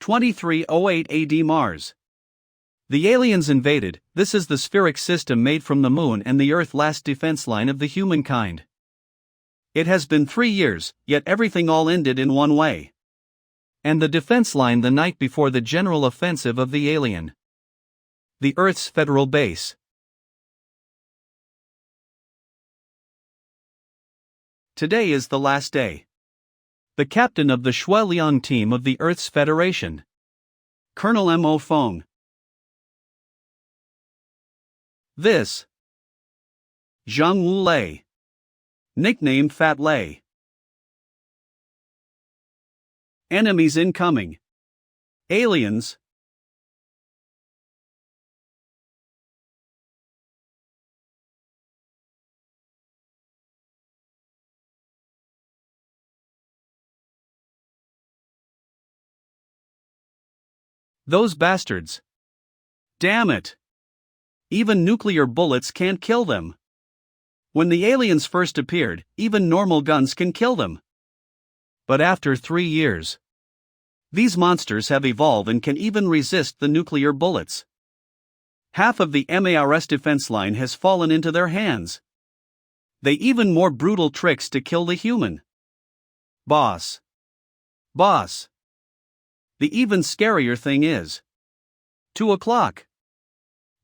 2308 AD Mars. The aliens invaded. This is the spheric system made from the moon and the Earth, last defense line of the humankind. It has been 3 years, yet everything all ended in one way. And the defense line the night before the general offensive of the alien. The Earth's federal base. Today is the last day. The captain of the Shuiliang team of the Earth's Federation, Colonel Mo Feng. This Zhang Wu Lei, nicknamed Fat Lei. Enemies incoming. Aliens. Those bastards. Damn it. Even nuclear bullets can't kill them. When the aliens first appeared, even normal guns can kill them. But after 3 years, these monsters have evolved and can even resist the nuclear bullets. Half of the MARS defense line has fallen into their hands. They even more brutal tricks to kill the human. Boss. The even scarier thing is 2 o'clock.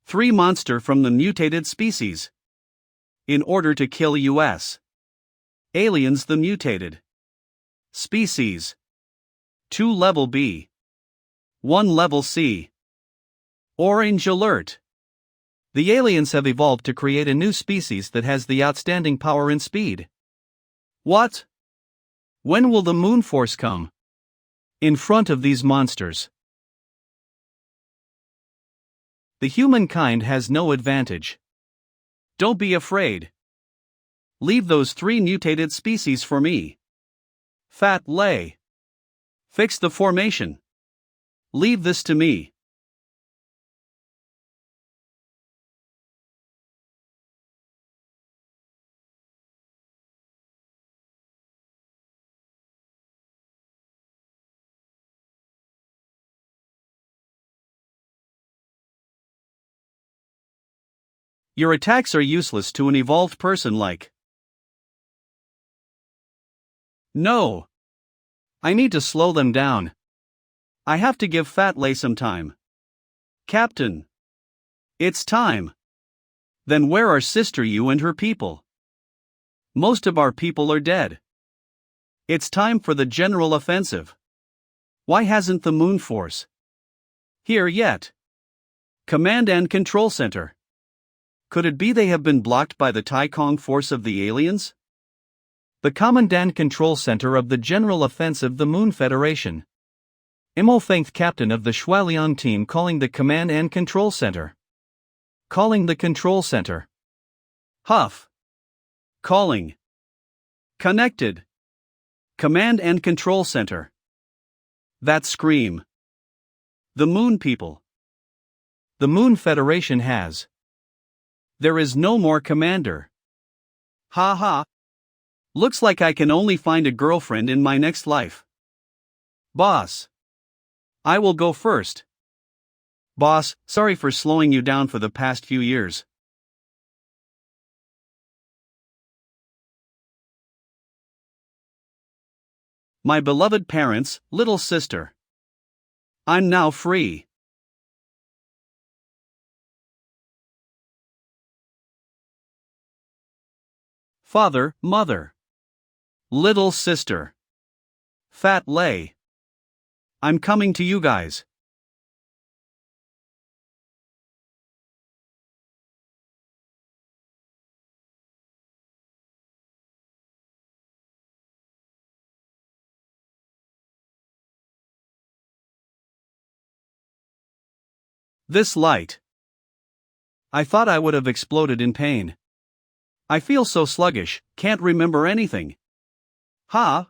3 monster from the mutated species. In order to kill US aliens, the mutated species. 2 level B. 1 level C. Orange alert. The aliens have evolved to create a new species that has the outstanding power and speed. What? When will the moon force come? In front of these monsters, the humankind has no advantage. Don't be afraid. Leave those 3 mutated species for me. Fat Lei. Fix the formation. Leave this to me. Your attacks are useless to an evolved person like. No. I need to slow them down. I have to give Fat Lei some time. Captain. It's time. Then where are Sister Yu and her people? Most of our people are dead. It's time for the general offensive. Why hasn't the Moon Force here yet? Command and Control Center. Could it be they have been blocked by the Taikong force of the aliens? The Commandant Control Center of the General Offensive, the Moon Federation. Mo Fength, captain of the Shuiliang team, calling the Command and Control Center. Calling the Control Center. Huff. Calling. Connected. Command and Control Center. That scream. The Moon people. The Moon Federation has. There is no more commander. Ha ha. Looks like I can only find a girlfriend in my next life. Boss. I will go first. Boss, sorry for slowing you down for the past few years. My beloved parents, little sister. I'm now free. Father, mother. Little sister. Fat Lei. I'm coming to you guys. This light. I thought I would have exploded in pain. I feel so sluggish, can't remember anything. Ha!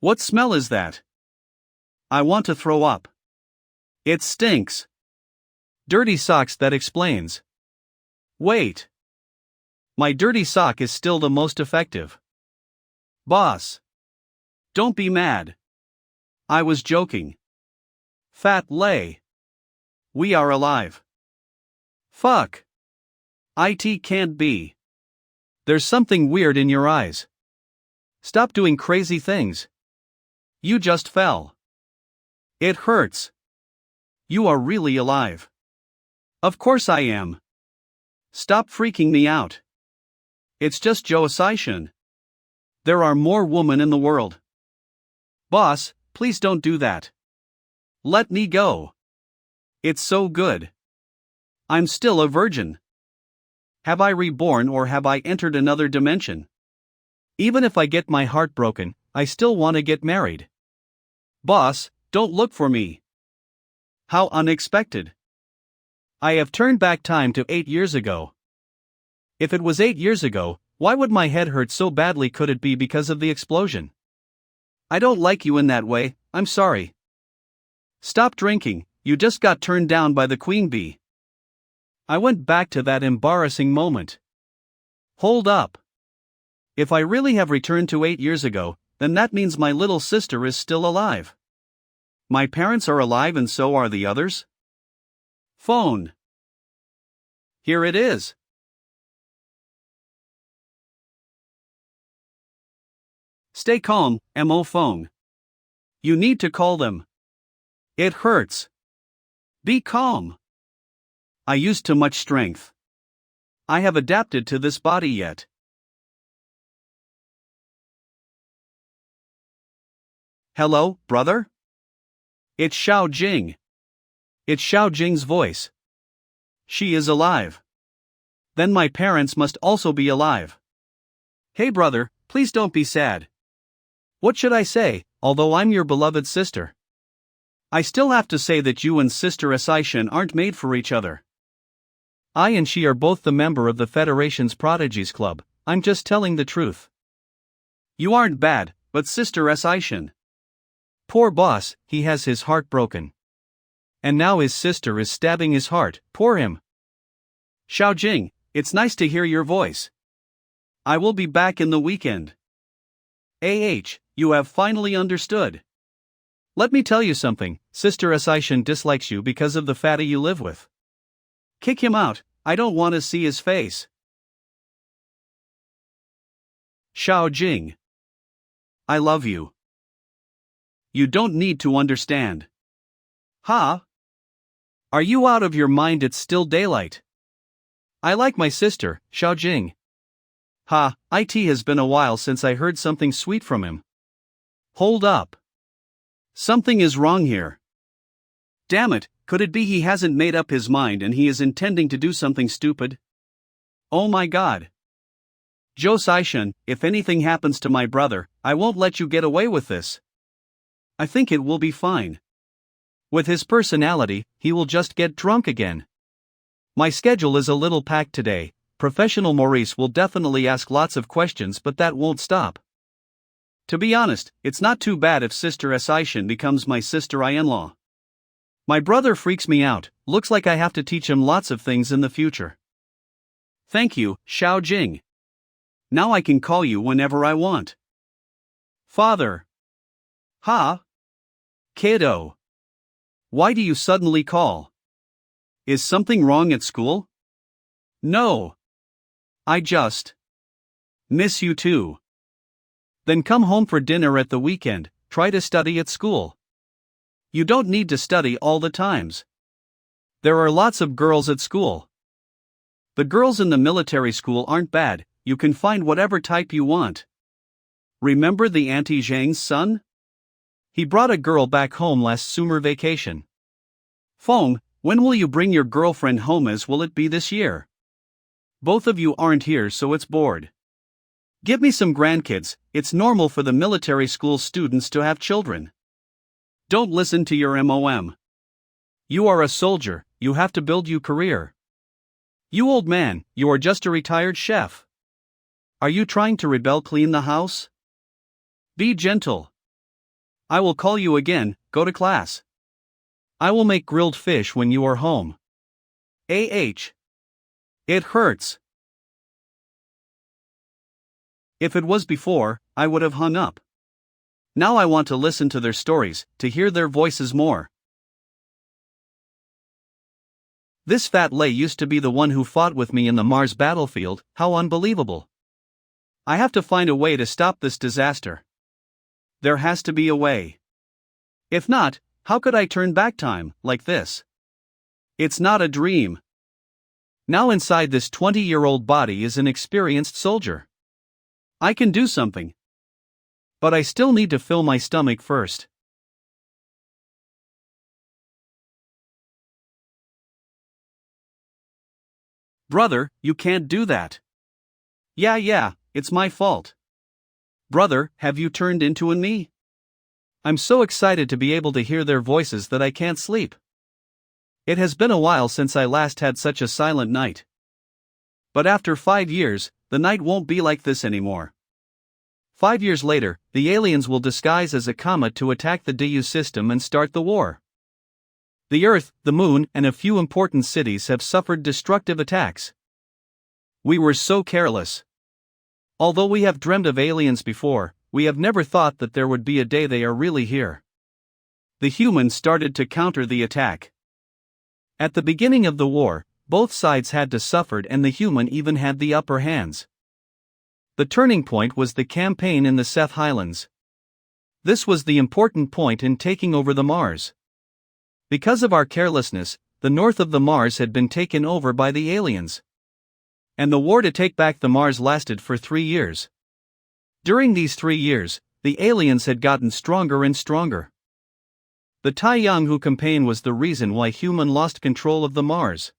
What smell is that? I want to throw up. It stinks. Dirty socks, that explains. Wait. My dirty sock is still the most effective. Boss. Don't be mad. I was joking. Fat lay. We are alive. Fuck. It can't be. There's something weird in your eyes. Stop doing crazy things. You just fell. It hurts. You are really alive. Of course I am. Stop freaking me out. It's just Zhao Zichin. There are more women in the world. Boss, please don't do that. Let me go. It's so good. I'm still a virgin. Have I reborn or have I entered another dimension? Even if I get my heart broken, I still want to get married. Boss, don't look for me. How unexpected. I have turned back time to 8 years ago. If it was 8 years ago, why would my head hurt so badly? Could it be because of the explosion? I don't like you in that way, I'm sorry. Stop drinking, you just got turned down by the queen bee. I went back to that embarrassing moment. Hold up. If I really have returned to 8 years ago, then that means my little sister is still alive. My parents are alive and so are the others? Phone. Here it is. Stay calm, Mo phone. You need to call them. It hurts. Be calm. I used too much strength. I have adapted to this body yet. Hello, brother? It's Xiao Jing. It's Xiao Jing's voice. She is alive. Then my parents must also be alive. Hey brother, please don't be sad. What should I say, although I'm your beloved sister? I still have to say that you and Sister Zichin aren't made for each other. I and she are both the member of the Federation's Prodigies Club, I'm just telling the truth. You aren't bad, but Sister Zichin. Poor boss, he has his heart broken. And now his sister is stabbing his heart, poor him. Xiao Jing, it's nice to hear your voice. I will be back in the weekend. You have finally understood. Let me tell you something, Sister Zichin dislikes you because of the fatty you live with. Kick him out, I don't want to see his face. Xiao Jing. I love you. You don't need to understand. Huh? Are you out of your mind? It's still daylight. I like my sister, Xiao Jing. Ha, it has been a while since I heard something sweet from him. Hold up. Something is wrong here. Damn it, could it be he hasn't made up his mind and he is intending to do something stupid? Oh my god. Zhao Zichin, if anything happens to my brother, I won't let you get away with this. I think it will be fine. With his personality, he will just get drunk again. My schedule is a little packed today. Professional Maurice will definitely ask lots of questions, but that won't stop. To be honest, it's not too bad if Sister Zichin becomes my sister-in-law. My brother freaks me out, looks like I have to teach him lots of things in the future. Thank you, Xiao Jing. Now I can call you whenever I want. Father. Ha? Kiddo. Why do you suddenly call? Is something wrong at school? No. I just miss you too. Then come home for dinner at the weekend, try to study at school. You don't need to study all the times. There are lots of girls at school. The girls in the military school aren't bad, you can find whatever type you want. Remember the Auntie Zhang's son? He brought a girl back home last summer vacation. Feng, when will you bring your girlfriend home? As will it be this year? Both of you aren't here, so it's bored. Give me some grandkids, it's normal for the military school students to have children. Don't listen to your mom. You are a soldier, you have to build your career. You old man, you are just a retired chef. Are you trying to rebel? Clean the house? Be gentle. I will call you again, go to class. I will make grilled fish when you are home. It hurts. If it was before, I would have hung up. Now I want to listen to their stories, to hear their voices more. This fat Lei used to be the one who fought with me in the Mars battlefield, how unbelievable. I have to find a way to stop this disaster. There has to be a way. If not, how could I turn back time, like this? It's not a dream. Now inside this 20-year-old body is an experienced soldier. I can do something. But I still need to fill my stomach first. Brother, you can't do that. Yeah, it's my fault. Brother, have you turned into a me? I'm so excited to be able to hear their voices that I can't sleep. It has been a while since I last had such a silent night. But after 5 years, the night won't be like this anymore. 5 years later, the aliens will disguise as a comet to attack the DU system and start the war. The Earth, the Moon, and a few important cities have suffered destructive attacks. We were so careless. Although we have dreamed of aliens before, we have never thought that there would be a day they are really here. The humans started to counter the attack. At the beginning of the war, both sides had to suffer and the human even had the upper hands. The turning point was the campaign in the Seth Highlands. This was the important point in taking over the Mars. Because of our carelessness, the north of the Mars had been taken over by the aliens. And the war to take back the Mars lasted for 3 years. During these 3 years, the aliens had gotten stronger and stronger. The Taiyanghu campaign was the reason why human lost control of the Mars.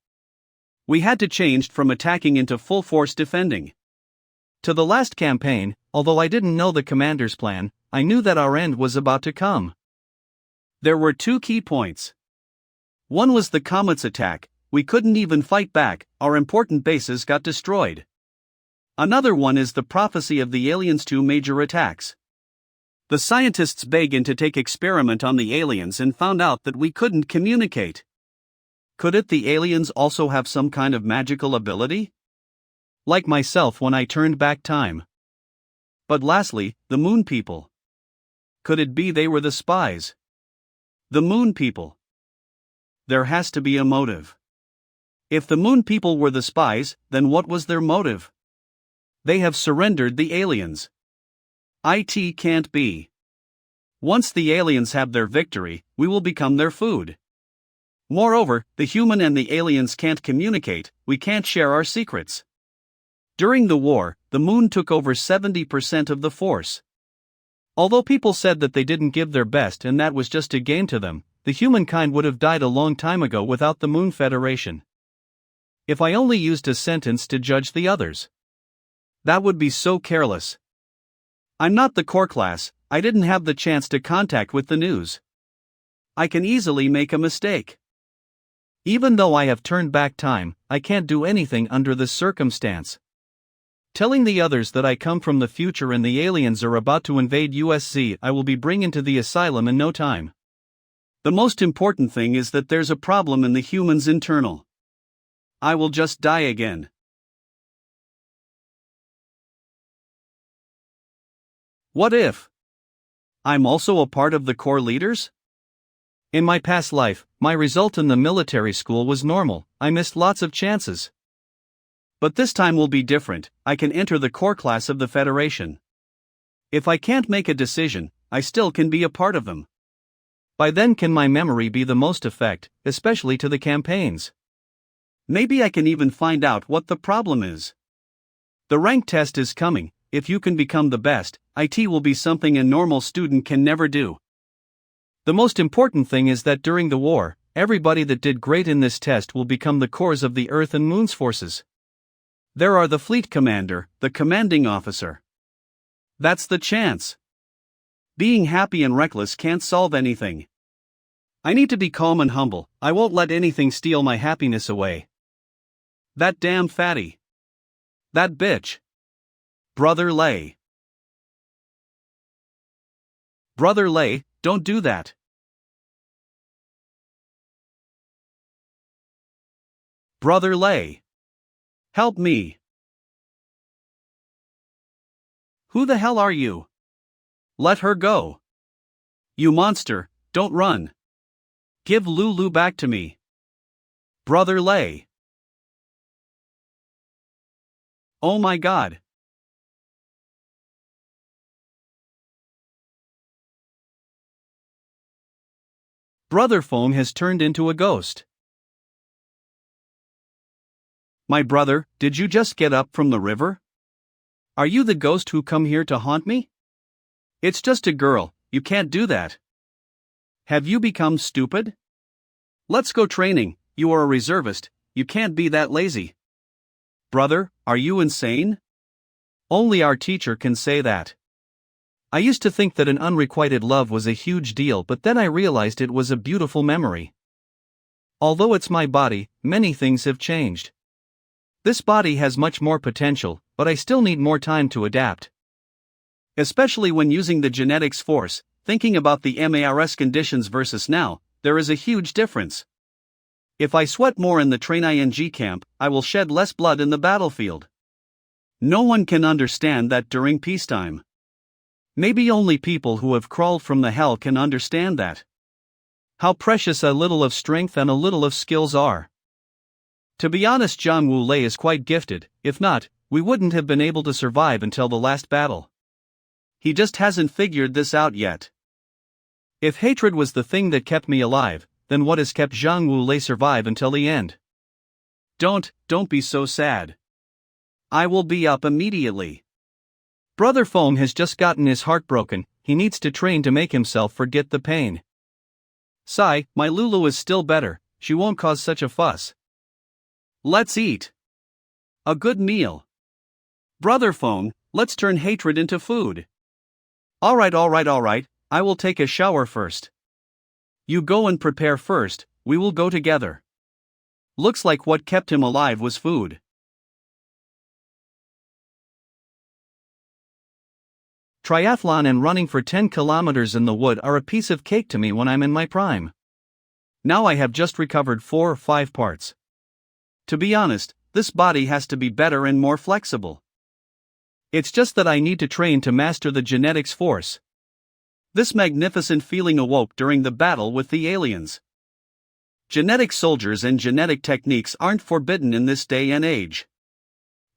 We had to change from attacking into full force defending. To the last campaign, although I didn't know the commander's plan, I knew that our end was about to come. There were 2 key points. One was the comet's attack. We couldn't even fight back, our important bases got destroyed. Another one is the prophecy of the aliens' 2 major attacks. The scientists began to take experiment on the aliens and found out that we couldn't communicate. Could the aliens also have some kind of magical ability? Like myself when I turned back time. But lastly, the Moon people. Could it be they were the spies? The Moon people. There has to be a motive. If the Moon people were the spies, then what was their motive? They have surrendered the aliens. It can't be. Once the aliens have their victory, we will become their food. Moreover, the human and the aliens can't communicate, we can't share our secrets. During the war, the Moon took over 70% of the force. Although people said that they didn't give their best and that was just a game to them, the humankind would have died a long time ago without the Moon Federation. If I only used a sentence to judge the others. That would be so careless. I'm not the core class, I didn't have the chance to contact with the news. I can easily make a mistake. Even though I have turned back time, I can't do anything under this circumstance. Telling the others that I come from the future and the aliens are about to invade USC, I will be bringing to the asylum in no time. The most important thing is that there's a problem in the humans' internal. I will just die again. What if I'm also a part of the core leaders? In my past life, my result in the military school was normal, I missed lots of chances. But this time will be different, I can enter the core class of the Federation. If I can't make a decision, I still can be a part of them. By then can my memory be the most effect, especially to the campaigns. Maybe I can even find out what the problem is. The rank test is coming, if you can become the best, it will be something a normal student can never do. The most important thing is that during the war, everybody that did great in this test will become the cores of the Earth and Moon's forces. There are the fleet commander, the commanding officer. That's the chance. Being happy and reckless can't solve anything. I need to be calm and humble, I won't let anything steal my happiness away. That damn fatty. That bitch. Brother Lei. Brother Lei, don't do that. Brother Lei. Help me. Who the hell are you? Let her go. You monster, don't run. Give Lulu back to me. Brother Lei. Oh my god. Brother Feng has turned into a ghost. My brother, did you just get up from the river? Are you the ghost who come here to haunt me? It's just a girl, you can't do that. Have you become stupid? Let's go training, you are a reservist, you can't be that lazy. Brother, are you insane? Only our teacher can say that. I used to think that an unrequited love was a huge deal, but then I realized it was a beautiful memory. Although it's my body, many things have changed. This body has much more potential, but I still need more time to adapt. Especially when using the genetics force, thinking about the MARS conditions versus now, there is a huge difference. If I sweat more in the training camp, I will shed less blood in the battlefield. No one can understand that during peacetime. Maybe only people who have crawled from the hell can understand that. How precious a little of strength and a little of skills are. To be honest, Zhang Wulei is quite gifted, if not, we wouldn't have been able to survive until the last battle. He just hasn't figured this out yet. If hatred was the thing that kept me alive, then what has kept Zhang Wulei survive until the end? Don't be so sad. I will be up immediately. Brother Feng has just gotten his heart broken, he needs to train to make himself forget the pain. Sigh, my Lulu is still better, she won't cause such a fuss. Let's eat. A good meal. Brother Feng, let's turn hatred into food. Alright, I will take a shower first. You go and prepare first, we will go together. Looks like what kept him alive was food. Triathlon and running for 10 kilometers in the wood are a piece of cake to me when I'm in my prime. Now I have just recovered 4 or 5 parts. To be honest, this body has to be better and more flexible. It's just that I need to train to master the genetics force. This magnificent feeling awoke during the battle with the aliens. Genetic soldiers and genetic techniques aren't forbidden in this day and age.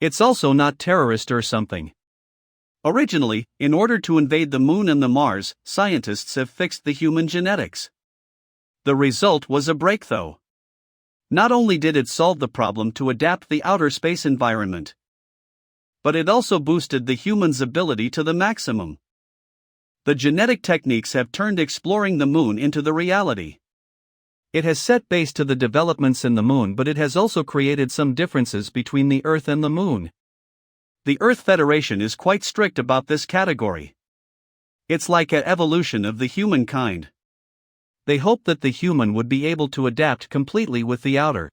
It's also not terrorist or something. Originally, in order to invade the Moon and the Mars, scientists have fixed the human genetics. The result was a breakthrough. Not only did it solve the problem to adapt the outer space environment, but it also boosted the human's ability to the maximum. The genetic techniques have turned exploring the Moon into the reality. It has set base to the developments in the Moon, but it has also created some differences between the Earth and the Moon. The Earth Federation is quite strict about this category. It's like an evolution of the humankind. They hope that the human would be able to adapt completely with the outer.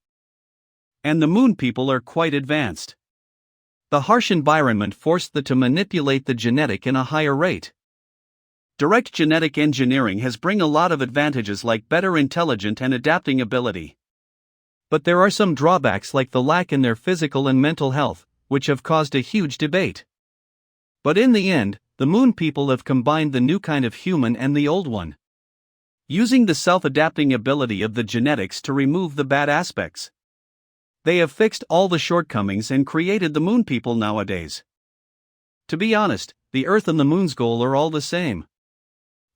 And the Moon people are quite advanced. The harsh environment forced them to manipulate the genetic in a higher rate. Direct genetic engineering has bring a lot of advantages like better intelligent and adapting ability. But there are some drawbacks like the lack in their physical and mental health, which have caused a huge debate. But in the end, the Moon people have combined the new kind of human and the old one, using the self-adapting ability of the genetics to remove the bad aspects. They have fixed all the shortcomings and created the Moon people nowadays. To be honest, the Earth and the Moon's goal are all the same.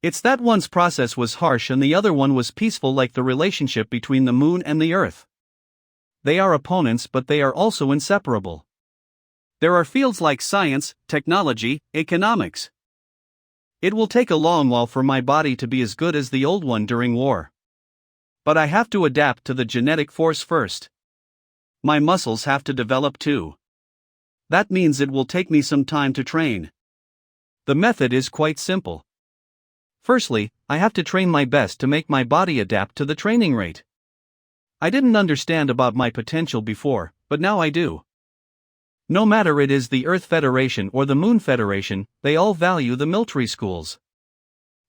It's that one's process was harsh and the other one was peaceful, like the relationship between the Moon and the Earth. They are opponents, but they are also inseparable. There are fields like science, technology, economics. It will take a long while for my body to be as good as the old one during war. But I have to adapt to the genetic force first. My muscles have to develop too. That means it will take me some time to train. The method is quite simple. Firstly, I have to train my best to make my body adapt to the training rate. I didn't understand about my potential before, but now I do. No matter it is the Earth Federation or the Moon Federation, they all value the military schools.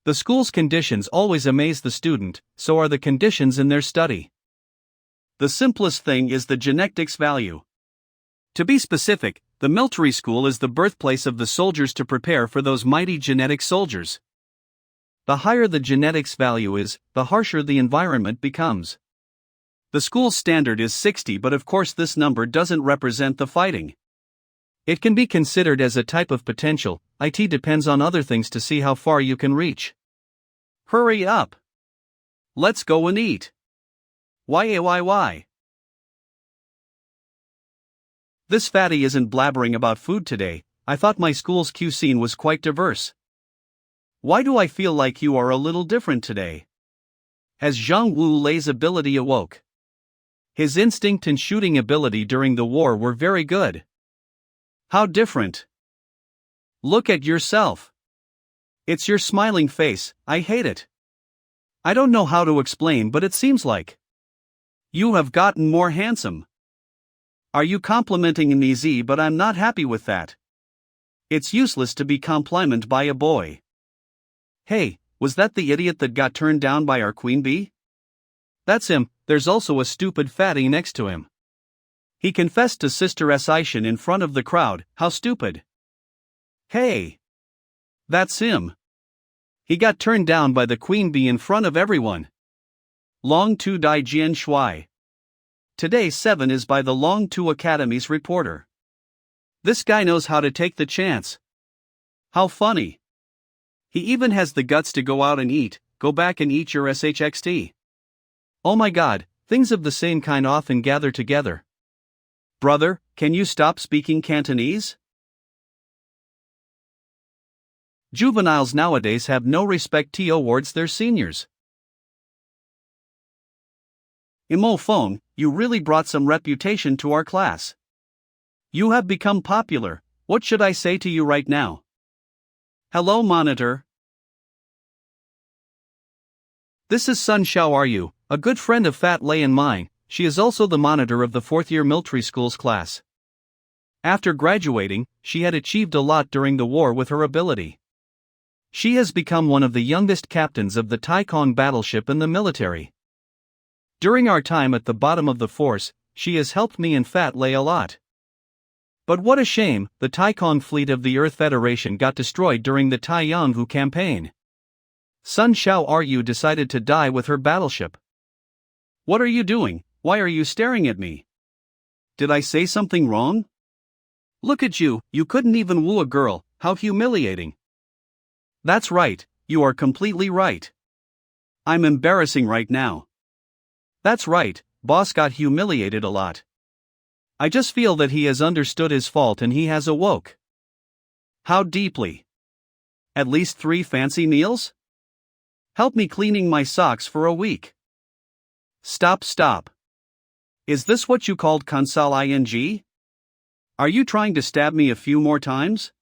The school's conditions always amaze the student, so are the conditions in their study. The simplest thing is the genetics value. To be specific, the military school is the birthplace of the soldiers to prepare for those mighty genetic soldiers. The higher the genetics value is, the harsher the environment becomes. The school standard is 60, but of course this number doesn't represent the fighting. It can be considered as a type of potential. It depends on other things to see how far you can reach. Hurry up. Let's go and eat. Why? This fatty isn't blabbering about food today. I thought my school's cuisine was quite diverse. Why do I feel like you are a little different today? Has Zhang Wulei's ability awoke? His instinct and shooting ability during the war were very good. How different. Look at yourself. It's your smiling face, I hate it. I don't know how to explain, but it seems like you have gotten more handsome. Are you complimenting me, Z? But I'm not happy with that. It's useless to be complimented by a boy. Hey, was that the idiot that got turned down by our queen bee? That's him. There's also a stupid fatty next to him. He confessed to Sister Zichin in front of the crowd. How stupid. Hey. That's him. He got turned down by the queen bee in front of everyone. Long Tu Dai Jian Shui. Today 7 is by the Long Tu Academy's reporter. This guy knows how to take the chance. How funny. He even has the guts to go out and eat. Go back and eat your shxt. Oh my god, things of the same kind often gather together. Brother, can you stop speaking Cantonese? Juveniles nowadays have no respect towards their seniors. Imo Phone, you really brought some reputation to our class. You have become popular. What should I say to you right now? Hello, monitor. This is Sun Xiao. Are you? A good friend of Fat Lei and mine. She is also the monitor of the 4th-year military school's class. After graduating, she had achieved a lot during the war with her ability. She has become one of the youngest captains of the Taikong battleship in the military. During our time at the bottom of the force, she has helped me and Fat Lei a lot. But what a shame, the Taikong fleet of the Earth Federation got destroyed during the Taiyanghu campaign. Sun Xiao Ryu decided to die with her battleship. What are you doing? Why are you staring at me? Did I say something wrong? Look at you, you couldn't even woo a girl, how humiliating. That's right, you are completely right. I'm embarrassing right now. That's right, boss got humiliated a lot. I just feel that he has understood his fault and he has awoke. How deeply? At least 3 fancy meals? Help me cleaning my socks for a week. Stop. Is this what you called console ing? Are you trying to stab me a few more times?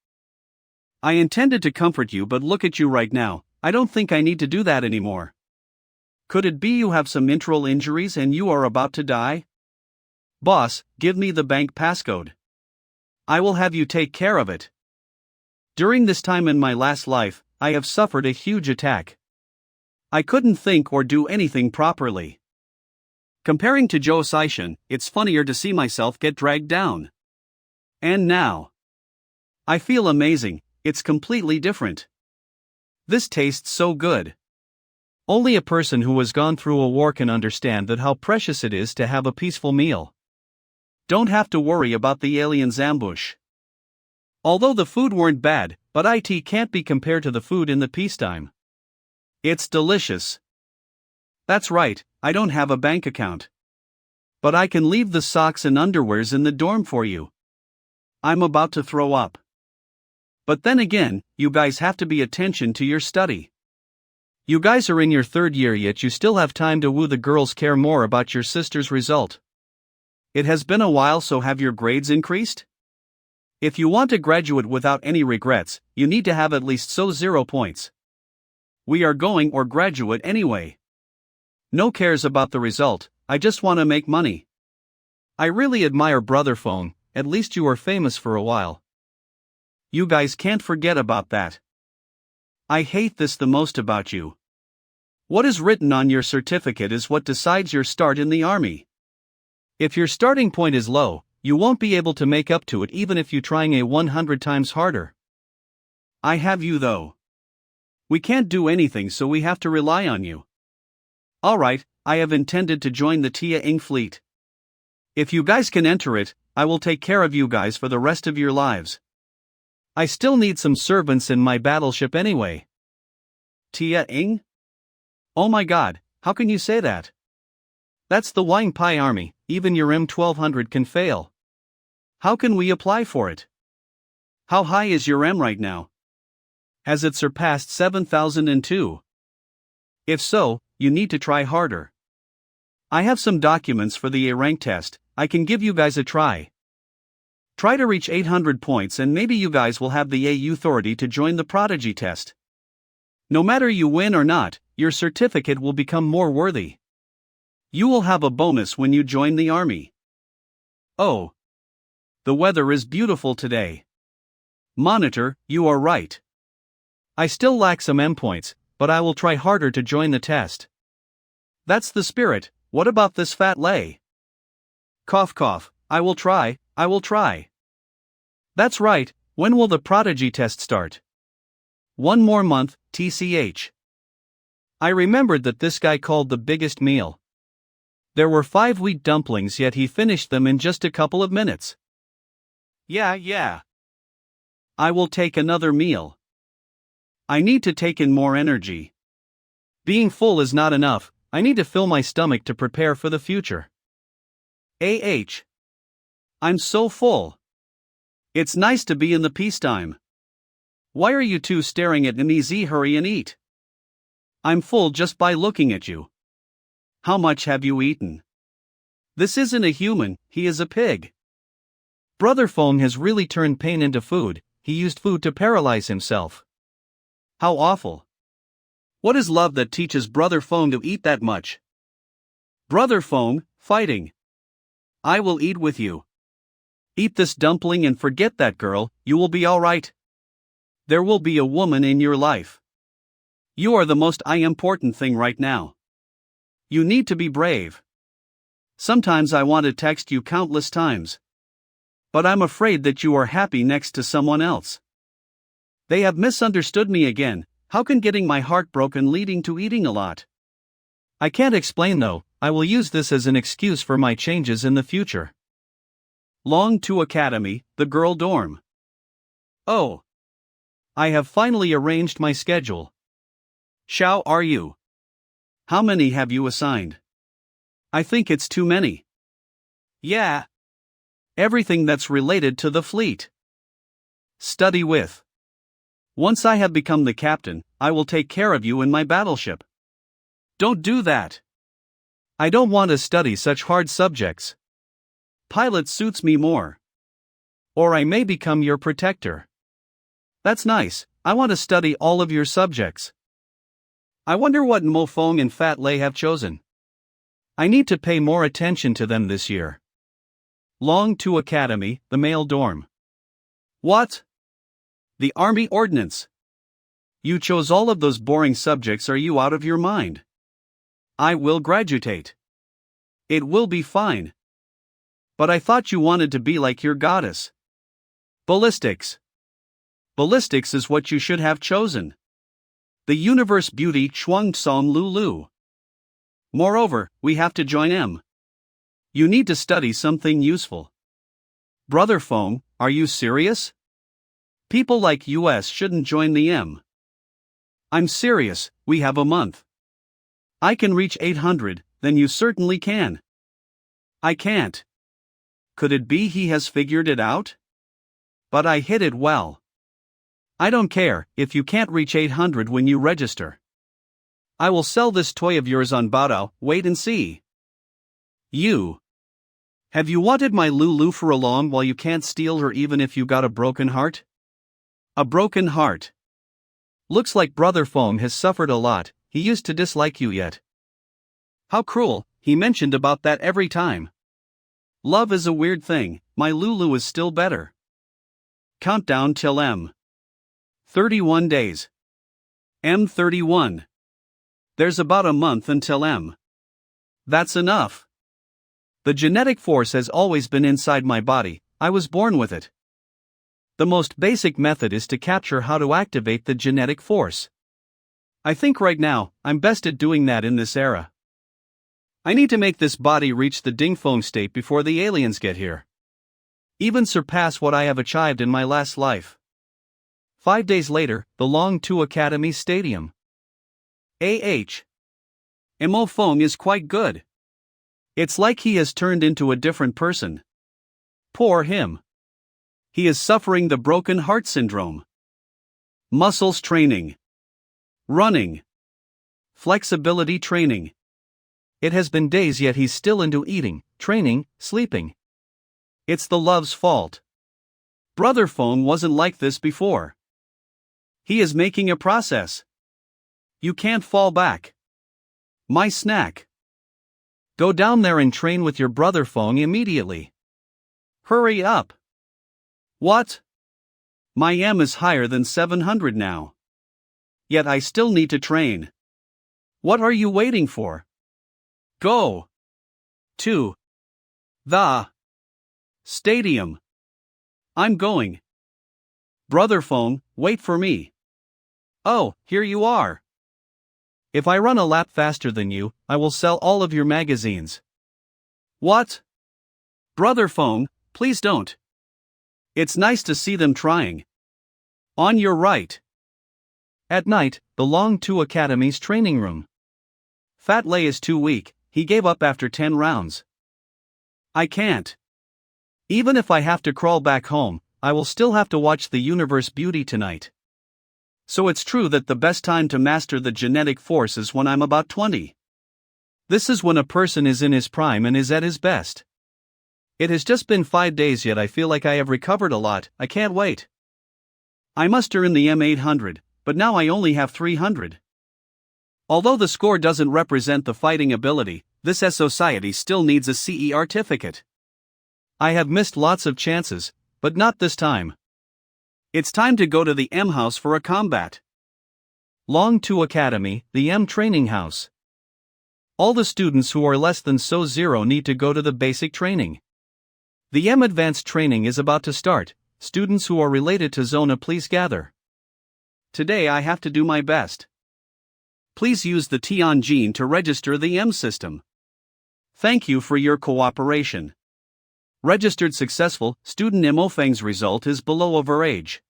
I intended to comfort you, but look at you right now. I don't think I need to do that anymore. Could it be you have some internal injuries and you are about to die? Boss, give me the bank passcode. I will have you take care of it. During this time in my last life, I have suffered a huge attack. I couldn't think or do anything properly. Comparing to Zhao Zichin, it's funnier to see myself get dragged down. And now, I feel amazing. It's completely different. This tastes so good. Only a person who has gone through a war can understand that how precious it is to have a peaceful meal. Don't have to worry about the aliens' ambush. Although the food weren't bad, but it can't be compared to the food in the peacetime. It's delicious. That's right, I don't have a bank account. But I can leave the socks and underwears in the dorm for you. I'm about to throw up. But then again, you guys have to be attention to your study. You guys are in your 3rd year yet you still have time to woo the girls. Care more about your sister's result. It has been a while, so have your grades increased? If you want to graduate without any regrets, you need to have at least 0 points. We are going or graduate anyway. No cares about the result, I just want to make money. I really admire Brother Phone, at least you were famous for a while. You guys can't forget about that. I hate this the most about you. What is written on your certificate is what decides your start in the army. If your starting point is low, you won't be able to make up to it even if you're trying 100 times harder. I have you though. We can't do anything, so we have to rely on you. Alright, I have intended to join the Tia Ing fleet. If you guys can enter it, I will take care of you guys for the rest of your lives. I still need some servants in my battleship anyway. Tia Ing? Oh my god, how can you say that? That's the Wine Pie Army, even your M1200 can fail. How can we apply for it? How high is your M right now? Has it surpassed 7002? If so, you need to try harder. I have some documents for the A rank test, I can give you guys a try. Try to reach 800 points and maybe you guys will have the A authority to join the Prodigy test. No matter you win or not, your certificate will become more worthy. You will have a bonus when you join the army. Oh. The weather is beautiful today. Monitor, you are right. I still lack some M points, but I will try harder to join the test. That's the spirit. What about this fat lay? Cough cough, I will try. That's right, when will the Prodigy test start? 1 more month, TCH. I remembered that this guy called the biggest meal. There were 5 wheat dumplings yet he finished them in just a couple of minutes. Yeah. I will take another meal. I need to take in more energy. Being full is not enough, I need to fill my stomach to prepare for the future. I'm so full. It's nice to be in the peacetime. Why are you two staring at me? Hurry and eat. I'm full just by looking at you. How much have you eaten? This isn't a human, he is a pig. Brother Fong has really turned pain into food, he used food to paralyze himself. How awful. What is love that teaches Brother Fong to eat that much? Brother Fong, fighting. I will eat with you. Eat this dumpling and forget that girl, you will be alright. There will be a woman in your life. You are the most important thing right now. You need to be brave. Sometimes I want to text you countless times. But I'm afraid that you are happy next to someone else. They have misunderstood me again, how can getting my heart broken leading to eating a lot? I can't explain though, I will use this as an excuse for my changes in the future. Long to Academy, the girl dorm. Oh. I have finally arranged my schedule. How are you? How many have you assigned? I think it's too many. Yeah. Everything that's related to the fleet. Study with. Once I have become the captain, I will take care of you in my battleship. Don't do that. I don't want to study such hard subjects. Pilot suits me more. Or I may become your protector. That's nice, I want to study all of your subjects. I wonder what Mo Fong and Fat Lei have chosen. I need to pay more attention to them this year. Long to Academy, the male dorm. What? The Army Ordnance. You chose all of those boring subjects, are you out of your mind? I will graduate. It will be fine. But I thought you wanted to be like your goddess. Ballistics. Ballistics is what you should have chosen. The universe beauty Chuang Tsong Lulu. Moreover, we have to join M. You need to study something useful. Brother Fong, are you serious? People like US shouldn't join the M. I'm serious, we have a month. I can reach 800, then you certainly can. I can't. Could it be he has figured it out? But I hit it well. I don't care if you can't reach 800 when you register. I will sell this toy of yours on Baodao, wait and see. You. Have you wanted my Lulu for a long while you can't steal her even if you got a broken heart? A broken heart. Looks like Brother Fong has suffered a lot, he used to dislike you yet. How cruel, he mentioned about that every time. Love is a weird thing, my Lulu is still better. Countdown till M. 31 days. M31. There's about a month until M. That's enough. The genetic force has always been inside my body, I was born with it. The most basic method is to capture how to activate the genetic force. I think right now, I'm best at doing that in this era. I need to make this body reach the ding-fong state before the aliens get here. Even surpass what I have achieved in my last life. 5 days later, the Long Tu Academy Stadium. Mo Fong is quite good. It's like he has turned into a different person. Poor him. He is suffering the broken heart syndrome. Muscles training. Running. Flexibility training. It has been days yet he's still into eating, training, sleeping. It's the love's fault. Brother Fong wasn't like this before. He is making a process. You can't fall back. My snack. Go down there and train with your brother Fong immediately. Hurry up. What? My M is higher than 700 now. Yet I still need to train. What are you waiting for? Go. To. The. Stadium. I'm going. Brother Fong, wait for me. Oh, here you are. If I run a lap faster than you, I will sell all of your magazines. What? Brother Fong, please don't. It's nice to see them trying. On your right. At night, the Long Tu Academy's training room. Fat Lei is too weak, he gave up after 10 rounds. I can't. Even if I have to crawl back home, I will still have to watch the universe beauty tonight. So it's true that the best time to master the genetic force is when I'm about 20. This is when a person is in his prime and is at his best. It has just been 5 days yet I feel like I have recovered a lot, I can't wait. I muster in the M800, but now I only have 300. Although the score doesn't represent the fighting ability, this society still needs a CE certificate. I have missed lots of chances, but not this time. It's time to go to the M house for a combat. Long Tu Academy, the M training house. All the students who are less than So 0 need to go to the basic training. The M advanced training is about to start. Students who are related to Zona please gather. Today I have to do my best. Please use the Tianjin to register the M system. Thank you for your cooperation. Registered successful, student Mo Feng's result is below average.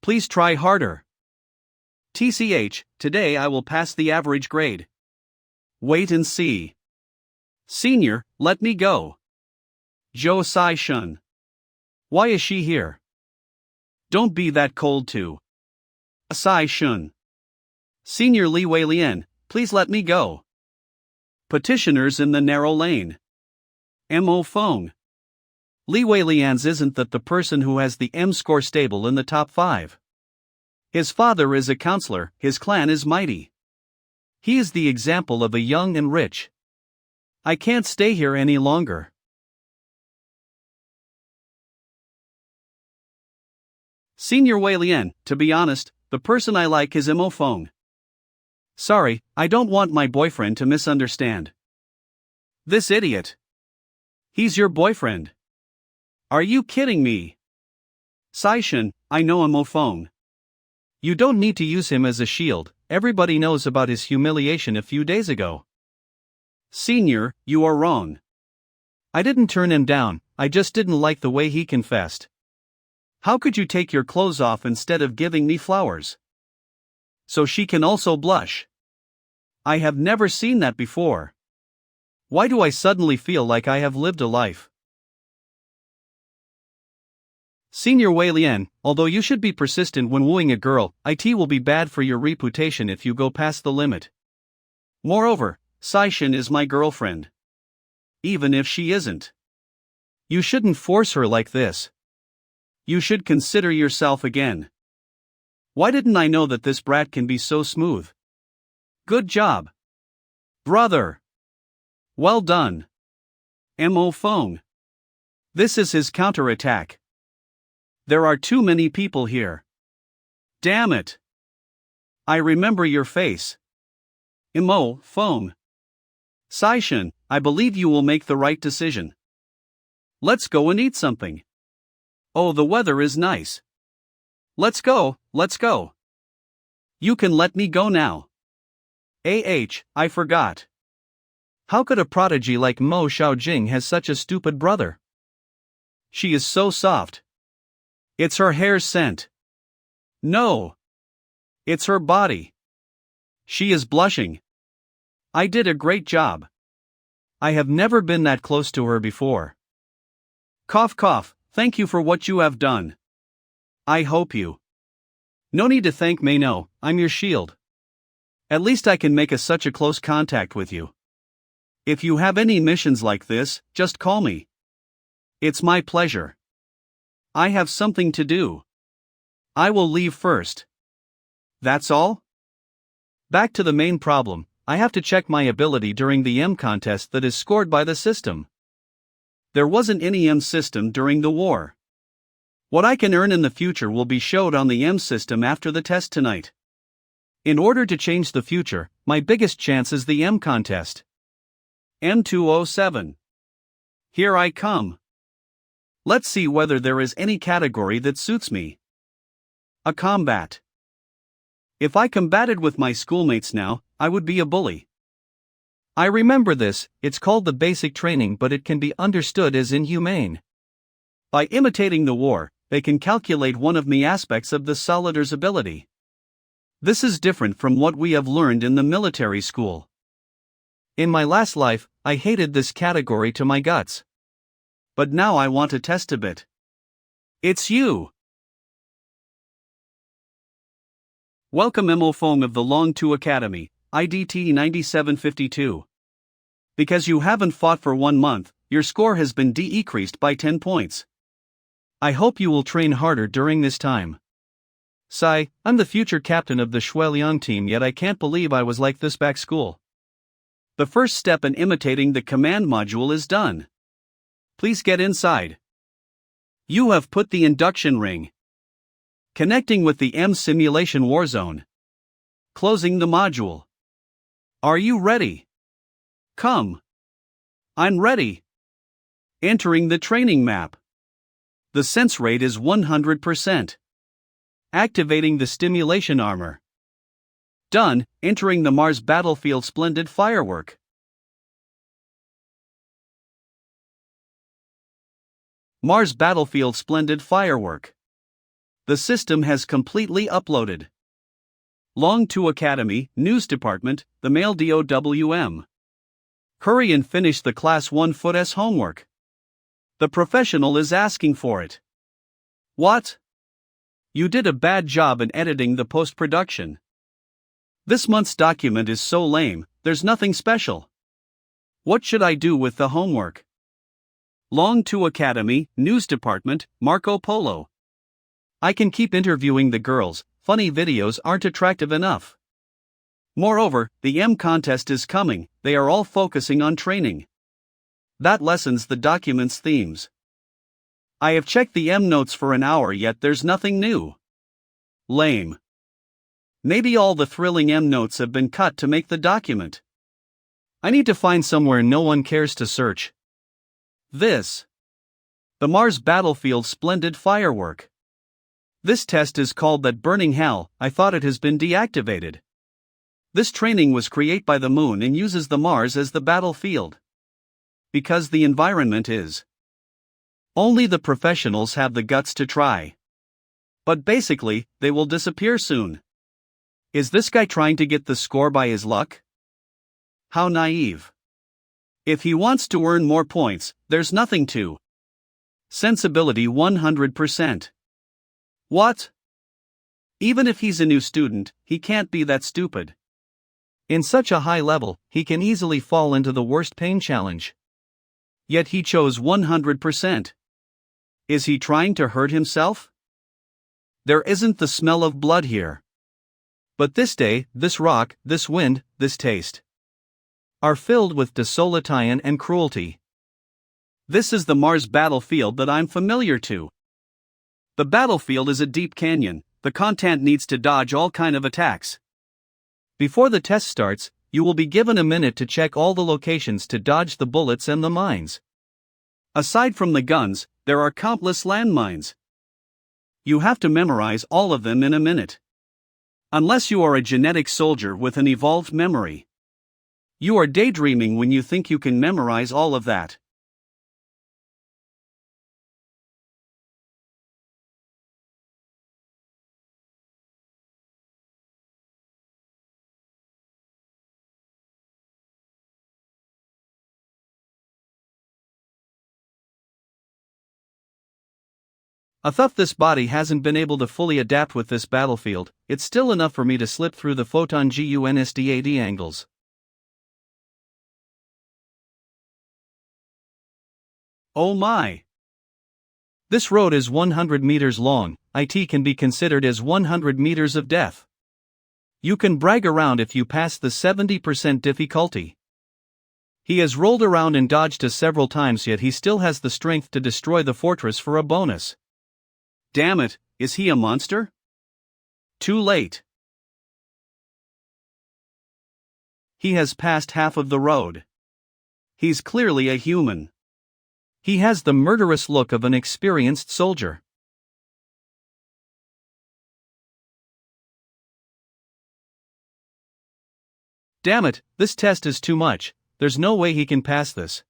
Please try harder. TCH, today I will pass the average grade. Wait and see. Senior, let me go. Zhou Zichin. Why is she here? Don't be that cold too. Zichin. Senior Li Weilian, please let me go. Petitioners in the narrow lane. Mo Feng. Li Weilian's isn't that the person who has the M score stable in the top 5. His father is a counselor, his clan is mighty. He is the example of a young and rich. I can't stay here any longer. Senior Weilian, to be honest, the person I like is Mo Feng. Sorry, I don't want my boyfriend to misunderstand. This idiot. He's your boyfriend. Are you kidding me? Zichin, I know Mo Feng. You don't need to use him as a shield, everybody knows about his humiliation a few days ago. Senior, you are wrong. I didn't turn him down, I just didn't like the way he confessed. How could you take your clothes off instead of giving me flowers? So she can also blush. I have never seen that before. Why do I suddenly feel like I have lived a life? Senior Weilian, although you should be persistent when wooing a girl, it will be bad for your reputation if you go past the limit. Moreover, Zichin is my girlfriend. Even if she isn't. You shouldn't force her like this. You should consider yourself again. Why didn't I know that this brat can be so smooth? Good job. Brother. Well done. Mo Feng. This is his counterattack. There are too many people here. Damn it. I remember your face. Mo Feng. Zichin, I believe you will make the right decision. Let's go and eat something. Oh, the weather is nice. Let's go, let's go. You can let me go now. I forgot. How could a prodigy like Mo Xiaojing has such a stupid brother? She is so soft. It's her hair's scent. No. It's her body. She is blushing. I did a great job. I have never been that close to her before. Cough cough, thank you for what you have done. I hope you. No need to thank me, no, I'm your shield. At least I can make such a close contact with you. If you have any missions like this, just call me. It's my pleasure. I have something to do. I will leave first. That's all? Back to the main problem, I have to check my ability during the M contest that is scored by the system. There wasn't any M system during the war. What I can earn in the future will be showed on the M system after the test tonight. In order to change the future, my biggest chance is the M contest. M207. Here I come. Let's see whether there is any category that suits me. A combat. If I combated with my schoolmates now, I would be a bully. I remember this, it's called the basic training, but it can be understood as inhumane. By imitating the war, they can calculate one of the aspects of the soldier's ability. This is different from what we have learned in the military school. In my last life, I hated this category to my guts. But now I want to test a bit. It's you! Welcome Mo Fong of the Long 2 Academy, IDT 9752. Because you haven't fought for 1 month, your score has been decreased by 10 points. I hope you will train harder during this time. Sigh, I'm the future captain of the Shuiliang team, yet I can't believe I was like this back school. The first step in imitating the command module is done. Please get inside. You have put the induction ring. Connecting with the M simulation warzone. Closing the module. Are you ready? Come. I'm ready. Entering the training map. The sense rate is 100%. Activating the stimulation armor. Done, entering the Mars battlefield splendid firework. Mars battlefield splendid firework. The system has completely uploaded. Long 2 Academy, News Department, the Mail DOWM. Hurry and finish the Class 1 Foot's homework. The professional is asking for it. What? You did a bad job in editing the post-production. This month's document is so lame, there's nothing special. What should I do with the homework? Long 2 Academy, News Department, Marco Polo. I can keep interviewing the girls, funny videos aren't attractive enough. Moreover, the M contest is coming, they are all focusing on training. That lessens the document's themes. I have checked the M notes for an hour, yet there's nothing new. Lame. Maybe all the thrilling M notes have been cut to make the document. I need to find somewhere no one cares to search. This. The Mars battlefield splendid firework. This test is called that burning hell, I thought it has been deactivated. This training was created by the moon and uses the Mars as the battlefield. Because the environment is. Only the professionals have the guts to try. But basically, they will disappear soon. Is this guy trying to get the score by his luck? How naive. If he wants to earn more points, there's nothing to. Sensibility 100%. What? Even if he's a new student, he can't be that stupid. In such a high level, he can easily fall into the worst pain challenge. Yet he chose 100%. Is he trying to hurt himself? There isn't the smell of blood here. But this day, this rock, this wind, this taste are filled with desolation and cruelty. This is the Mars battlefield that I'm familiar to. The battlefield is a deep canyon, the content needs to dodge all kind of attacks. Before the test starts, you will be given a minute to check all the locations to dodge the bullets and the mines. Aside from the guns, there are countless landmines. You have to memorize all of them in a minute. Unless you are a genetic soldier with an evolved memory. You are daydreaming when you think you can memorize all of that. I thought this body hasn't been able to fully adapt with this battlefield. It's still enough for me to slip through the photon GUNSDAD angles. Oh my! This road is 100 meters long. It can be considered as 100 meters of death. You can brag around if you pass the 70% difficulty. He has rolled around and dodged us several times, yet he still has the strength to destroy the fortress for a bonus. Damn it, is he a monster? Too late. He has passed half of the road. He's clearly a human. He has the murderous look of an experienced soldier. Damn it, this test is too much. There's no way he can pass this.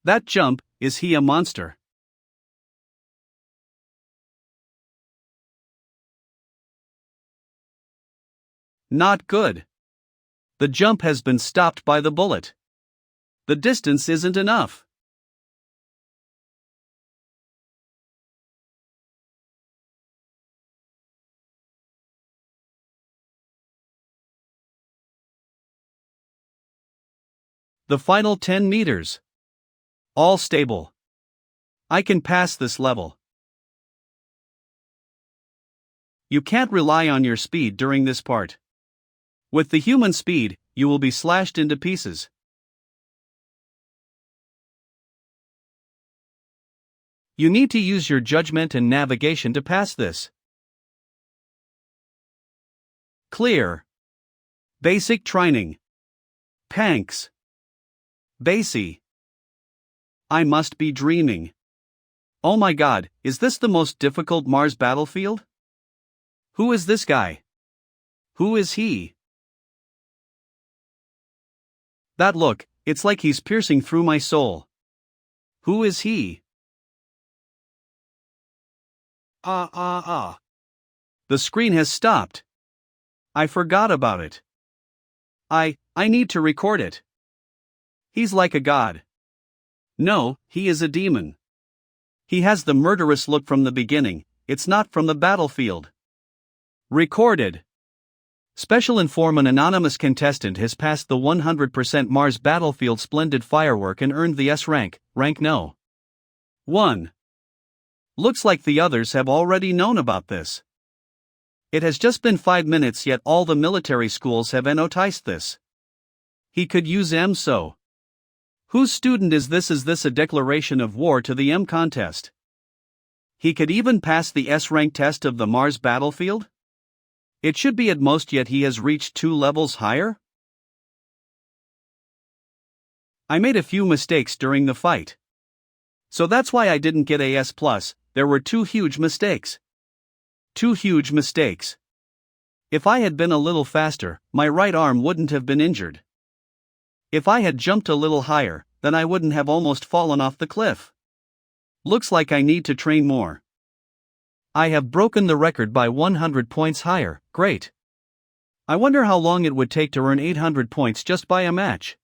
That jump, is he a monster? Not good. The jump has been stopped by the bullet. The distance isn't enough. The final 10 meters. All stable. I can pass this level. You can't rely on your speed during this part. With the human speed, you will be slashed into pieces. You need to use your judgment and navigation to pass this. Clear. Basic training. Panks. Basie. I must be dreaming. Oh my god, is this the most difficult Mars battlefield? Who is this guy? Who is he? That look, it's like he's piercing through my soul. Who is he? The screen has stopped. I forgot about it. I need to record it. He's like a god. No, he is a demon. He has the murderous look from the beginning, it's not from the battlefield. Recorded. Special inform: an anonymous contestant has passed the 100% Mars battlefield splendid firework and earned the S rank, rank no. 1. Looks like the others have already known about this. It has just been 5 minutes, yet all the military schools have noticed this. He could use M so. Whose student is this? Is this a declaration of war to the M contest? He could even pass the S rank test of the Mars battlefield? It should be at most, yet he has reached 2 levels higher? I made a few mistakes during the fight. So that's why I didn't get a S+, there were 2 huge mistakes. 2 huge mistakes. If I had been a little faster, my right arm wouldn't have been injured. If I had jumped a little higher, then I wouldn't have almost fallen off the cliff. Looks like I need to train more. I have broken the record by 100 points higher, great. I wonder how long it would take to earn 800 points just by a match.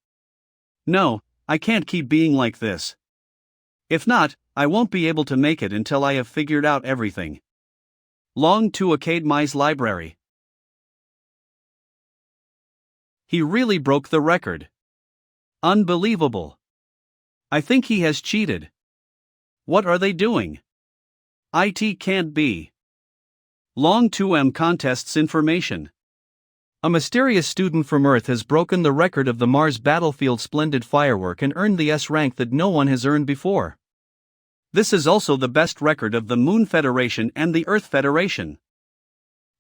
No, I can't keep being like this. If not, I won't be able to make it until I have figured out everything. Long to Academy's library. He really broke the record. Unbelievable. I think he has cheated. What are they doing? It can't be. Long 2M contests information. A mysterious student from Earth has broken the record of the Mars battlefield splendid firework and earned the S rank that no one has earned before. This is also the best record of the Moon Federation and the Earth Federation.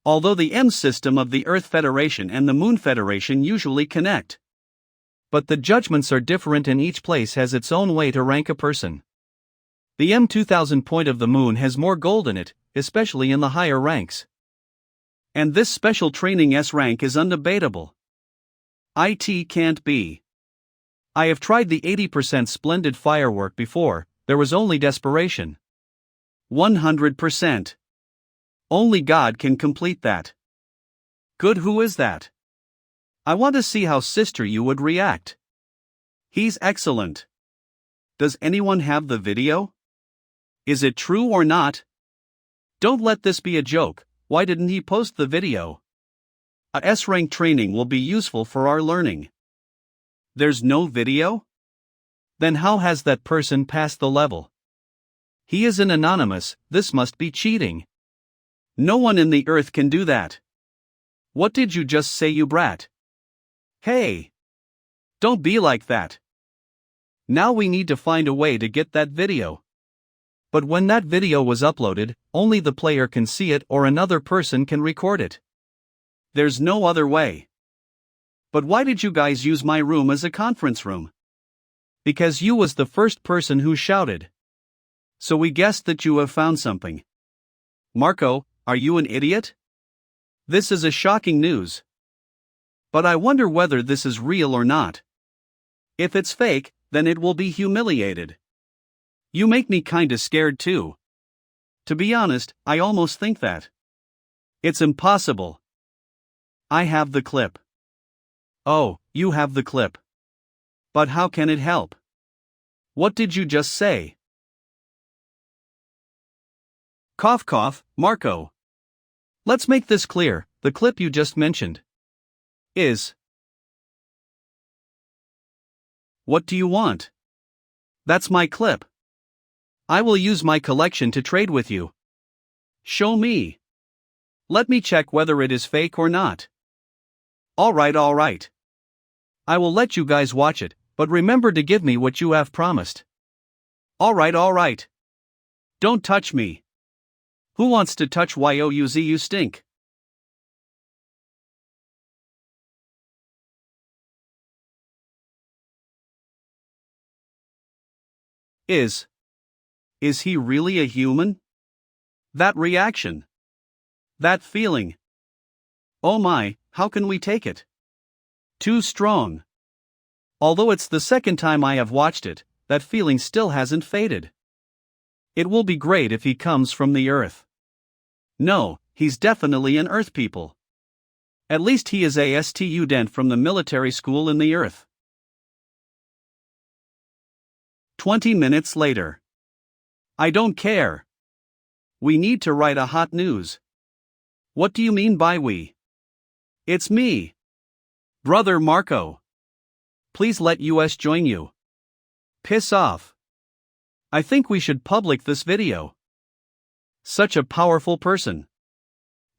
Although the M system of the Earth Federation and the Moon Federation usually connect. But the judgments are different and each place has its own way to rank a person. The M2000 point of the Moon has more gold in it, especially in the higher ranks. And this special training S rank is undebatable. It can't be. I have tried the 80% splendid firework before, there was only desperation. 100%. Only God can complete that. Good, who is that? I want to see how Sister you would react. He's excellent. Does anyone have the video? Is it true or not? Don't let this be a joke, why didn't he post the video? A S-rank training will be useful for our learning. There's no video? Then how has that person passed the level? He is an anonymous, this must be cheating. No one in the earth can do that. What did you just say, you brat? Hey! Don't be like that. Now we need to find a way to get that video. But when that video was uploaded, only the player can see it or another person can record it. There's no other way. But why did you guys use my room as a conference room? Because you was the first person who shouted. So we guessed that you have found something. Marco, are you an idiot? This is a shocking news. But I wonder whether this is real or not. If it's fake, then it will be humiliated. You make me kinda scared too. To be honest, I almost think that. It's impossible. I have the clip. Oh, you have the clip. But how can it help? What did you just say? Cough cough, Marco. Let's make this clear, the clip you just mentioned is. What do you want? That's my clip. I will use my collection to trade with you. Show me. Let me check whether it is fake or not. Alright. I will let you guys watch it, but remember to give me what you have promised. Alright. Don't touch me. Who wants to touch Youz, you stink? Is he really a human? That reaction. That feeling. Oh my, how can we take it? Too strong. Although it's the second time I have watched it, that feeling still hasn't faded. It will be great if he comes from the Earth. No, he's definitely an Earth people. At least he is a student from the military school in the Earth. 20 minutes later. I don't care. We need to write a hot news. What do you mean by we? It's me. Brother Marco. Please let us join you. Piss off. I think we should public this video. Such a powerful person.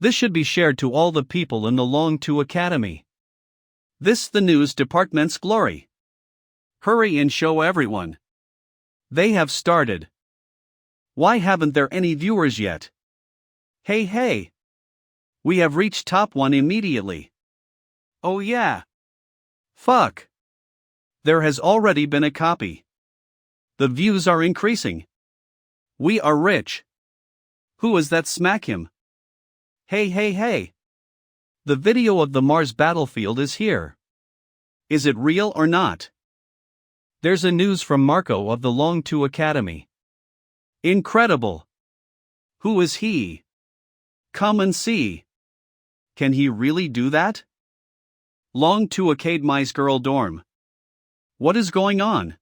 This should be shared to all the people in the Long Tu Academy. This the news department's glory. Hurry and show everyone. They have started. Why haven't there any viewers yet? Hey. We have reached top 1 immediately. Oh yeah. Fuck. There has already been a copy. The views are increasing. We are rich. Who is that? Smack him. Hey. The video of the Mars battlefield is here. Is it real or not? There's a news from Marco of the Long Tu Academy. Incredible. Who is he? Come and see. Can he really do that? Long Tu Academy's girl dorm. What is going on?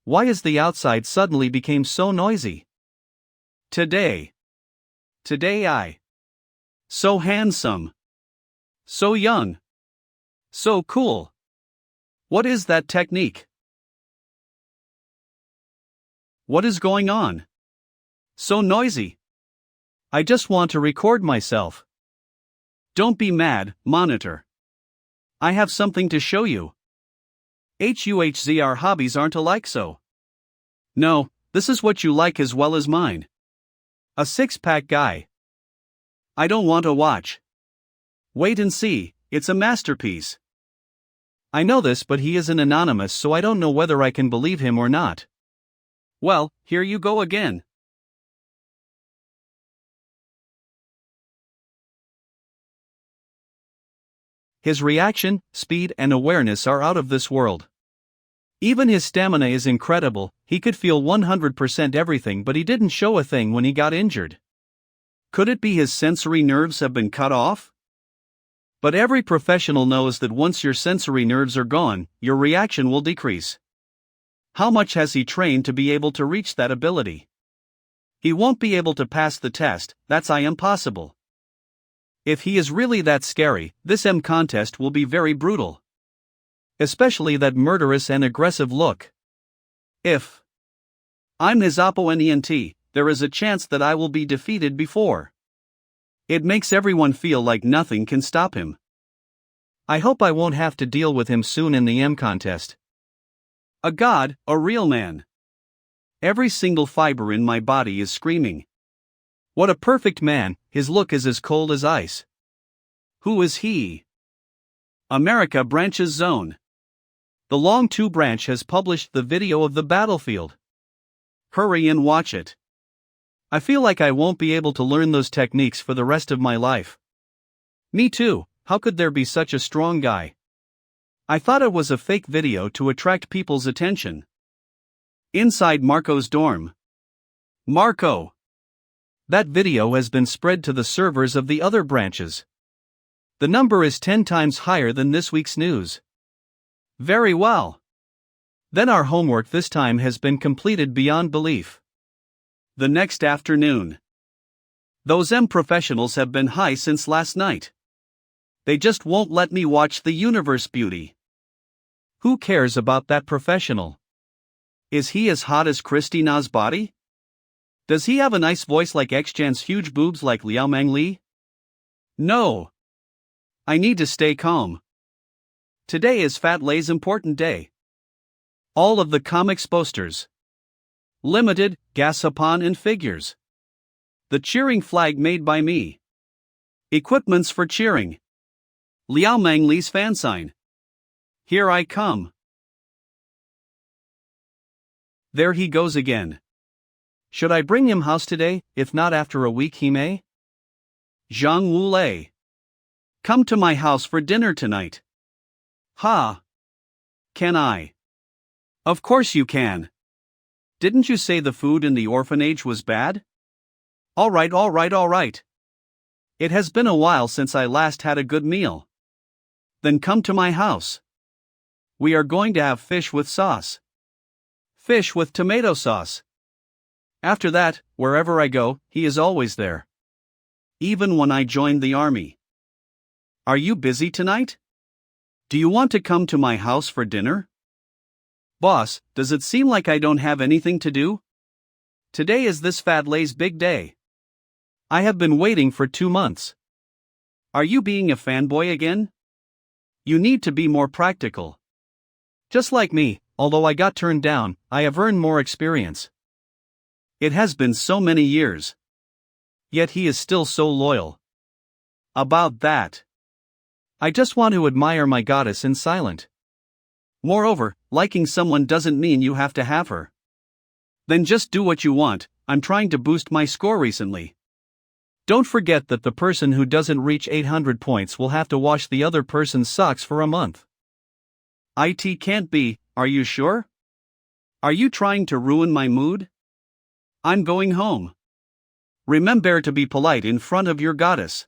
Why is the outside suddenly became so noisy? Today I. So handsome. So young. So cool. What is that technique? What is going on? So noisy. I just want to record myself. Don't be mad, monitor. I have something to show you. Our hobbies aren't alike so. No, this is what you like as well as mine. A six-pack guy. I don't want to watch. Wait and see, it's a masterpiece. I know this, but he isn't anonymous, so I don't know whether I can believe him or not. Well, here you go again. His reaction, speed, and awareness are out of this world. Even his stamina is incredible. He could feel 100% everything, but he didn't show a thing when he got injured. Could it be his sensory nerves have been cut off? But every professional knows that once your sensory nerves are gone, your reaction will decrease. How much has he trained to be able to reach that ability? He won't be able to pass the test, that's impossible. If he is really that scary, this contest will be very brutal. Especially that murderous and aggressive look. If I'm his opponent, there is a chance that I will be defeated before. It makes everyone feel like nothing can stop him. I hope I won't have to deal with him soon in the contest. A god, a real man. Every single fiber in my body is screaming. What a perfect man, his look is as cold as ice. Who is he? America Branch's Zone. The Long 2 branch has published the video of the battlefield. Hurry and watch it. I feel like I won't be able to learn those techniques for the rest of my life. Me too, how could there be such a strong guy? I thought it was a fake video to attract people's attention. Inside Marco's dorm. Marco! That video has been spread to the servers of the other branches. The number is 10 times higher than this week's news. Very well. Then our homework this time has been completed beyond belief. The next afternoon. Those professionals have been high since last night. They just won't let me watch the universe beauty. Who cares about that professional? Is he as hot as Christina's body? Does he have a nice voice like X-Chan's huge boobs like Liao Mang Li? No. I need to stay calm. Today is Fat Lay's important day. All of the comics posters. Limited, Gasapon and figures. The cheering flag made by me. Equipments for cheering. Liao Mang Li's fan sign. Here I come. There he goes again. Should I bring him house today? If not after a week he may? Zhang Wulei. Come to my house for dinner tonight. Ha! Can I? Of course you can. Didn't you say the food in the orphanage was bad? All right. It has been a while since I last had a good meal. Then come to my house. We are going to have fish with sauce. Fish with tomato sauce. After that, wherever I go, he is always there. Even when I joined the army. Are you busy tonight? Do you want to come to my house for dinner? Boss, does it seem like I don't have anything to do? Today is this Fat Lay's big day. I have been waiting for 2 months. Are you being a fanboy again? You need to be more practical. Just like me, although I got turned down, I have earned more experience. It has been so many years. Yet he is still so loyal. About that. I just want to admire my goddess in silence. Moreover, liking someone doesn't mean you have to have her. Then just do what you want. I'm trying to boost my score recently. Don't forget that the person who doesn't reach 800 points will have to wash the other person's socks for a month. It can't be, are you sure? Are you trying to ruin my mood? I'm going home. Remember to be polite in front of your goddess.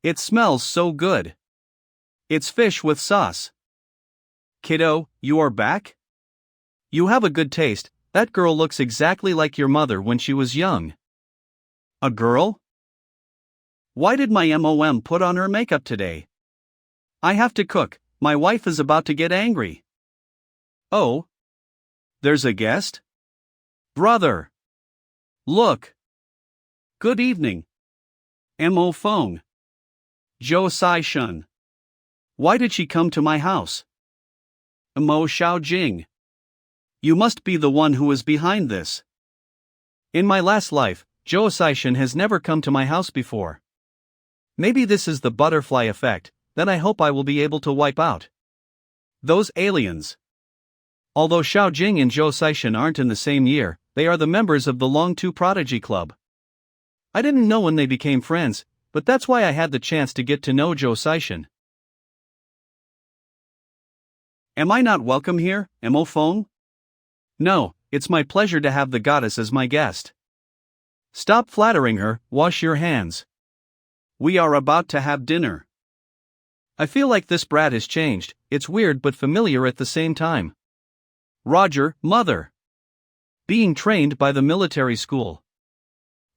It smells so good. It's fish with sauce. Kiddo, you are back? You have a good taste. That girl looks exactly like your mother when she was young. A girl? Why did my mom put on her makeup today? I have to cook. My wife is about to get angry. Oh. There's a guest? Brother. Look. Good evening. Mo Feng. Zhou Zichin. Why did she come to my house? Mo Xiaojing. You must be the one who is behind this. In my last life, Zhao Zichin has never come to my house before. Maybe this is the butterfly effect, then I hope I will be able to wipe out those aliens. Although Xiao Jing and Zhao Zichin aren't in the same year, they are the members of the Long Tu Prodigy Club. I didn't know when they became friends, but that's why I had the chance to get to know Zhao Zichin. Am I not welcome here, Mo Feng? No, it's my pleasure to have the goddess as my guest. Stop flattering her, wash your hands. We are about to have dinner. I feel like this brat has changed, it's weird but familiar at the same time. Roger, mother. Being trained by the military school.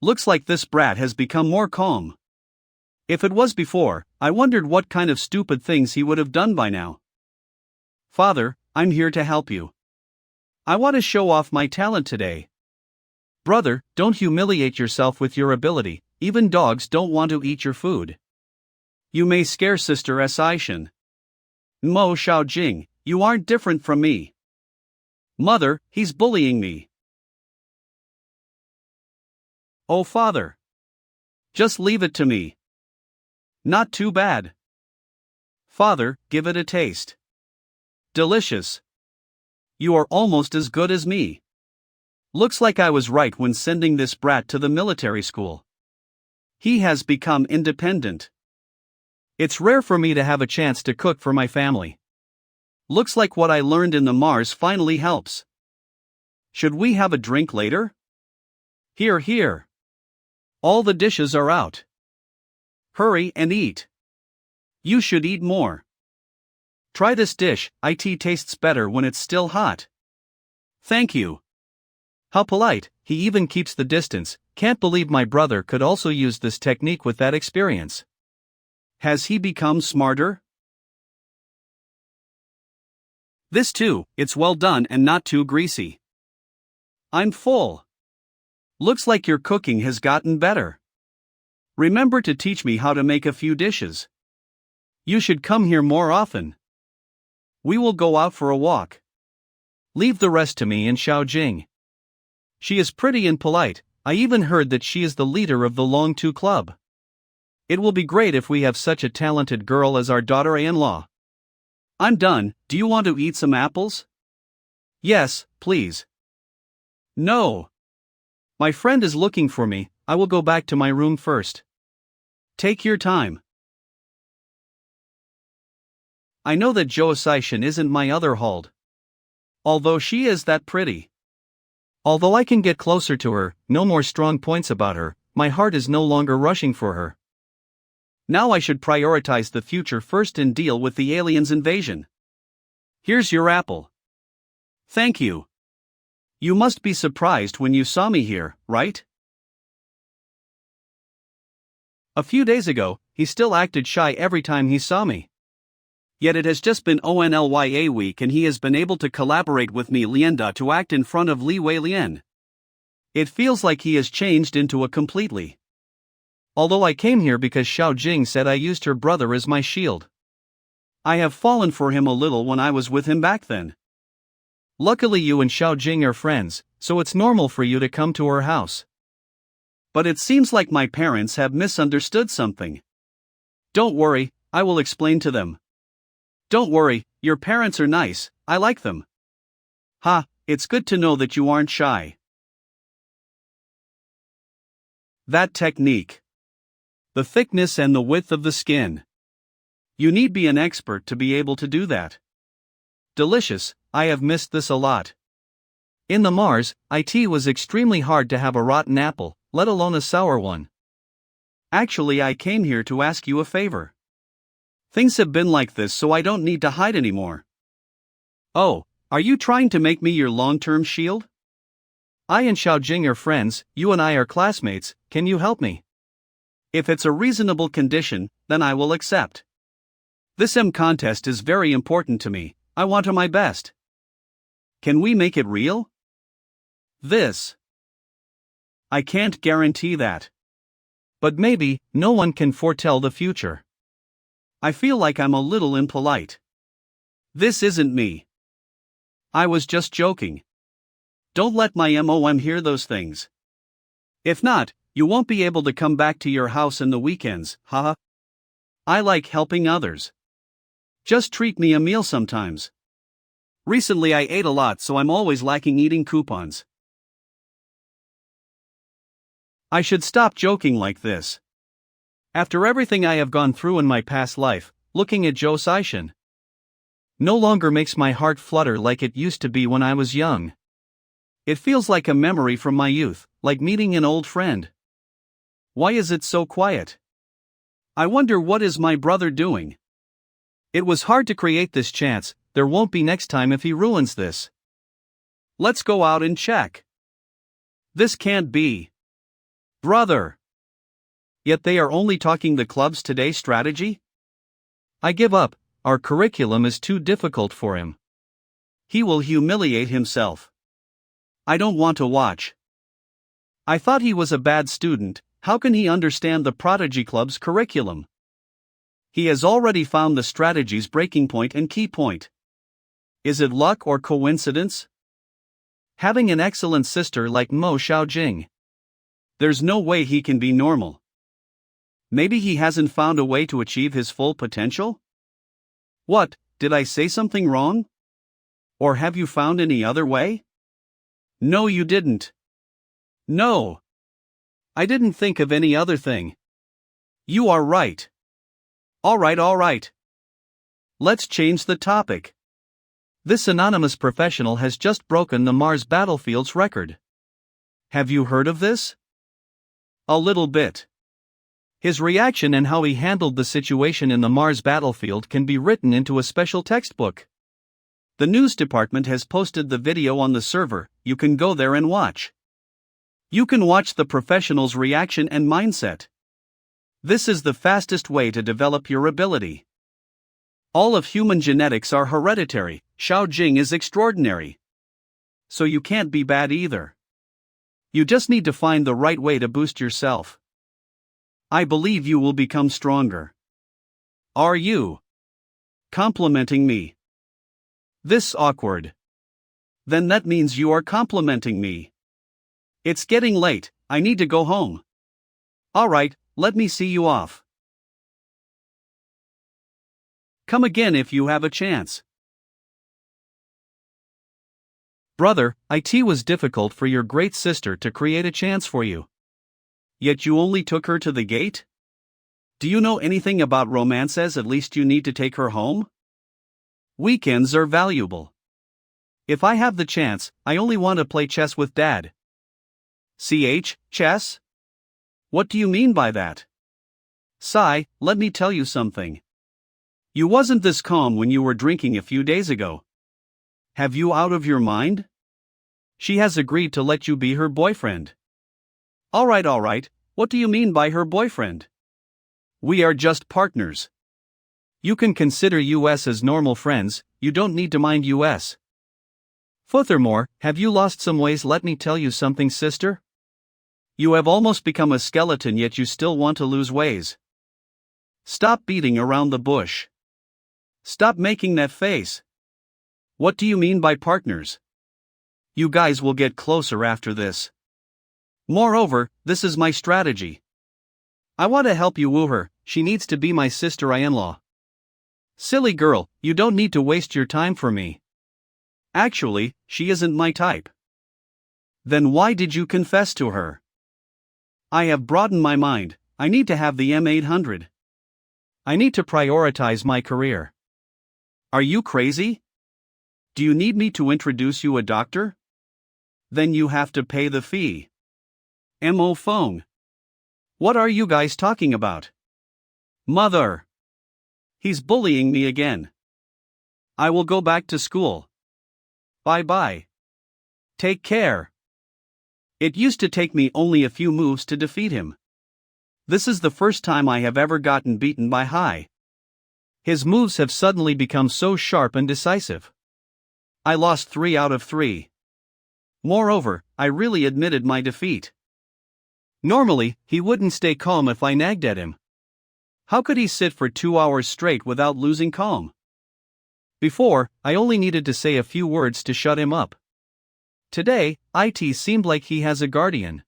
Looks like this brat has become more calm. If it was before, I wondered what kind of stupid things he would have done by now. Father, I'm here to help you. I want to show off my talent today. Brother, don't humiliate yourself with your ability, even dogs don't want to eat your food. You may scare Sister Zichin. Mo Xiaojing, you aren't different from me. Mother, he's bullying me. Oh father. Just leave it to me. Not too bad. Father, give it a taste. Delicious. You are almost as good as me. Looks like I was right when sending this brat to the military school. He has become independent. It's rare for me to have a chance to cook for my family. Looks like what I learned in the Mars finally helps. Should we have a drink later? Here, here. All the dishes are out. Hurry and eat. You should eat more. Try this dish, it tastes better when it's still hot. Thank you. How polite, he even keeps the distance, can't believe my brother could also use this technique with that experience. Has he become smarter? This too, it's well done and not too greasy. I'm full. Looks like your cooking has gotten better. Remember to teach me how to make a few dishes. You should come here more often. We will go out for a walk. Leave the rest to me and Xiao Jing. She is pretty and polite, I even heard that she is the leader of the Long Tu Club. It will be great if we have such a talented girl as our daughter-in-law. I'm done, do you want to eat some apples? Yes, please. No. My friend is looking for me, I will go back to my room first. Take your time. I know that Zhao Zichin isn't my other hold. Although she is that pretty. Although I can get closer to her, no more strong points about her, my heart is no longer rushing for her. Now I should prioritize the future first and deal with the aliens' invasion. Here's your apple. Thank you. You must be surprised when you saw me here, right? A few days ago, he still acted shy every time he saw me. Yet it has just been Onlya week and he has been able to collaborate with me Lienda to act in front of Li Wei Lian. It feels like he has changed into a completely. Although I came here because Xiao Jing said I used her brother as my shield. I have fallen for him a little when I was with him back then. Luckily you and Xiao Jing are friends, so it's normal for you to come to her house. But it seems like my parents have misunderstood something. Don't worry, I will explain to them. Don't worry, your parents are nice, I like them. Ha, it's good to know that you aren't shy. That technique. The thickness and the width of the skin. You need be an expert to be able to do that. Delicious, I have missed this a lot. In the Mars, it was extremely hard to have a rotten apple, let alone a sour one. Actually I came here to ask you a favor. Things have been like this so I don't need to hide anymore. Oh, are you trying to make me your long-term shield? I and Xiao Jing are friends, you and I are classmates, can you help me? If it's a reasonable condition, then I will accept. This contest is very important to me, I want to my best. Can we make it real? This. I can't guarantee that. But maybe, no one can foretell the future. I feel like I'm a little impolite. This isn't me. I was just joking. Don't let my MOM hear those things. If not, you won't be able to come back to your house in the weekends, haha. I like helping others. Just treat me a meal sometimes. Recently I ate a lot, so I'm always lacking eating coupons. I should stop joking like this. After everything I have gone through in my past life, looking at Zhao Zichin no longer makes my heart flutter like it used to be when I was young. It feels like a memory from my youth, like meeting an old friend. Why is it so quiet? I wonder what is my brother doing? It was hard to create this chance, there won't be next time if he ruins this. Let's go out and check. This can't be. Brother. Yet they are only talking the club's today strategy? I give up, our curriculum is too difficult for him. He will humiliate himself. I don't want to watch. I thought he was a bad student, how can he understand the Prodigy Club's curriculum? He has already found the strategy's breaking point and key point. Is it luck or coincidence? Having an excellent sister like Mo Xiaojing. There's no way he can be normal. Maybe he hasn't found a way to achieve his full potential? What, did I say something wrong? Or have you found any other way? No, you didn't. No. I didn't think of any other thing. You are right. Alright. Let's change the topic. This anonymous professional has just broken the Mars battlefield's record. Have you heard of this? A little bit. His reaction and how he handled the situation in the Mars battlefield can be written into a special textbook. The news department has posted the video on the server, you can go there and watch. You can watch the professional's reaction and mindset. This is the fastest way to develop your ability. All of human genetics are hereditary, Xiaojing is extraordinary. So you can't be bad either. You just need to find the right way to boost yourself. I believe you will become stronger. Are you complimenting me? This awkward. Then that means you are complimenting me. It's getting late, I need to go home. Alright, let me see you off. Come again if you have a chance. Brother, it was difficult for your great sister to create a chance for you. Yet you only took her to the gate? Do you know anything about romances? At least you need to take her home? Weekends are valuable. If I have the chance, I only want to play chess with Dad. Chess? What do you mean by that? Sai, let me tell you something. You wasn't this calm when you were drinking a few days ago. Have you out of your mind? She has agreed to let you be her boyfriend. Alright, what do you mean by her boyfriend? We are just partners. You can consider us as normal friends, you don't need to mind us. Furthermore, have you lost some ways? Let me tell you something, sister. You have almost become a skeleton, yet you still want to lose ways. Stop beating around the bush. Stop making that face. What do you mean by partners? You guys will get closer after this. Moreover, this is my strategy. I want to help you woo her, she needs to be my sister-in-law. Silly girl, you don't need to waste your time for me. Actually, she isn't my type. Then why did you confess to her? I have broadened my mind, I need to have the M800. I need to prioritize my career. Are you crazy? Do you need me to introduce you a doctor? Then you have to pay the fee. Mo phone. What are you guys talking about? Mother. He's bullying me again. I will go back to school. Bye. Take care. It used to take me only a few moves to defeat him. This is the first time I have ever gotten beaten by Hai. His moves have suddenly become so sharp and decisive. I lost 3 out of 3. Moreover, I really admitted my defeat. Normally, he wouldn't stay calm if I nagged at him. How could he sit for 2 hours straight without losing calm? Before, I only needed to say a few words to shut him up. Today, it seemed like he has a guardian.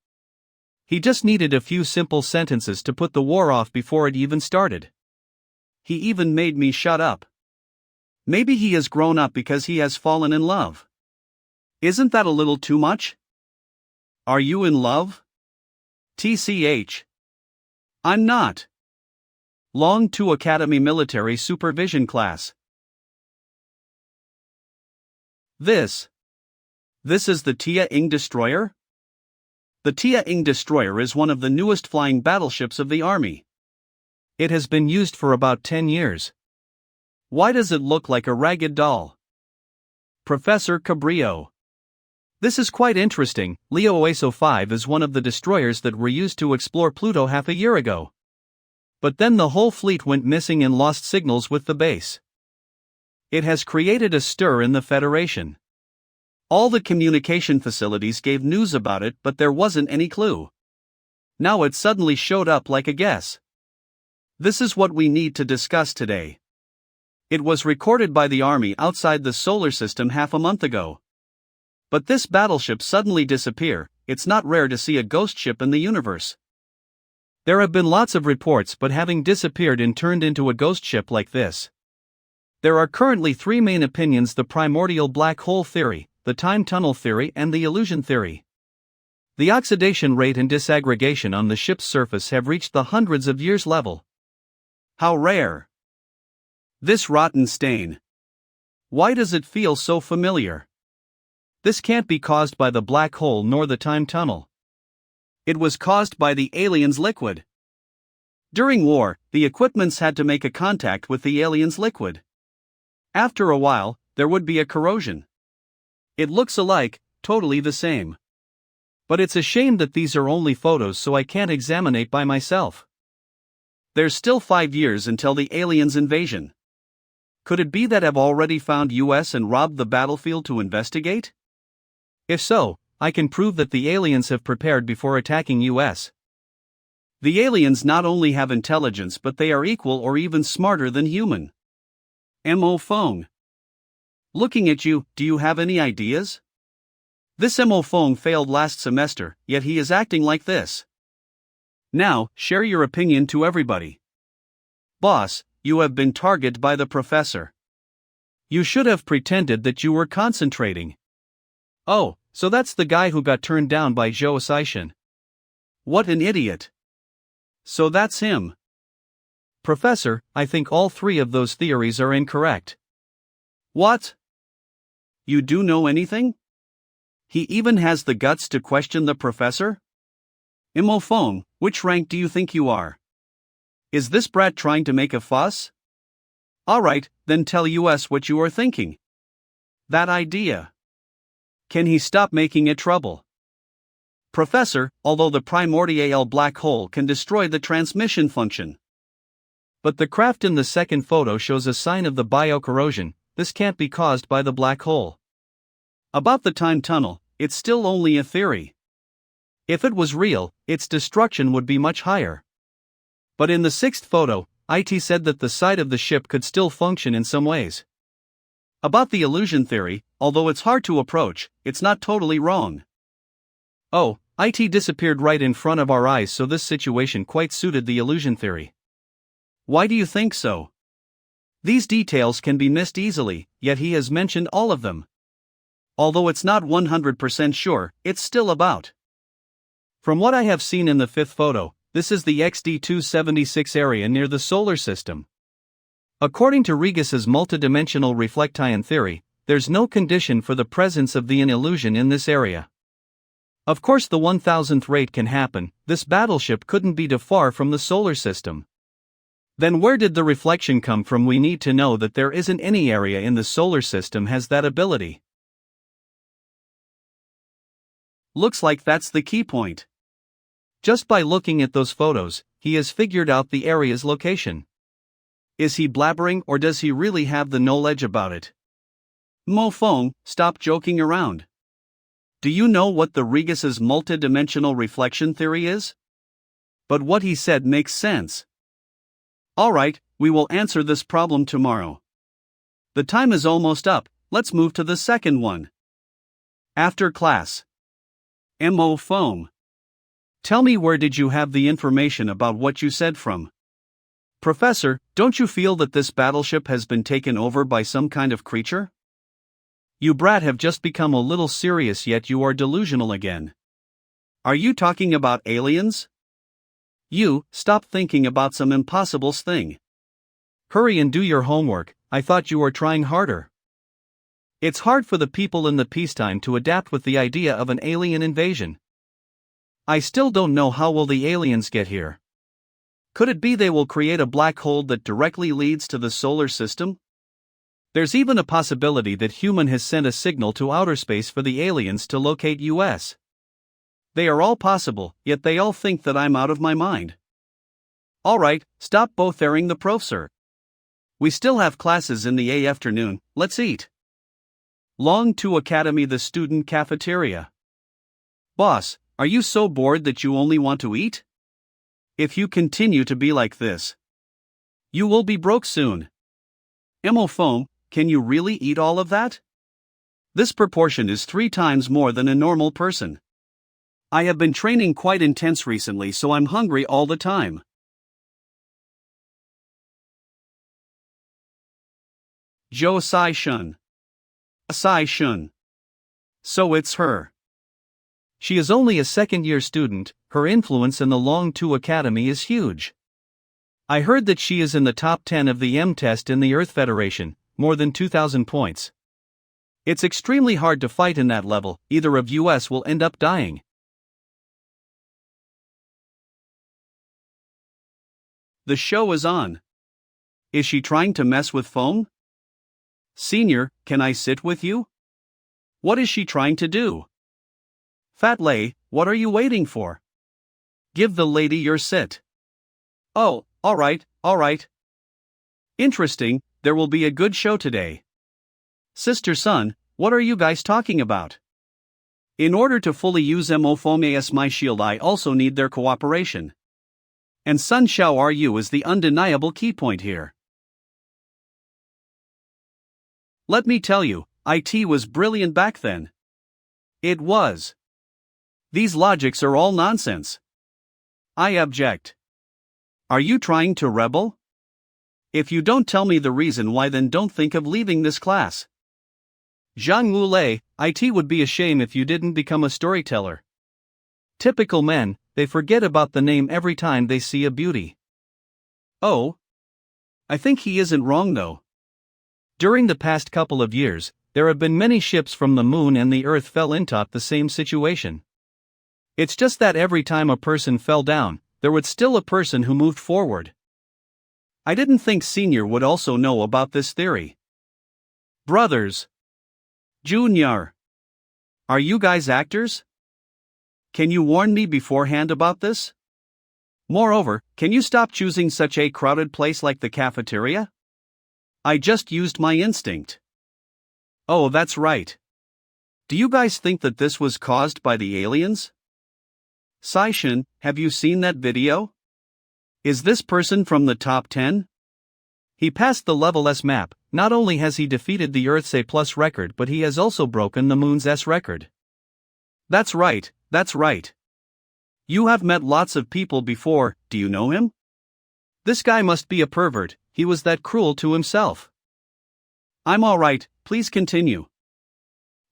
He just needed a few simple sentences to put the war off before it even started. He even made me shut up. Maybe he has grown up because he has fallen in love. Isn't that a little too much? Are you in love? TCH. I'm not. Long to Academy Military Supervision Class. This is the Tia-ing destroyer? The Tia-ing destroyer is one of the newest flying battleships of the Army. It has been used for about 10 years. Why does it look like a ragged doll? Professor Cabrillo. This is quite interesting. Leo Oaso 5 is one of the destroyers that were used to explore Pluto half a year ago. But then the whole fleet went missing and lost signals with the base. It has created a stir in the Federation. All the communication facilities gave news about it, but there wasn't any clue. Now it suddenly showed up like a guess. This is what we need to discuss today. It was recorded by the Army outside the solar system half a month ago. But this battleship suddenly disappeared. It's not rare to see a ghost ship in the universe. There have been lots of reports, but having disappeared and turned into a ghost ship like this. There are currently 3 main opinions: the primordial black hole theory, the time tunnel theory, and the illusion theory. The oxidation rate and disaggregation on the ship's surface have reached the hundreds of years level. How rare! This rotten stain. Why does it feel so familiar? This can't be caused by the black hole nor the time tunnel. It was caused by the aliens' liquid. During war, the equipments had to make a contact with the aliens' liquid. After a while, there would be a corrosion. It looks alike, totally the same. But it's a shame that these are only photos, so I can't examine it by myself. There's still 5 years until the aliens' invasion. Could it be that I've already found US and robbed the battlefield to investigate? If so, I can prove that the aliens have prepared before attacking US. The aliens not only have intelligence, but they are equal or even smarter than human. Mo Fong. Looking at you, do you have any ideas? This Mo Fong failed last semester, yet he is acting like this. Now, share your opinion to everybody. Boss, you have been targeted by the professor. You should have pretended that you were concentrating. Oh, so that's the guy who got turned down by Zhao Zichin. What an idiot. So that's him. Professor, I think all 3 of those theories are incorrect. What? You do know anything? He even has the guts to question the professor? Mo Fong, which rank do you think you are? Is this brat trying to make a fuss? Alright, then tell us what you are thinking. That idea. Can he stop making it trouble? Professor, although the primordial black hole can destroy the transmission function. But the craft in the second photo shows a sign of the biocorrosion. This can't be caused by the black hole. About the time tunnel, it's still only a theory. If it was real, its destruction would be much higher. But in the 6th photo, IT said that the side of the ship could still function in some ways. About the illusion theory, although it's hard to approach, it's not totally wrong. Oh, IT disappeared right in front of our eyes, so this situation quite suited the illusion theory. Why do you think so? These details can be missed easily, yet he has mentioned all of them. Although it's not 100% sure, it's still about. From what I have seen in the 5th photo, this is the XD276 area near the solar system. According to Regis's multidimensional reflectile theory, there's no condition for the presence of the illusion in this area. Of course, the 1000th rate can happen. This battleship couldn't be too far from the solar system. Then where did the reflection come from? We need to know that there isn't any area in the solar system has that ability. Looks like that's the key point. Just by looking at those photos, he has figured out the area's location. Is he blabbering, or does he really have the knowledge about it? Mo Fong, stop joking around. Do you know what the Regis's multidimensional reflection theory is? But what he said makes sense. Alright, we will answer this problem tomorrow. The time is almost up, let's move to the second one. After class. Mo Fong. Tell me, where did you have the information about what you said from? Professor, don't you feel that this battleship has been taken over by some kind of creature? You brat have just become a little serious, yet you are delusional again. Are you talking about aliens? You, stop thinking about some impossible thing. Hurry and do your homework. I thought you were trying harder. It's hard for the people in the peacetime to adapt with the idea of an alien invasion. I still don't know how will the aliens get here. Could it be they will create a black hole that directly leads to the solar system? There's even a possibility that human has sent a signal to outer space for the aliens to locate us. They are all possible, yet they all think that I'm out of my mind. Alright, stop bothering the prof, sir. We still have classes in the afternoon, let's eat. Long to Academy, the student cafeteria. Boss, are you so bored that you only want to eat? If you continue to be like this, you will be broke soon. Foam, can you really eat all of that? This proportion is 3 times more than a normal person. I have been training quite intense recently, so I'm hungry all the time. Zhao Zichin. Zichin. So it's her. She is only a second-year student. Her influence in the Long Tu Academy is huge. I heard that she is in the top 10 of the M test in the Earth Federation, more than 2,000 points. It's extremely hard to fight in that level, either of us will end up dying. The show is on. Is she trying to mess with Foam? Senior, can I sit with you? What is she trying to do? Fat Lay, what are you waiting for? Give the lady your sit. Oh, alright. Interesting, there will be a good show today. Sister Sun, what are you guys talking about? In order to fully use Foam as my shield, I also need their cooperation. And Sun Xiao RU is the undeniable key point here. Let me tell you, IT was brilliant back then. It was. These logics are all nonsense. I object. Are you trying to rebel? If you don't tell me the reason why, then don't think of leaving this class. Zhang Wulei, IT would be a shame if you didn't become a storyteller. Typical men, they forget about the name every time they see a beauty. Oh. I think he isn't wrong though. During the past couple of years, there have been many ships from the moon and the Earth fell into the same situation. It's just that every time a person fell down, there was still a person who moved forward. I didn't think Senior would also know about this theory. Brothers. Junior. Are you guys actors? Can you warn me beforehand about this? Moreover, can you stop choosing such a crowded place like the cafeteria? I just used my instinct. Oh, that's right. Do you guys think that this was caused by the aliens? Zichin, have you seen that video? Is this person from the top 10? He passed the level S map. Not only has he defeated the Earth's A+ record, but he has also broken the Moon's S record. That's right. You have met lots of people before, do you know him? This guy must be a pervert, he was that cruel to himself. I'm alright, please continue.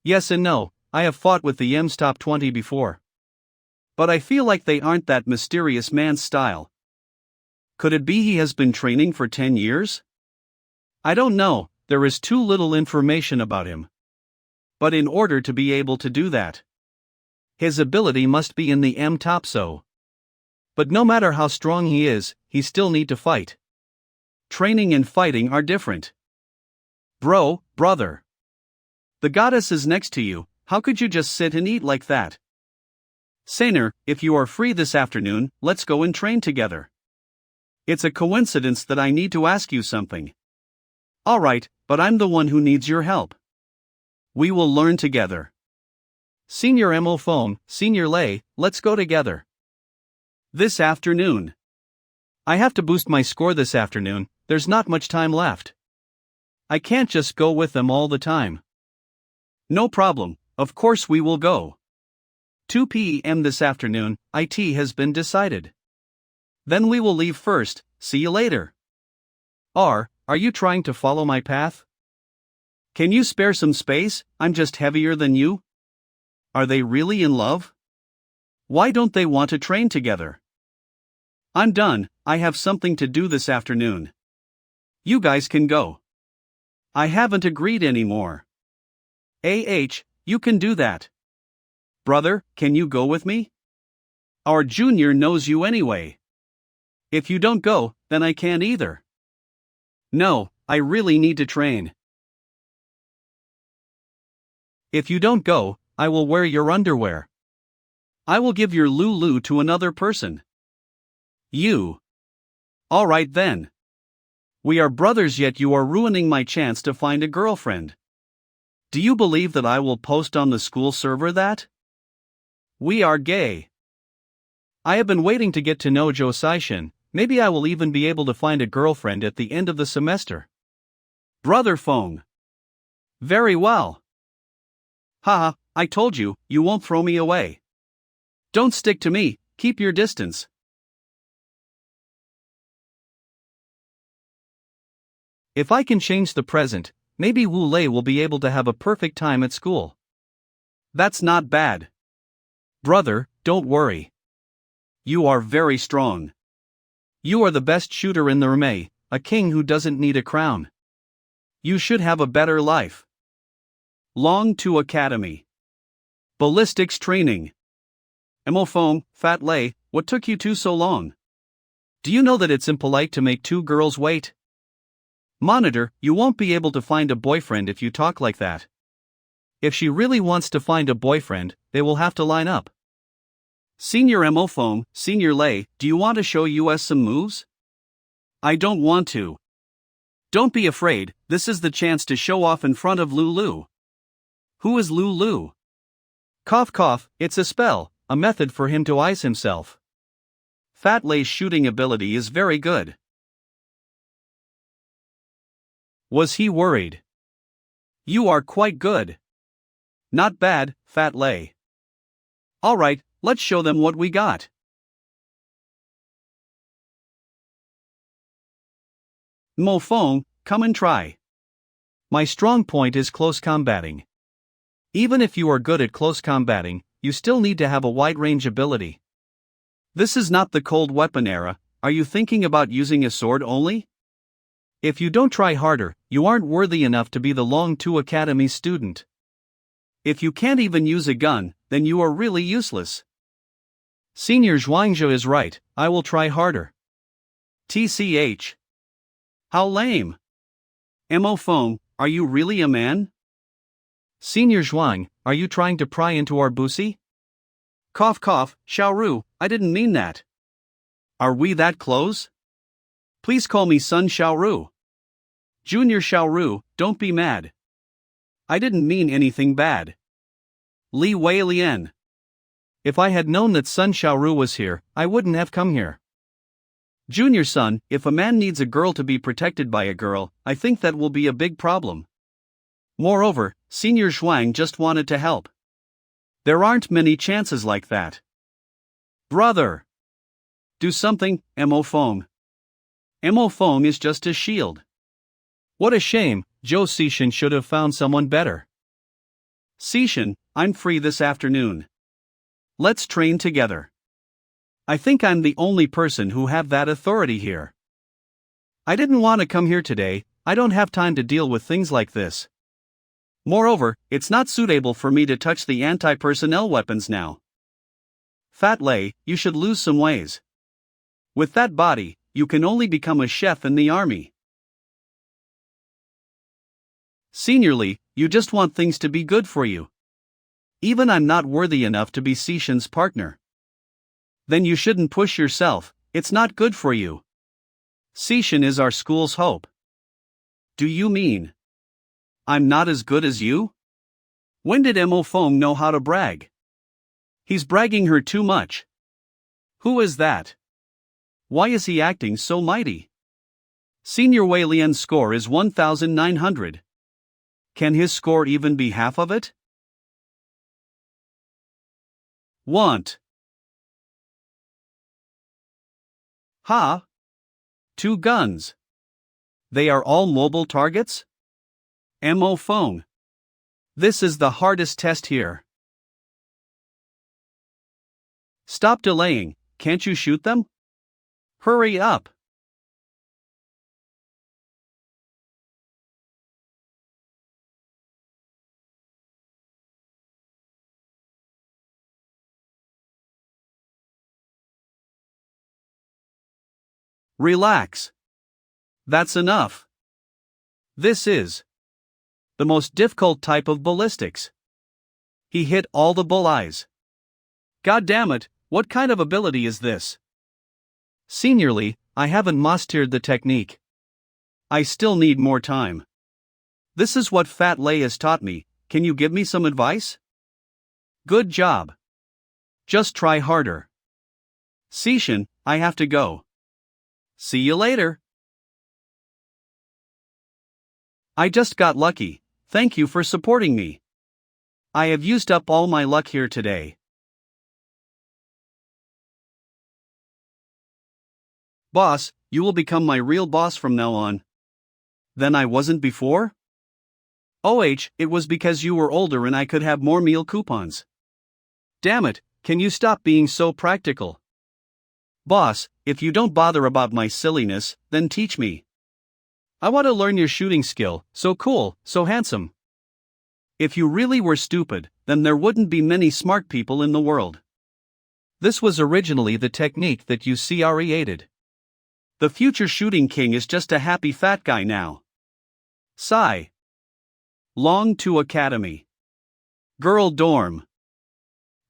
Yes and no, I have fought with the M's top 20 before. But I feel like they aren't that mysterious man's style. Could it be he has been training for 10 years? I don't know, there is too little information about him. But in order to be able to do that, his ability must be in the M top so. But no matter how strong he is, he still need to fight. Training and fighting are different. Brother. The goddess is next to you, how could you just sit and eat like that? Saner, if you are free this afternoon, let's go and train together. It's a coincidence that I need to ask you something. Alright, but I'm the one who needs your help. We will learn together. Senior Foam, Senior Lay, let's go together. This afternoon. I have to boost my score this afternoon, there's not much time left. I can't just go with them all the time. No problem, of course we will go. 2 p.m. this afternoon, IT has been decided. Then we will leave first, see you later. Are you trying to follow my path? Can you spare some space? I'm just heavier than you. Are they really in love? Why don't they want to train together? I'm done, I have something to do this afternoon. You guys can go. I haven't agreed anymore. You can do that. Brother, can you go with me? Our junior knows you anyway. If you don't go, then I can't either. No, I really need to train. If you don't go, I will wear your underwear. I will give your Lulu to another person. You. All right then. We are brothers, yet you are ruining my chance to find a girlfriend. Do you believe that I will post on the school server that we are gay? I have been waiting to get to know Zhao Zichin. Maybe I will even be able to find a girlfriend at the end of the semester. Brother Feng. Very well. Haha, I told you, you won't throw me away. Don't stick to me, keep your distance. If I can change the present, maybe Wu Lei will be able to have a perfect time at school. That's not bad. Brother, don't worry. You are very strong. You are the best shooter in the Reme, a king who doesn't need a crown. You should have a better life. Long to Academy. Ballistics training. Feng, Fat Lei, what took you two so long? Do you know that it's impolite to make two girls wait? Monitor, you won't be able to find a boyfriend if you talk like that. If she really wants to find a boyfriend, they will have to line up. Senior Feng, Senior Lei, do you want to show us some moves? I don't want to. Don't be afraid, this is the chance to show off in front of Lulu. Who is Lulu? Cough cough, it's a spell, a method for him to ice himself. Fat Lei's shooting ability is very good. Was he worried? You are quite good. Not bad, Fat Lei. Alright, let's show them what we got. Feng, come and try. My strong point is close combating. Even if you are good at close combating, you still need to have a wide-range ability. This is not the cold weapon era, are you thinking about using a sword only? If you don't try harder, you aren't worthy enough to be the Long Tu Academy student. If you can't even use a gun, then you are really useless. Senior Zhuangzhou is right, I will try harder. TCH. How lame. Feng, are you really a man? Senior Zhuang, are you trying to pry into our busi? Cough cough, Xiaoru, I didn't mean that. Are we that close? Please call me Son Xiaoru. Junior Xiaoru, don't be mad. I didn't mean anything bad. Li Wei Lian. If I had known that Son Xiaoru was here, I wouldn't have come here. Junior Son, if a man needs a girl to be protected by a girl, I think that will be a big problem. Moreover, Senior Zhuang just wanted to help. There aren't many chances like that. Brother! Do something, Feng. Feng is just a shield. What a shame, Zhao Zichin should have found someone better. Zichin, I'm free this afternoon. Let's train together. I think I'm the only person who have that authority here. I didn't want to come here today, I don't have time to deal with things like this. Moreover, it's not suitable for me to touch the anti-personnel weapons now. Fat Lei, you should lose some weight. With that body, you can only become a chef in the army. Seniorly, you just want things to be good for you. Even I'm not worthy enough to be Zichin's partner. Then you shouldn't push yourself, it's not good for you. Zichin is our school's hope. Do you mean I'm not as good as you? When did Feng know how to brag? He's bragging her too much. Who is that? Why is he acting so mighty? Senior Wei Lian's score is 1900. Can his score even be half of it? Want. Ha! 2 guns. They are all mobile targets? Ammo phone. This is the hardest test here. Stop delaying, can't you shoot them? Hurry up. Relax. That's enough. This is the most difficult type of ballistics. He hit all the bullseyes. God damn it, what kind of ability is this? Seniorly, I haven't mastered the technique. I still need more time. This is what Fat Lay has taught me, can you give me some advice? Good job. Just try harder. Zichin, I have to go. See you later. I just got lucky, thank you for supporting me. I have used up all my luck here today. Boss, you will become my real boss from now on. Then I wasn't before? It was because you were older and I could have more meal coupons. Damn it, can you stop being so practical? Boss, if you don't bother about my silliness, then teach me. I want to learn your shooting skill, so cool, so handsome. If you really were stupid, then there wouldn't be many smart people in the world. This was originally the technique that you created. The future shooting king is just a happy fat guy now. Sigh. Long to academy. Girl dorm.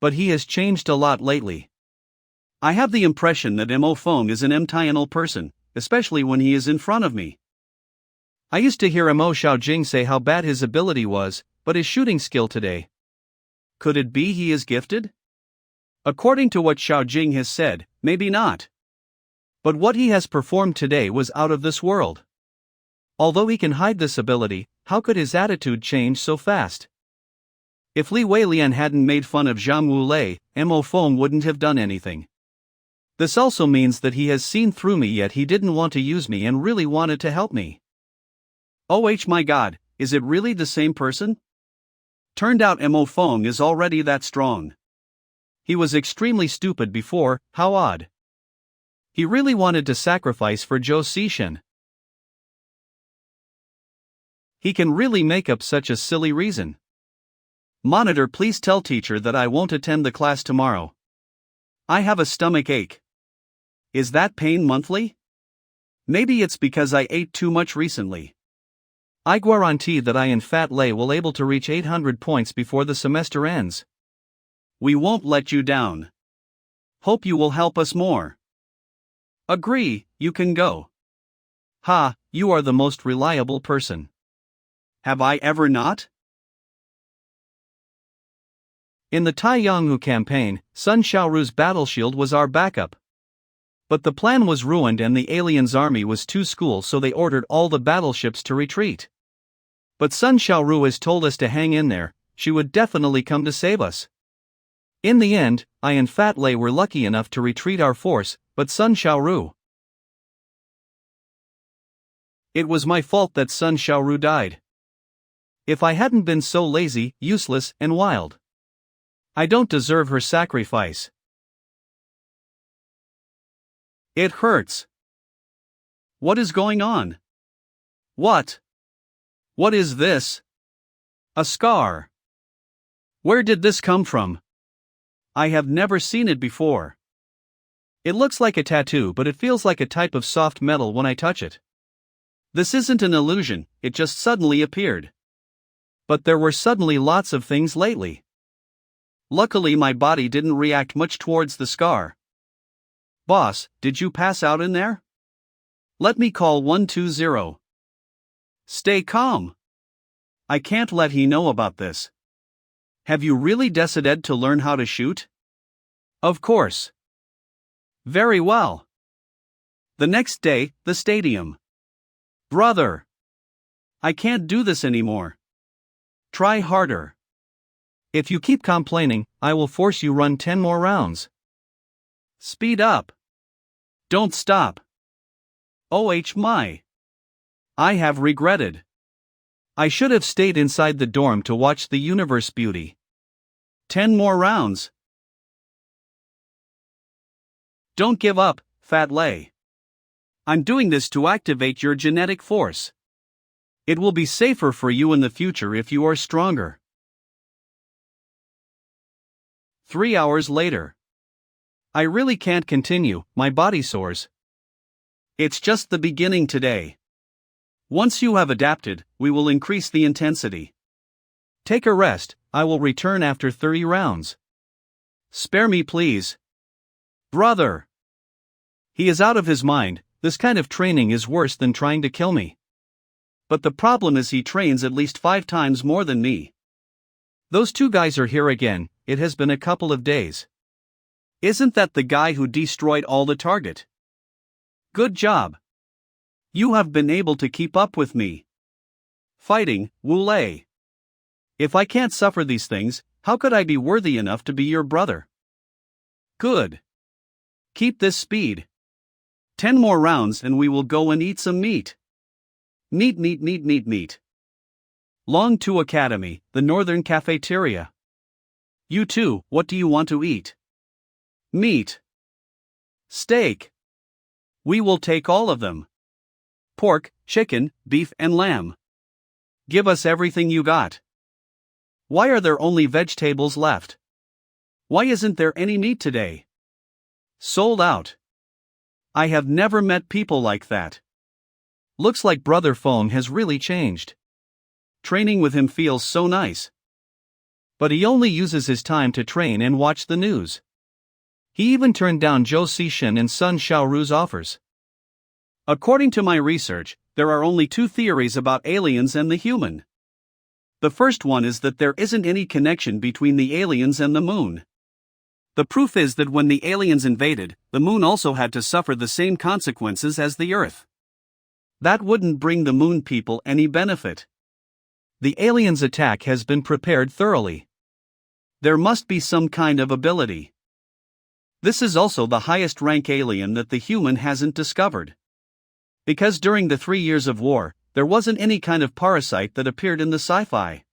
But he has changed a lot lately. I have the impression that Mo Fong is an emotional person, especially when he is in front of me. I used to hear Mo Xiaojing say how bad his ability was, but his shooting skill today. Could it be he is gifted? According to what Xiaojing has said, maybe not. But what he has performed today was out of this world. Although he can hide this ability, how could his attitude change so fast? If Li Weilian hadn't made fun of Zhang Wulei, Mo Fong wouldn't have done anything. This also means that he has seen through me, yet he didn't want to use me and really wanted to help me. My god, is it really the same person? Turned out Mo Fong is already that strong. He was extremely stupid before, how odd. He really wanted to sacrifice for Zhao Zichin. He can really make up such a silly reason. Monitor, please tell teacher that I won't attend the class tomorrow. I have a stomach ache. Is that pain monthly? Maybe it's because I ate too much recently. I guarantee that I and Fat Lay will able to reach 800 points before the semester ends. We won't let you down. Hope you will help us more. Agree, you can go. Ha, you are the most reliable person. Have I ever not? In the Taiyanghu campaign, Sun Xiaoru's battle shield was our backup. But the plan was ruined and the aliens' army was too small, so they ordered all the battleships to retreat. But Sun Xiaoru has told us to hang in there, she would definitely come to save us. In the end, I and Fat Lay were lucky enough to retreat our force, but Sun Xiaoru. It was my fault that Sun Xiaoru died. If I hadn't been so lazy, useless, and wild. I don't deserve her sacrifice. It hurts. What is going on? What? What is this? A scar. Where did this come from? I have never seen it before. It looks like a tattoo, but it feels like a type of soft metal when I touch it. This isn't an illusion, it just suddenly appeared. But there were suddenly lots of things lately. Luckily my body didn't react much towards the scar. Boss, did you pass out in there? Let me call 120. Stay calm. I can't let he know about this. Have you really decided to learn how to shoot? Of course. Very well. The next day, the stadium. Brother. I can't do this anymore. Try harder. If you keep complaining, I will force you run 10 more rounds. Speed up. Don't stop. Oh my. I have regretted. I should have stayed inside the dorm to watch the universe beauty. 10 more rounds. Don't give up, Fat Lay. I'm doing this to activate your genetic force. It will be safer for you in the future if you are stronger. 3 hours later. I really can't continue, my body sores. It's just the beginning today. Once you have adapted, we will increase the intensity. Take a rest, I will return after 30 rounds. Spare me, please. Brother! He is out of his mind. This kind of training is worse than trying to kill me. But the problem is he trains at least 5 times more than me. Those 2 guys are here again. It has been a couple of days. Isn't that the guy who destroyed all the target? Good job. You have been able to keep up with me. Fighting, Wu Lei. If I can't suffer these things, how could I be worthy enough to be your brother? Good. Keep this speed. 10 more rounds and we will go and eat some meat. Meat. Long To Academy, the Northern Cafeteria. You too, what do you want to eat? Meat. Steak. We will take all of them. Pork, chicken, beef and lamb. Give us everything you got. Why are there only vegetables left? Why isn't there any meat today? Sold out. I have never met people like that. Looks like Brother Phone has really changed. Training with him feels so nice. But he only uses his time to train and watch the news. He even turned down Zhao Zichin and Sun Xiaoru's offers. According to my research, there are only 2 theories about aliens and the human. The first one is that there isn't any connection between the aliens and the moon. The proof is that when the aliens invaded, the moon also had to suffer the same consequences as the Earth. That wouldn't bring the moon people any benefit. The aliens' attack has been prepared thoroughly. There must be some kind of ability. This is also the highest rank alien that the human hasn't discovered. Because during the 3 years of war, there wasn't any kind of parasite that appeared in the sci-fi.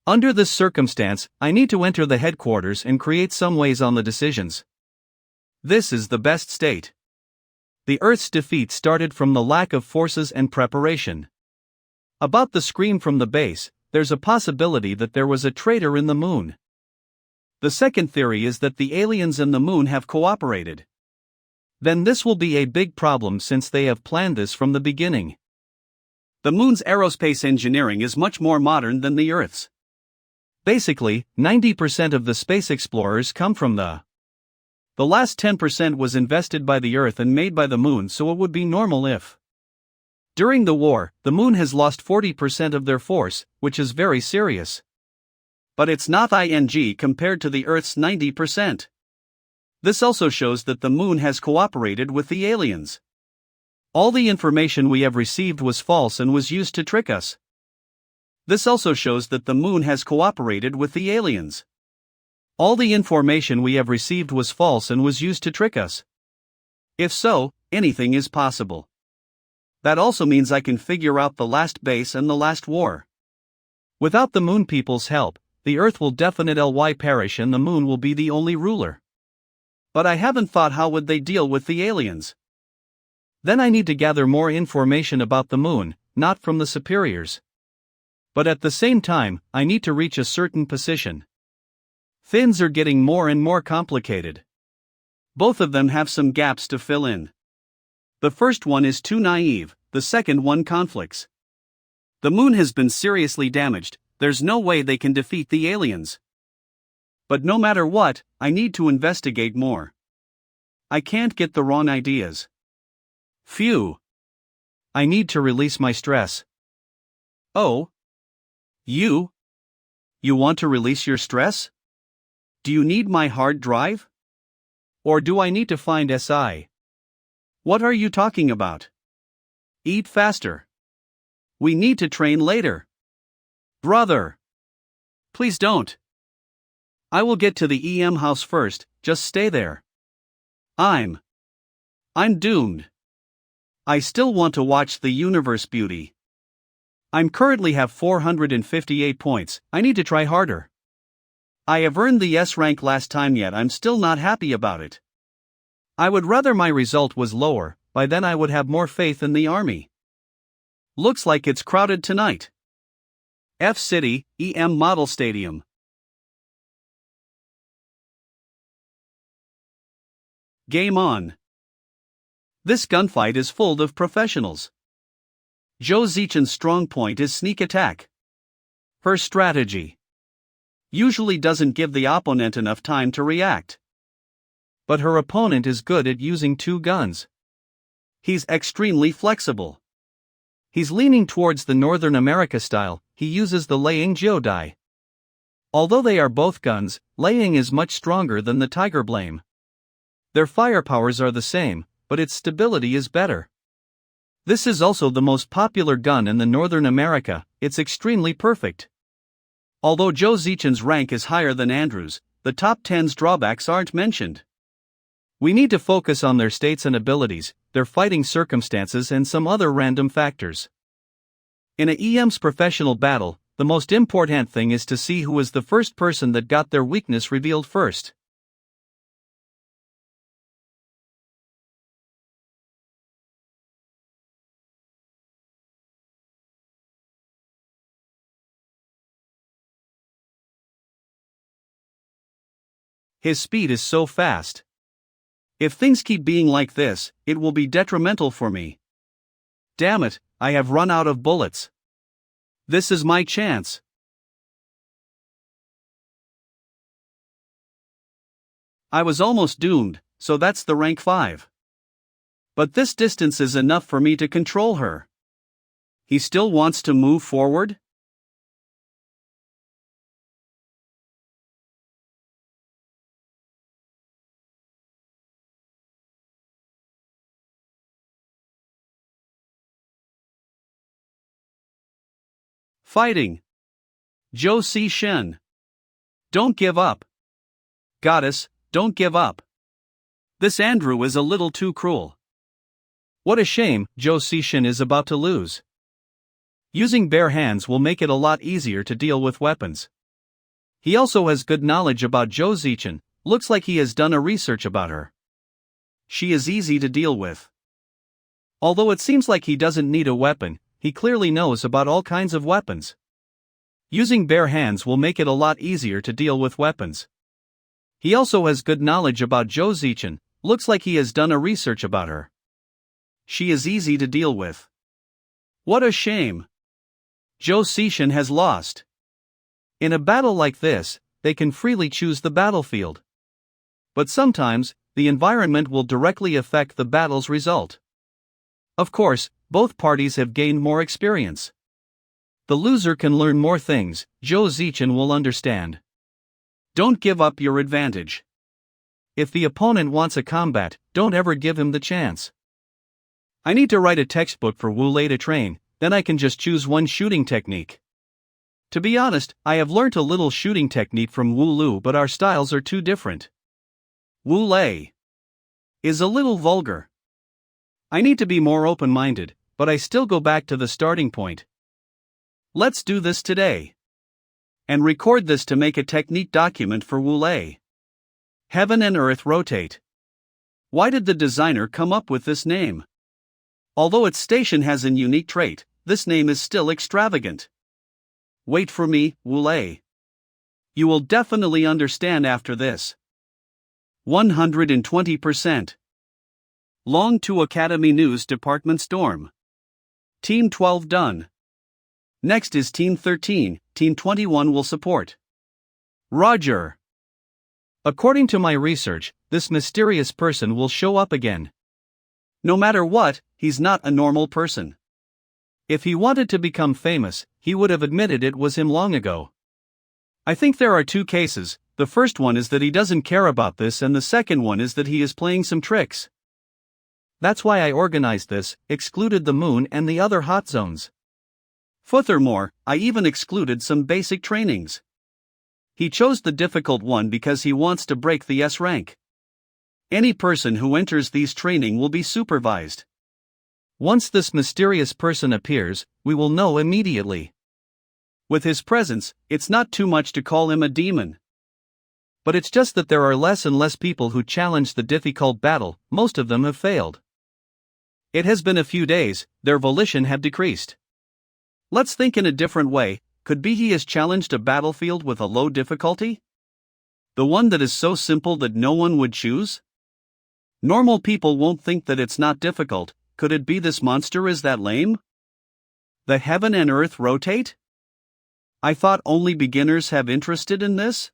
Under this circumstance, I need to enter the headquarters and create some ways on the decisions. This is the best state. The Earth's defeat started from the lack of forces and preparation. About the scream from the base, there's a possibility that there was a traitor in the moon. The second theory is that the aliens and the moon have cooperated. Then this will be a big problem since they have planned this from the beginning. The moon's aerospace engineering is much more modern than the Earth's. Basically, 90% of the space explorers come from the last 10% was invested by the Earth and made by the moon, so it would be normal if during the war, the moon has lost 40% of their force, which is very serious. But it's not ing compared to the Earth's 90%. This also shows that the moon has cooperated with the aliens. All the information we have received was false and was used to trick us. This also shows that the moon has cooperated with the aliens. All the information we have received was false and was used to trick us. If so, anything is possible. That also means I can figure out the last base and the last war. Without the moon people's help, the Earth will definitely perish and the moon will be the only ruler. But I haven't thought how would they deal with the aliens. Then I need to gather more information about the moon, not from the superiors. But at the same time, I need to reach a certain position. Things are getting more and more complicated. Both of them have some gaps to fill in. The first one is too naive, the second one conflicts. The moon has been seriously damaged, there's no way they can defeat the aliens. But no matter what, I need to investigate more. I can't get the wrong ideas. Phew. I need to release my stress. Oh? You? You want to release your stress? Do you need my hard drive? Or do I need to find SI? What are you talking about? Eat faster. We need to train later. Brother. Please don't. I will get to the EM house first, just stay there. I'm doomed. I still want to watch the universe beauty. I'm currently have 458 points, I need to try harder. I have earned the S rank last time yet I'm still not happy about it. I would rather my result was lower, by then I would have more faith in the army. Looks like it's crowded tonight. F City, EM Model Stadium. Game on. This gunfight is full of professionals. Zhao Zichin's strong point is sneak attack. Her strategy usually doesn't give the opponent enough time to react. But her opponent is good at using two guns. He's extremely flexible. He's leaning towards the Northern America style, he uses the Liang Jiodai. Although they are both guns, Liang is much stronger than the Tiger Blame. Their firepowers are the same, but its stability is better. This is also the most popular gun in the Northern America, it's extremely perfect. Although Zhao Zichin's rank is higher than Andrew's, the top 10's drawbacks aren't mentioned. We need to focus on their states and abilities, their fighting circumstances and some other random factors. In a EM's professional battle, the most important thing is to see who is the first person that got their weakness revealed first. His speed is so fast. If things keep being like this, it will be detrimental for me. Damn it, I have run out of bullets. This is my chance. I was almost doomed, so that's the rank 5. But this distance is enough for me to control her. He still wants to move forward? Fighting. Zhao Zichin. Don't give up. Goddess, don't give up. This Andrew is a little too cruel. What a shame, Zhao Zichin is about to lose. Using bare hands will make it a lot easier to deal with weapons. He also has good knowledge about Zhao Zichin, looks like he has done a research about her. She is easy to deal with. Although it seems like he doesn't need a weapon, he clearly knows about all kinds of weapons. Using bare hands will make it a lot easier to deal with weapons. He also has good knowledge about Zhao Zichin, looks like he has done a research about her. She is easy to deal with. What a shame. Zhao Zichin has lost. In a battle like this, they can freely choose the battlefield. But sometimes, the environment will directly affect the battle's result. Of course, both parties have gained more experience. The loser can learn more things, Zhao Zichin will understand. Don't give up your advantage. If the opponent wants a combat, don't ever give him the chance. I need to write a textbook for Wu Lei to train, then I can just choose one shooting technique. To be honest, I have learnt a little shooting technique from Wu Lu, but our styles are too different. Wu Lei is a little vulgar. I need to be more open-minded, but I still go back to the starting point. Let's do this today. And record this to make a technique document for Wu Lei. Heaven and Earth Rotate. Why did the designer come up with this name? Although its station has an unique trait, this name is still extravagant. Wait for me, Wu Lei. You will definitely understand after this. 120%. Long to Academy News Department Storm. Team 12 done. Next is Team 13, Team 21 will support. Roger. According to my research, this mysterious person will show up again. No matter what, he's not a normal person. If he wanted to become famous, he would have admitted it was him long ago. I think there are two cases, the first one is that he doesn't care about this and the second one is that he is playing some tricks. That's why I organized this, excluded the moon and the other hot zones. Furthermore, I even excluded some basic trainings. He chose the difficult one because he wants to break the S rank. Any person who enters these training will be supervised. Once this mysterious person appears, we will know immediately. With his presence, it's not too much to call him a demon. But it's just that there are less and less people who challenge the difficult battle, most of them have failed. It has been a few days, their volition have decreased. Let's think in a different way. Could be he has challenged a battlefield with a low difficulty? The one that is so simple that no one would choose? Normal people won't think that it's not difficult. Could it be this monster is that lame? The heaven and earth rotate? I thought only beginners have interested in this?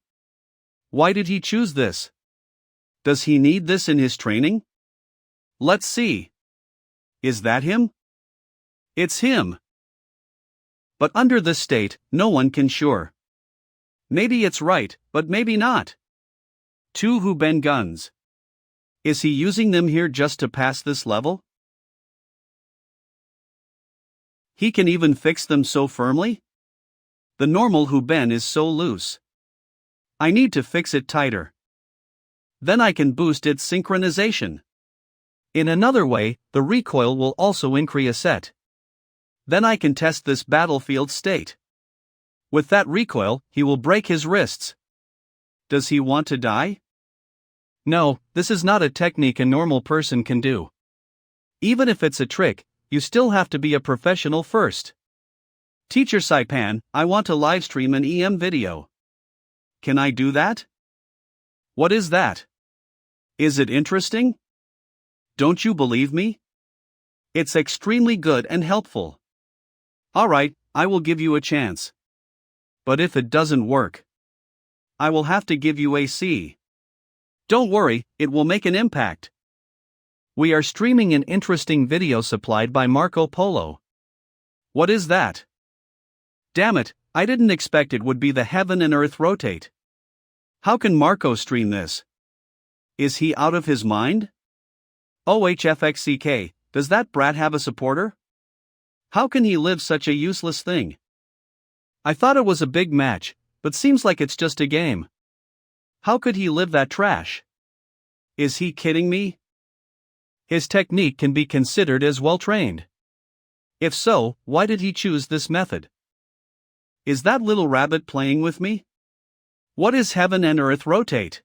Why did he choose this? Does he need this in his training? Let's see. Is that him? It's him. But under this state, no one can sure. Maybe it's right, but maybe not. Two who bend guns. Is he using them here just to pass this level? He can even fix them so firmly? The normal who ben is so loose. I need to fix it tighter. Then I can boost its synchronization. In another way, the recoil will also increase a set. Then I can test this battlefield state. With that recoil, he will break his wrists. Does he want to die? No, this is not a technique a normal person can do. Even if it's a trick, you still have to be a professional first. Teacher Saipan, I want to livestream an EM video. Can I do that? What is that? Is it interesting? Don't you believe me? It's extremely good and helpful. Alright, I will give you a chance. But if it doesn't work, I will have to give you a C. Don't worry, it will make an impact. We are streaming an interesting video supplied by Marco Polo. What is that? Damn it, I didn't expect it would be the heaven and earth rotate. How can Marco stream this? Is he out of his mind? OHFXCK, does that brat have a supporter? How can he live such a useless thing? I thought it was a big match, but seems like it's just a game. How could he live that trash? Is he kidding me? His technique can be considered as well trained. If so, why did he choose this method? Is that little rabbit playing with me? What is heaven and earth rotate?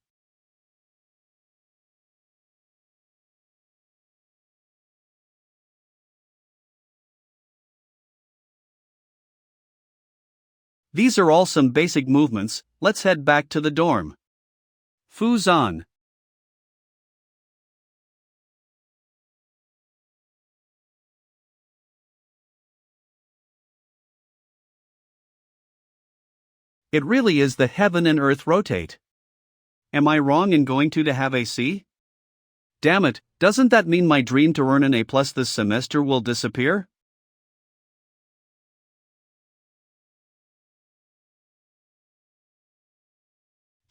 These are all some basic movements, let's head back to the dorm. Fuzan. It really is the heaven and earth rotate. Am I wrong in going to have a C? Damn it, doesn't that mean my dream to earn an A+ this semester will disappear?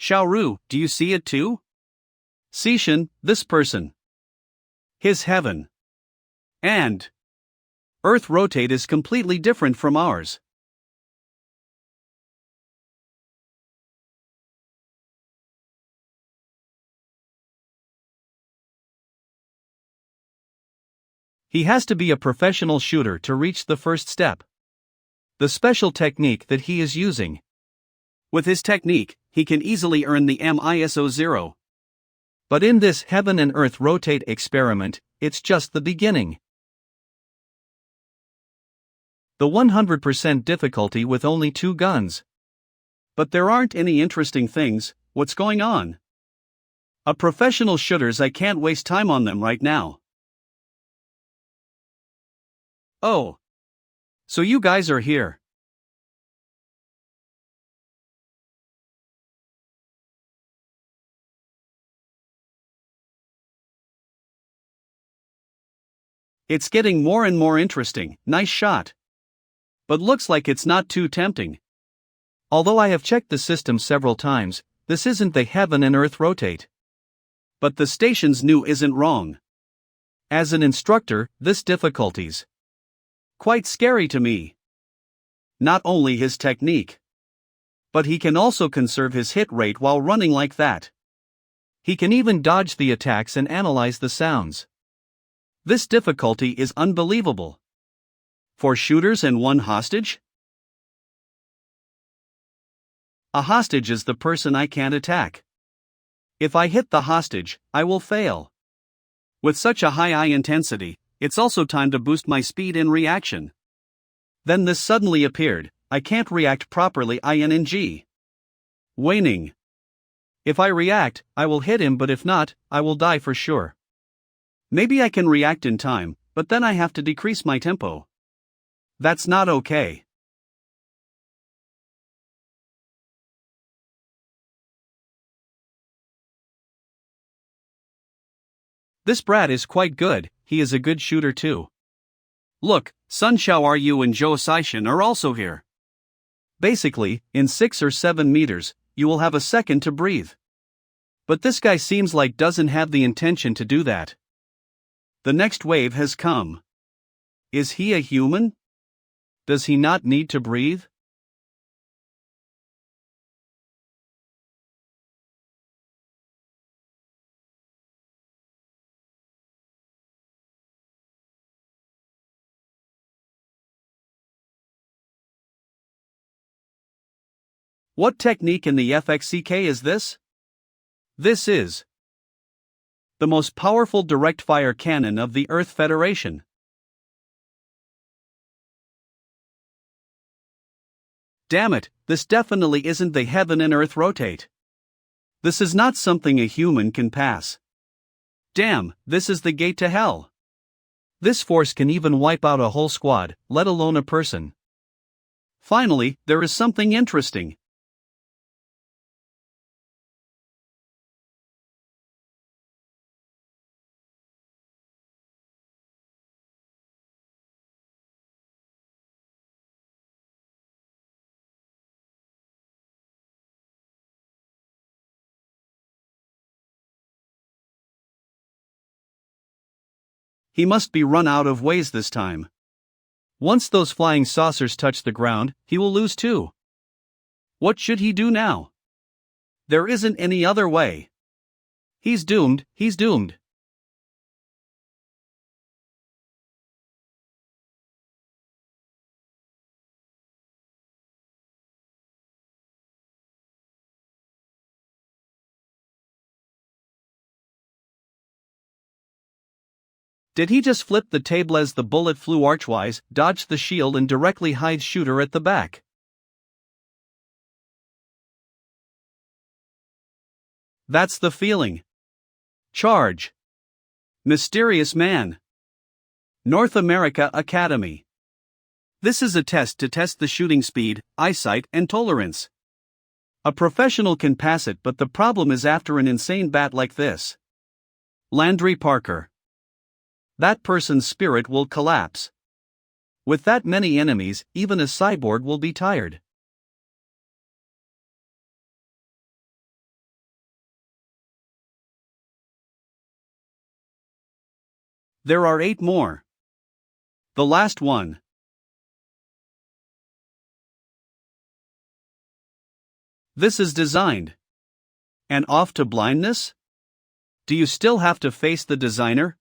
Xiaoru, do you see it too? Zichin, this person. His heaven and earth rotate is completely different from ours. He has to be a professional shooter to reach the first step. The special technique that he is using. With his technique, he can easily earn the MISO 0. But in this heaven and earth rotate experiment, it's just the beginning. The 100% difficulty with only 2 guns. But there aren't any interesting things, what's going on? A professional shooters, I can't waste time on them right now. Oh. So you guys are here. It's getting more and more interesting, nice shot. But looks like it's not too tempting. Although I have checked the system several times, this isn't the heaven and earth rotate. But the station's new isn't wrong. As an instructor, this difficulties. Quite scary to me. Not only his technique, But he can also conserve his hit rate while running like that. He can even dodge the attacks and analyze the sounds. This difficulty is unbelievable. 4 shooters and 1 hostage? A hostage is the person I can't attack. If I hit the hostage, I will fail. With such a high eye intensity, it's also time to boost my speed in reaction. Then this suddenly appeared, I can't react properly ing. Waning. If I react, I will hit him, but if not, I will die for sure. Maybe I can react in time, but then I have to decrease my tempo. That's not okay. This brat is quite good, he is a good shooter too. Look, Sun Xiaoru and Zhao Zichin are also here. Basically, in 6 or 7 meters, you will have a second to breathe. But this guy seems like doesn't have the intention to do that. The next wave has come. Is he a human? Does he not need to breathe? What technique in the FXCK is this? This is the most powerful direct-fire cannon of the Earth Federation. Damn it, this definitely isn't the heaven and earth rotate. This is not something a human can pass. Damn, this is the gate to hell. This force can even wipe out a whole squad, let alone a person. Finally, there is something interesting. He must be run out of ways this time. Once those flying saucers touch the ground, he will lose too. What should he do now? There isn't any other way. He's doomed, he's doomed. Did he just flip the table as the bullet flew archwise, dodged the shield and directly hides shooter at the back? That's the feeling. Charge. Mysterious man. North America Academy. This is a test to test the shooting speed, eyesight, and tolerance. A professional can pass it, but the problem is after an insane bat like this. Landry Parker. That person's spirit will collapse. With that many enemies, even a cyborg will be tired. There are 8 more. The last one. This is designed. And off to blindness? Do you still have to face the designer?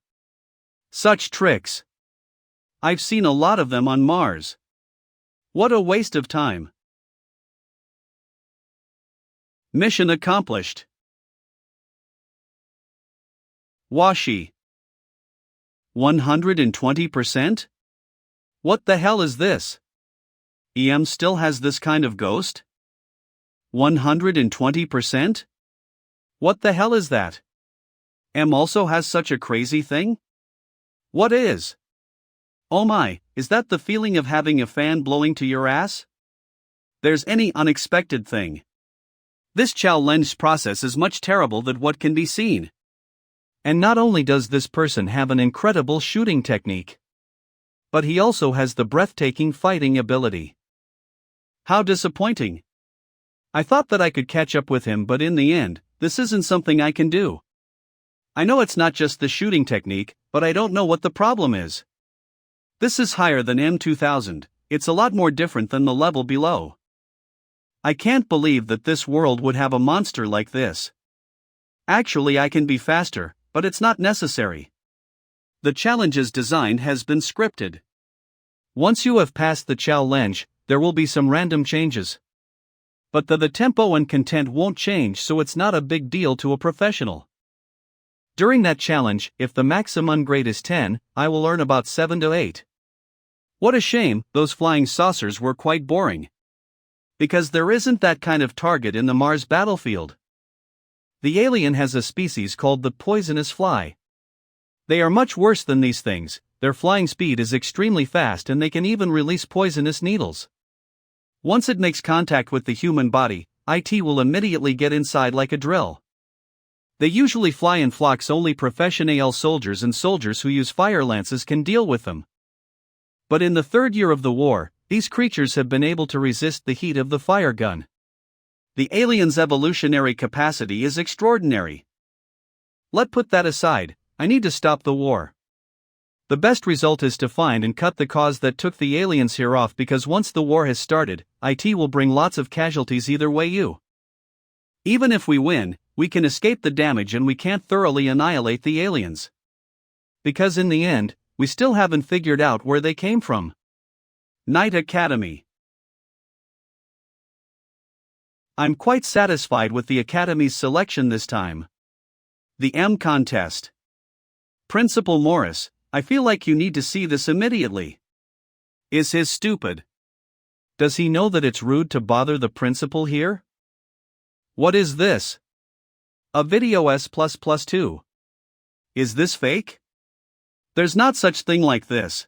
Such tricks. I've seen a lot of them on Mars. What a waste of time. Mission accomplished. Washi. 120%? What the hell is this? EM still has this kind of ghost? 120%? What the hell is that? M also has such a crazy thing? What is? Oh my, is that the feeling of having a fan blowing to your ass? There's any unexpected thing. This challenge process is much terrible than what can be seen. And not only does this person have an incredible shooting technique, but he also has the breathtaking fighting ability. How disappointing. I thought that I could catch up with him, but in the end, this isn't something I can do. I know it's not just the shooting technique, but I don't know what the problem is. This is higher than M2000, it's a lot more different than the level below. I can't believe that this world would have a monster like this. Actually, I can be faster, but it's not necessary. The challenge's design has been scripted. Once you have passed the challenge, there will be some random changes. But the tempo and content won't change, so it's not a big deal to a professional. During that challenge, if the maximum grade is 10, I will earn about 7 to 8. What a shame, those flying saucers were quite boring. Because there isn't that kind of target in the Mars battlefield. The alien has a species called the poisonous fly. They are much worse than these things. Their flying speed is extremely fast and they can even release poisonous needles. Once it makes contact with the human body, it will immediately get inside like a drill. They usually fly in flocks. Only professional soldiers and soldiers who use fire lances can deal with them. But in the third year of the war, these creatures have been able to resist the heat of the fire gun. The alien's evolutionary capacity is extraordinary. Let's put that aside. I need to stop the war. The best result is to find and cut the cause that took the aliens here off, because once the war has started, it will bring lots of casualties either way. Even if we win, we can escape the damage and we can't thoroughly annihilate the aliens. Because in the end, we still haven't figured out where they came from. Night Academy. I'm quite satisfied with the Academy's selection this time. The M contest. Principal Morris, I feel like you need to see this immediately. Is he stupid? Does he know that it's rude to bother the principal here? What is this? A video S++2. Is this fake? There's not such thing like this.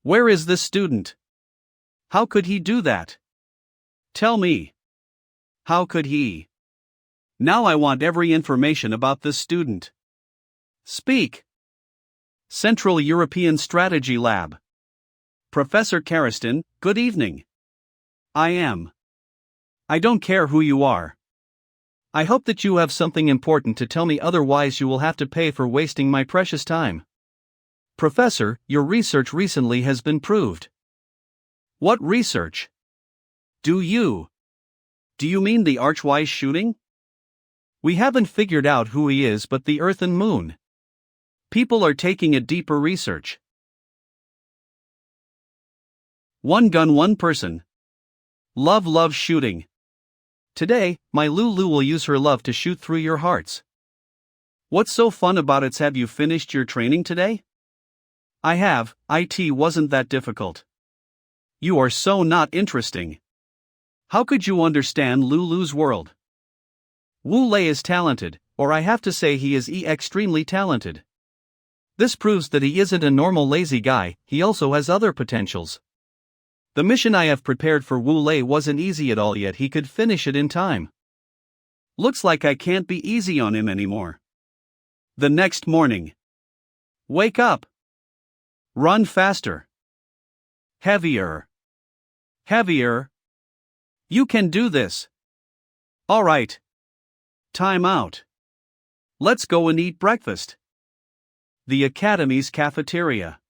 Where is this student? How could he do that? Tell me. How could he? Now I want every information about this student. Speak. Central European Strategy Lab. Professor Karastin, good evening. I am. I don't care who you are. I hope that you have something important to tell me, otherwise you will have to pay for wasting my precious time. Professor, your research recently has been proved. What research? Do you mean the archwise shooting? We haven't figured out who he is, but the Earth and Moon. People are taking a deeper research. One gun, one person. Love shooting. Today, my Lulu will use her love to shoot through your hearts. What's so fun about it? Have you finished your training today? I have. It wasn't that difficult. You are so not interesting. How could you understand Lulu's world? Wu Lei is talented, or I have to say he is extremely talented. This proves that he isn't a normal lazy guy, he also has other potentials. The mission I have prepared for Wu Lei wasn't easy at all, yet he could finish it in time. Looks like I can't be easy on him anymore. The next morning. Wake up. Run faster. Heavier. Heavier. You can do this. Alright. Time out. Let's go and eat breakfast. The Academy's cafeteria.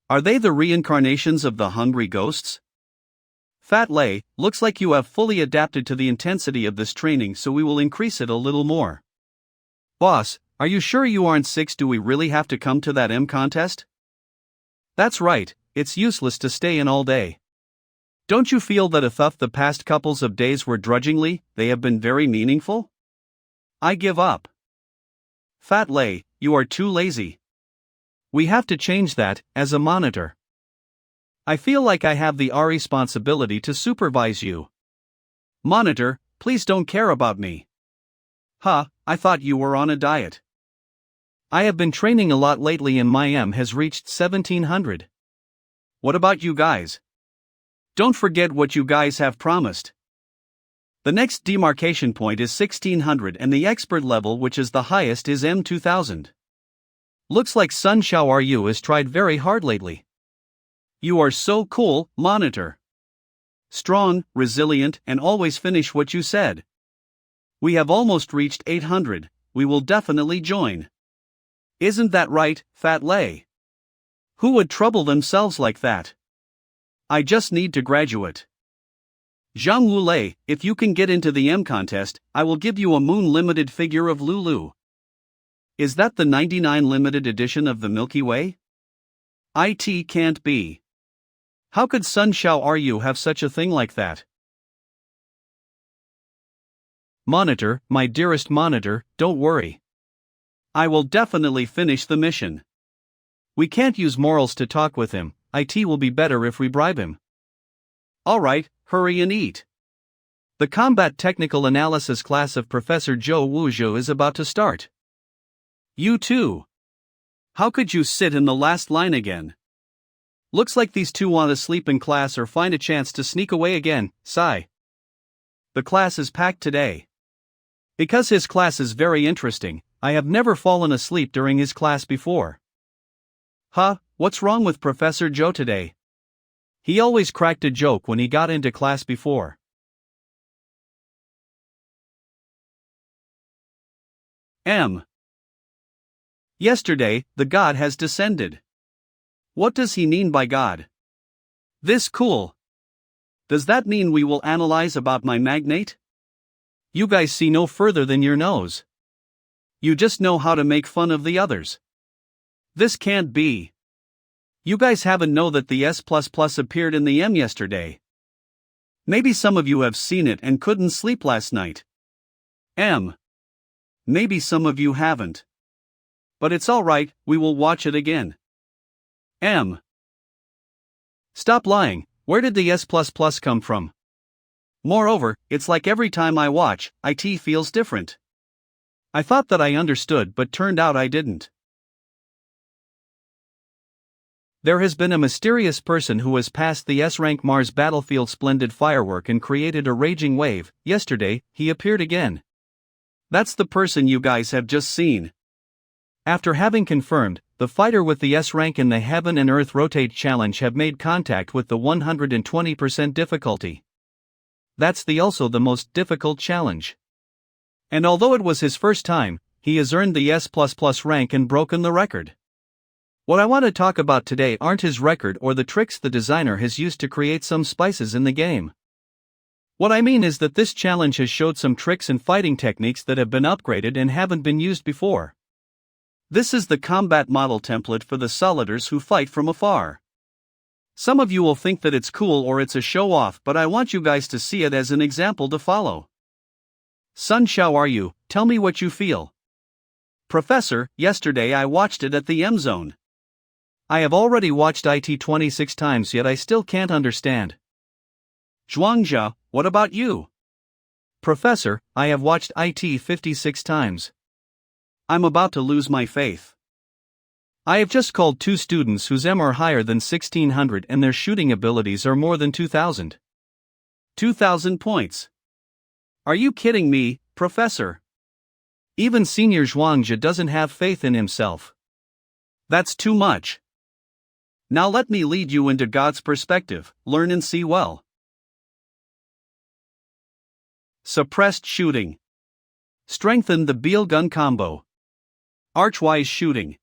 Are they the reincarnations of the hungry ghosts? Fat Lei, looks like you have fully adapted to the intensity of this training, so we will increase it a little more. Boss, are you sure you aren't sick? Do we really have to come to that M contest? That's right, it's useless to stay in all day. Don't you feel that if the past couples of days were drudgingly, they have been very meaningful? I give up. Fat Lei, you are too lazy. We have to change that, as a monitor. I feel like I have the responsibility to supervise you. Monitor, please don't care about me. I thought you were on a diet. I have been training a lot lately and my M has reached 1700. What about you guys? Don't forget what you guys have promised. The next demarcation point is 1600 and the expert level, which is the highest, is M2000. Looks like Sun Xiaoru has tried very hard lately. You are so cool, Monitor. Strong, resilient, and always finish what you said. We have almost reached 800, we will definitely join. Isn't that right, Fat Lei? Who would trouble themselves like that? I just need to graduate. Zhang Wulei, if you can get into the M contest, I will give you a moon limited figure of Lulu. Is that the 99 limited edition of the Milky Way? It can't be. How could Sun Xiao Ryu have such a thing like that? Monitor, my dearest monitor, don't worry. I will definitely finish the mission. We can't use morals to talk with him, it will be better if we bribe him. Alright, hurry and eat. The Combat Technical Analysis class of Professor Zhou Wuzhou is about to start. You too. How could you sit in the last line again? Looks like these two want to sleep in class or find a chance to sneak away again, sigh. The class is packed today. Because his class is very interesting, I have never fallen asleep during his class before. Huh, what's wrong with Professor Zhou today? He always cracked a joke when he got into class before. M. Yesterday, the god has descended. What does he mean by God? This cool. Does that mean we will analyze about my magnate? You guys see no further than your nose. You just know how to make fun of the others. This can't be. You guys haven't know that the S++ appeared in the M yesterday. Maybe some of you have seen it and couldn't sleep last night. M. Maybe some of you haven't. But it's alright, we will watch it again. M. Stop lying, where did the S++ come from? Moreover, it's like every time I watch, it feels different. I thought that I understood but turned out I didn't. There has been a mysterious person who has passed the S-rank Mars battlefield splendid firework and created a raging wave. Yesterday, he appeared again. That's the person you guys have just seen. After having confirmed, the fighter with the S rank in the Heaven and Earth Rotate Challenge have made contact with the 120% difficulty. That's also the most difficult challenge. And although it was his first time, he has earned the S++ rank and broken the record. What I want to talk about today aren't his record or the tricks the designer has used to create some spices in the game. What I mean is that this challenge has showed some tricks and fighting techniques that have been upgraded and haven't been used before. This is the combat model template for the soliders who fight from afar. Some of you will think that it's cool or it's a show-off, but I want you guys to see it as an example to follow. Sun Xiao Ryu, tell me what you feel. Professor, yesterday I watched it at the M Zone. I have already watched it 26 times yet I still can't understand. Zhuangzhou, what about you? Professor, I have watched it 56 times. I'm about to lose my faith. I have just called 2 students whose M are higher than 1600 and their shooting abilities are more than 2000. 2000 points. Are you kidding me, Professor? Even Senior Zhuangzhou doesn't have faith in himself. That's too much. Now let me lead you into God's perspective, learn and see well. Suppressed shooting. Strengthen the Beal gun combo. Archwise shooting.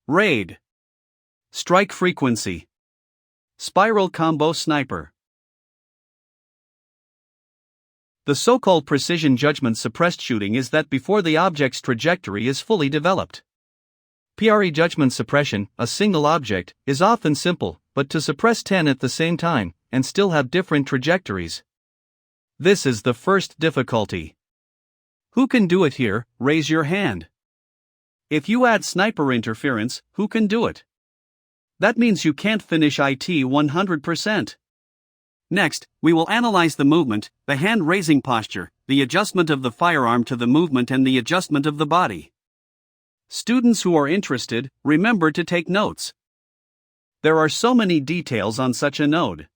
Raid. Strike frequency. Spiral combo sniper. The so-called precision judgment suppressed shooting is that before the object's trajectory is fully developed. PRE judgment suppression, a single object, is often simple, but to suppress 10 at the same time, and still have different trajectories. This is the first difficulty. Who can do it here? Raise your hand. If you add sniper interference, who can do it? That means you can't finish it 100%. Next, we will analyze the movement, the hand-raising posture, the adjustment of the firearm to the movement and the adjustment of the body. Students who are interested, remember to take notes. There are so many details on such a node.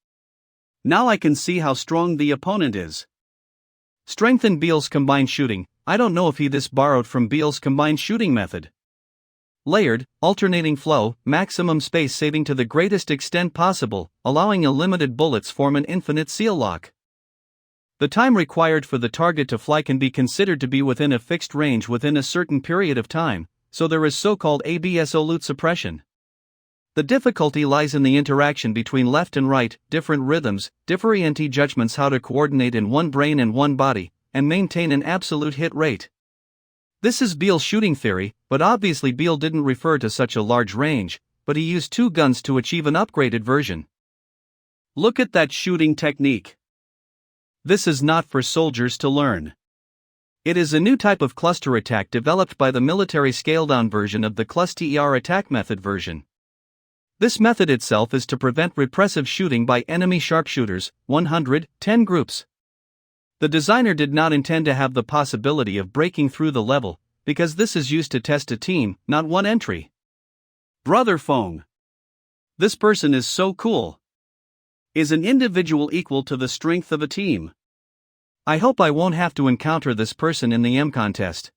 Now I can see how strong the opponent is. Strengthen Beal's combined shooting. I don't know if he this borrowed from Beal's combined shooting method. Layered, alternating flow, maximum space saving to the greatest extent possible, allowing unlimited bullets form an infinite seal lock. The time required for the target to fly can be considered to be within a fixed range within a certain period of time, so there is so-called ABSO loot suppression. The difficulty lies in the interaction between left and right, different rhythms, different judgments, how to coordinate in one brain and one body, and maintain an absolute hit rate. This is Beale's shooting theory, but obviously Beale didn't refer to such a large range, but he used 2 guns to achieve an upgraded version. Look at that shooting technique. This is not for soldiers to learn. It is a new type of cluster attack developed by the military scaled-down version of the cluster attack method version. This method itself is to prevent repressive shooting by enemy sharpshooters, 110 groups. The designer did not intend to have the possibility of breaking through the level, because this is used to test a team, not one entry. Brother Fong. This person is so cool. Is an individual equal to the strength of a team? I hope I won't have to encounter this person in the M contest.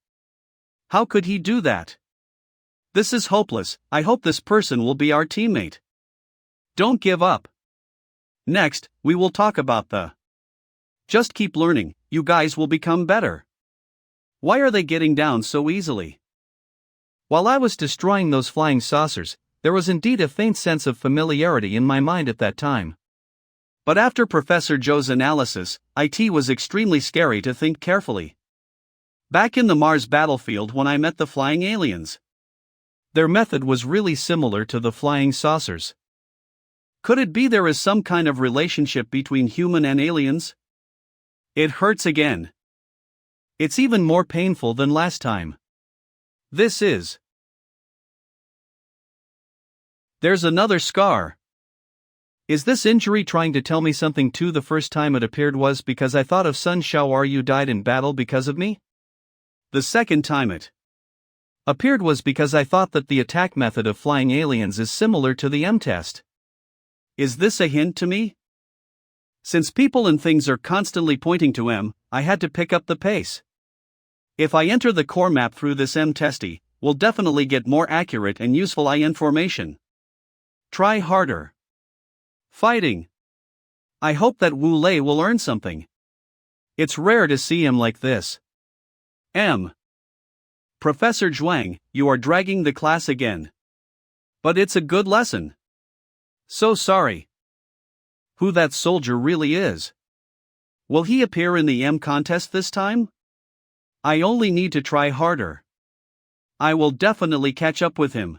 How could he do that? This is hopeless. I hope this person will be our teammate. Don't give up. Next, we will talk about the. Just keep learning, you guys will become better. Why are they getting down so easily? While I was destroying those flying saucers, there was indeed a faint sense of familiarity in my mind at that time. But after Professor Zhou's analysis, it was extremely scary to think carefully. Back in the Mars battlefield when I met the flying aliens. Their method was really similar to the flying saucers. Could it be there is some kind of relationship between human and aliens? It hurts again. It's even more painful than last time. This is. There's another scar. Is this injury trying to tell me something too? The first time it appeared was because I thought of Sun Shao Ru died in battle because of me? The second time it appeared was because I thought that the attack method of flying aliens is similar to the M test. Is this a hint to me? Since people and things are constantly pointing to M, I had to pick up the pace. If I enter the core map through this M testy, we'll definitely get more accurate and useful information. Try harder. Fighting. I hope that Wu Lei will learn something. It's rare to see him like this. M. Professor Zhuang, you are dragging the class again. But it's a good lesson. So sorry. Who that soldier really is? Will he appear in the M contest this time? I only need to try harder. I will definitely catch up with him.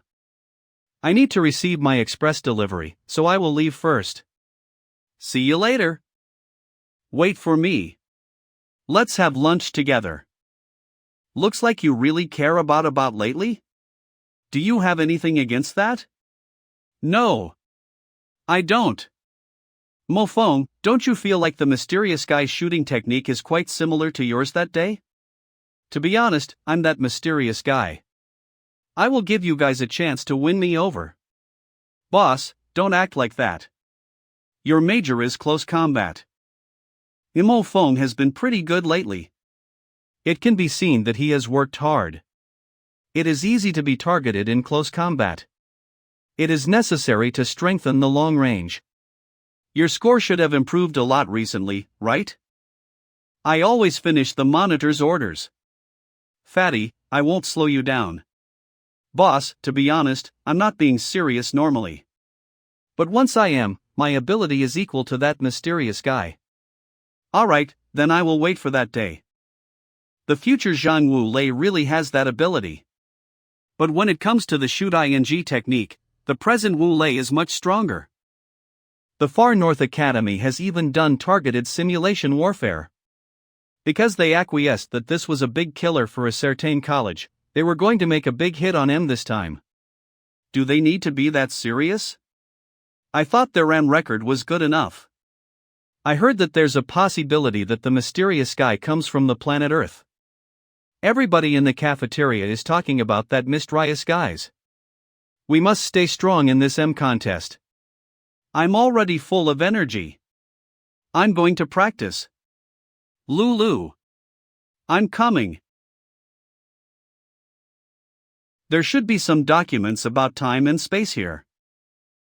I need to receive my express delivery, so I will leave first. See you later. Wait for me. Let's have lunch together. Looks like you really care about lately? Do you have anything against that? No. I don't. Mo Fong, don't you feel like the mysterious guy's shooting technique is quite similar to yours that day? To be honest, I'm that mysterious guy. I will give you guys a chance to win me over. Boss, don't act like that. Your major is close combat. Mo Fong has been pretty good lately. It can be seen that he has worked hard. It is easy to be targeted in close combat. It is necessary to strengthen the long range. Your score should have improved a lot recently, right? I always finish the monitor's orders. Fatty, I won't slow you down. Boss, to be honest, I'm not being serious normally. But once I am, my ability is equal to that mysterious guy. Alright, then I will wait for that day. The future Zhang Wu Lei really has that ability. But when it comes to the shoot ing technique, the present Wu Lei is much stronger. The Far North Academy has even done targeted simulation warfare. Because they acquiesced that this was a big killer for a certain college, they were going to make a big hit on M this time. Do they need to be that serious? I thought their M record was good enough. I heard that there's a possibility that the mysterious guy comes from the planet Earth. Everybody in the cafeteria is talking about that mysterious guys. We must stay strong in this M contest. I'm already full of energy. I'm going to practice. Lulu. I'm coming. There should be some documents about time and space here.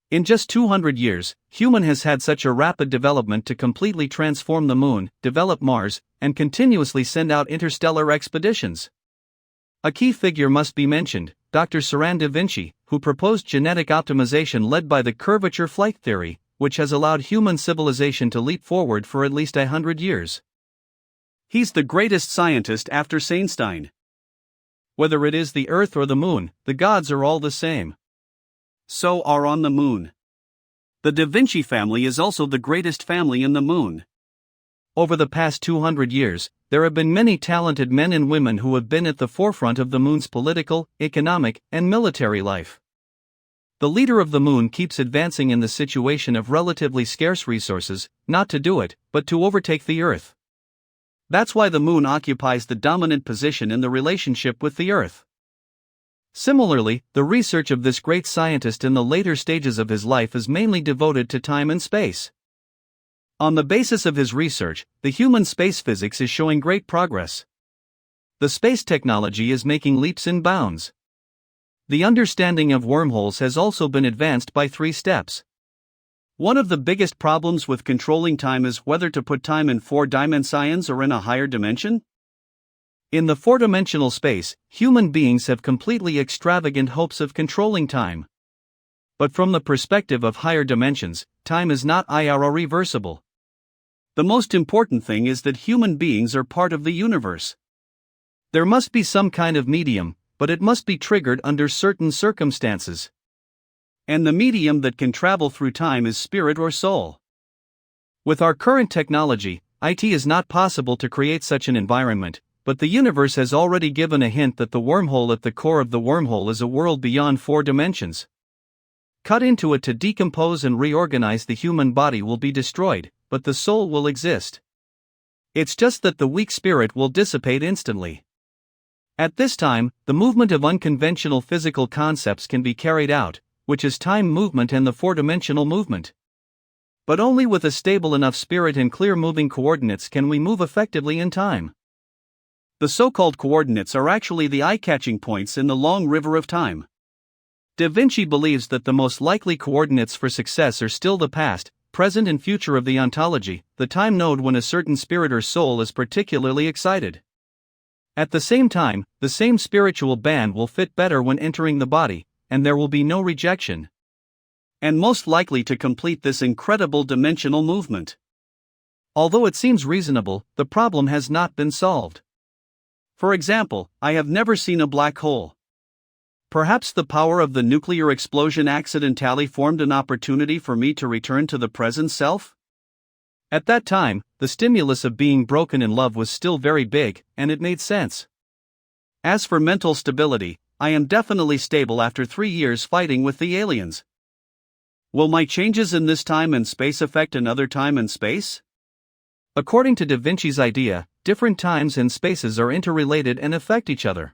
In just 200 years, human has had such a rapid development to completely transform the moon, develop Mars, and continuously send out interstellar expeditions. A key figure must be mentioned, Dr. Saran da Vinci, who proposed genetic optimization led by the curvature flight theory, which has allowed human civilization to leap forward for at least 100 years. He's the greatest scientist after Einstein. Whether it is the Earth or the Moon, the gods are all the same. So are on the Moon. The Da Vinci family is also the greatest family in the Moon. Over the past 200 years, there have been many talented men and women who have been at the forefront of the Moon's political, economic, and military life. The leader of the Moon keeps advancing in the situation of relatively scarce resources, not to do it, but to overtake the Earth. That's why the Moon occupies the dominant position in the relationship with the Earth. Similarly, the research of this great scientist in the later stages of his life is mainly devoted to time and space. On the basis of his research, the human space physics is showing great progress. The space technology is making leaps and bounds. The understanding of wormholes has also been advanced by 3 steps. One of the biggest problems with controlling time is whether to put time in 4 dimensions or in a higher dimension. In the 4-dimensional space, human beings have completely extravagant hopes of controlling time. But from the perspective of higher dimensions, time is not irreversible. The most important thing is that human beings are part of the universe. There must be some kind of medium, but it must be triggered under certain circumstances. And the medium that can travel through time is spirit or soul. With our current technology, it is not possible to create such an environment, but the universe has already given a hint that the wormhole at the core of the wormhole is a world beyond 4 dimensions. Cut into it to decompose and reorganize, the human body will be destroyed, but the soul will exist. It's just that the weak spirit will dissipate instantly. At this time, the movement of unconventional physical concepts can be carried out, which is time movement and the 4-dimensional movement. But only with a stable enough spirit and clear moving coordinates can we move effectively in time. The so-called coordinates are actually the eye-catching points in the long river of time. Da Vinci believes that the most likely coordinates for success are still the past, present and future of the ontology, the time node when a certain spirit or soul is particularly excited. At the same time, the same spiritual band will fit better when entering the body, and there will be no rejection. And most likely to complete this incredible dimensional movement. Although it seems reasonable, the problem has not been solved. For example, I have never seen a black hole. Perhaps the power of the nuclear explosion accidentally formed an opportunity for me to return to the present self? At that time, the stimulus of being broken in love was still very big, and it made sense. As for mental stability, I am definitely stable after 3 years fighting with the aliens. Will my changes in this time and space affect another time and space? According to Da Vinci's idea, different times and spaces are interrelated and affect each other.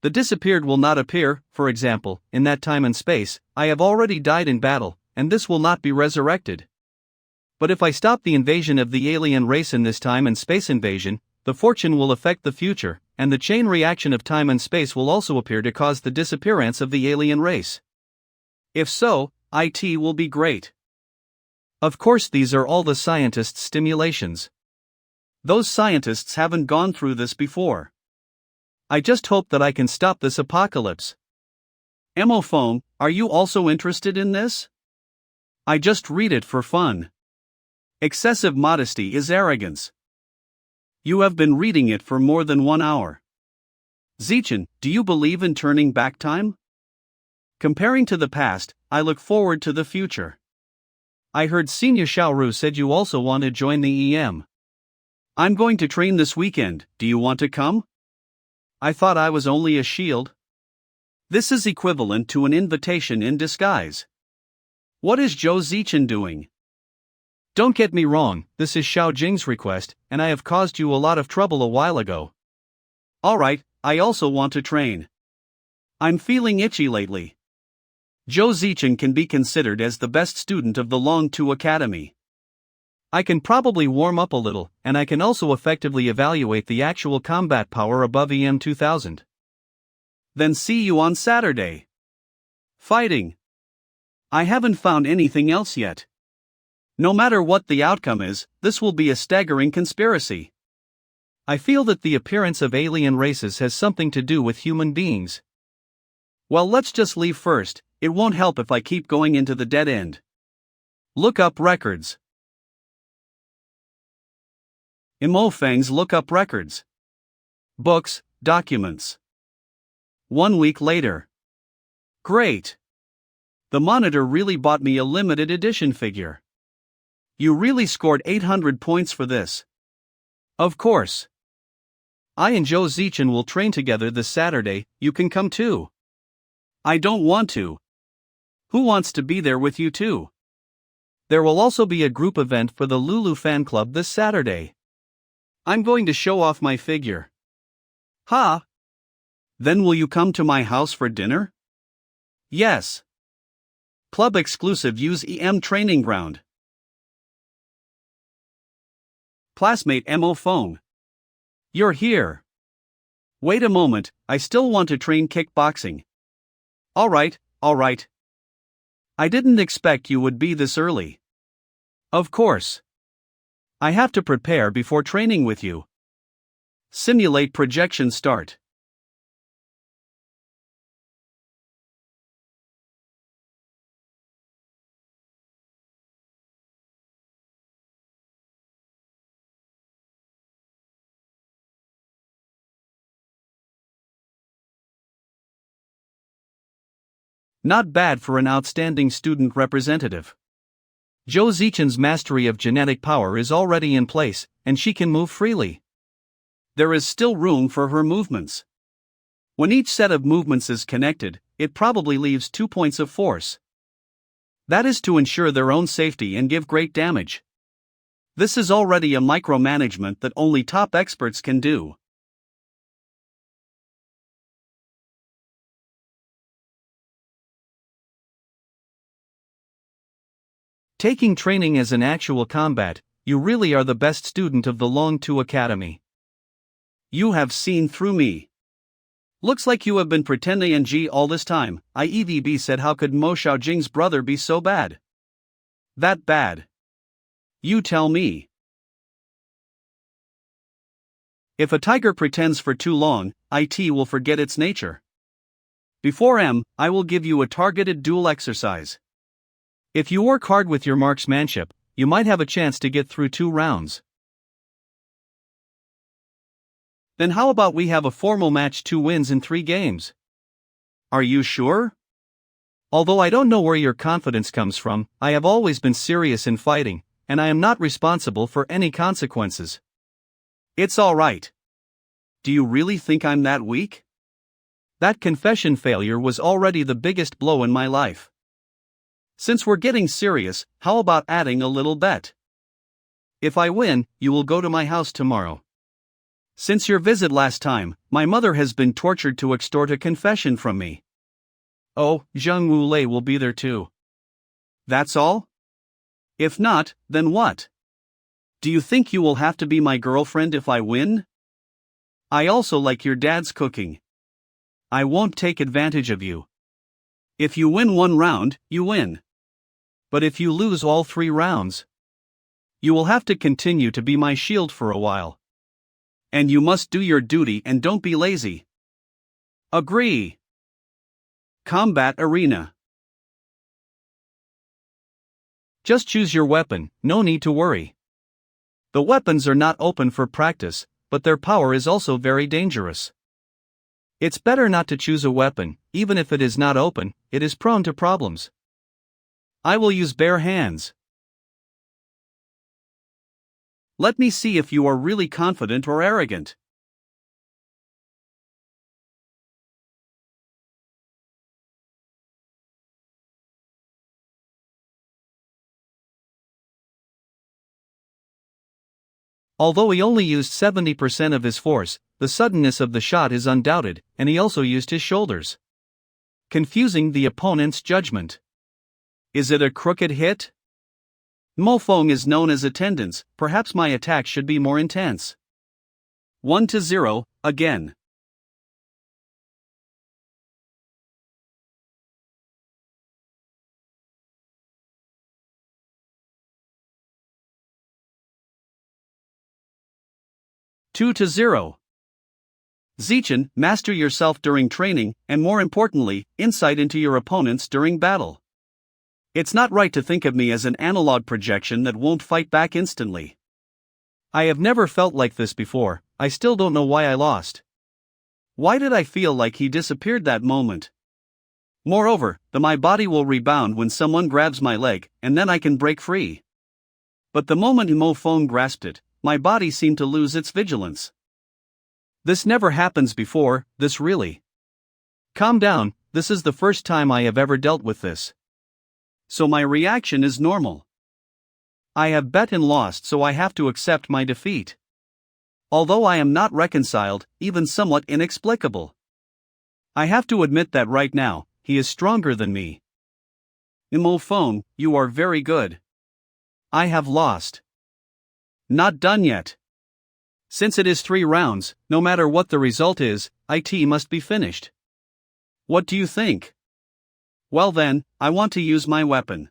The disappeared will not appear, for example, in that time and space. I have already died in battle, and this will not be resurrected. But if I stop the invasion of the alien race in this time and space invasion, the fortune will affect the future, and the chain reaction of time and space will also appear to cause the disappearance of the alien race. If so, it will be great. Of course, these are all the scientists' stimulations. Those scientists haven't gone through this before. I just hope that I can stop this apocalypse. Emophone, are you also interested in this? I just read it for fun. Excessive modesty is arrogance. You have been reading it for more than 1 hour. Zichin, do you believe in turning back time? Comparing to the past, I look forward to the future. I heard Senior Xiaoru said you also want to join the EM. I'm going to train this weekend, do you want to come? I thought I was only a shield. This is equivalent to an invitation in disguise. What is Zhao Zichin doing? Don't get me wrong, this is Xiao Jing's request, and I have caused you a lot of trouble a while ago. Alright, I also want to train. I'm feeling itchy lately. Zhao Zichin can be considered as the best student of the Long Tu Academy. I can probably warm up a little, and I can also effectively evaluate the actual combat power above EM 2000. Then see you on Saturday. Fighting. I haven't found anything else yet. No matter what the outcome is, this will be a staggering conspiracy. I feel that the appearance of alien races has something to do with human beings. Well, let's just leave first, it won't help if I keep going into the dead end. Look up records. Imo Feng's look up records. Books, documents. 1 week later. Great. The monitor really bought me a limited edition figure. You really scored 800 points for this. Of course. I and Zhao Zichin will train together this Saturday, you can come too. I don't want to. Who wants to be there with you too? There will also be a group event for the Lulu fan club this Saturday. I'm going to show off my figure. Ha! Then will you come to my house for dinner? Yes. Club exclusive use EM training ground. Classmate Mo phone. You're here. Wait a moment, I still want to train kickboxing. Alright. I didn't expect you would be this early. Of course. I have to prepare before training with you. Simulate projection start. Not bad for an outstanding student representative. Zhao Zichin's mastery of genetic power is already in place, and she can move freely. There is still room for her movements. When each set of movements is connected, it probably leaves 2 points of force. That is to ensure their own safety and give great damage. This is already a micromanagement that only top experts can do. Taking training as an actual combat, you really are the best student of the Long Tu Academy. You have seen through me. Looks like you have been pretending NG all this time. IEVB said, how could Mo Xiaojing's brother be so bad? That bad? You tell me. If a tiger pretends for too long, IT will forget its nature. Before I will give you a targeted duel exercise. If you work hard with your marksmanship, you might have a chance to get through 2 rounds. Then how about we have a formal match, 2 wins in 3 games? Are you sure? Although I don't know where your confidence comes from, I have always been serious in fighting, and I am not responsible for any consequences. It's alright. Do you really think I'm that weak? That confession failure was already the biggest blow in my life. Since we're getting serious, how about adding a little bet? If I win, you will go to my house tomorrow. Since your visit last time, my mother has been tortured to extort a confession from me. Oh, Zheng Wulei will be there too. That's all? If not, then what? Do you think you will have to be my girlfriend if I win? I also like your dad's cooking. I won't take advantage of you. If you win 1 round, you win. But if you lose all 3 rounds, you will have to continue to be my shield for a while. And you must do your duty and don't be lazy. Agree. Combat arena. Just choose your weapon, no need to worry. The weapons are not open for practice, but their power is also very dangerous. It's better not to choose a weapon, even if it is not open, it is prone to problems. I will use bare hands. Let me see if you are really confident or arrogant. Although he only used 70% of his force, the suddenness of the shot is undoubted, and he also used his shoulders, confusing the opponent's judgment. Is it a crooked hit? Mo Feng is known as attendance, perhaps my attack should be more intense. 1-0, again. 2-0. Zichin, master yourself during training, and more importantly, insight into your opponents during battle. It's not right to think of me as an analog projection that won't fight back instantly. I have never felt like this before. I still don't know why I lost. Why did I feel like he disappeared that moment? Moreover, my body will rebound when someone grabs my leg, and then I can break free. But the moment Mo Phone grasped it, my body seemed to lose its vigilance. This never happens before, this really. Calm down, this is the first time I have ever dealt with this. So my reaction is normal. I have bet and lost, so I have to accept my defeat. Although I am not reconciled, even somewhat inexplicable. I have to admit that right now, he is stronger than me. Mo Phone, you are very good. I have lost. Not done yet. Since it is 3 rounds, no matter what the result is, it must be finished. What do you think? Well then, I want to use my weapon.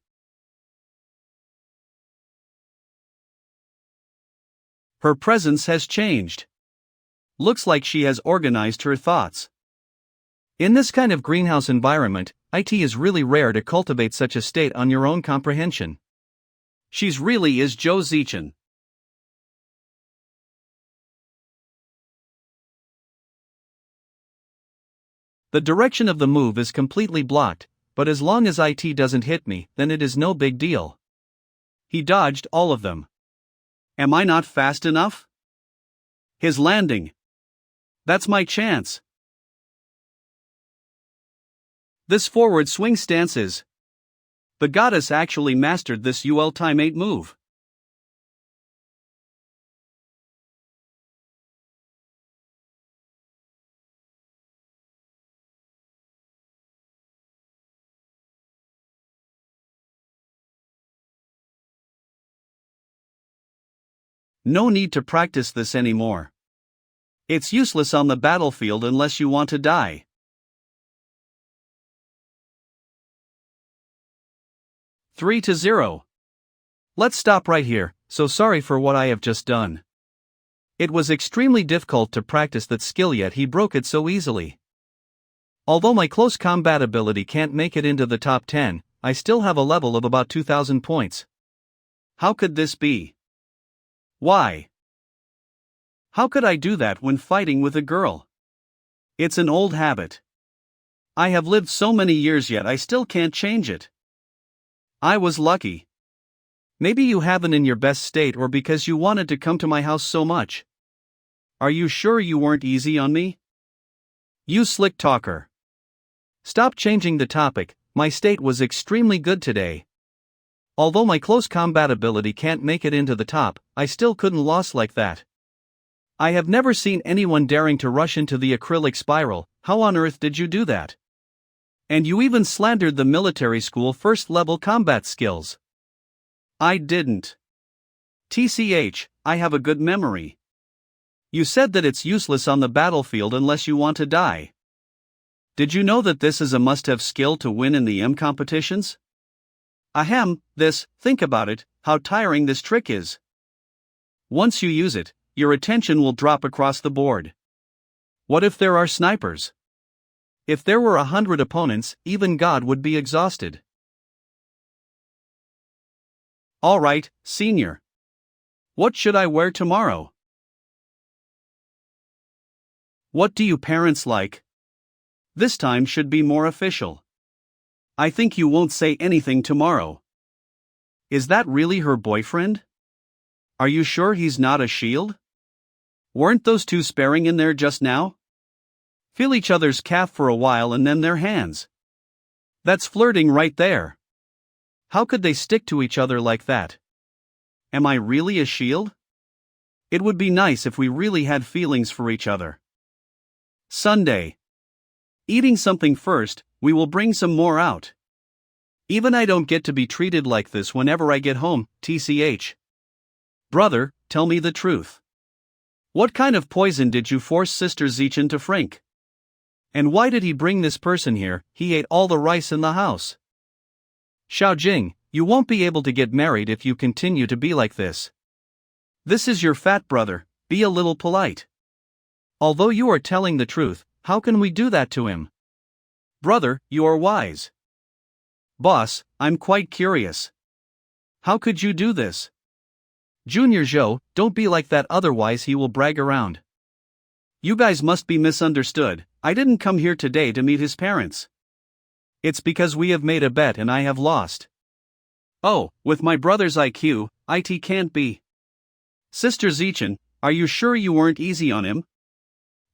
Her presence has changed. Looks like she has organized her thoughts. In this kind of greenhouse environment, it is really rare to cultivate such a state on your own comprehension. She's really is Zhao Zichin. The direction of the move is completely blocked, but as long as it doesn't hit me, then it is no big deal. He dodged all of them. Am I not fast enough? His landing. That's my chance. This forward swing stance is. The goddess actually mastered this ultimate move. No need to practice this anymore. It's useless on the battlefield unless you want to die. 3-0. Let's stop right here, so sorry for what I have just done. It was extremely difficult to practice that skill, yet he broke it so easily. Although my close combat ability can't make it into the top 10, I still have a level of about 2,000 points. How could this be? Why? How could I do that when fighting with a girl? It's an old habit. I have lived so many years, yet I still can't change it. I was lucky. Maybe you haven't in your best state, or because you wanted to come to my house so much. Are you sure you weren't easy on me? You slick talker. Stop changing the topic. My state was extremely good today. Although my close combat ability can't make it into the top, I still couldn't lose like that. I have never seen anyone daring to rush into the acrylic spiral. How on earth did you do that? And you even slandered the military school first-level combat skills. I didn't. TCH, I have a good memory. You said that it's useless on the battlefield unless you want to die. Did you know that this is a must-have skill to win in the competitions? Ahem, think about it, how tiring this trick is. Once you use it, your attention will drop across the board. What if there are snipers? If there were 100 opponents, even God would be exhausted. Alright, senior. What should I wear tomorrow? What do you parents like? This time should be more official. I think you won't say anything tomorrow. Is that really her boyfriend? Are you sure he's not a shield? Weren't those two sparring in there just now? Feel each other's calf for a while and then their hands. That's flirting right there. How could they stick to each other like that? Am I really a shield? It would be nice if we really had feelings for each other. Sunday. Eating something first, we will bring some more out. Even I don't get to be treated like this whenever I get home, TCH. Brother, tell me the truth. What kind of poison did you force Sister Zichin to drink? And why did he bring this person here? He ate all the rice in the house. Xiaojing, you won't be able to get married if you continue to be like this. This is your fat brother, be a little polite. Although you are telling the truth, how can we do that to him? Brother, you are wise. Boss, I'm quite curious. How could you do this? Junior Zhou, don't be like that, otherwise he will brag around. You guys must be misunderstood. I didn't come here today to meet his parents. It's because we have made a bet and I have lost. Oh, with my brother's IQ, it can't be. Sister Zichin, are you sure you weren't easy on him?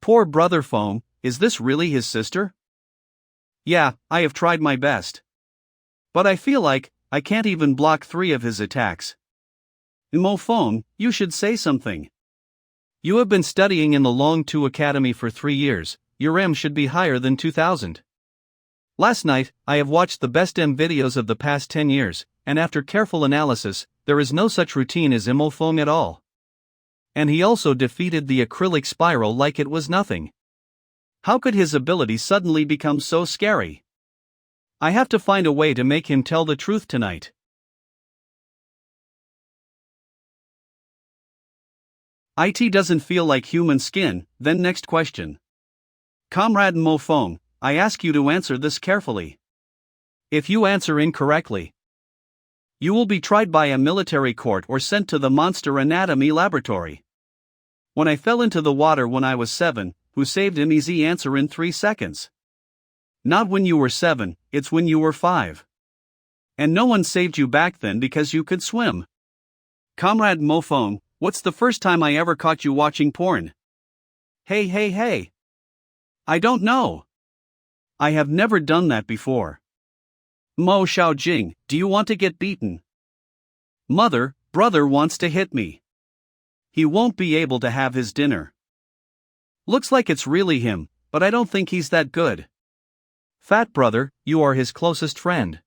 Poor brother Foam, is this really his sister? Yeah, I have tried my best. But I feel like I can't even block 3 of his attacks. Mo Foam, you should say something. You have been studying in the Long Tu Academy for 3 years, your M should be higher than 2000. Last night, I have watched the best M videos of the past 10 years, and after careful analysis, there is no such routine as Mo Foam at all. And he also defeated the acrylic spiral like it was nothing. How could his ability suddenly become so scary? I have to find a way to make him tell the truth tonight. It doesn't feel like human skin. Then next question. Comrade Mo Foam, I ask you to answer this carefully. If you answer incorrectly, you will be tried by a military court or sent to the monster anatomy laboratory. When I fell into the water when I was 7, who saved him? Easy answer in 3 seconds. Not when you were 7, it's when you were 5. And no one saved you back then because you could swim. Comrade Mo Foam, what's the first time I ever caught you watching porn? Hey. I don't know. I have never done that before. Mo Xiaojing, do you want to get beaten? Mother, brother wants to hit me. He won't be able to have his dinner. Looks like it's really him, but I don't think he's that good. Fat brother, you are his closest friend.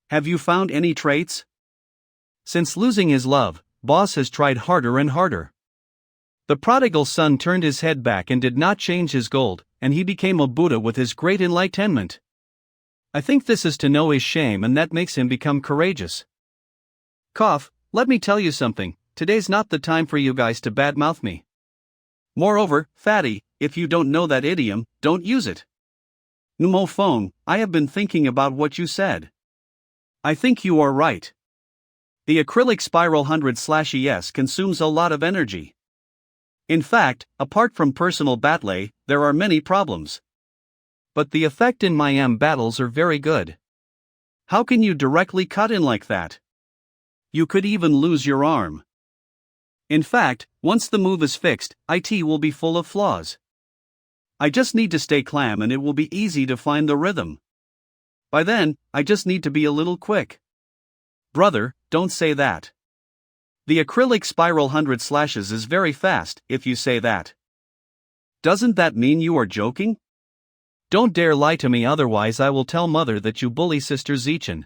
Have you found any traits? Since losing his love, Boss has tried harder and harder. The prodigal son turned his head back and did not change his gold, and he became a Buddha with his great enlightenment. I think this is to know his shame, and that makes him become courageous. Cough, let me tell you something, today's not the time for you guys to badmouth me. Moreover, fatty, if you don't know that idiom, don't use it. Mo Foam, I have been thinking about what you said. I think you are right. The acrylic spiral 100/ES consumes a lot of energy. In fact, apart from personal battle, there are many problems. But the effect in my M battles are very good. How can you directly cut in like that? You could even lose your arm. In fact, once the move is fixed, it will be full of flaws. I just need to stay calm and it will be easy to find the rhythm. By then, I just need to be a little quick. Brother, don't say that. The acrylic spiral 100/ES is very fast, if you say that. Doesn't that mean you are joking? Don't dare lie to me, otherwise I will tell mother that you bully Sister Zichin.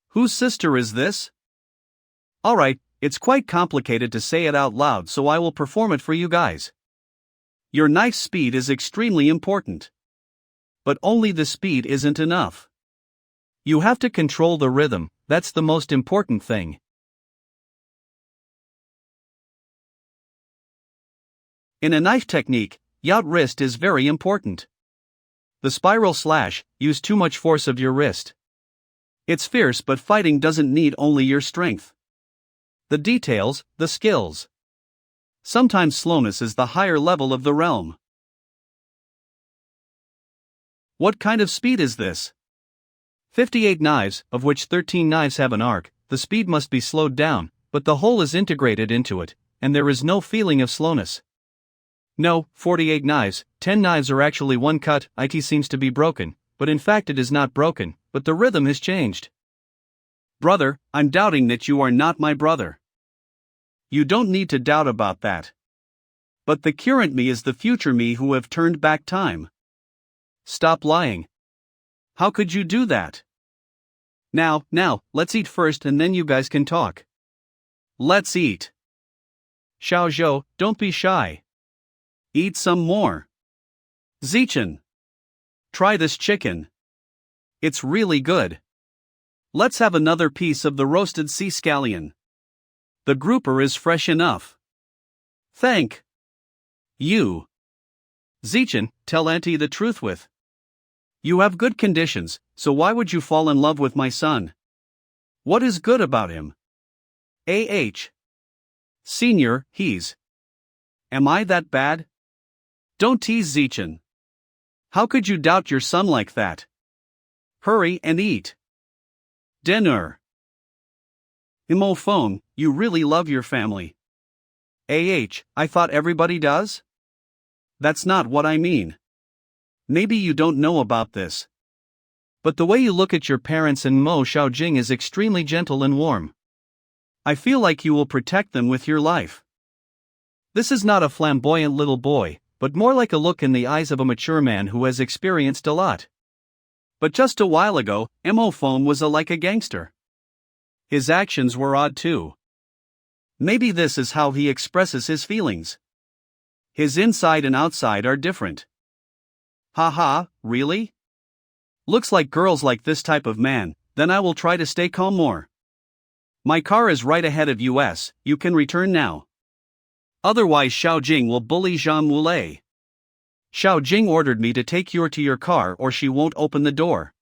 Whose sister is this? Alright, it's quite complicated to say it out loud, so I will perform it for you guys. Your knife speed is extremely important. But only the speed isn't enough. You have to control the rhythm, that's the most important thing. In a knife technique, yacht wrist is very important. The spiral slash, use too much force of your wrist. It's fierce, but fighting doesn't need only your strength. The details, the skills. Sometimes slowness is the higher level of the realm. What kind of speed is this? 58 knives, of which 13 knives have an arc, the speed must be slowed down, but the whole is integrated into it, and there is no feeling of slowness. No, 48 knives, 10 knives are actually one cut, it seems to be broken, but in fact it is not broken, but the rhythm has changed. Brother, I'm doubting that you are not my brother. You don't need to doubt about that. But the current me is the future me who have turned back time. Stop lying. How could you do that? Now, let's eat first and then you guys can talk. Let's eat. Xiao Zhou, don't be shy. Eat some more. Zichin. Try this chicken. It's really good. Let's have another piece of the roasted sea scallion. The grouper is fresh enough. Thank you. Zichin, tell Auntie the truth with. You have good conditions, so why would you fall in love with my son? What is good about him? Senior, he's. Am I that bad? Don't tease Zichin. How could you doubt your son like that? Hurry and eat dinner. Phone, you really love your family. I thought everybody does? That's not what I mean. Maybe you don't know about this. But the way you look at your parents and Mo Xiaojing is extremely gentle and warm. I feel like you will protect them with your life. This is not a flamboyant little boy, but more like a look in the eyes of a mature man who has experienced a lot. But just a while ago, Phone was like a gangster. His actions were odd too. Maybe this is how he expresses his feelings. His inside and outside are different. Haha, really? Looks like girls like this type of man, then I will try to stay calm more. My car is right ahead of us, you can return now. Otherwise Xiaojing will bully Jean Moulet. Xiaojing ordered me to take you to your car or she won't open the door.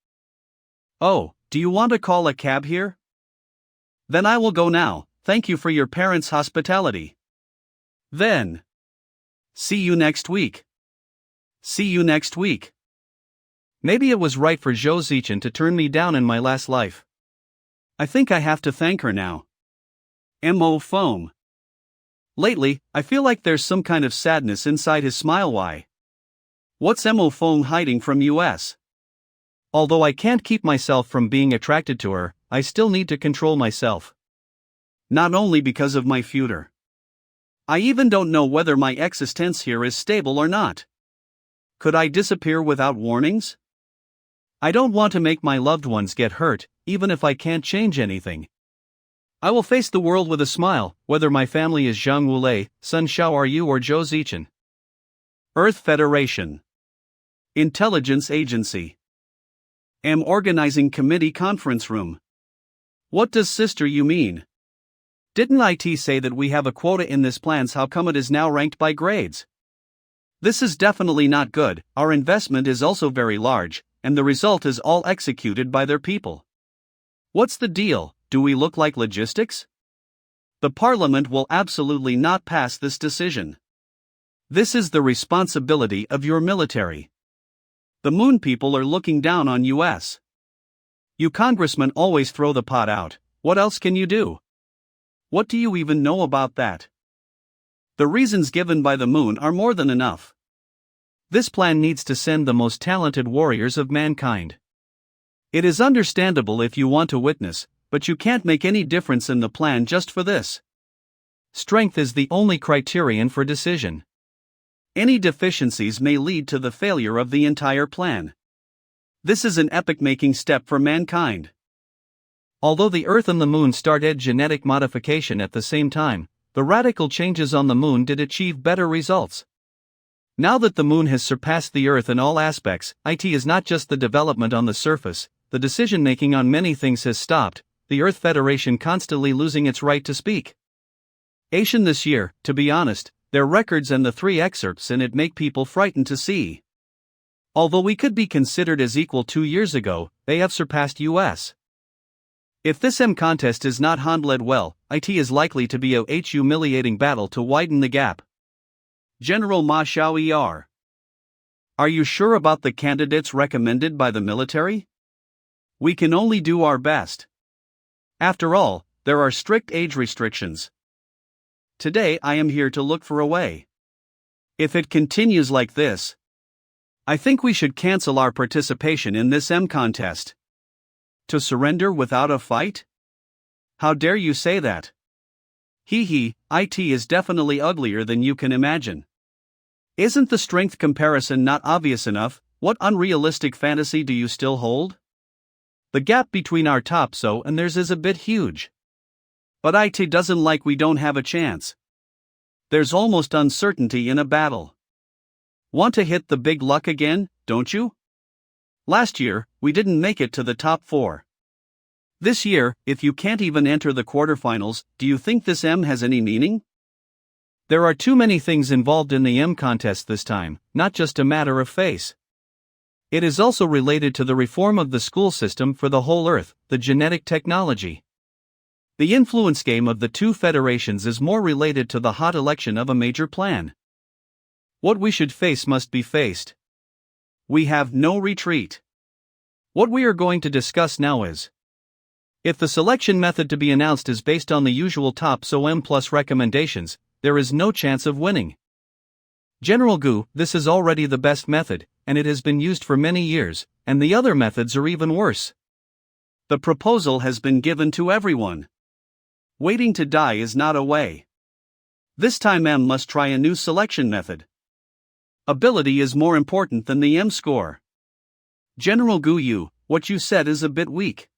Oh, do you want to call a cab here? Then I will go now, thank you for your parents' hospitality. Then. See you next week. See you next week. Maybe it was right for Zhao Zichin to turn me down in my last life. I think I have to thank her now. Phone. Lately, I feel like there's some kind of sadness inside his smile. Why? What's Phone hiding from us? Although I can't keep myself from being attracted to her, I still need to control myself. Not only because of my future. I even don't know whether my existence here is stable or not. Could I disappear without warnings? I don't want to make my loved ones get hurt, even if I can't change anything. I will face the world with a smile, whether my family is Zhang Wulei, Sun Xiaoru or Zhao Zichin. Earth Federation. Intelligence Agency. Organizing Committee Conference Room. What does sister you mean? Didn't IT say that we have a quota in this plans? How come it is now ranked by grades? This is definitely not good. Our investment is also very large, and the result is all executed by their people. What's the deal? Do we look like logistics? The parliament will absolutely not pass this decision. This is the responsibility of your military. The moon people are looking down on us. You congressmen always throw the pot out. What else can you do? What do you even know about that? The reasons given by the moon are more than enough. This plan needs to send the most talented warriors of mankind. It is understandable if you want to witness, but you can't make any difference in the plan just for this. Strength is the only criterion for decision. Any deficiencies may lead to the failure of the entire plan. This is an epoch-making step for mankind. Although the Earth and the Moon started genetic modification at the same time, the radical changes on the Moon did achieve better results. Now that the Moon has surpassed the Earth in all aspects, it is not just the development on the surface, the decision-making on many things has stopped, the Earth Federation constantly losing its right to speak. Asian this year, to be honest, their records and the 3 excerpts in it make people frightened to see. Although we could be considered as equal 2 years ago, they have surpassed us. If this contest is not handled well, it is likely to be a humiliating battle to widen the gap. General Ma Xiao. Are you sure about the candidates recommended by the military? We can only do our best. After all, there are strict age restrictions. Today I am here to look for a way. If it continues like this, I think we should cancel our participation in this contest. To surrender without a fight? How dare you say that? It is definitely uglier than you can imagine. Isn't the strength comparison not obvious enough? What unrealistic fantasy do you still hold? The gap between our top so and theirs is a bit huge. But it doesn't like we don't have a chance. There's almost uncertainty in a battle. Want to hit the big luck again, don't you? Last year, we didn't make it to the top 4. This year, if you can't even enter the quarterfinals, do you think this has any meaning? There are too many things involved in the M contest this time, not just a matter of face. It is also related to the reform of the school system for the whole Earth, the genetic technology. The influence game of the two federations is more related to the hot election of a major plan. What we should face must be faced. We have no retreat. What we are going to discuss now is: if the selection method to be announced is based on the usual top SOM plus recommendations, there is no chance of winning. General Gu, this is already the best method, and it has been used for many years, and the other methods are even worse. The proposal has been given to everyone. Waiting to die is not a way. This time M must try a new selection method. Ability is more important than the M score. General Gu, what you said is a bit weak.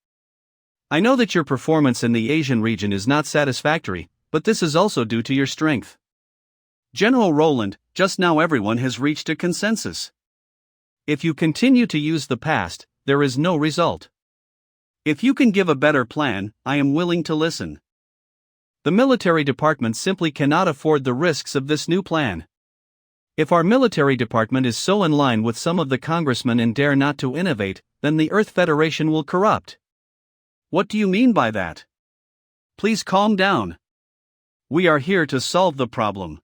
I know that your performance in the Asian region is not satisfactory, but this is also due to your strength. General Roland, just now everyone has reached a consensus. If you continue to use the past, there is no result. If you can give a better plan, I am willing to listen. The military department simply cannot afford the risks of this new plan. If our military department is so in line with some of the congressmen and dare not to innovate, then the Earth Federation will corrupt. What do you mean by that? Please calm down. We are here to solve the problem.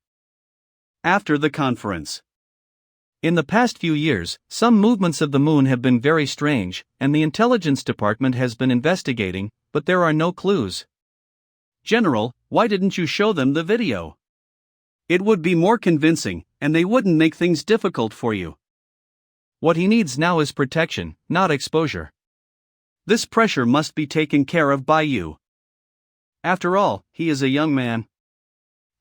After the conference. In the past few years, some movements of the moon have been very strange, and the intelligence department has been investigating, but there are no clues. General, why didn't you show them the video? It would be more convincing, and they wouldn't make things difficult for you. What he needs now is protection, not exposure. This pressure must be taken care of by you. After all, he is a young man.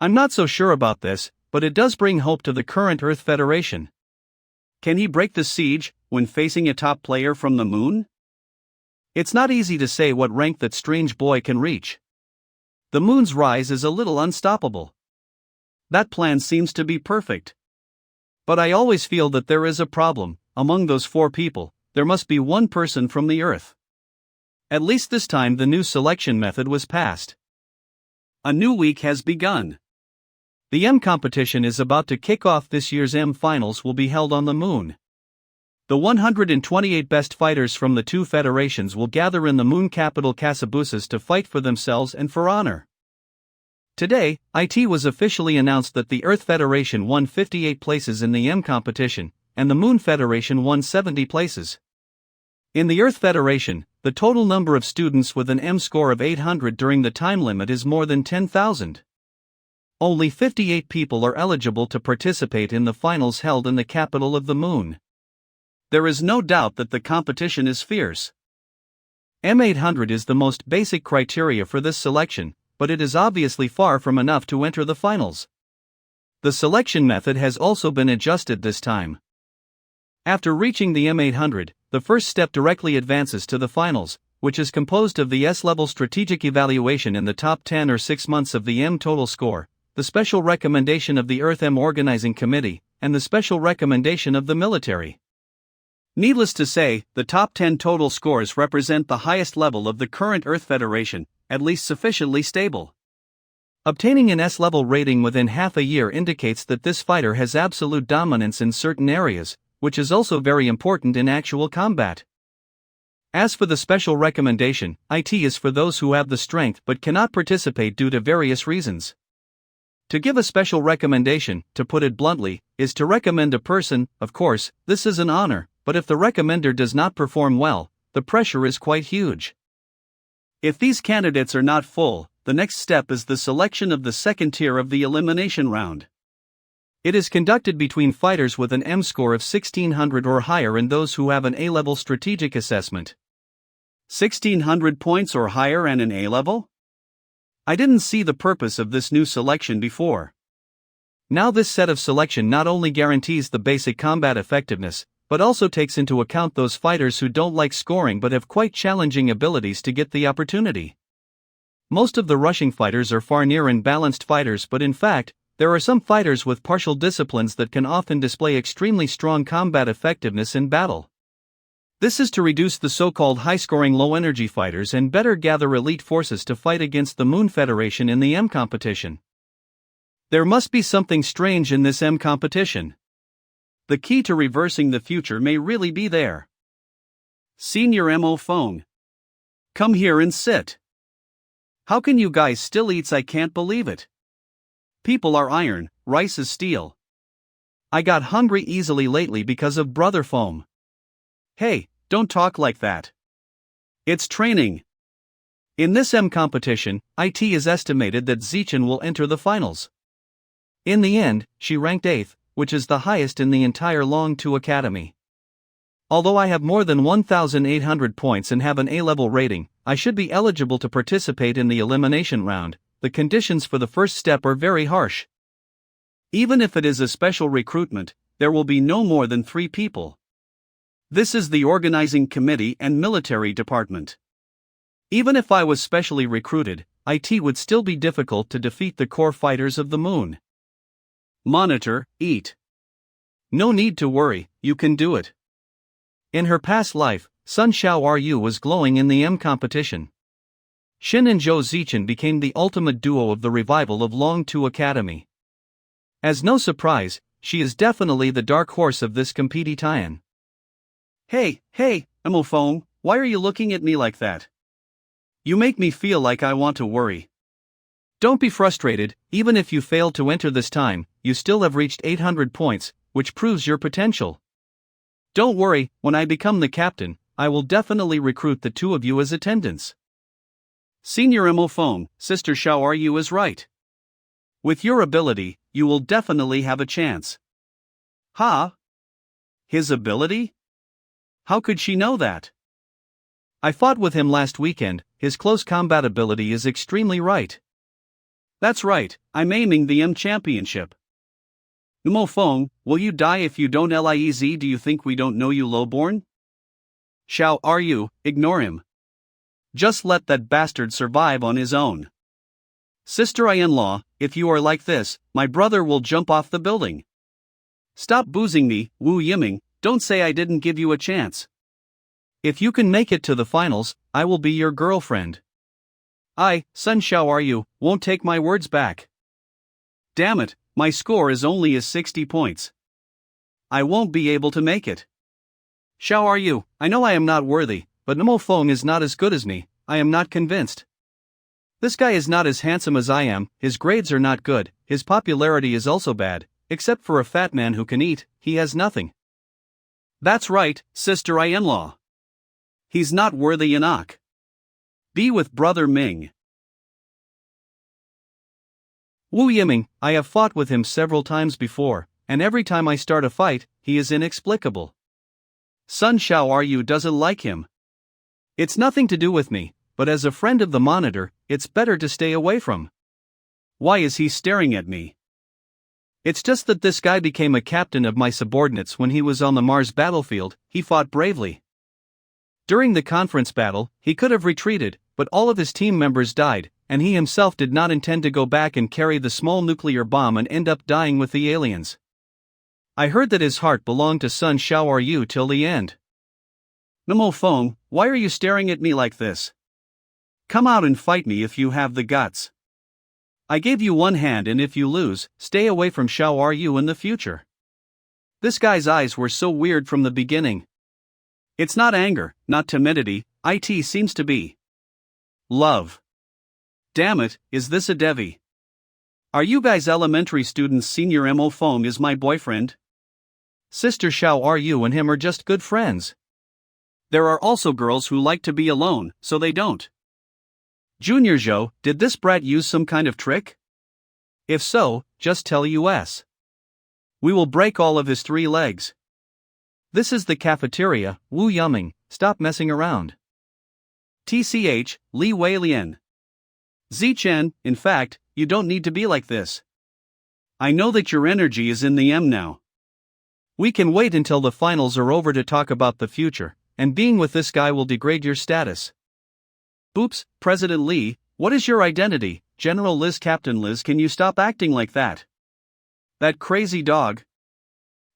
I'm not so sure about this, but it does bring hope to the current Earth Federation. Can he break the siege when facing a top player from the moon? It's not easy to say what rank that strange boy can reach. The moon's rise is a little unstoppable. That plan seems to be perfect. But I always feel that there is a problem. Among those 4 people, there must be one person from the Earth. At least this time the new selection method was passed. A new week has begun. The M competition is about to kick off. This year's M finals will be held on the moon. The 128 best fighters from the two federations will gather in the moon capital Casabusas to fight for themselves and for honor. Today, it was officially announced that the Earth Federation won 58 places in the M competition, and the Moon Federation won 70 places. In the Earth Federation, the total number of students with an M score of 800 during the time limit is more than 10,000. Only 58 people are eligible to participate in the finals held in the capital of the moon. There is no doubt that the competition is fierce. M800 is the most basic criteria for this selection, but it is obviously far from enough to enter the finals. The selection method has also been adjusted this time. After reaching the M800, the first step directly advances to the finals, which is composed of the S-level strategic evaluation in the top 10 or 6 months of the M total score, the special recommendation of the Earth M Organizing Committee, and the special recommendation of the military. Needless to say, the top 10 total scores represent the highest level of the current Earth Federation, at least sufficiently stable. Obtaining an S-level rating within half a year indicates that this fighter has absolute dominance in certain areas, which is also very important in actual combat. As for the special recommendation, it is for those who have the strength but cannot participate due to various reasons. To give a special recommendation, to put it bluntly, is to recommend a person. Of course, this is an honor, but if the recommender does not perform well, the pressure is quite huge. If these candidates are not full, the next step is the selection of the second tier of the elimination round. It is conducted between fighters with an M score of 1600 or higher and those who have an A-level strategic assessment. 1600 points or higher and an A-level? I didn't see the purpose of this new selection before. Now this set of selection not only guarantees the basic combat effectiveness, but also takes into account those fighters who don't like scoring but have quite challenging abilities to get the opportunity. Most of the rushing fighters are far near imbalanced fighters, but in fact, there are some fighters with partial disciplines that can often display extremely strong combat effectiveness in battle. This is to reduce the so-called high-scoring low-energy fighters and better gather elite forces to fight against the Moon Federation in the M competition. There must be something strange in this competition. The key to reversing the future may really be there. Senior Mo Phone. Come here and sit. How can you guys still eat? I can't believe it. People are iron, rice is steel. I got hungry easily lately because of brother foam. Hey, don't talk like that. It's training. In this competition, it is estimated that Zichin will enter the finals. In the end, she ranked 8th, which is the highest in the entire Long 2 Academy. Although I have more than 1,800 points and have an A-level rating, I should be eligible to participate in the elimination round. The conditions for the first step are very harsh. Even if it is a special recruitment, there will be no more than 3 people. This is the organizing committee and military department. Even if I was specially recruited, it would still be difficult to defeat the core fighters of the moon. Monitor, eat. No need to worry, you can do it. In her past life, Sun Xiaoru was glowing in the competition. Shin and Zhao Zichin became the ultimate duo of the revival of Long 2 Academy. As no surprise, she is definitely the dark horse of this competition. Hey, Emophone, why are you looking at me like that? You make me feel like I want to worry. Don't be frustrated, even if you fail to enter this time, you still have reached 800 points, which proves your potential. Don't worry, when I become the captain, I will definitely recruit the 2 of you as attendants. Senior Emophone, Sister Xiaoru is right. With your ability, you will definitely have a chance. Ha? His ability? How could she know that? I fought with him last weekend, his close combat ability is extremely right. That's right, I'm aiming the championship. Emophone, will you die if you don't liez? Do you think we don't know you, lowborn? Xiaoru, ignore him. Just let that bastard survive on his own. Sister-in-law, if you are like this, my brother will jump off the building. Stop boozing me, Wu Yiming, don't say I didn't give you a chance. If you can make it to the finals, I will be your girlfriend. Sun Xiaoru, won't take my words back. Damn it, my score is only 60 points. I won't be able to make it. Xiaoru, I know I am not worthy, but Emophone is not as good as me, I am not convinced. This guy is not as handsome as I am, his grades are not good, his popularity is also bad, except for a fat man who can eat, he has nothing. That's right, sister-in-law. He's not worthy enough. Be with brother Ming. Wu Yiming, I have fought with him several times before, and every time I start a fight, he is inexplicable. Sun Xiaoru doesn't like him. It's nothing to do with me, but as a friend of the monitor, it's better to stay away from. Why is he staring at me? It's just that this guy became a captain of my subordinates when he was on the Mars battlefield, he fought bravely. During the conference battle, he could have retreated, but all of his team members died, and he himself did not intend to go back and carry the small nuclear bomb and end up dying with the aliens. I heard that his heart belonged to Sun Xiaoru till the end. Emophone, why are you staring at me like this? Come out and fight me if you have the guts. I gave you one hand, and if you lose, stay away from Xiaoru in the future. This guy's eyes were so weird from the beginning. It's not anger, not timidity, it seems to be love. Damn it, is this a Devi? Are you guys elementary students? Senior Emophone is my boyfriend. Sister Xiaoru and him are just good friends. There are also girls who like to be alone, so they don't. Junior Zhou, did this brat use some kind of trick? If so, just tell us. We will break all of his 3 legs. This is the cafeteria, Wu Yiming, stop messing around. TCH, Li Weilian. Zichin, in fact, you don't need to be like this. I know that your energy is in the now. We can wait until the finals are over to talk about the future, and being with this guy will degrade your status. Oops, President Li, what is your identity? General Liz, Captain Liz, can you stop acting like that? That crazy dog.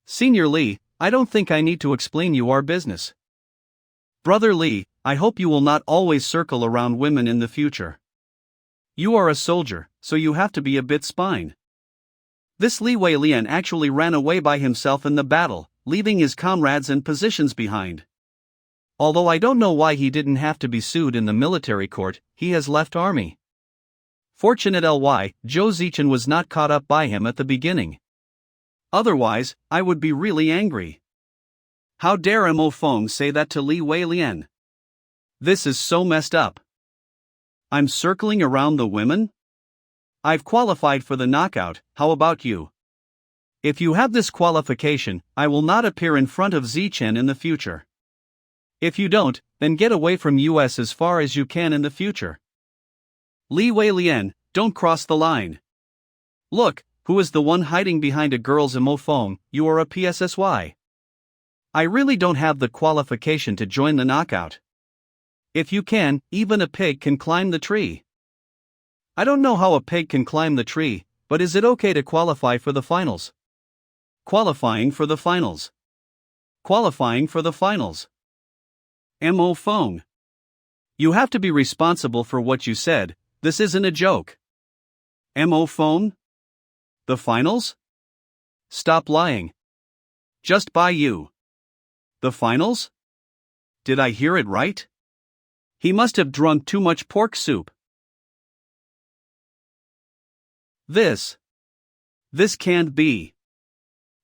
Senior Li, I don't think I need to explain you our business. Brother Li, I hope you will not always circle around women in the future. You are a soldier, so you have to be a bit spine. This Li Weilian actually ran away by himself in the battle, leaving his comrades and positions behind. Although I don't know why he didn't have to be sued in the military court, he has left army. Fortunately, Zhao Zichin was not caught up by him at the beginning. Otherwise, I would be really angry. How dare Mo Feng say that to Li Weilian? This is so messed up. I'm circling around the women? I've qualified for the knockout, how about you? If you have this qualification, I will not appear in front of Zichin in the future. If you don't, then get away from US as far as you can in the future. Li Weilian, don't cross the line. Look, who is the one hiding behind a girl's Mo Feng? You are a PSSY. I really don't have the qualification to join the knockout. If you can, even a pig can climb the tree. I don't know how a pig can climb the tree, but is it okay to qualify for the finals? Qualifying for the finals. Qualifying for the finals. Mo Feng. You have to be responsible for what you said, this isn't a joke. Mo Feng? The finals? Stop lying. Just by you. The finals? Did I hear it right? He must have drunk too much pork soup. This can't be.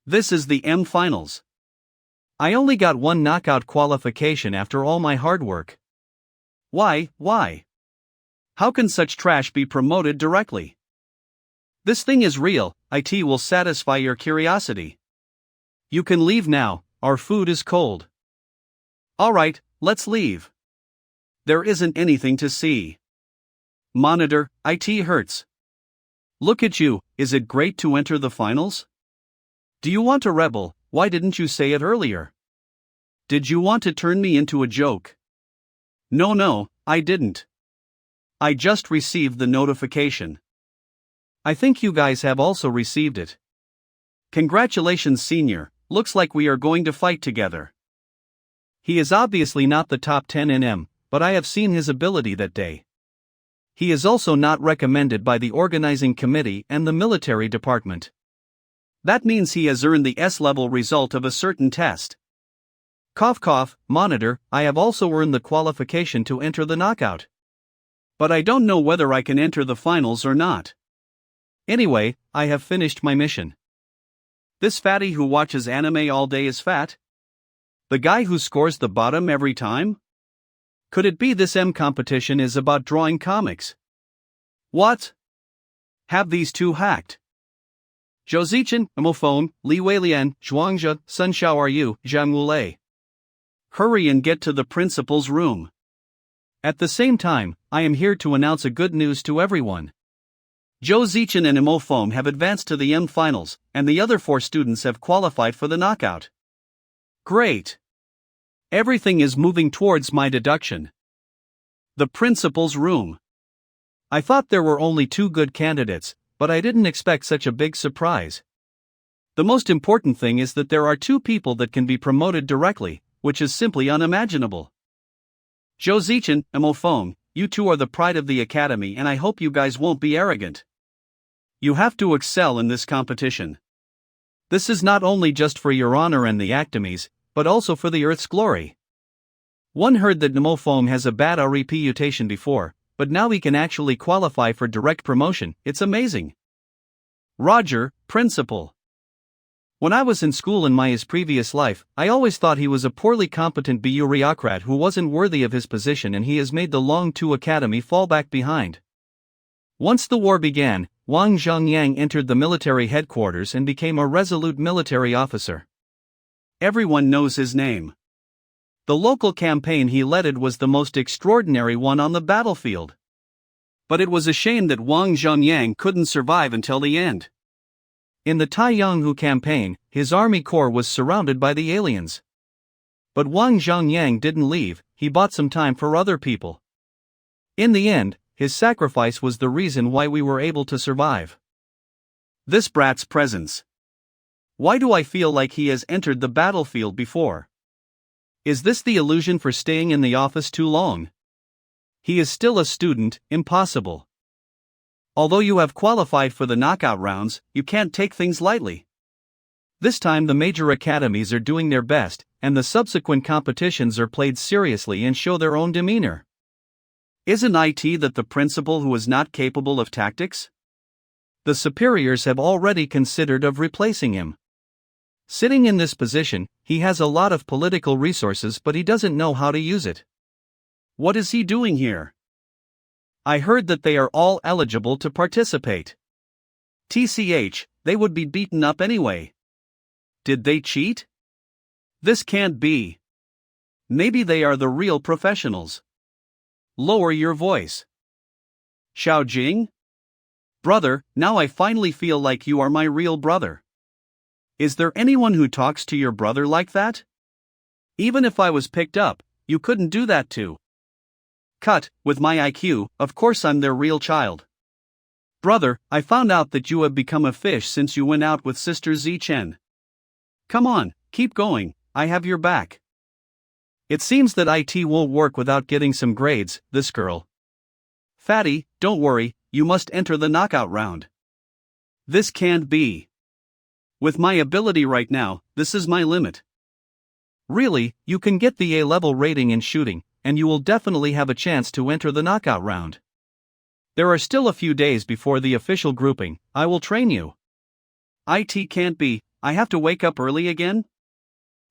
This is the M finals. I only got one knockout qualification after all my hard work. Why? How can such trash be promoted directly? This thing is real, it will satisfy your curiosity. You can leave now, our food is cold. Alright, let's leave. There isn't anything to see. Monitor, it hurts. Look at you, is it great to enter the finals? Do you want to rebel? Why didn't you say it earlier? Did you want to turn me into a joke? No, I didn't. I just received the notification. I think you guys have also received it. Congratulations, senior, looks like we are going to fight together. He is obviously not the top 10 in M, but I have seen his ability that day. He is also not recommended by the organizing committee and the military department. That means he has earned the S-level result of a certain test. Cough, monitor, I have also earned the qualification to enter the knockout. But I don't know whether I can enter the finals or not. Anyway, I have finished my mission. This fatty who watches anime all day is fat? The guy who scores the bottom every time? Could it be this M competition is about drawing comics? What? Have these two hacked? Zhao Zichin, Mo Feng, Li Weilian, Zhuangzhe, Sun Xiao are you, Zhang Wulei. Hurry and get to the principal's room. At the same time, I am here to announce a good news to everyone. Zhao Zichin and Mo Feng have advanced to the M finals, and the other 4 students have qualified for the knockout. Great! Everything is moving towards my deduction. The principal's room. I thought there were only 2 good candidates, but I didn't expect such a big surprise. The most important thing is that there are 2 people that can be promoted directly, which is simply unimaginable. Zhao Zichin and Mo Feng, you 2 are the pride of the academy, and I hope you guys won't be arrogant. You have to excel in this competition. This is not only just for your honor and the academies, but also for the Earth's glory. One heard that Mo Feng has a bad reputation before, but now he can actually qualify for direct promotion, it's amazing. Roger, principal. When I was in school in his previous life, I always thought he was a poorly competent bureaucrat who wasn't worthy of his position, and he has made the Long Tu Academy fall back behind. Once the war began, Wang Zhongyang entered the military headquarters and became a resolute military officer. Everyone knows his name. The local campaign he led was the most extraordinary one on the battlefield. But it was a shame that Wang Zhongyang couldn't survive until the end. In the Taiyanghu campaign, his army corps was surrounded by the aliens. But Wang Zhongyang didn't leave, he bought some time for other people. In the end, his sacrifice was the reason why we were able to survive. This brat's presence. Why do I feel like he has entered the battlefield before? Is this the illusion for staying in the office too long? He is still a student, impossible. Although you have qualified for the knockout rounds, you can't take things lightly. This time the major academies are doing their best, and the subsequent competitions are played seriously and show their own demeanor. Isn't it that the principal who is not capable of tactics? The superiors have already considered of replacing him. Sitting in this position, he has a lot of political resources but he doesn't know how to use it. What is he doing here? I heard that they are all eligible to participate. TCH, they would be beaten up anyway. Did they cheat? This can't be. Maybe they are the real professionals. Lower your voice. Xiao Jing? Brother, now I finally feel like you are my real brother. Is there anyone who talks to your brother like that? Even if I was picked up, you couldn't do that too. Cut, with my IQ, of course I'm their real child. Brother, I found out that you have become a fish since you went out with Sister Zichin. Come on, keep going, I have your back. It seems that IT won't work without getting some grades, this girl. Fatty, don't worry, you must enter the knockout round. This can't be. With my ability right now, this is my limit. Really, you can get the A-level rating in shooting, and you will definitely have a chance to enter the knockout round. There are still a few days before the official grouping, I will train you. IT can't be, I have to wake up early again?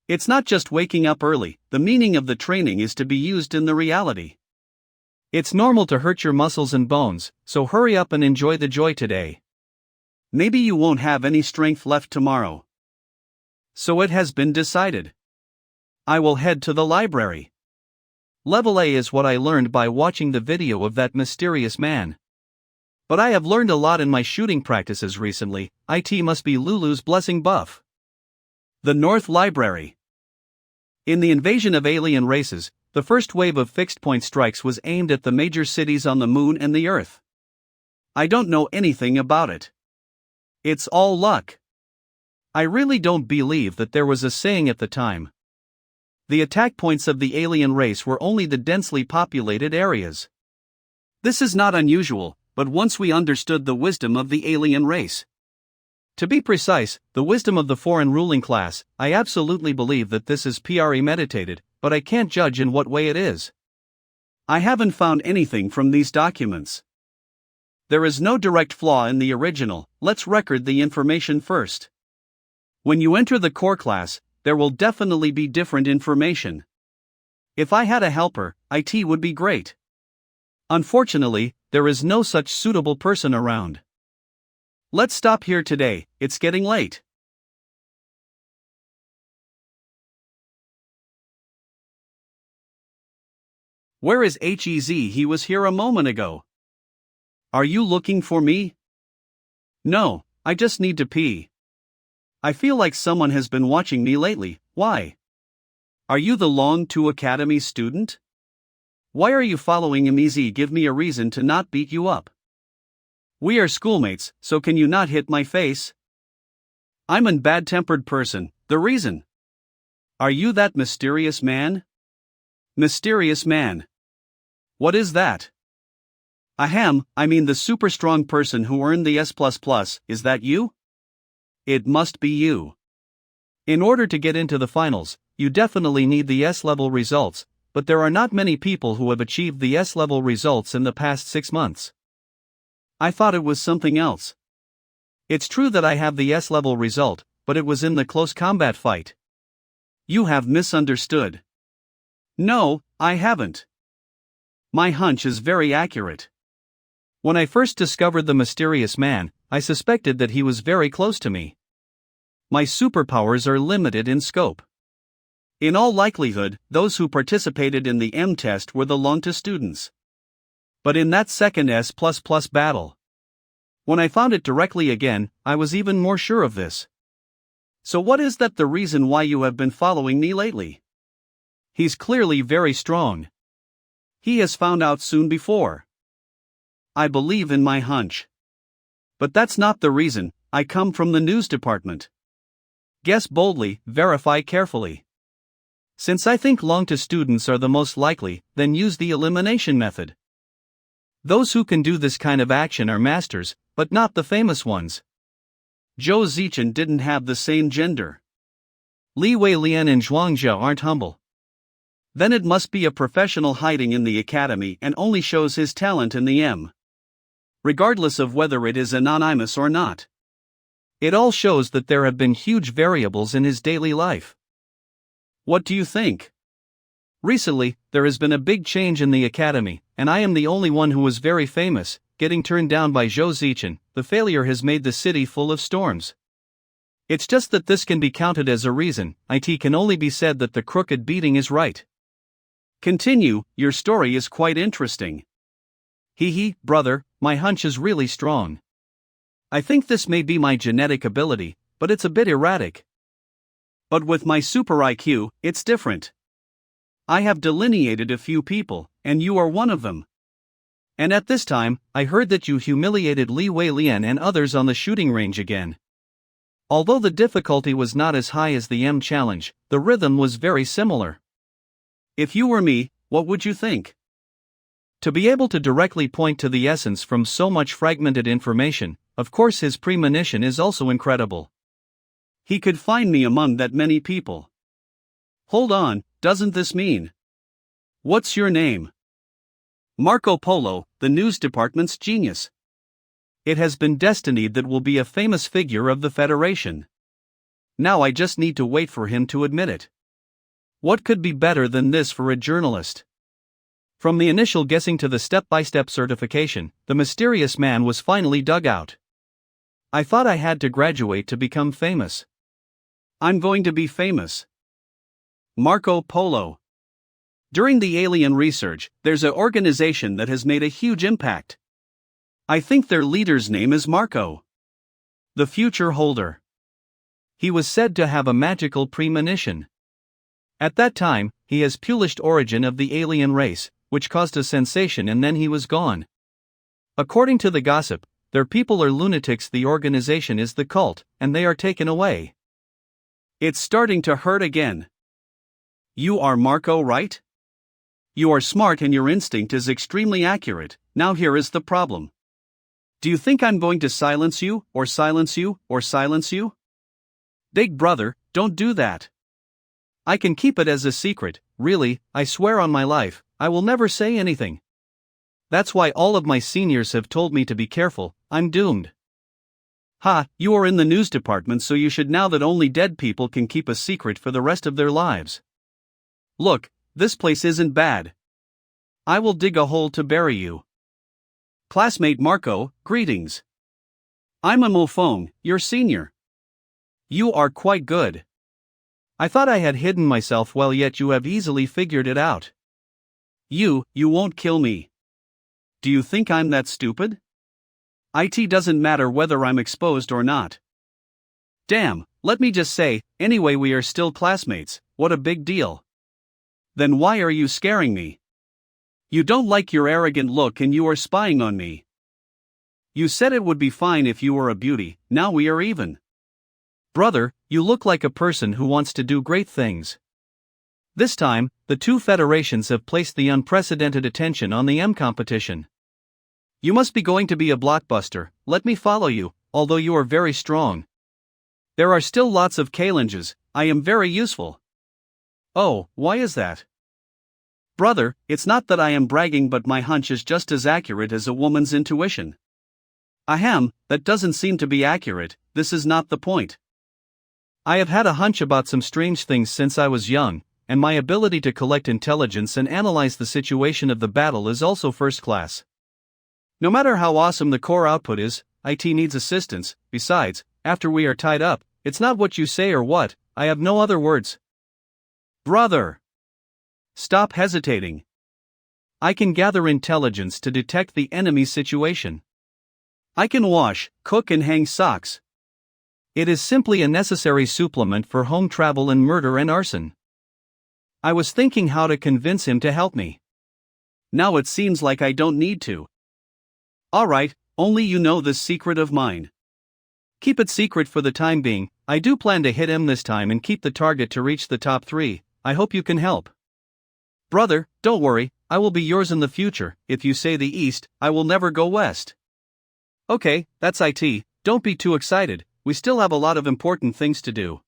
It's not just waking up early, the meaning of the training is to be used in the reality. It's normal to hurt your muscles and bones, so hurry up and enjoy the joy today. Maybe you won't have any strength left tomorrow. So it has been decided. I will head to the library. Level A is what I learned by watching the video of that mysterious man. But I have learned a lot in my shooting practices recently, IT must be Lulu's blessing buff. The North Library. In the invasion of alien races, the first wave of fixed-point strikes was aimed at the major cities on the moon and the Earth. I don't know anything about it. It's all luck. I really don't believe that there was a saying at the time. The attack points of the alien race were only the densely populated areas. This is not unusual, but once we understood the wisdom of the alien race. To be precise, the wisdom of the foreign ruling class, I absolutely believe that this is premeditated, but I can't judge in what way it is. I haven't found anything from these documents. There is no direct flaw in the original, let's record the information first. When you enter the core class, there will definitely be different information. If I had a helper, IT would be great. Unfortunately, there is no such suitable person around. Let's stop here today, it's getting late. Where is HEZ? He was here a moment ago. Are you looking for me? No, I just need to pee. I feel like someone has been watching me lately, why? Are you the Long 2 Academy student? Why are you following him? Easy, give me a reason to not beat you up. We are schoolmates, so can you not hit my face? I'm a bad-tempered person, the reason. Are you that mysterious man? Mysterious man. What is that? Ahem, I mean the super strong person who earned the S++, is that you? It must be you. In order to get into the finals, you definitely need the S-level results, but there are not many people who have achieved the S-level results in the past 6 months. I thought it was something else. It's true that I have the S-level result, but it was in the close combat fight. You have misunderstood. No, I haven't. My hunch is very accurate. When I first discovered the mysterious man, I suspected that he was very close to me. My superpowers are limited in scope. In all likelihood, those who participated in the M test were the Long 2 students. But in that second S++ battle, when I found it directly again, I was even more sure of this. So what is that the reason why you have been following me lately? He's clearly very strong. He has found out soon before. I believe in my hunch. But that's not the reason, I come from the news department. Guess boldly, verify carefully. Since I think Long 2 students are the most likely, then use the elimination method. Those who can do this kind of action are masters, but not the famous ones. Zhao Zichin didn't have the same gender. Li Weilian and Zhuangzhou aren't humble. Then it must be a professional hiding in the academy and only shows his talent in the M. Regardless of whether it is anonymous or not. It all shows that there have been huge variables in his daily life. What do you think? Recently, there has been a big change in the academy, and I am the only one who was very famous, getting turned down by Zhao Zichin. The failure has made the city full of storms. It's just that this can be counted as a reason. It can only be said that the crooked beating is right. Continue, your story is quite interesting. Brother, my hunch is really strong. I think this may be my genetic ability, but it's a bit erratic. But with my super IQ, it's different. I have delineated a few people, and you are one of them. And at this time, I heard that you humiliated Li Weilian and others on the shooting range again. Although the difficulty was not as high as the M challenge, the rhythm was very similar. If you were me, what would you think? To be able to directly point to the essence from so much fragmented information, of course his premonition is also incredible. He could find me among that many people. Hold on, doesn't this mean? What's your name? Marco Polo, the news department's genius. It has been destined that will be a famous figure of the Federation. Now I just need to wait for him to admit it. What could be better than this for a journalist? From the initial guessing to the step-by-step certification, the mysterious man was finally dug out. I thought I had to graduate to become famous. I'm going to be famous. Marco Polo. During the alien research, there's an organization that has made a huge impact. I think their leader's name is Marco. The future holder. He was said to have a magical premonition. At that time, he has published origin of the alien race, which caused a sensation, and then he was gone. According to the gossip, their people are lunatics. The organization is the cult, and they are taken away. It's starting to hurt again. You are Marco, right? You are smart and your instinct is extremely accurate. Now here is the problem. Do you think I'm going to silence you, or silence you, or silence you? Big brother, don't do that. I can keep it as a secret, really, I swear on my life, I will never say anything. That's why all of my seniors have told me to be careful, I'm doomed. You are in the news department, so you should know that only dead people can keep a secret for the rest of their lives. Look, this place isn't bad. I will dig a hole to bury you. Classmate Marco, greetings. I'm a Mofong, your senior. You are quite good. I thought I had hidden myself well, yet you have easily figured it out. You won't kill me. Do you think I'm that stupid? It doesn't matter whether I'm exposed or not. Damn, let me just say, anyway we are still classmates, what a big deal. Then why are you scaring me? You don't like your arrogant look and you are spying on me. You said it would be fine if you were a beauty, now we are even. Brother, you look like a person who wants to do great things. This time, the two federations have placed the unprecedented attention on the M competition. You must be going to be a blockbuster, let me follow you, although you are very strong. There are still lots of challenges, I am very useful. Oh, why is that? Brother, it's not that I am bragging, but my hunch is just as accurate as a woman's intuition. Ahem, that doesn't seem to be accurate, this is not the point. I have had a hunch about some strange things since I was young, and my ability to collect intelligence and analyze the situation of the battle is also first class. No matter how awesome the core output is, it needs assistance. Besides, after we are tied up, it's not what you say or what, I have no other words. Brother! Stop hesitating. I can gather intelligence to detect the enemy's situation. I can wash, cook and hang socks. It is simply a necessary supplement for home travel and murder and arson. I was thinking how to convince him to help me. Now it seems like I don't need to. Alright, only you know this secret of mine. Keep it secret for the time being. I do plan to hit him this time and keep the target to reach the top 3, I hope you can help. Brother, don't worry, I will be yours in the future. If you say the east, I will never go west. Okay, that's it, don't be too excited, we still have a lot of important things to do.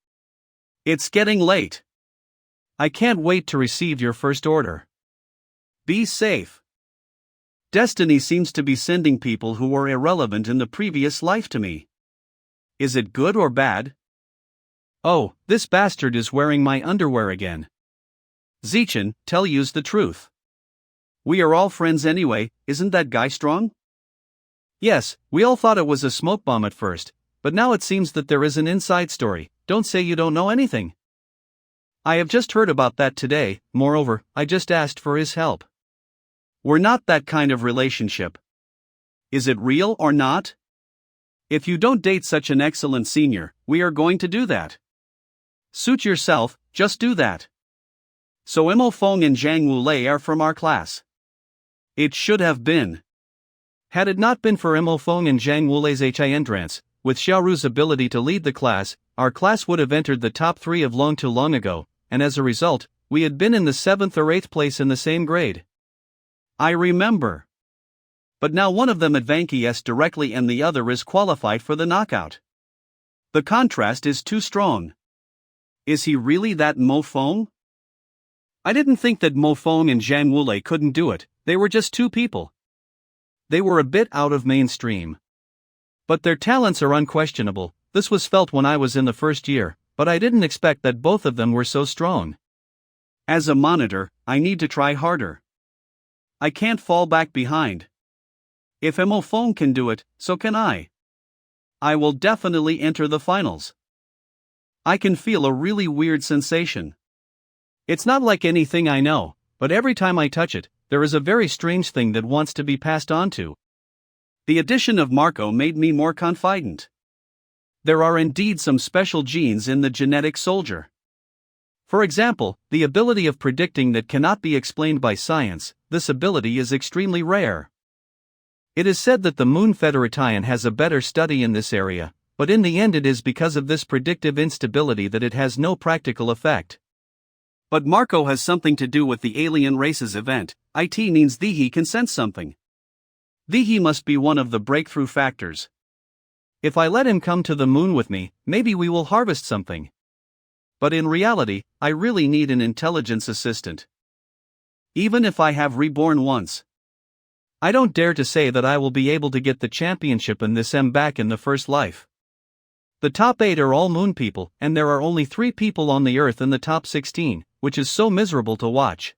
It's getting late. I can't wait to receive your first order. Be safe. Destiny seems to be sending people who were irrelevant in the previous life to me. Is it good or bad? Oh, this bastard is wearing my underwear again. Zichin, tell you's the truth. We are all friends anyway, isn't that guy strong? Yes, we all thought it was a smoke bomb at first, but now it seems that there is an inside story. Don't say you don't know anything. I have just heard about that today, moreover, I just asked for his help. We're not that kind of relationship. Is it real or not? If you don't date such an excellent senior, we are going to do that. Suit yourself, just do that. So Mo Feng and Zhang Wulei are from our class. It should have been. Had it not been for Mo Feng and Zhang Wulei's HI entrance, with Xiaoru's ability to lead the class, our class would have entered the top 3 of long ago, and as a result, we had been in the 7th or 8th place in the same grade. I remember. But now one of them advances directly and the other is qualified for the knockout. The contrast is too strong. Is he really that Mo Feng? I didn't think that Mo Feng and Zhang Wulei couldn't do it, they were just 2 people. They were a bit out of mainstream. But their talents are unquestionable. This was felt when I was in the first year, but I didn't expect that both of them were so strong. As a monitor, I need to try harder. I can't fall back behind. If Mo Feng can do it, so can I. I will definitely enter the finals. I can feel a really weird sensation. It's not like anything I know, but every time I touch it, there is a very strange thing that wants to be passed on to. The addition of Marco made me more confident. There are indeed some special genes in the genetic soldier. For example, the ability of predicting that cannot be explained by science. This ability is extremely rare. It is said that the Moon Federation has a better study in this area, but in the end it is because of this predictive instability that it has no practical effect. But Marco has something to do with the alien races event. It means he can sense something. He must be one of the breakthrough factors. If I let him come to the moon with me, maybe we will harvest something. But in reality, I really need an intelligence assistant. Even if I have reborn once. I don't dare to say that I will be able to get the championship in this back in the first life. The top 8 are all moon people, and there are only 3 people on the earth in the top 16, which is so miserable to watch.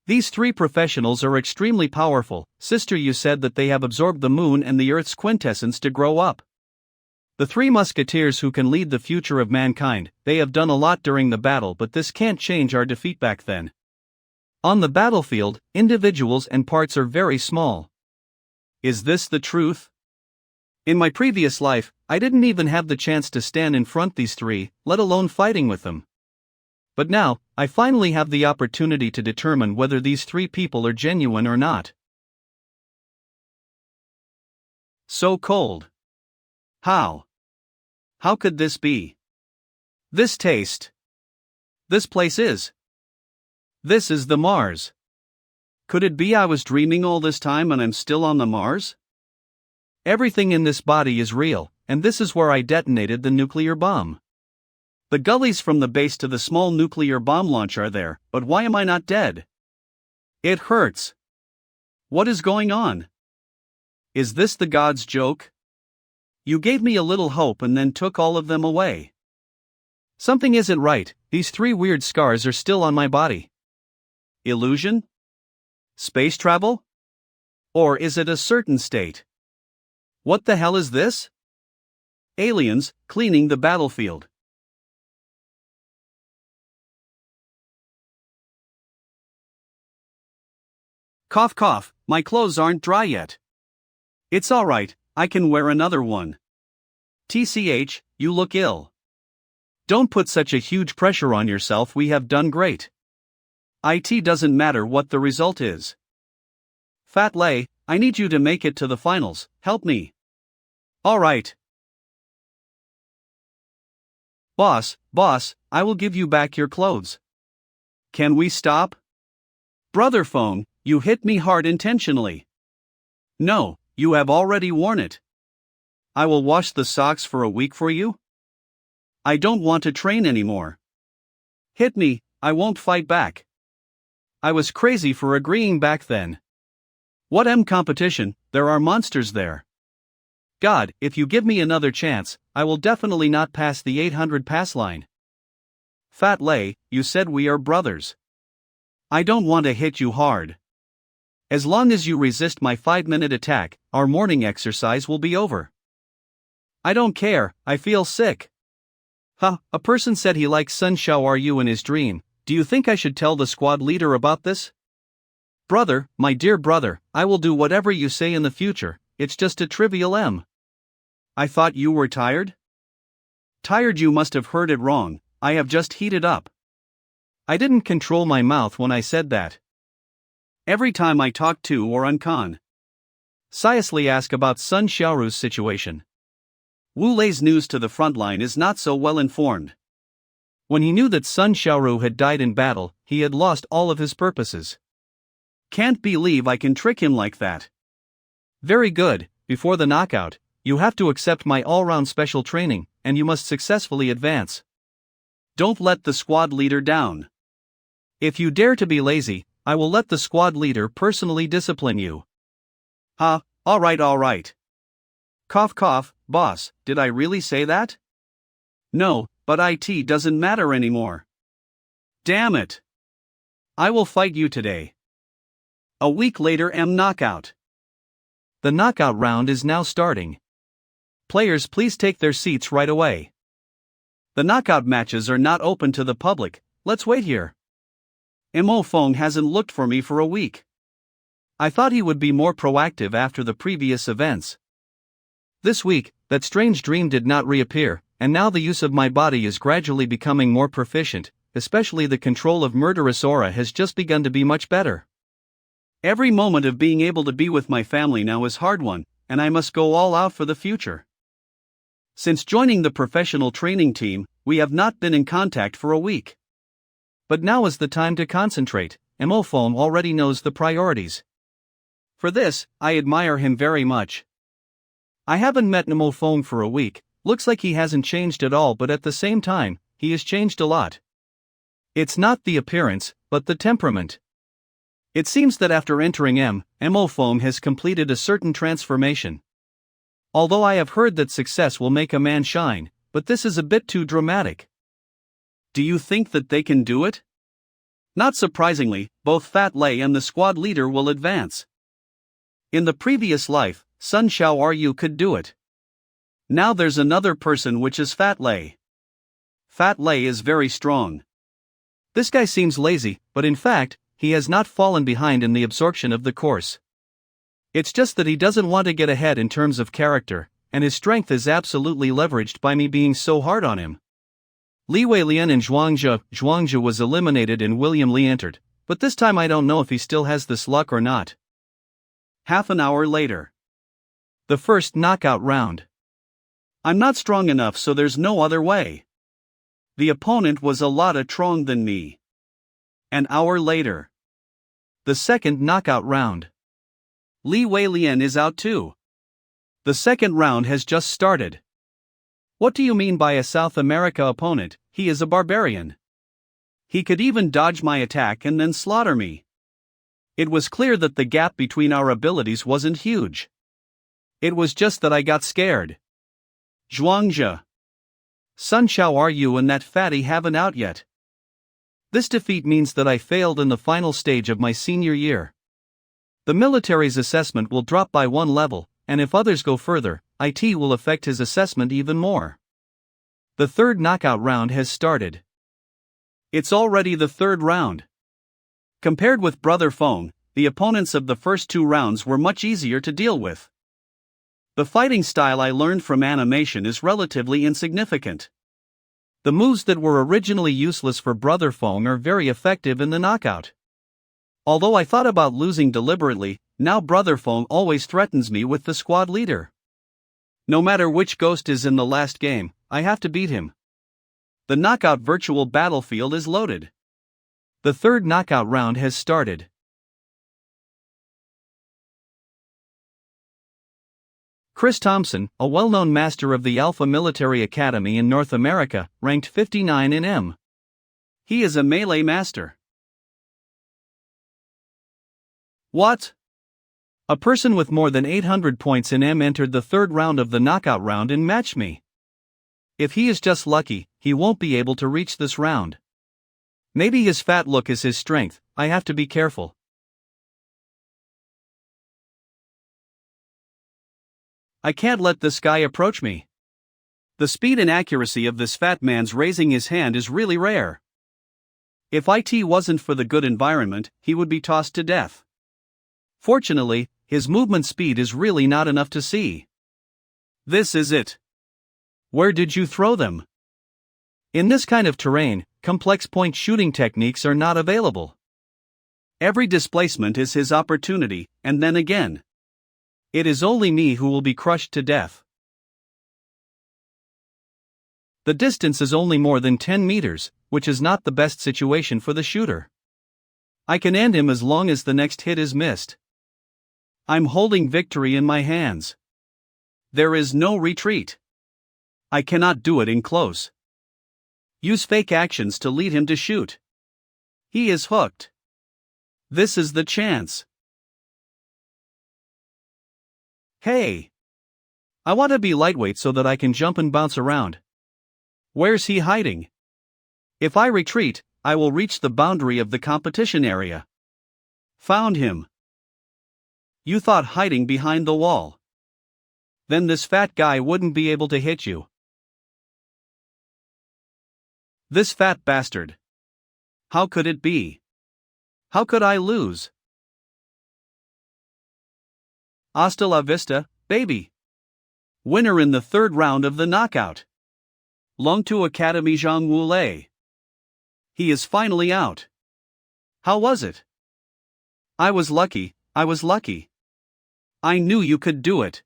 These 3 professionals are extremely powerful. Sister, you said that they have absorbed the moon and the earth's quintessence to grow up. The 3 musketeers who can lead the future of mankind, they have done a lot during the battle, but this can't change our defeat back then. On the battlefield, individuals and parts are very small. Is this the truth? In my previous life, I didn't even have the chance to stand in front these 3, let alone fighting with them. But now, I finally have the opportunity to determine whether these 3 people are genuine or not. So cold. How? How could this be? This taste. This place is. This is the Mars. Could it be I was dreaming all this time and I'm still on the Mars? Everything in this body is real, and this is where I detonated the nuclear bomb. The gullies from the base to the small nuclear bomb launch are there, but why am I not dead? It hurts. What is going on? Is this the God's joke? You gave me a little hope and then took all of them away. Something isn't right, these 3 weird scars are still on my body. Illusion? Space travel? Or is it a certain state? What the hell is this? Aliens, cleaning the battlefield. Cough cough, my clothes aren't dry yet. It's alright, I can wear another one. TCH, you look ill. Don't put such a huge pressure on yourself, we have done great. It doesn't matter what the result is. Fat Lay, I need you to make it to the finals, help me. Alright. Boss, I will give you back your clothes. Can we stop? Brother Feng, you hit me hard intentionally. No, you have already worn it. I will wash the socks for a week for you. I don't want to train anymore. Hit me, I won't fight back. I was crazy for agreeing back then. What competition, there are monsters there. God, if you give me another chance, I will definitely not pass the 800 pass line. Fat Lei, you said we are brothers. I don't want to hit you hard. As long as you resist my 5-minute attack, our morning exercise will be over. I don't care, I feel sick. A person said he likes Sun Xiaoru in his dream. Do you think I should tell the squad leader about this? Brother, my dear brother, I will do whatever you say in the future, it's just a trivial I thought you were tired? Tired, you must have heard it wrong, I have just heated up. I didn't control my mouth when I said that. Every time I talk to or seriously ask about Sun Xiaoru's situation. Wu Lei's news to the front line is not so well informed. When he knew that Sun Xiaoru had died in battle, he had lost all of his purposes. Can't believe I can trick him like that. Very good, before the knockout, you have to accept my all-round special training, and you must successfully advance. Don't let the squad leader down. If you dare to be lazy, I will let the squad leader personally discipline you. Alright. Cough cough, boss, did I really say that? No, but it doesn't matter anymore. Damn it. I will fight you today. A week later, knockout. The knockout round is now starting. Players, please take their seats right away. The knockout matches are not open to the public, let's wait here. Mo Feng hasn't looked for me for a week. I thought he would be more proactive after the previous events. This week, that strange dream did not reappear, and now the use of my body is gradually becoming more proficient, especially the control of murderous aura has just begun to be much better. Every moment of being able to be with my family now is hard one, and I must go all out for the future. Since joining the professional training team, we have not been in contact for a week. But now is the time to concentrate, Mo Feng already knows the priorities. For this, I admire him very much. I haven't met Mo Feng for a week, looks like he hasn't changed at all, but at the same time, he has changed a lot. It's not the appearance, but the temperament. It seems that after entering Mo Feng has completed a certain transformation. Although I have heard that success will make a man shine, but this is a bit too dramatic. Do you think that they can do it? Not surprisingly, both Fat Lei and the squad leader will advance. In the previous life, Sun Xiaoru could do it. Now there's another person, which is Fat Lei. Fat Lei is very strong. This guy seems lazy, but in fact, he has not fallen behind in the absorption of the course. It's just that he doesn't want to get ahead in terms of character, and his strength is absolutely leveraged by me being so hard on him. Li Weilian and Zhuangzhe was eliminated and William Li entered, but this time I don't know if he still has this luck or not. Half an hour later. The first knockout round. I'm not strong enough, so there's no other way. The opponent was a lot stronger than me. An hour later. The second knockout round. Li Weilian is out too. The second round has just started. What do you mean by a South America opponent? He is a barbarian. He could even dodge my attack and then slaughter me. It was clear that the gap between our abilities wasn't huge. It was just that I got scared. Zhuangzhe. Sun Xiaoru and that fatty haven't out yet. This defeat means that I failed in the final stage of my senior year. The military's assessment will drop by 1 level, and if others go further, IT will affect his assessment even more. The third knockout round has started. It's already the third round. Compared with Brother Feng, the opponents of the first 2 rounds were much easier to deal with. The fighting style I learned from animation is relatively insignificant. The moves that were originally useless for Brother Feng are very effective in the knockout. Although I thought about losing deliberately, now Brother Feng always threatens me with the squad leader. No matter which ghost is in the last game, I have to beat him. The knockout virtual battlefield is loaded. The third knockout round has started. Chris Thompson, a well-known master of the Alpha Military Academy in North America, ranked 59 in M. He is a melee master. What? A person with more than 800 points in M entered the third round of the knockout round in Match Me. If he is just lucky, he won't be able to reach this round. Maybe his fat look is his strength. I have to be careful. I can't let this guy approach me. The speed and accuracy of this fat man's raising his hand is really rare. If it wasn't for the good environment, he would be tossed to death. Fortunately, his movement speed is really not enough to see. This is it. Where did you throw them? In this kind of terrain, complex point shooting techniques are not available. Every displacement is his opportunity, and then again. It is only me who will be crushed to death. The distance is only more than 10 meters, which is not the best situation for the shooter. I can end him as long as the next hit is missed. I'm holding victory in my hands. There is no retreat. I cannot do it in close. Use fake actions to lead him to shoot. He is hooked. This is the chance. Hey! I want to be lightweight so that I can jump and bounce around. Where's he hiding? If I retreat, I will reach the boundary of the competition area. Found him. You thought hiding behind the wall. Then this fat guy wouldn't be able to hit you. This fat bastard. How could it be? How could I lose? Hasta la vista, baby. Winner in the third round of the knockout. Longtu Academy Zhang Wulei. He is finally out. How was it? I was lucky. I knew you could do it.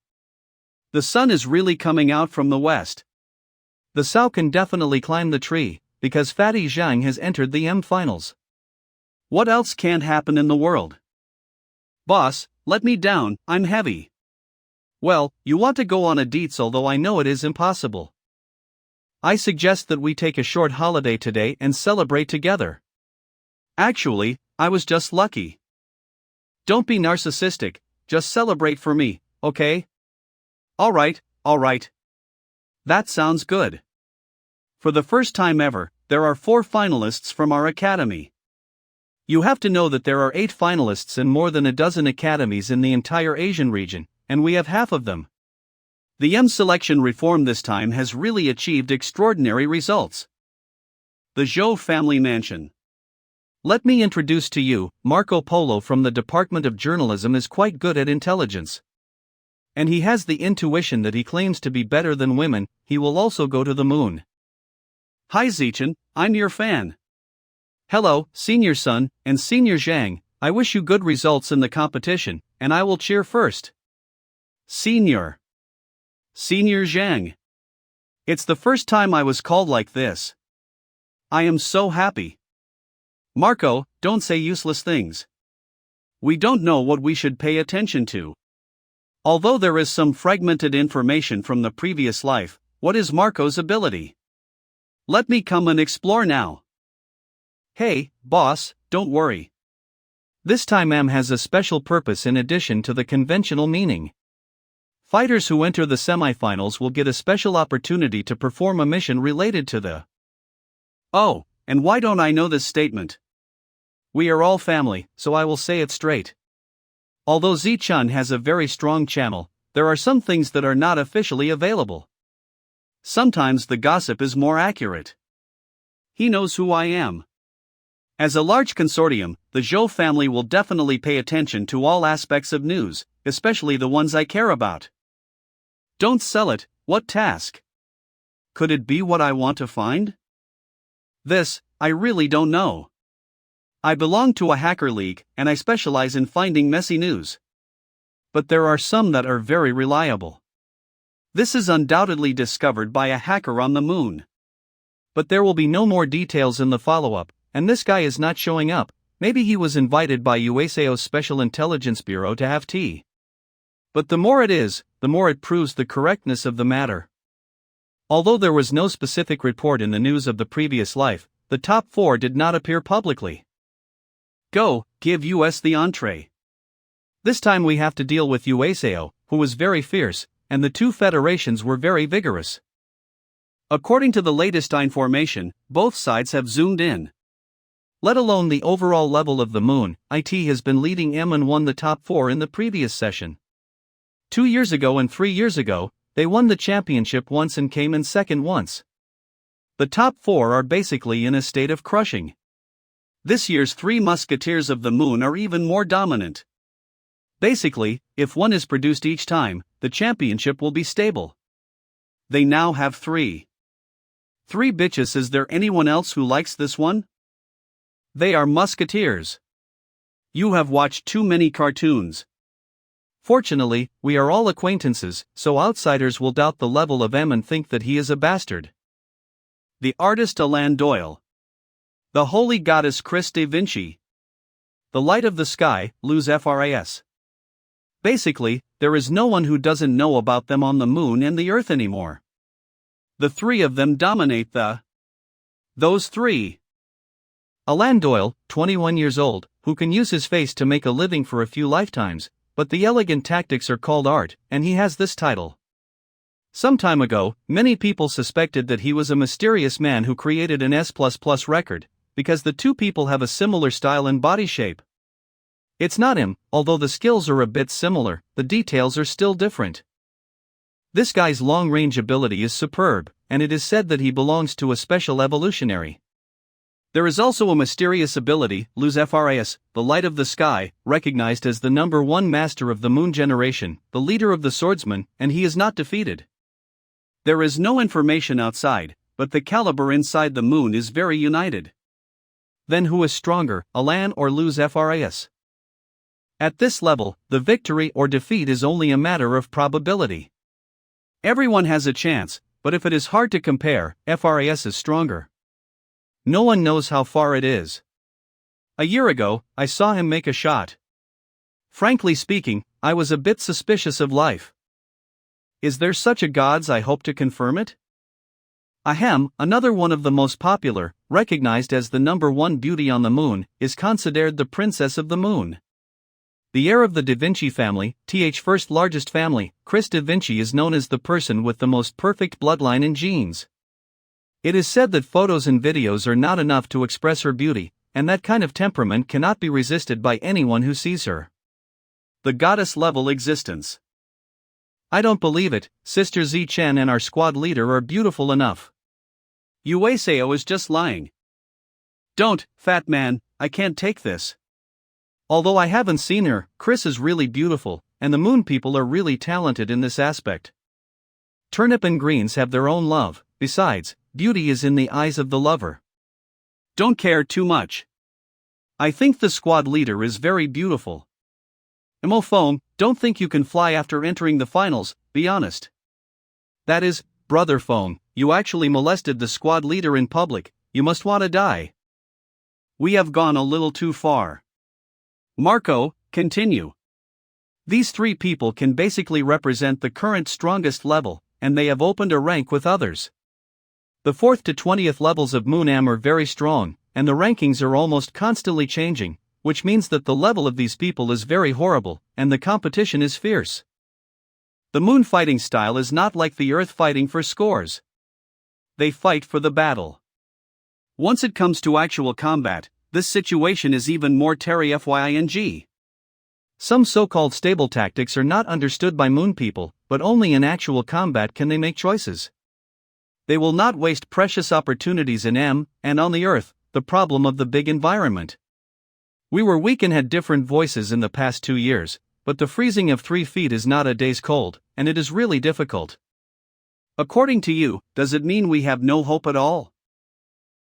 The sun is really coming out from the west. The Sao can definitely climb the tree, because Fatty Zhang has entered the M finals. What else can't happen in the world? Boss, let me down, I'm heavy. Well, you want to go on a dates, although I know it is impossible. I suggest that we take a short holiday today and celebrate together. Actually, I was just lucky. Don't be narcissistic, just celebrate for me, okay? Alright. That sounds good. For the first time ever, there are 4 finalists from our academy. You have to know that there are 8 finalists in more than a dozen academies in the entire Asian region, and we have half of them. The M selection reform this time has really achieved extraordinary results. The Zhou family mansion. Let me introduce to you, Marco Polo from the Department of Journalism is quite good at intelligence. And he has the intuition that he claims to be better than women. He will also go to the moon. Hi Zichin, I'm your fan. Hello, Senior Sun, and Senior Zhang, I wish you good results in the competition, and I will cheer first. Senior Zhang. It's the first time I was called like this. I am so happy. Marco, don't say useless things. We don't know what we should pay attention to. Although there is some fragmented information from the previous life, what is Marco's ability? Let me come and explore now. Hey, boss, don't worry. This time M has a special purpose in addition to the conventional meaning. Fighters who enter the semifinals will get a special opportunity to perform a mission related to the... Oh, and why don't I know this statement? We are all family, so I will say it straight. Although Zichin has a very strong channel, there are some things that are not officially available. Sometimes the gossip is more accurate. He knows who I am. As a large consortium, the Zhou family will definitely pay attention to all aspects of news, especially the ones I care about. Don't sell it, what task? Could it be what I want to find? This, I really don't know. I belong to a hacker league, and I specialize in finding messy news. But there are some that are very reliable. This is undoubtedly discovered by a hacker on the moon. But there will be no more details in the follow-up, and this guy is not showing up. Maybe he was invited by USAO's Special Intelligence Bureau to have tea. But the more it is, the more it proves the correctness of the matter. Although there was no specific report in the news of the previous life, the top 4 did not appear publicly. Go, give us the entree. This time we have to deal with Uaseo, who was very fierce, and the 2 federations were very vigorous. According to the latest information, both sides have zoomed in. Let alone the overall level of the moon, IT has been leading M and won the top 4 in the previous session. 2 years ago and 3 years ago, they won the championship once and came in second once. The top 4 are basically in a state of crushing. This year's 3 musketeers of the moon are even more dominant. Basically, if one is produced each time, the championship will be stable. They now have 3. 3 bitches. Is there anyone else who likes this one? They are musketeers. You have watched too many cartoons. Fortunately, we are all acquaintances, so outsiders will doubt the level of M and think that he is a bastard. The artist Alan Doyle. The holy goddess Chris da Vinci. The light of the sky, Luz Fras. Basically, there is no one who doesn't know about them on the moon and the earth anymore. The 3 of them dominate those 3. Alan Doyle, 21 years old, who can use his face to make a living for a few lifetimes, but the elegant tactics are called art, and he has this title. Some time ago, many people suspected that he was a mysterious man who created an S++ record, because the 2 people have a similar style and body shape. It's not him, although the skills are a bit similar, the details are still different. This guy's long-range ability is superb, and it is said that he belongs to a special evolutionary. There is also a mysterious ability, Luz Fras, the light of the sky, recognized as the number 1 master of the moon generation, the leader of the swordsmen, and he is not defeated. There is no information outside, but the caliber inside the moon is very united. Then who is stronger, Alan or Luz Fras? At this level, the victory or defeat is only a matter of probability. Everyone has a chance, but if it is hard to compare, Fras is stronger. No one knows how far it is. A year ago, I saw him make a shot. Frankly speaking, I was a bit suspicious of life. Is there such a gods? I hope to confirm it? Ahem, another one of the most popular, recognized as the number 1 beauty on the moon, is considered the princess of the moon. The heir of the Da Vinci family, first largest family, Chris da Vinci is known as the person with the most perfect bloodline and genes. It is said that photos and videos are not enough to express her beauty, and that kind of temperament cannot be resisted by anyone who sees her. The goddess-level existence. I don't believe it. Sister Zichin and our squad leader are beautiful enough. Uaseo is just lying. Don't, fat man, I can't take this. Although I haven't seen her, Chris is really beautiful, and the moon people are really talented in this aspect. Turnip and greens have their own love, besides, beauty is in the eyes of the lover. Don't care too much. I think the squad leader is very beautiful. Emophone, don't think you can fly after entering the finals, be honest. That is, brother phone, you actually molested the squad leader in public, you must wanna die. We have gone a little too far. Marco, continue. These 3 people can basically represent the current strongest level, and they have opened a rank with others. The 4th to 20th levels of Moon Am are very strong, and the rankings are almost constantly changing, which means that the level of these people is very horrible, and the competition is fierce. The moon fighting style is not like the earth fighting for scores. They fight for the battle. Once it comes to actual combat, this situation is even more terrifying. Some so-called stable tactics are not understood by moon people, but only in actual combat can they make choices. They will not waste precious opportunities in M, and on the earth, the problem of the big environment. We were weak and had different voices in the past 2 years, but the freezing of 3 feet is not a day's cold, and it is really difficult. According to you, does it mean we have no hope at all?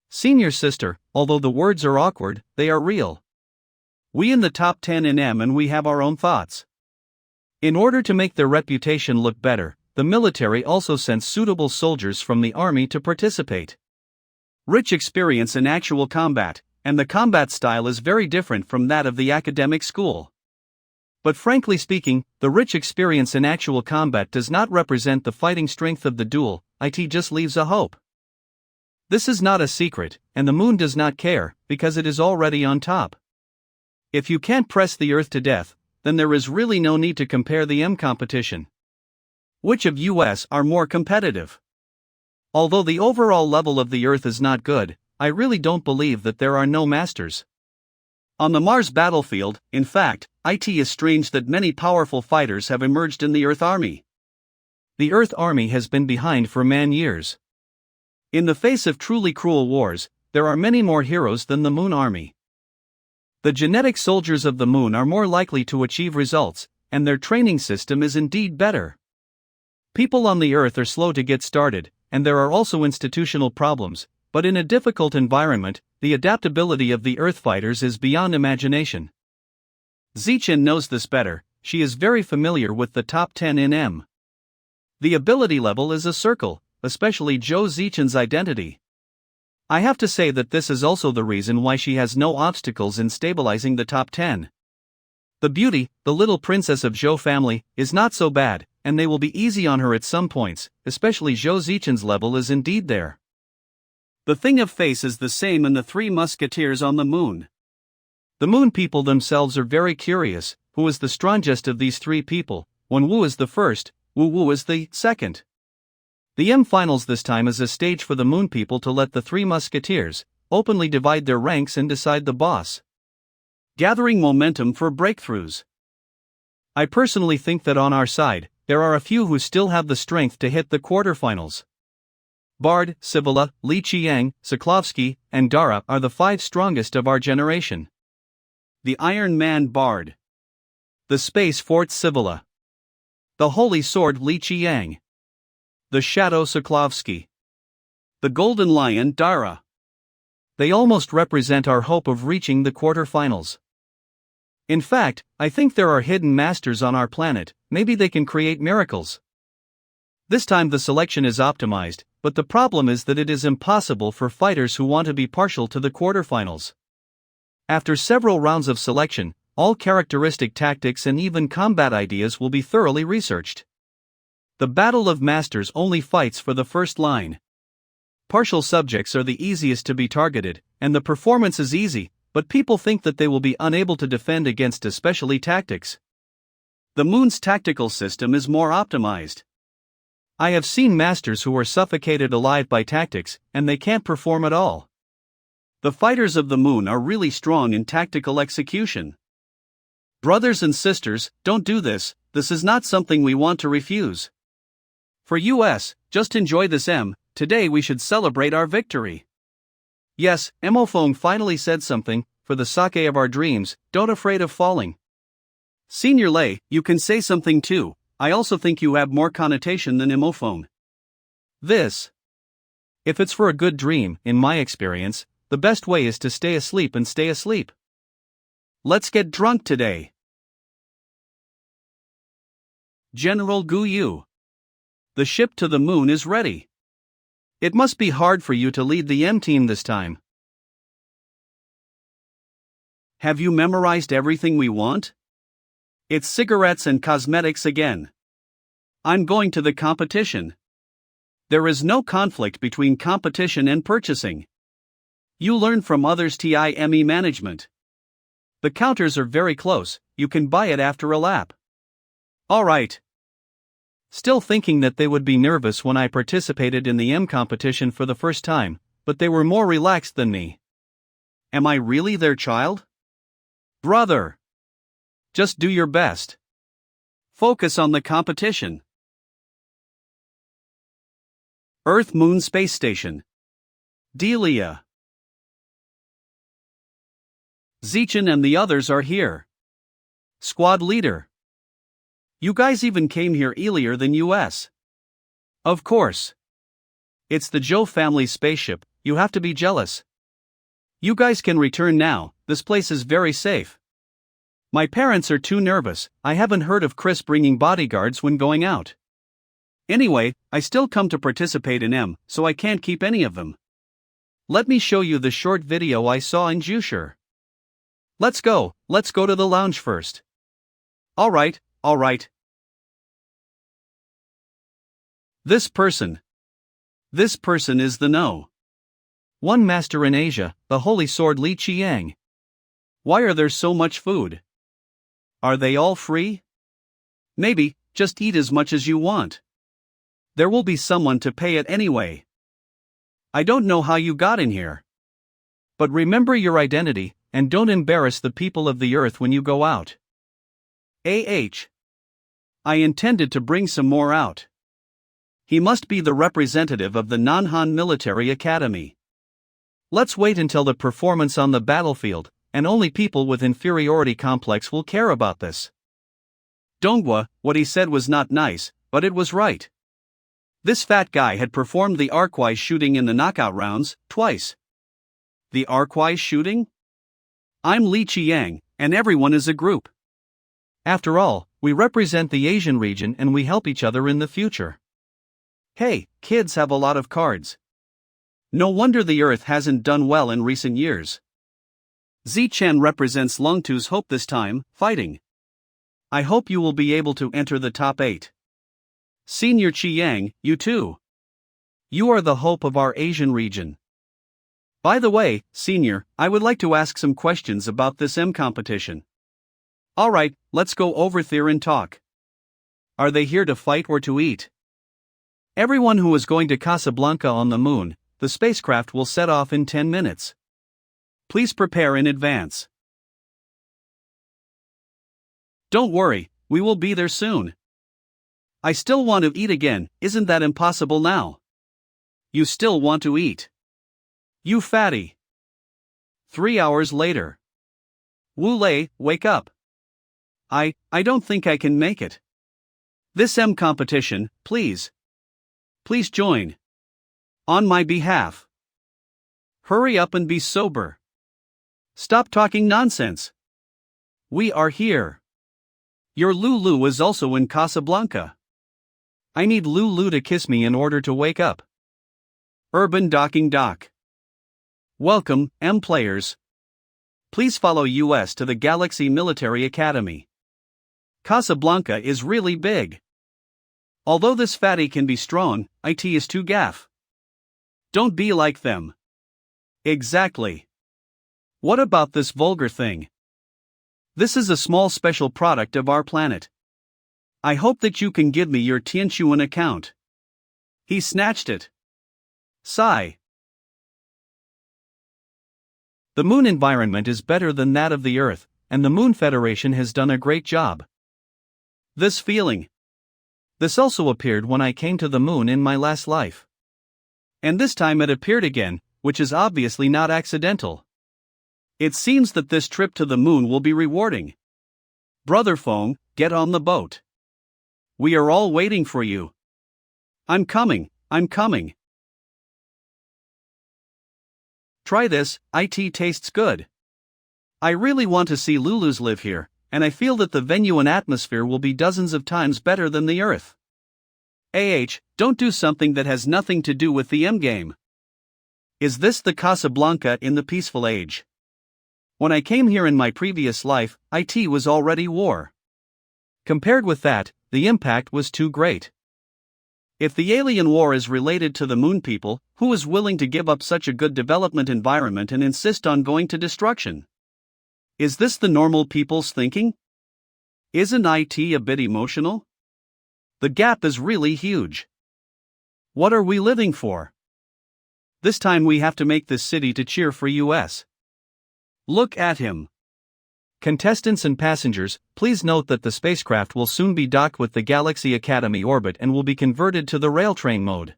Senior sister, although the words are awkward, they are real. We in the top 10 in M and we have our own thoughts. In order to make their reputation look better, the military also sent suitable soldiers from the army to participate. Rich experience in actual combat, and the combat style is very different from that of the academic school. But frankly speaking, the rich experience in actual combat does not represent the fighting strength of the duel, it just leaves a hope. This is not a secret, and the moon does not care, because it is already on top. If you can't press the Earth to death, then there is really no need to compare the competition. Which of US are more competitive? Although the overall level of the Earth is not good, I really don't believe that there are no masters. On the Mars battlefield, in fact, it is strange that many powerful fighters have emerged in the Earth Army. The Earth Army has been behind for man years. In the face of truly cruel wars, there are many more heroes than the Moon Army. The genetic soldiers of the Moon are more likely to achieve results, and their training system is indeed better. People on the Earth are slow to get started, and there are also institutional problems, but in a difficult environment, the adaptability of the Earth fighters is beyond imagination. Zichin knows this better, she is very familiar with the top 10 in M. The ability level is a circle, especially Zhao Zichin's identity. I have to say that this is also the reason why she has no obstacles in stabilizing the top 10. The beauty, the little princess of Zhao family, is not so bad, and they will be easy on her at some points, especially Zhao Zichin's level is indeed there. The thing of face is the same in the three musketeers on the moon. The moon people themselves are very curious, who is the strongest of these three people. Wen Wu is the first, Wu Wu is the second. The M finals this time is a stage for the moon people to let the three musketeers openly divide their ranks and decide the boss. Gathering momentum for breakthroughs. I personally think that on our side, there are a few who still have the strength to hit the quarterfinals. Bard, Sivila, Li Qiang, Soklovsky, and Dara are the 5 strongest of our generation. The Iron Man Bard. The Space Fort Sivila. The Holy Sword Li Qiang. The Shadow Soklovsky. The Golden Lion Dara. They almost represent our hope of reaching the quarterfinals. In fact, I think there are hidden masters on our planet, maybe they can create miracles. This time the selection is optimized, but the problem is that it is impossible for fighters who want to be partial to the quarterfinals. After several rounds of selection, all characteristic tactics and even combat ideas will be thoroughly researched. The Battle of Masters only fights for the first line. Partial subjects are the easiest to be targeted, and the performance is easy, but people think that they will be unable to defend against especially tactics. The Moon's tactical system is more optimized. I have seen masters who are suffocated alive by tactics, and they can't perform at all. The fighters of the Moon are really strong in tactical execution. Brothers and sisters, don't do this, this is not something we want to refuse. For US, just enjoy this M, today we should celebrate our victory. Yes, Emophone finally said something, for the sake of our dreams, don't afraid of falling. Senior Lei, you can say something too. I also think you have more connotation than emophone. This. If it's for a good dream, in my experience, the best way is to stay asleep and stay asleep. Let's get drunk today. General Gu Yu. The ship to the moon is ready. It must be hard for you to lead the M team this time. Have you memorized everything we want? It's cigarettes and cosmetics again. I'm going to the competition. There is no conflict between competition and purchasing. You learn from others' TIME management. The counters are very close, you can buy it after a lap. Alright. Still thinking that they would be nervous when I participated in the M competition for the first time, but they were more relaxed than me. Am I really their child? Brother! Just do your best. Focus on the competition. Earth Moon Space Station. Delia. Zichin and the others are here. Squad leader. You guys even came here earlier than US. Of course. It's the Zhou family spaceship, you have to be jealous. You guys can return now, this place is very safe. My parents are too nervous, I haven't heard of Chris bringing bodyguards when going out. Anyway, I still come to participate in M, so I can't keep any of them. Let me show you the short video I saw in Jusher. Let's go to the lounge first. Alright, alright. This person. This person is the no. One master in Asia, the holy sword Li Qiang. Why are there so much food? Are they all free? Maybe, just eat as much as you want. There will be someone to pay it anyway. I don't know how you got in here. But remember your identity, and don't embarrass the people of the earth when you go out. I intended to bring some more out. He must be the representative of the Nanhan Military Academy. Let's wait until the performance on the battlefield, and only people with inferiority complex will care about this. Donghua, what he said was not nice, but it was right. This fat guy had performed the arcwise shooting in the knockout rounds, twice. The arcwise shooting? I'm Li Qiang, and everyone is a group. After all, we represent the Asian region and we help each other in the future. Hey, kids have a lot of cards. No wonder the Earth hasn't done well in recent years. Zichin represents Lungtu's hope this time, fighting. I hope you will be able to enter the top 8. Senior Qiang, you too. You are the hope of our Asian region. By the way, Senior, I would like to ask some questions about this competition. Alright, let's go over there and talk. Are they here to fight or to eat? Everyone who is going to Casablanca on the moon, the spacecraft will set off in 10 minutes. Please prepare in advance. Don't worry, we will be there soon. I still want to eat again, isn't that impossible now? You still want to eat. You fatty. 3 hours later. Wu Lei, wake up. I don't think I can make it. This competition, please. Please join. On my behalf. Hurry up and be sober. Stop talking nonsense. We are here. Your Lulu is also in Casablanca. I need Lulu to kiss me in order to wake up. Urban Docking Dock. Welcome, players. Please follow US to the Galaxy Military Academy. Casablanca is really big. Although this fatty can be strong, it is too gaff. Don't be like them. Exactly. What about this vulgar thing? This is a small special product of our planet. I hope that you can give me your Tianchuan account. He snatched it. Sigh. The moon environment is better than that of the Earth, and the Moon Federation has done a great job. This feeling. This also appeared when I came to the moon in my last life. And this time it appeared again, which is obviously not accidental. It seems that this trip to the moon will be rewarding. Brother Fong, get on the boat. We are all waiting for you. I'm coming. Try this, it tastes good. I really want to see Lulus live here, and I feel that the venue and atmosphere will be dozens of times better than the Earth. Don't do something that has nothing to do with the game. Is this the Casablanca in the peaceful age? When I came here in my previous life, it was already war. Compared with that, the impact was too great. If the alien war is related to the moon people, who is willing to give up such a good development environment and insist on going to destruction? Is this the normal people's thinking? Isn't it a bit emotional? The gap is really huge. What are we living for? This time we have to make this city to cheer for US. Look at him. Contestants and passengers, please note that the spacecraft will soon be docked with the Galaxy Academy orbit and will be converted to the rail train mode.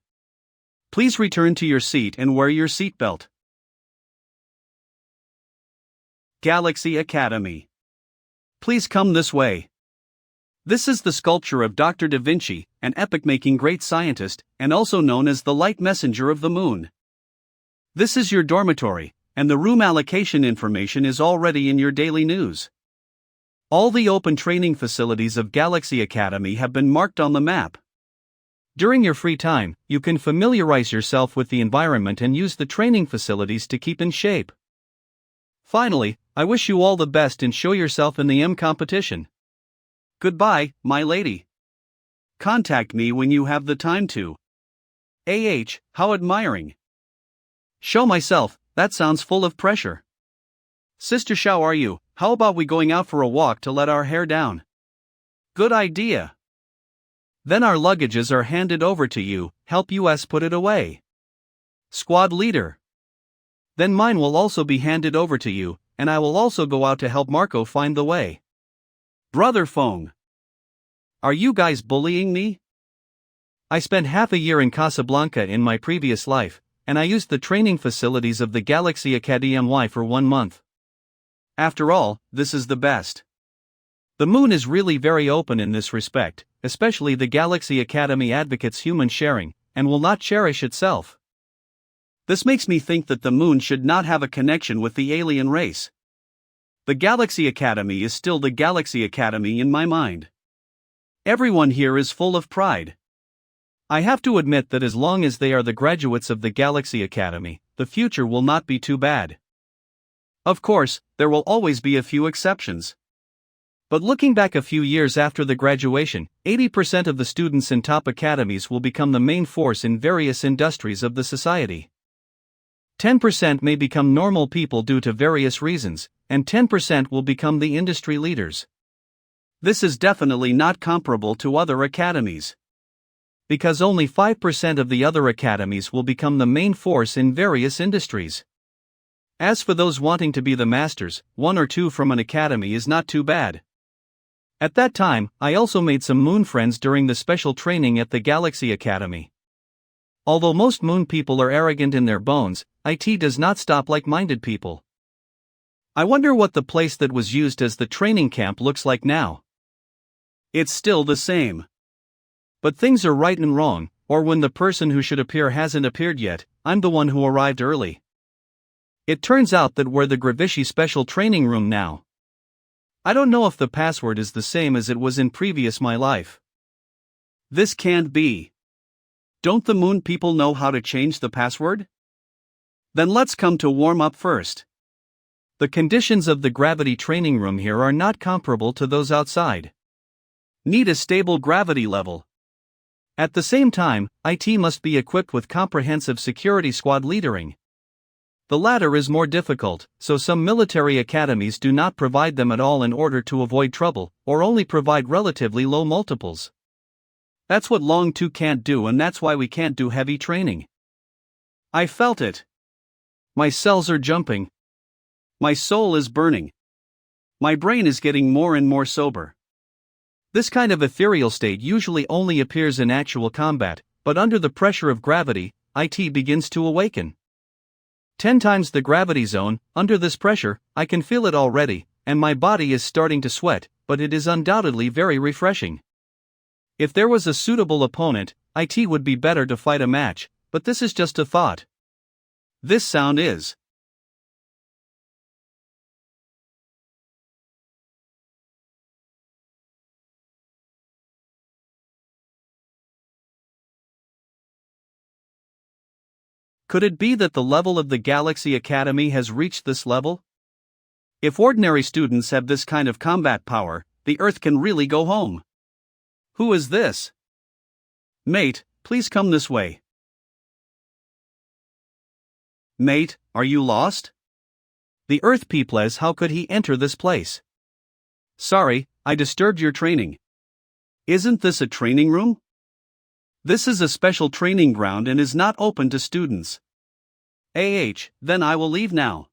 Please return to your seat and wear your seatbelt. Galaxy Academy. Please come this way. This is the sculpture of Dr. Da Vinci, an epoch-making great scientist, and also known as the light messenger of the moon. This is your dormitory, and the room allocation information is already in your daily news. All the open training facilities of Galaxy Academy have been marked on the map. During your free time, you can familiarize yourself with the environment and use the training facilities to keep in shape. Finally, I wish you all the best and show yourself in the competition. Goodbye, my lady. Contact me when you have the time to. How admiring. Show myself, that sounds full of pressure. Sister Xiao, are you? How about we going out for a walk to let our hair down? Good idea. Then our luggages are handed over to you, help us put it away. Squad leader. Then mine will also be handed over to you, and I will also go out to help Marco find the way. Brother Fong. Are you guys bullying me? I spent half a year in Casablanca in my previous life, and I used the training facilities of the Galaxy Academy for 1 month. After all, this is the best. The moon is really very open in this respect, especially the Galaxy Academy advocates human sharing, and will not cherish itself. This makes me think that the moon should not have a connection with the alien race. The Galaxy Academy is still the Galaxy Academy in my mind. Everyone here is full of pride. I have to admit that as long as they are the graduates of the Galaxy Academy, the future will not be too bad. Of course, there will always be a few exceptions. But looking back a few years after the graduation, 80% of the students in top academies will become the main force in various industries of the society. 10% may become normal people due to various reasons, and 10% will become the industry leaders. This is definitely not comparable to other academies. Because only 5% of the other academies will become the main force in various industries. As for those wanting to be the masters, 1 or 2 from an academy is not too bad. At that time, I also made some moon friends during the special training at the Galaxy Academy. Although most moon people are arrogant in their bones, IT does not stop like-minded people. I wonder what the place that was used as the training camp looks like now. It's still the same. But things are right and wrong, or when the person who should appear hasn't appeared yet, I'm the one who arrived early. It turns out that we're the Gravishi special training room now. I don't know if the password is the same as it was in previous my life. This can't be. Don't the moon people know how to change the password? Then let's come to warm up first. The conditions of the gravity training room here are not comparable to those outside. Need a stable gravity level. At the same time, IT must be equipped with comprehensive security squad leadering. The latter is more difficult, so some military academies do not provide them at all in order to avoid trouble, or only provide relatively low multiples. That's what Long 2 can't do, and that's why we can't do heavy training. I felt it. My cells are jumping. My soul is burning. My brain is getting more and more sober. This kind of ethereal state usually only appears in actual combat, but under the pressure of gravity, IT begins to awaken. 10 times the gravity zone, under this pressure, I can feel it already, and my body is starting to sweat, but it is undoubtedly very refreshing. If there was a suitable opponent, IT would be better to fight a match, but this is just a thought. This sound is. Could it be that the level of the Galaxy Academy has reached this level? If ordinary students have this kind of combat power, the Earth can really go home. Who is this? Mate, please come this way. Mate, are you lost? The Earth peoples, how could he enter this place? Sorry, I disturbed your training. Isn't this a training room? This is a special training ground and is not open to students. Then I will leave now.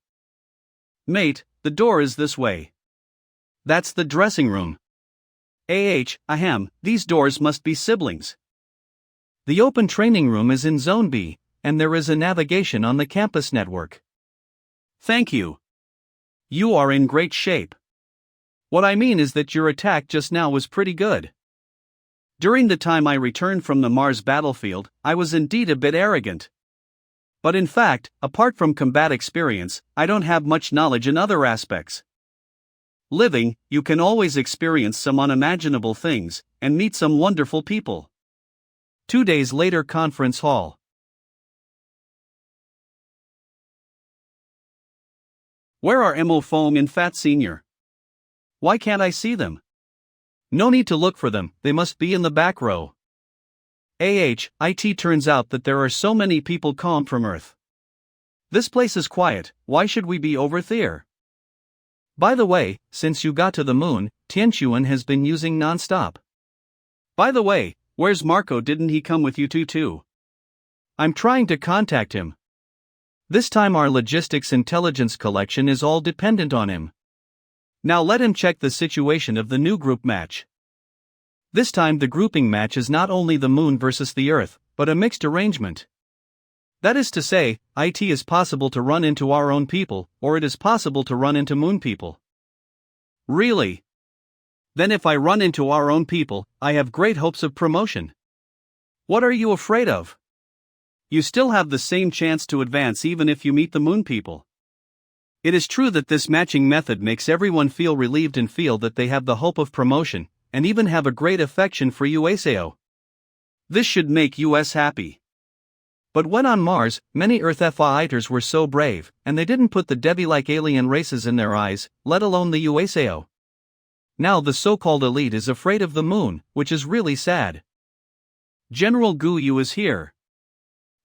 Mate, the door is this way. That's the dressing room. These doors must be siblings. The open training room is in Zone B, and there is a navigation on the campus network. Thank you. You are in great shape. What I mean is that your attack just now was pretty good. During the time I returned from the Mars battlefield, I was indeed a bit arrogant. But in fact, apart from combat experience, I don't have much knowledge in other aspects. Living, you can always experience some unimaginable things, and meet some wonderful people. 2 days later, conference hall. Where are Mo Fong and Fat Senior? Why can't I see them? No need to look for them, they must be in the back row. It turns out that there are so many people calm from Earth. This place is quiet, why should we be over there? By the way, since you got to the moon, Tianquan has been using non-stop. By the way, where's Marco? Didn't he come with you too? I'm trying to contact him. This time our logistics intelligence collection is all dependent on him. Now let him check the situation of the new group match. This time the grouping match is not only the moon versus the Earth, but a mixed arrangement. That is to say, it is possible to run into our own people, or it is possible to run into moon people. Really? Then if I run into our own people, I have great hopes of promotion. What are you afraid of? You still have the same chance to advance even if you meet the moon people. It is true that this matching method makes everyone feel relieved and feel that they have the hope of promotion, and even have a great affection for USAO. This should make US happy. But when on Mars, many Earth fighters were so brave, and they didn't put the Debbie-like alien races in their eyes, let alone the USAO. Now the so-called elite is afraid of the moon, which is really sad. General Gu Yu is here.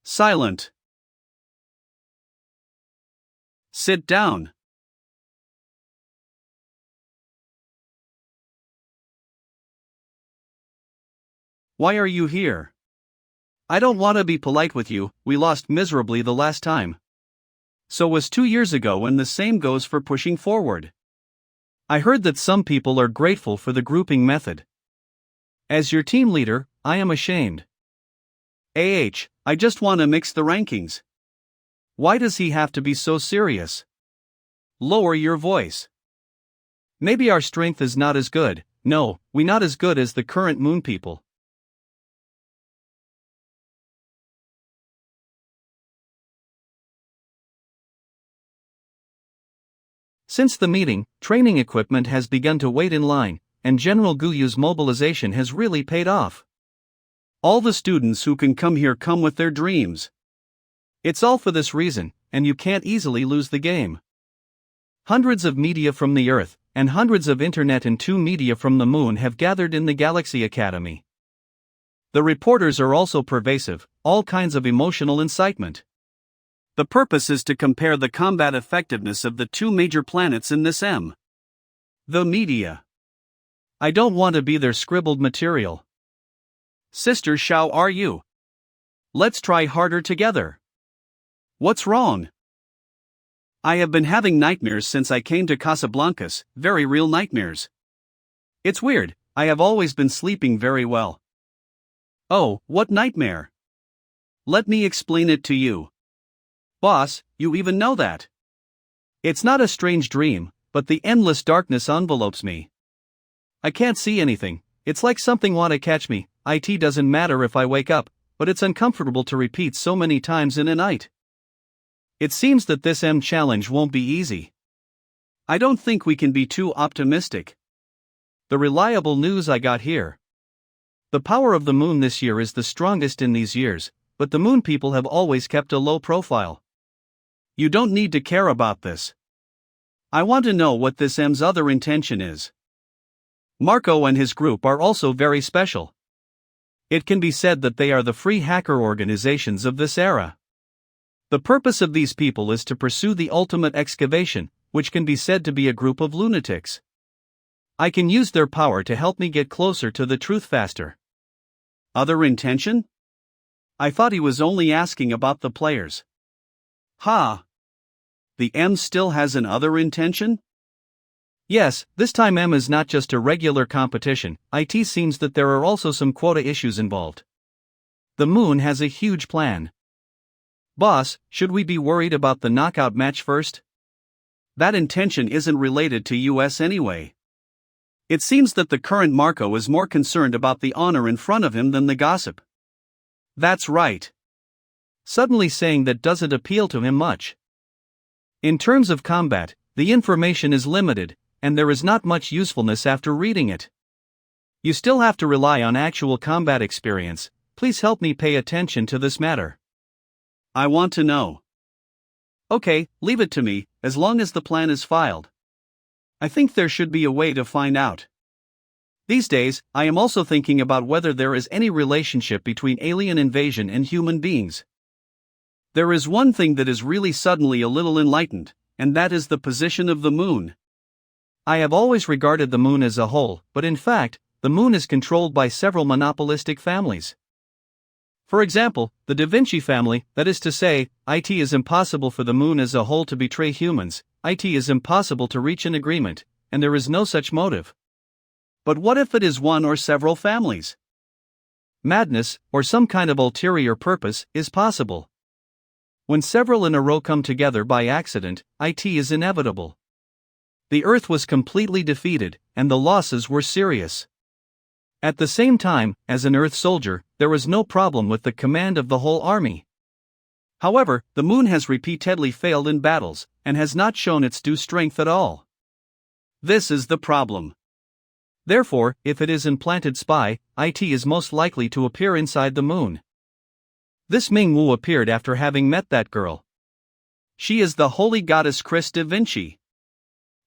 Silent. Sit down. Why are you here? I don't want to be polite with you, we lost miserably the last time. So was 2 years ago, and the same goes for pushing forward. I heard that some people are grateful for the grouping method. As your team leader, I am ashamed. I just want to mix the rankings. Why does he have to be so serious? Lower your voice. Maybe our strength is not as good, no, we not as good as the current moon people. Since the meeting, training equipment has begun to wait in line, and General Gu Yu's mobilization has really paid off. All the students who can come here come with their dreams. It's all for this reason, and you can't easily lose the game. Hundreds of media from the Earth, and hundreds of internet and 2 media from the moon have gathered in the Galaxy Academy. The reporters are also pervasive, all kinds of emotional incitement. The purpose is to compare the combat effectiveness of the 2 major planets in this M. The media. I don't want to be their scribbled material. Sister Xiao, are you? Let's try harder together. What's wrong? I have been having nightmares since I came to Casablancas, very real nightmares. It's weird, I have always been sleeping very well. Oh, what nightmare? Let me explain it to you. Boss, you even know that. It's not a strange dream, but the endless darkness envelopes me. I can't see anything, it's like something want to catch me. It doesn't matter if I wake up, but it's uncomfortable to repeat so many times in a night. It seems that this M challenge won't be easy. I don't think we can be too optimistic. The reliable news I got here. The power of the moon this year is the strongest in these years, but the moon people have always kept a low profile. You don't need to care about this. I want to know what this M's other intention is. Marco and his group are also very special. It can be said that they are the free hacker organizations of this era. The purpose of these people is to pursue the ultimate excavation, which can be said to be a group of lunatics. I can use their power to help me get closer to the truth faster. Other intention? I thought he was only asking about the players. The M still has an other intention? Yes, this time M is not just a regular competition. It seems that there are also some quota issues involved. The moon has a huge plan. Boss, should we be worried about the knockout match first? That intention isn't related to US anyway. It seems that the current Marco is more concerned about the honor in front of him than the gossip. That's right. Suddenly saying that doesn't appeal to him much. In terms of combat, the information is limited, and there is not much usefulness after reading it. You still have to rely on actual combat experience. Please help me pay attention to this matter. I want to know. Okay, leave it to me, as long as the plan is filed. I think there should be a way to find out. These days, I am also thinking about whether there is any relationship between alien invasion and human beings. There is one thing that is really suddenly a little enlightened, and that is the position of the moon. I have always regarded the moon as a whole, but in fact, the moon is controlled by several monopolistic families. For example, the Da Vinci family, that is to say, it is impossible for the moon as a whole to betray humans, it is impossible to reach an agreement, and there is no such motive. But what if it is one or several families? Madness, or some kind of ulterior purpose, is possible. When several in a row come together by accident, it is inevitable. The Earth was completely defeated, and the losses were serious. At the same time, as an Earth soldier, there was no problem with the command of the whole army. However, the moon has repeatedly failed in battles, and has not shown its due strength at all. This is the problem. Therefore, if it is implanted spy, it is most likely to appear inside the moon. This Ming Wu appeared after having met that girl. She is the holy goddess Chris Da Vinci.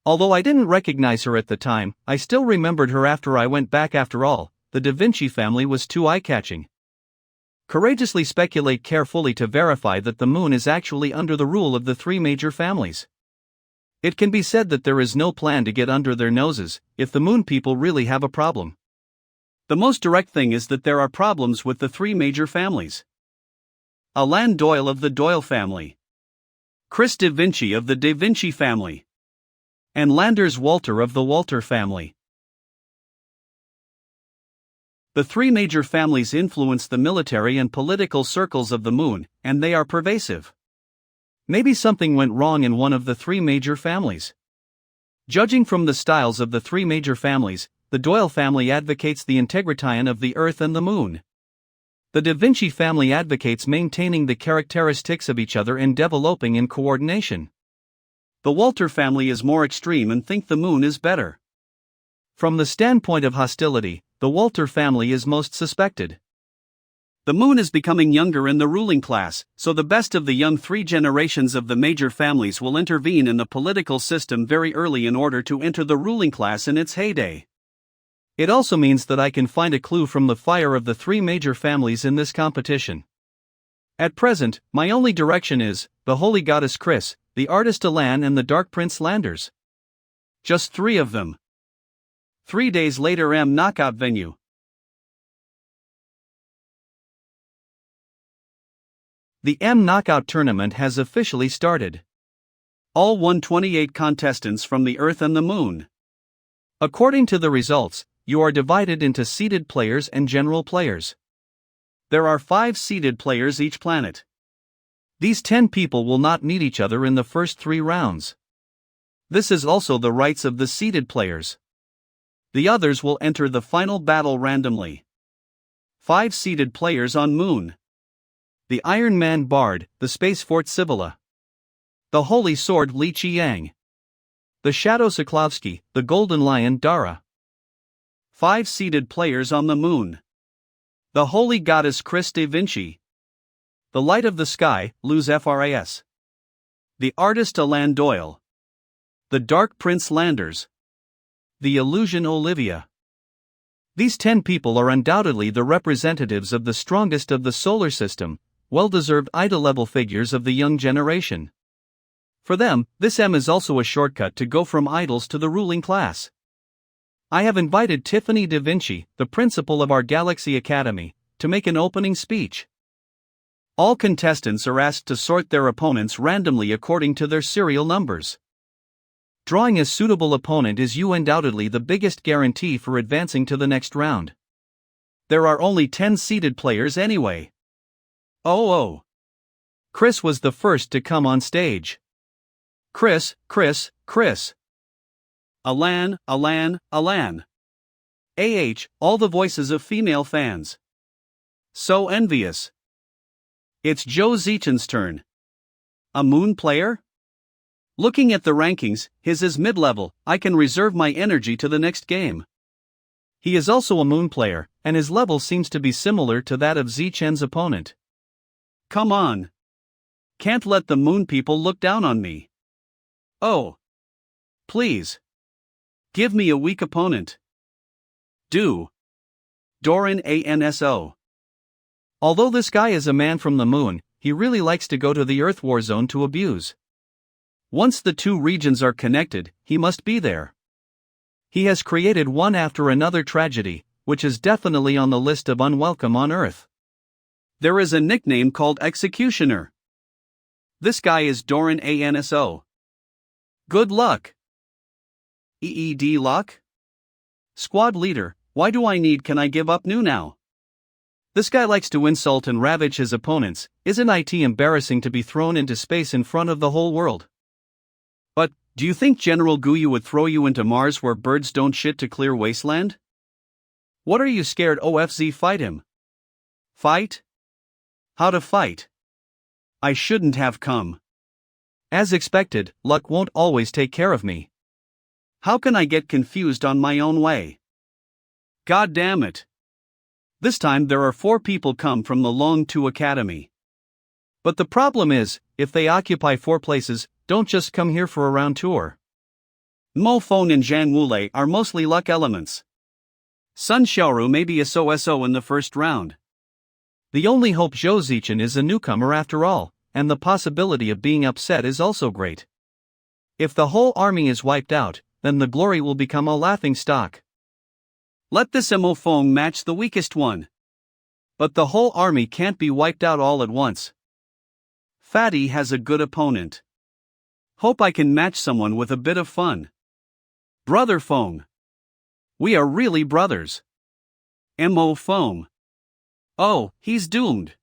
Although I didn't recognize her at the time, I still remembered her after I went back. After all, the Da Vinci family was too eye-catching. Courageously speculate carefully to verify that the moon is actually under the rule of the three major families. It can be said that there is no plan to get under their noses, if the moon people really have a problem. The most direct thing is that there are problems with the three major families. Alan Doyle of the Doyle family. Chris Da Vinci of the Da Vinci family. And Landers Walter of the Walter family. The three major families influence the military and political circles of the moon, and they are pervasive. Maybe something went wrong in one of the three major families. Judging from the styles of the three major families, the Doyle family advocates the integration of the Earth and the moon. The Da Vinci family advocates maintaining the characteristics of each other and developing in coordination. The Walter family is more extreme and think the moon is better. From the standpoint of hostility, the Walter family is most suspected. The moon is becoming younger in the ruling class, so the best of the young three generations of the major families will intervene in the political system very early in order to enter the ruling class in its heyday. It also means that I can find a clue from the fire of the three major families in this competition. At present, my only direction is the holy goddess Chris, the artist Alan, and the dark prince Landers. Just three of them. 3 days later, knockout venue. The knockout tournament has officially started. All 128 contestants from the Earth and the Moon. According to the results, you are divided into seeded players and general players. There are 5 seeded players each planet. These 10 people will not meet each other in the first 3 rounds. This is also the rights of the seeded players. The others will enter the final battle randomly. 5 seeded players on Moon. The Iron Man Bard, the Space Fort Sibilla. The Holy Sword Li Qiang. The Shadow Soklovsky, the Golden Lion Dara. 5 seeded players on the Moon. The Holy Goddess Chris Da Vinci. The Light of the Sky, Luz Fras. The Artist Alan Doyle. The Dark Prince Landers. The Illusion Olivia. These 10 people are undoubtedly the representatives of the strongest of the solar system, well-deserved idol-level figures of the young generation. For them, this is also a shortcut to go from idols to the ruling class. I have invited Tiffany Da Vinci, the principal of our Galaxy Academy, to make an opening speech. All contestants are asked to sort their opponents randomly according to their serial numbers. Drawing a suitable opponent is undoubtedly the biggest guarantee for advancing to the next round. There are only 10 seeded players anyway. Oh. Chris was the first to come on stage. Chris. Alan. All the voices of female fans. So envious. It's Zhao Zichin's turn. A Moon player? Looking at the rankings, his is mid-level. I can reserve my energy to the next game. He is also a Moon player, and his level seems to be similar to that of Zichen's opponent. Come on. Can't let the Moon people look down on me. Oh. Please. Give me a weak opponent. Do. Doran ANSO. Although this guy is a man from the moon, he really likes to go to the Earth war zone to abuse. Once the two regions are connected, he must be there. He has created one after another tragedy, which is definitely on the list of unwelcome on Earth. There is a nickname called Executioner. This guy is Doran ANSO. Good luck. EED luck? Squad leader, why do I need can I give up new now? This guy likes to insult and ravage his opponents. Isn't it embarrassing to be thrown into space in front of the whole world? But, do you think General Guyu would throw you into Mars where birds don't shit to clear wasteland? What are you scared OFZ fight him? Fight? How to fight? I shouldn't have come. As expected, luck won't always take care of me. How can I get confused on my own way? God damn it. This time there are 4 people come from the Long 2 Academy. But the problem is, if they occupy 4 places, don't just come here for a round tour. Mo Feng and Zhang Wulei are mostly luck elements. Sun Xiaoru may be a so-so in the first round. The only hope Zhao Zichin is a newcomer after all, and the possibility of being upset is also great. If the whole army is wiped out, then the glory will become a laughing stock. Let this Mo Feng match the weakest one. But the whole army can't be wiped out all at once. Fatty has a good opponent. Hope I can match someone with a bit of fun. Brother Feng. We are really brothers. Mo Feng. Oh, he's doomed.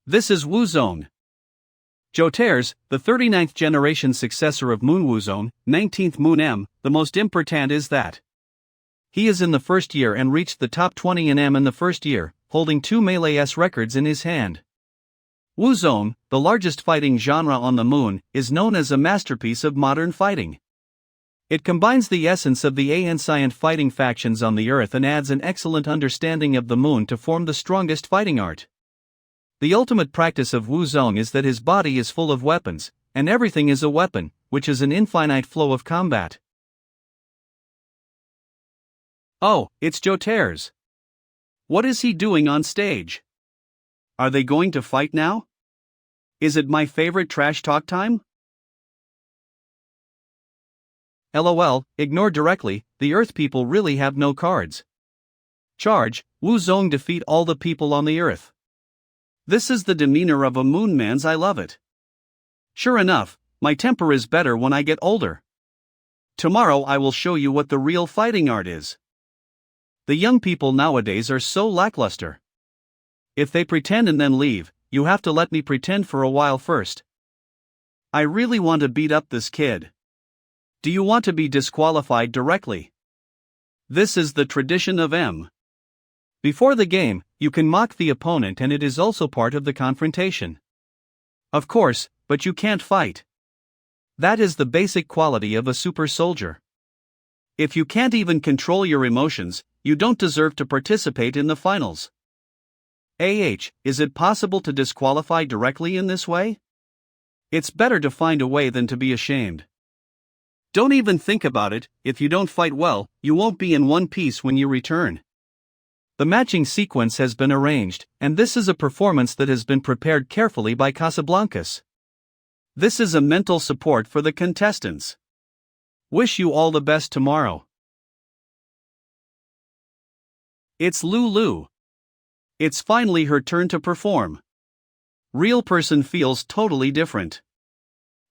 This is Wuzong. Jotares, the 39th generation successor of Moon Wuzong, 19th Moon M, the most important is that he is in the first year and reached the top 20 in M in the first year, holding 2 Melee S records in his hand. Wuzong, the largest fighting genre on the moon, is known as a masterpiece of modern fighting. It combines the essence of the ancient fighting factions on the Earth and adds an excellent understanding of the moon to form the strongest fighting art. The ultimate practice of Wuzong is that his body is full of weapons, and everything is a weapon, which is an infinite flow of combat. Oh, it's Jotares. What is he doing on stage? Are they going to fight now? Is it my favorite trash talk time? LOL, ignore directly, the Earth people really have no cards. Charge, Wuzong defeat all the people on the Earth. This is the demeanor of a moonman's, I love it. Sure enough, my temper is better when I get older. Tomorrow I will show you what the real fighting art is. The young people nowadays are so lackluster. If they pretend and then leave, you have to let me pretend for a while first. I really want to beat up this kid. Do you want to be disqualified directly? This is the tradition of M. Before the game, you can mock the opponent and it is also part of the confrontation. Of course, but you can't fight. That is the basic quality of a super soldier. If you can't even control your emotions, you don't deserve to participate in the finals. Is it possible to disqualify directly in this way? It's better to find a way than to be ashamed. Don't even think about it. If you don't fight well, you won't be in one piece when you return. The matching sequence has been arranged, and this is a performance that has been prepared carefully by Casablancas. This is a mental support for the contestants. Wish you all the best tomorrow. It's Lulu. It's finally her turn to perform. Real person feels totally different.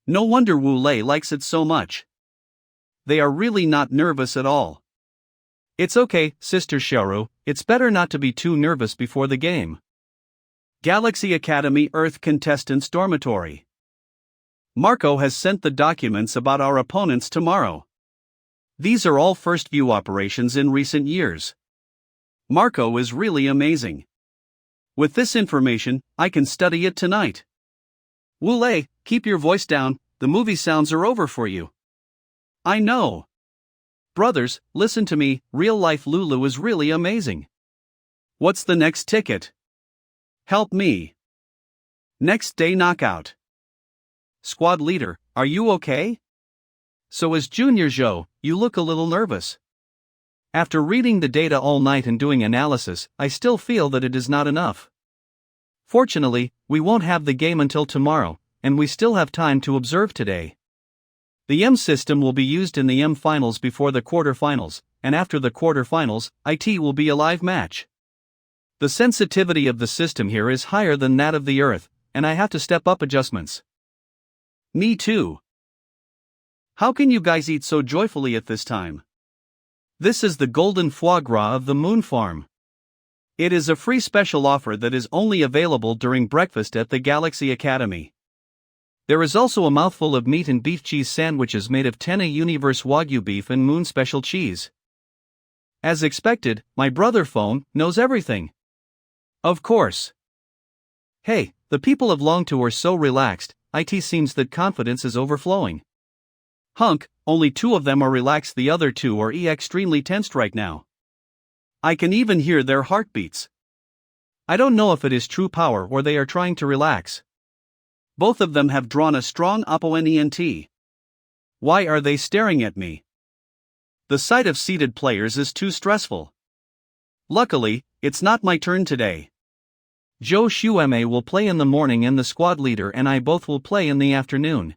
No wonder Wu Lei likes it so much. They are really not nervous at all. It's okay, Sister Xiaoru, it's better not to be too nervous before the game. Galaxy Academy Earth Contestants Dormitory. Marco has sent the documents about our opponents tomorrow. These are all first view operations in recent years. Marco is really amazing. With this information, I can study it tonight. Wu Lei, keep your voice down, the movie sounds are over for you. I know. Brothers, listen to me, real-life Lulu is really amazing. What's the next ticket? Help me. Next day knockout. Squad leader, are you okay? So as Junior Zhou, you look a little nervous. After reading the data all night and doing analysis, I still feel that it is not enough. Fortunately, we won't have the game until tomorrow, and we still have time to observe today. The M system will be used in the M finals before the quarterfinals, and after the quarterfinals, IT will be a live match. The sensitivity of the system here is higher than that of the Earth, and I have to step up adjustments. Me too. How can you guys eat so joyfully at this time? This is the golden foie gras of the moon farm. It is a free special offer that is only available during breakfast at the Galaxy Academy. There is also a mouthful of meat and beef cheese sandwiches made of Tenna Universe Wagyu beef and Moon Special cheese. As expected, my brother phone knows everything. Of course. Hey, the people of Longtu are so relaxed, it seems that confidence is overflowing. Hunk, only 2 of them are relaxed, the other 2 are extremely tensed right now. I can even hear their heartbeats. I don't know if it is true power or they are trying to relax. Both of them have drawn a strong opponent. Why are they staring at me? The sight of seated players is too stressful. Luckily, it's not my turn today. Zhou Xueme will play in the morning and the squad leader and I both will play in the afternoon.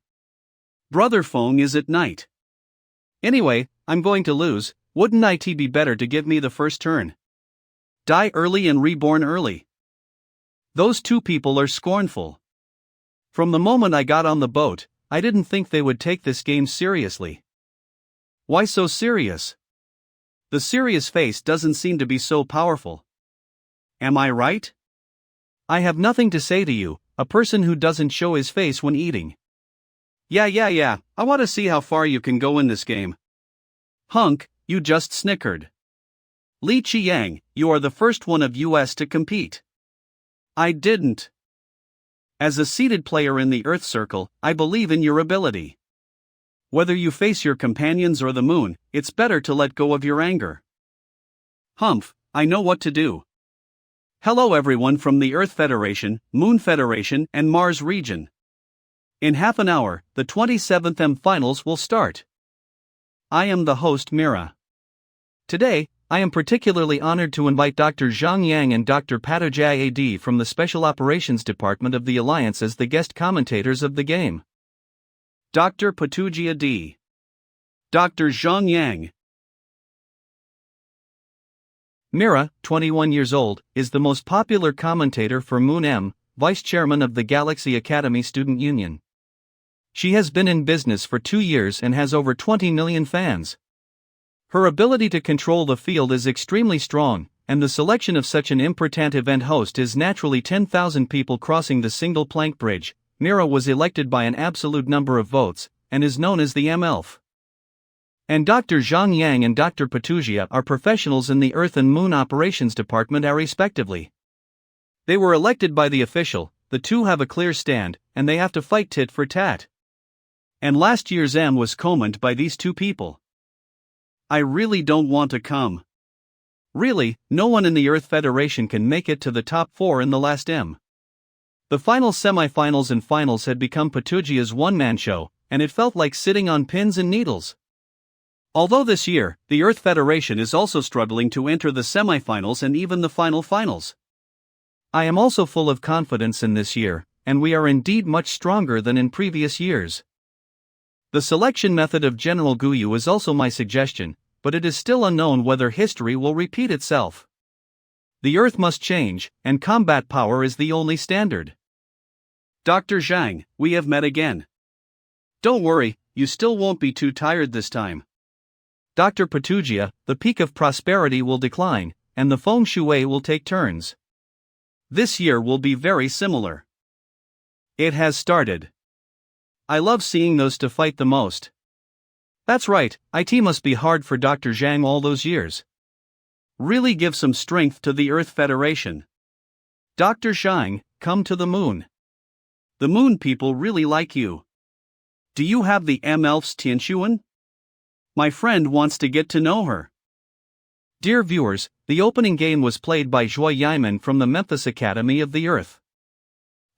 Brother Feng is at night. Anyway, I'm going to lose. Wouldn't it be better to give me the first turn? Die early and reborn early. Those 2 people are scornful. From the moment I got on the boat, I didn't think they would take this game seriously. Why so serious? The serious face doesn't seem to be so powerful. Am I right? I have nothing to say to you, a person who doesn't show his face when eating. Yeah, I want to see how far you can go in this game. Hunk, you just snickered. Li Qiang, you are the first one of US to compete. I didn't. As a seated player in the Earth Circle, I believe in your ability. Whether you face your companions or the moon, it's better to let go of your anger. Humph, I know what to do. Hello everyone from the Earth Federation, Moon Federation, and Mars region. In half an hour, the 27th M Finals will start. I am the host Mira. Today, I am particularly honored to invite Dr. Zhang Yang and Dr. Patojai AD from the Special Operations Department of the Alliance as the guest commentators of the game. Dr. Patugia D. Dr. Zhang Yang. Mira, 21 years old, is the most popular commentator for Moon M, Vice Chairman of the Galaxy Academy Student Union. She has been in business for 2 years and has over 20 million fans. Her ability to control the field is extremely strong, and the selection of such an important event host is naturally 10,000 people crossing the single plank bridge. Mira was elected by an absolute number of votes, and is known as the M-Elf. And Dr. Zhang Yang and Dr. Patugia are professionals in the Earth and Moon Operations Department respectively. They were elected by the official, the 2 have a clear stand, and they have to fight tit for tat. And last year's M was commanded by these 2 people. I really don't want to come. Really, no one in the Earth Federation can make it to the top 4 in the last M. The final semi-finals and finals had become Patugia's one-man show, and it felt like sitting on pins and needles. Although this year, the Earth Federation is also struggling to enter the semi-finals and even the finals. I am also full of confidence in this year, and we are indeed much stronger than in previous years. The selection method of General Guyu is also my suggestion, but it is still unknown whether history will repeat itself. The Earth must change, and combat power is the only standard. Dr. Zhang, we have met again. Don't worry, you still won't be too tired this time. Dr. Patugia, the peak of prosperity will decline, and the feng shui will take turns. This year will be very similar. It has started. I love seeing those to fight the most. That's right, it must be hard for Dr. Zhang all those years. Really give some strength to the Earth Federation. Dr. Zhang, come to the moon. The moon people really like you. Do you have the M-Elf's Tianxuan? My friend wants to get to know her. Dear viewers, the opening game was played by Zhuo Yiman from the Memphis Academy of the Earth.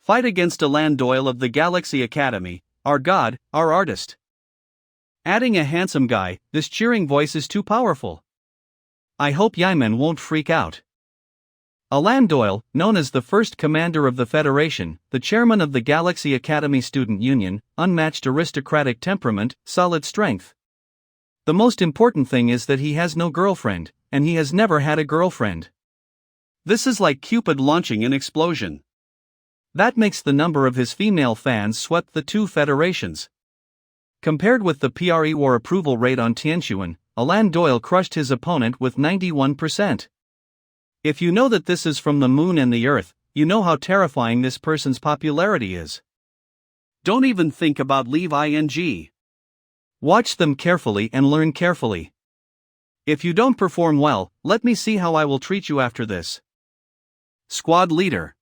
Fight against Alan Doyle of the Galaxy Academy, our god, our artist. Adding a handsome guy, this cheering voice is too powerful. I hope Yaimen won't freak out. Alan Doyle, known as the first commander of the Federation, the chairman of the Galaxy Academy Student Union, unmatched aristocratic temperament, solid strength. The most important thing is that he has no girlfriend, and he has never had a girlfriend. This is like Cupid launching an explosion. That makes the number of his female fans swept the two federations. Compared with the PRE War approval rate on Tianxuan, Alan Doyle crushed his opponent with 91%. If you know that this is from the moon and the earth, you know how terrifying this person's popularity is. Don't even think about leave ing. Watch them carefully and learn carefully. If you don't perform well, let me see how I will treat you after this. Squad leader.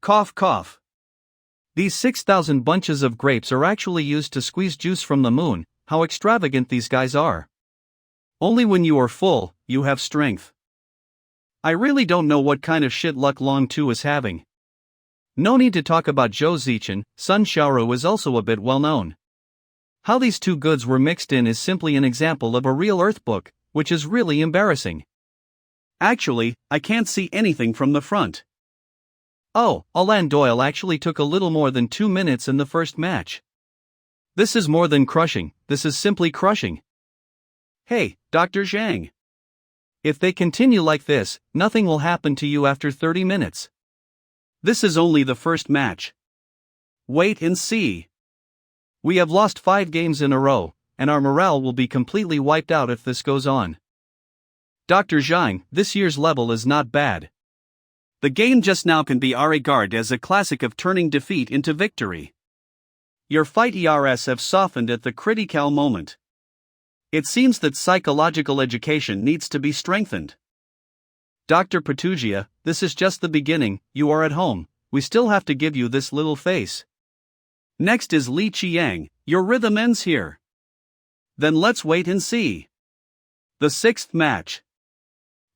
Cough cough. These 6,000 bunches of grapes are actually used to squeeze juice from the moon. How extravagant these guys are. Only when you are full, you have strength. I really don't know what kind of shit luck Long 2 is having. No need to talk about Zhao Zichin, Sun Xiaoru is also a bit well known. How these two goods were mixed in is simply an example of a real Earth book, which is really embarrassing. Actually, I can't see anything from the front. Oh, Alan Doyle actually took a little more than 2 minutes in the first match. This is more than crushing, this is simply crushing. Hey, Dr. Zhang. If they continue like this, nothing will happen to you after 30 minutes. This is only the first match. Wait and see. We have lost 5 games in a row, and our morale will be completely wiped out if this goes on. Dr. Zhang, this year's level is not bad. The game just now can be regarded as a classic of turning defeat into victory. Your fight ERS have softened at the critical moment. It seems that psychological education needs to be strengthened. Dr. Petugia, this is just the beginning, you are at home, we still have to give you this little face. Next is Li Qiang, your rhythm ends here. Then let's wait and see. The 6th match.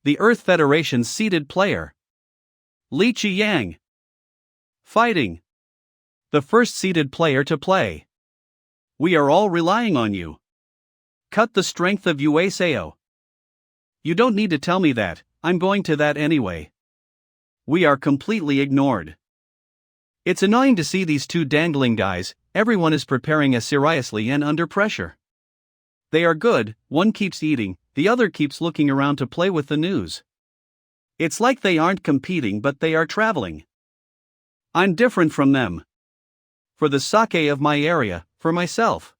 The Earth Federation's seeded player. Li Qiang. Fighting. The first seeded player to play. We are all relying on you. Cut the strength of UASAO. You don't need to tell me that, I'm going to that anyway. We are completely ignored. It's annoying to see these two dangling guys, everyone is preparing as seriously and under pressure. They are good, one keeps eating, the other keeps looking around to play with the news. It's like they aren't competing but they are traveling. I'm different from them. For the sake of my area, for myself.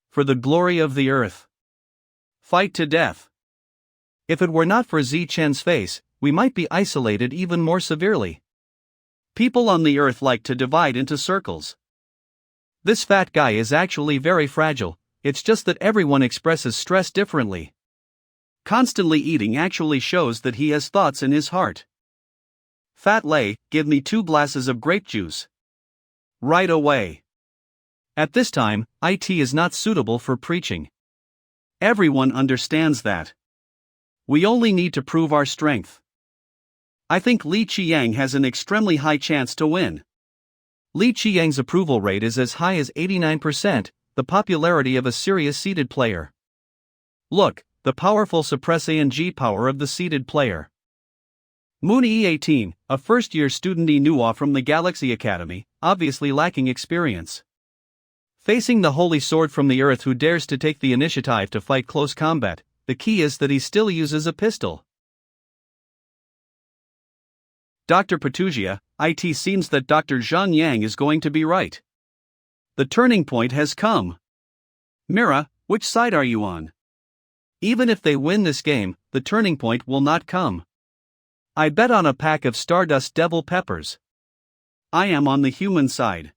For the glory of the earth. Fight to death. If it were not for Zi Chen's face, we might be isolated even more severely. People on the earth like to divide into circles. This fat guy is actually very fragile, it's just that everyone expresses stress differently. Constantly eating actually shows that he has thoughts in his heart. Fat Lei, give me 2 glasses of grape juice. Right away. At this time, IT is not suitable for preaching. Everyone understands that. We only need to prove our strength. I think Li Qiang has an extremely high chance to win. Li Qiang's approval rate is as high as 89%, the popularity of a serious seeded player. Look, the powerful suppress ANG power of the seeded player. Moon E18, a first-year student Enua from the Galaxy Academy, obviously lacking experience. Facing the holy sword from the earth who dares to take the initiative to fight close combat, the key is that he still uses a pistol. Dr. Petugia, it seems that Dr. Zhang Yang is going to be right. The turning point has come. Mira, which side are you on? Even if they win this game, the turning point will not come. I bet on a pack of Stardust Devil Peppers. I am on the human side.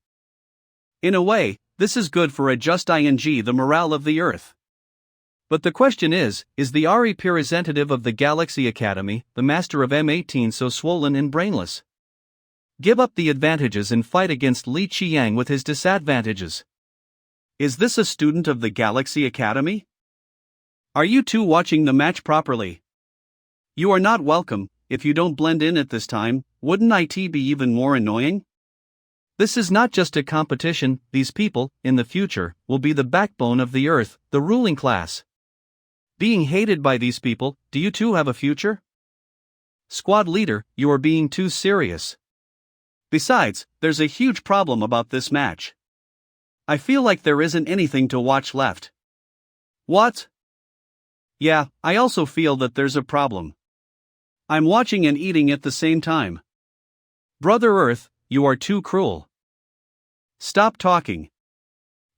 In a way, this is good for adjust ing the morale of the earth. But the question is the representative of the Galaxy Academy, the master of M18 so swollen and brainless? Give up the advantages and fight against Li Qiang with his disadvantages. Is this a student of the Galaxy Academy? Are you two watching the match properly? You are not welcome. If you don't blend in at this time, wouldn't it be even more annoying? This is not just a competition, these people, in the future, will be the backbone of the earth, the ruling class. Being hated by these people, do you too have a future? Squad leader, you are being too serious. Besides, there's a huge problem about this match. I feel like there isn't anything to watch left. What? Yeah, I also feel that there's a problem. I'm watching and eating at the same time. Brother Earth, you are too cruel. Stop talking.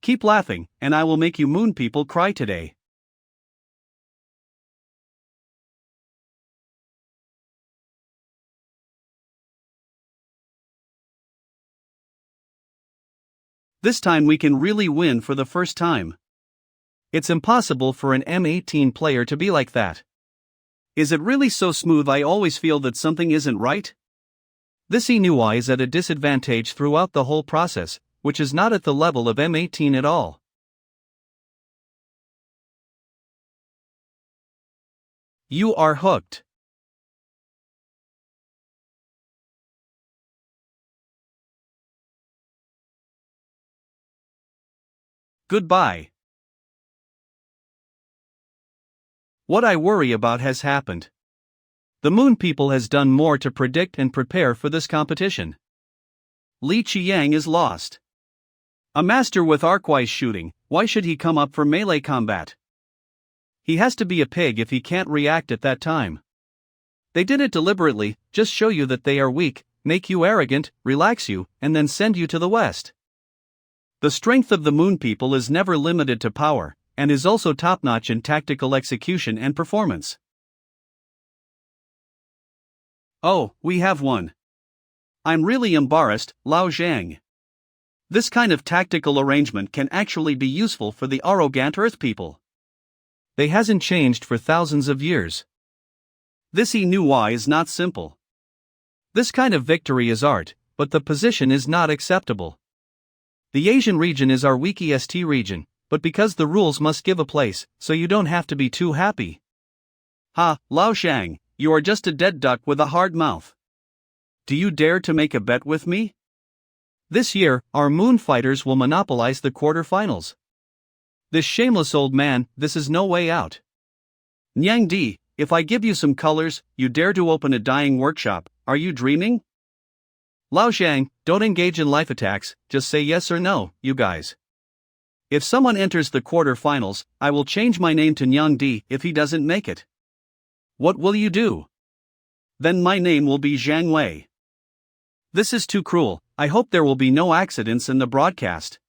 Keep laughing, and I will make you moon people cry today. This time we can really win for the first time. It's impossible for an M18 player to be like that. Is it really so smooth? I always feel that something isn't right. This Manhwa is at a disadvantage throughout the whole process, which is not at the level of M18 at all. You are hooked. Goodbye. What I worry about has happened. The Moon People has done more to predict and prepare for this competition. Li Qiang is lost. A master with arc-wise shooting, why should he come up for melee combat? He has to be a pig if he can't react at that time. They did it deliberately, just show you that they are weak, make you arrogant, relax you, and then send you to the west. The strength of the Moon People is never limited to power, and is also top-notch in tactical execution and performance. Oh, we have won. I'm really embarrassed, Lao Zhang. This kind of tactical arrangement can actually be useful for the arrogant Earth people. They hasn't changed for thousands of years. This Manhwa is not simple. This kind of victory is art, but the position is not acceptable. The Asian region is our weakest region, but because the rules must give a place, so you don't have to be too happy. Ha, Lao Zhang, you are just a dead duck with a hard mouth. Do you dare to make a bet with me? This year, our Moon Fighters will monopolize the quarterfinals. This shameless old man, this is no way out. Nyang Di, if I give you some colors, you dare to open a dyeing workshop, are you dreaming? Lao Zhang, don't engage in life attacks, just say yes or no, you guys. If someone enters the quarterfinals, I will change my name to Nyang Di if he doesn't make it. What will you do? Then my name will be Zhang Wei. This is too cruel, I hope there will be no accidents in the broadcast.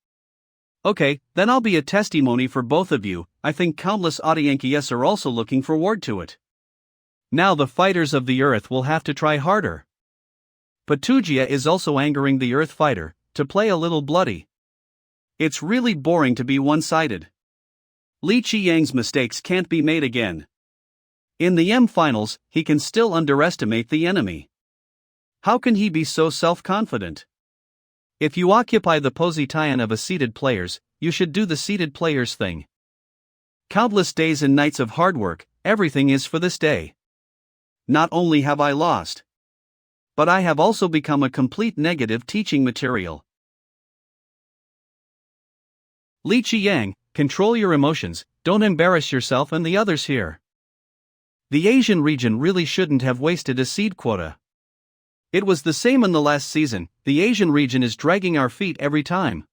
Okay, then I'll be a testimony for both of you. I think countless audiences are also looking forward to it. Now the fighters of the Earth will have to try harder. Patujia is also angering the Earth fighter, to play a little bloody. It's really boring to be one-sided. Li Qiang's mistakes can't be made again. In the M finals, he can still underestimate the enemy. How can he be so self-confident? If you occupy the position of a seated players, you should do the seated players thing. Countless days and nights of hard work, everything is for this day. Not only have I lost, but I have also become a complete negative teaching material. Li Qiang, control your emotions, don't embarrass yourself and the others here. The Asian region really shouldn't have wasted a seed quota. It was the same in the last season, the Asian region is dragging our feet every time.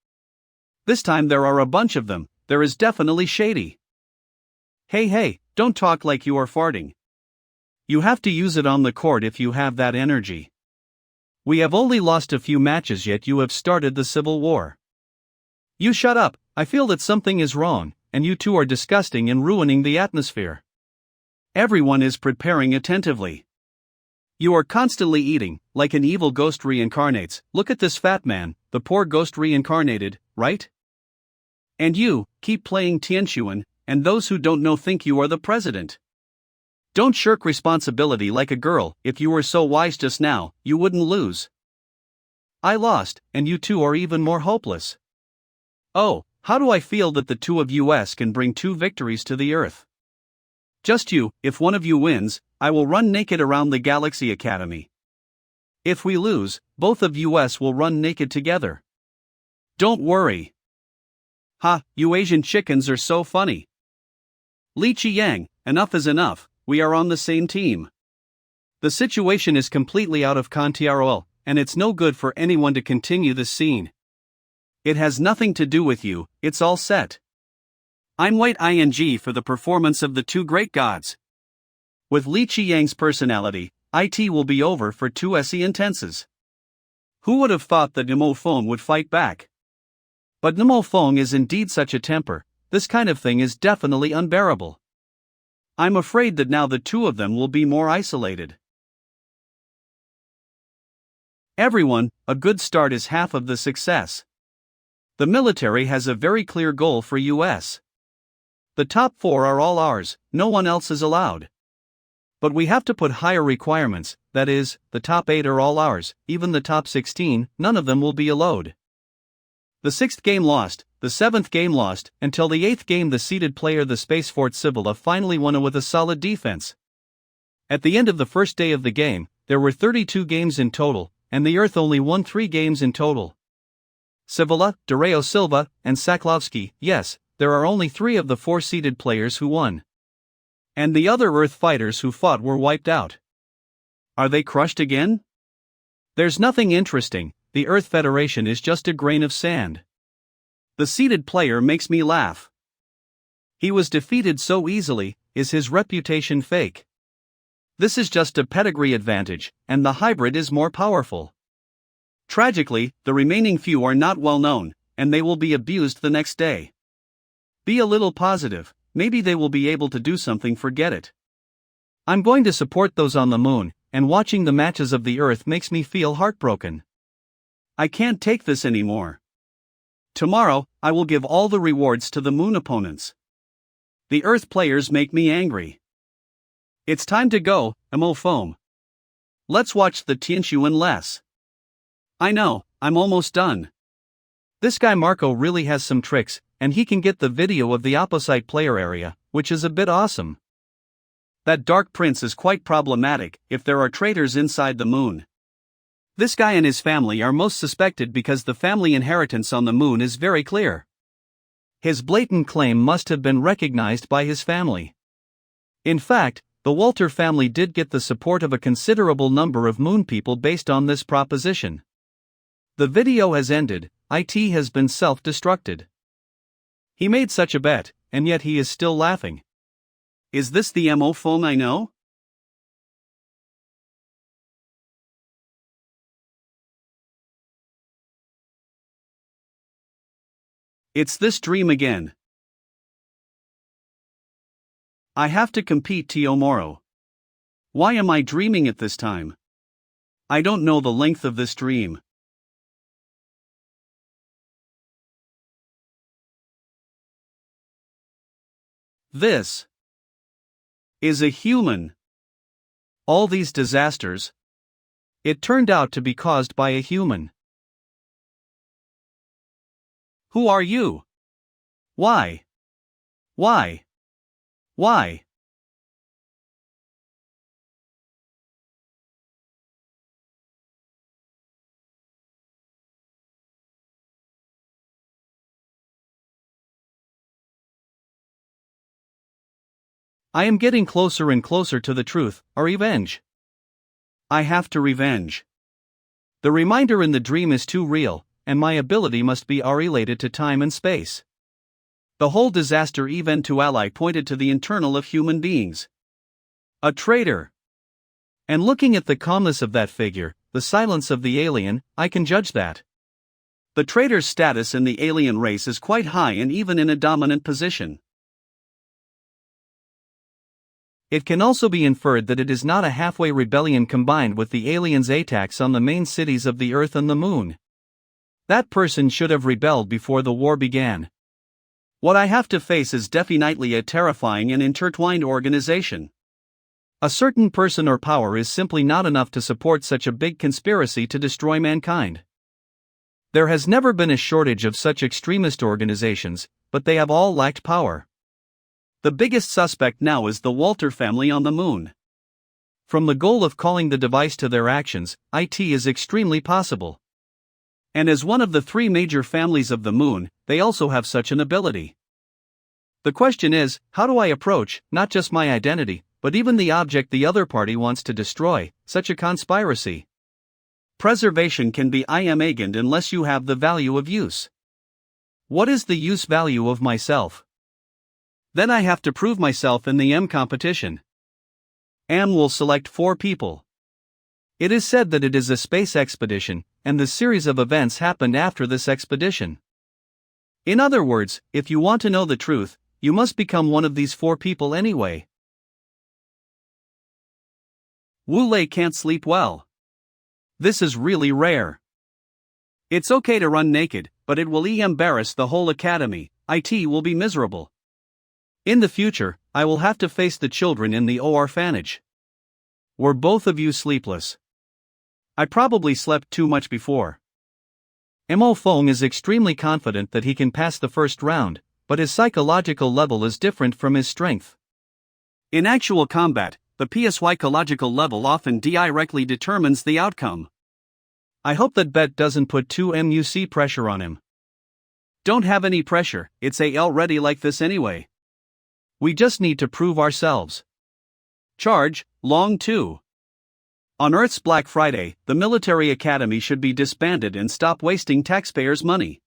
This time there are a bunch of them, there is definitely shady. Hey, don't talk like you are farting. You have to use it on the court if you have that energy. We have only lost a few matches yet you have started the civil war. You shut up, I feel that something is wrong, and you two are disgusting and ruining the atmosphere. Everyone is preparing attentively. You are constantly eating, like an evil ghost reincarnates. Look at this fat man, the poor ghost reincarnated, right? And you, keep playing Tianxuan, and those who don't know think you are the president. Don't shirk responsibility like a girl. If you were so wise just now, you wouldn't lose. I lost, and you two are even more hopeless. Oh, how do I feel that the two of us can bring 2 victories to the Earth? Just you, if one of you wins, I will run naked around the Galaxy Academy. If we lose, both of us will run naked together. Don't worry. Ha, you Asian chickens are so funny. Li Qiyang, enough is enough, we are on the same team. The situation is completely out of control, and it's no good for anyone to continue this scene. It has nothing to do with you, it's all set. I'm wait ing for the performance of the two great gods. With Li Qiyang's personality, it will be over for 2 se intenses. Who would have thought that Nemo Fong would fight back? But Nemo Fong is indeed such a temper, this kind of thing is definitely unbearable. I'm afraid that now the two of them will be more isolated. Everyone, a good start is half of the success. The military has a very clear goal for US. The top 4 are all ours, no one else is allowed. But we have to put higher requirements, that is, the top 8 are all ours, even the top 16, none of them will be allowed. The 6th game lost, the 7th game lost, until the 8th game the seeded player the Space Fort Cibula finally won it with a solid defense. At the end of the first day of the game, there were 32 games in total, and the Earth only won 3 games in total. Cibula, Doreo Silva, and Saklovsky, yes, there are only 3 of the 4 seeded players who won. And the other Earth fighters who fought were wiped out. Are they crushed again? There's nothing interesting, the Earth Federation is just a grain of sand. The seeded player makes me laugh. He was defeated so easily, is his reputation fake? This is just a pedigree advantage, and the hybrid is more powerful. Tragically, the remaining few are not well known, and they will be abused the next day. Be a little positive, maybe they will be able to do something, forget it. I'm going to support those on the moon, and watching the matches of the Earth makes me feel heartbroken. I can't take this anymore. Tomorrow, I will give all the rewards to the moon opponents. The Earth players make me angry. It's time to go, Emo Foam. Let's watch the Tianshuan less. I know, I'm almost done. This guy Marco really has some tricks, and he can get the video of the opposite player area, which is a bit awesome. That Dark Prince is quite problematic if there are traitors inside the moon. This guy and his family are most suspected because the family inheritance on the moon is very clear. His blatant claim must have been recognized by his family. In fact, the Walter family did get the support of a considerable number of moon people based on this proposition. The video has ended, it has been self-destructed. He made such a bet, and yet he is still laughing. Is this the MO phone I know? It's this dream again. I have to compete tomorrow. Why am I dreaming at this time? I don't know the length of this dream. This is a human. All these disasters, it turned out to be caused by a human. Who are you? Why? Why? Why? I am getting closer and closer to the truth, or revenge. I have to revenge. The reminder in the dream is too real, and my ability must be related to time and space. The whole disaster event to ally pointed to the internal of human beings. A traitor. And looking at the calmness of that figure, the silence of the alien, I can judge that. The traitor's status in the alien race is quite high and even in a dominant position. It can also be inferred that it is not a halfway rebellion combined with the aliens' attacks on the main cities of the Earth and the Moon. That person should have rebelled before the war began. What I have to face is definitely a terrifying and intertwined organization. A certain person or power is simply not enough to support such a big conspiracy to destroy mankind. There has never been a shortage of such extremist organizations, but they have all lacked power. The biggest suspect now is the Walter family on the moon. From the goal of calling the device to their actions, it is extremely possible. And as one of the 3 major families of the moon, they also have such an ability. The question is, how do I approach, not just my identity, but even the object the other party wants to destroy, such a conspiracy? Preservation can be imagined unless you have the value of use. What is the use value of myself? Then I have to prove myself in the M competition. M will select 4 people. It is said that it is a space expedition, and the series of events happened after this expedition. In other words, if you want to know the truth, you must become one of these 4 people anyway. Wu Lei can't sleep well. This is really rare. It's okay to run naked, but it will embarrass the whole academy. It will be miserable. In the future, I will have to face the children in the orphanage. Were both of you sleepless? I probably slept too much before. Mo Feng is extremely confident that he can pass the first round, but his psychological level is different from his strength. In actual combat, the psychological level often directly determines the outcome. I hope that Bet doesn't put too much pressure on him. Don't have any pressure, it's already like this anyway. We just need to prove ourselves. Charge, Long 2. On Earth's Black Friday, the military academy should be disbanded and stop wasting taxpayers' money.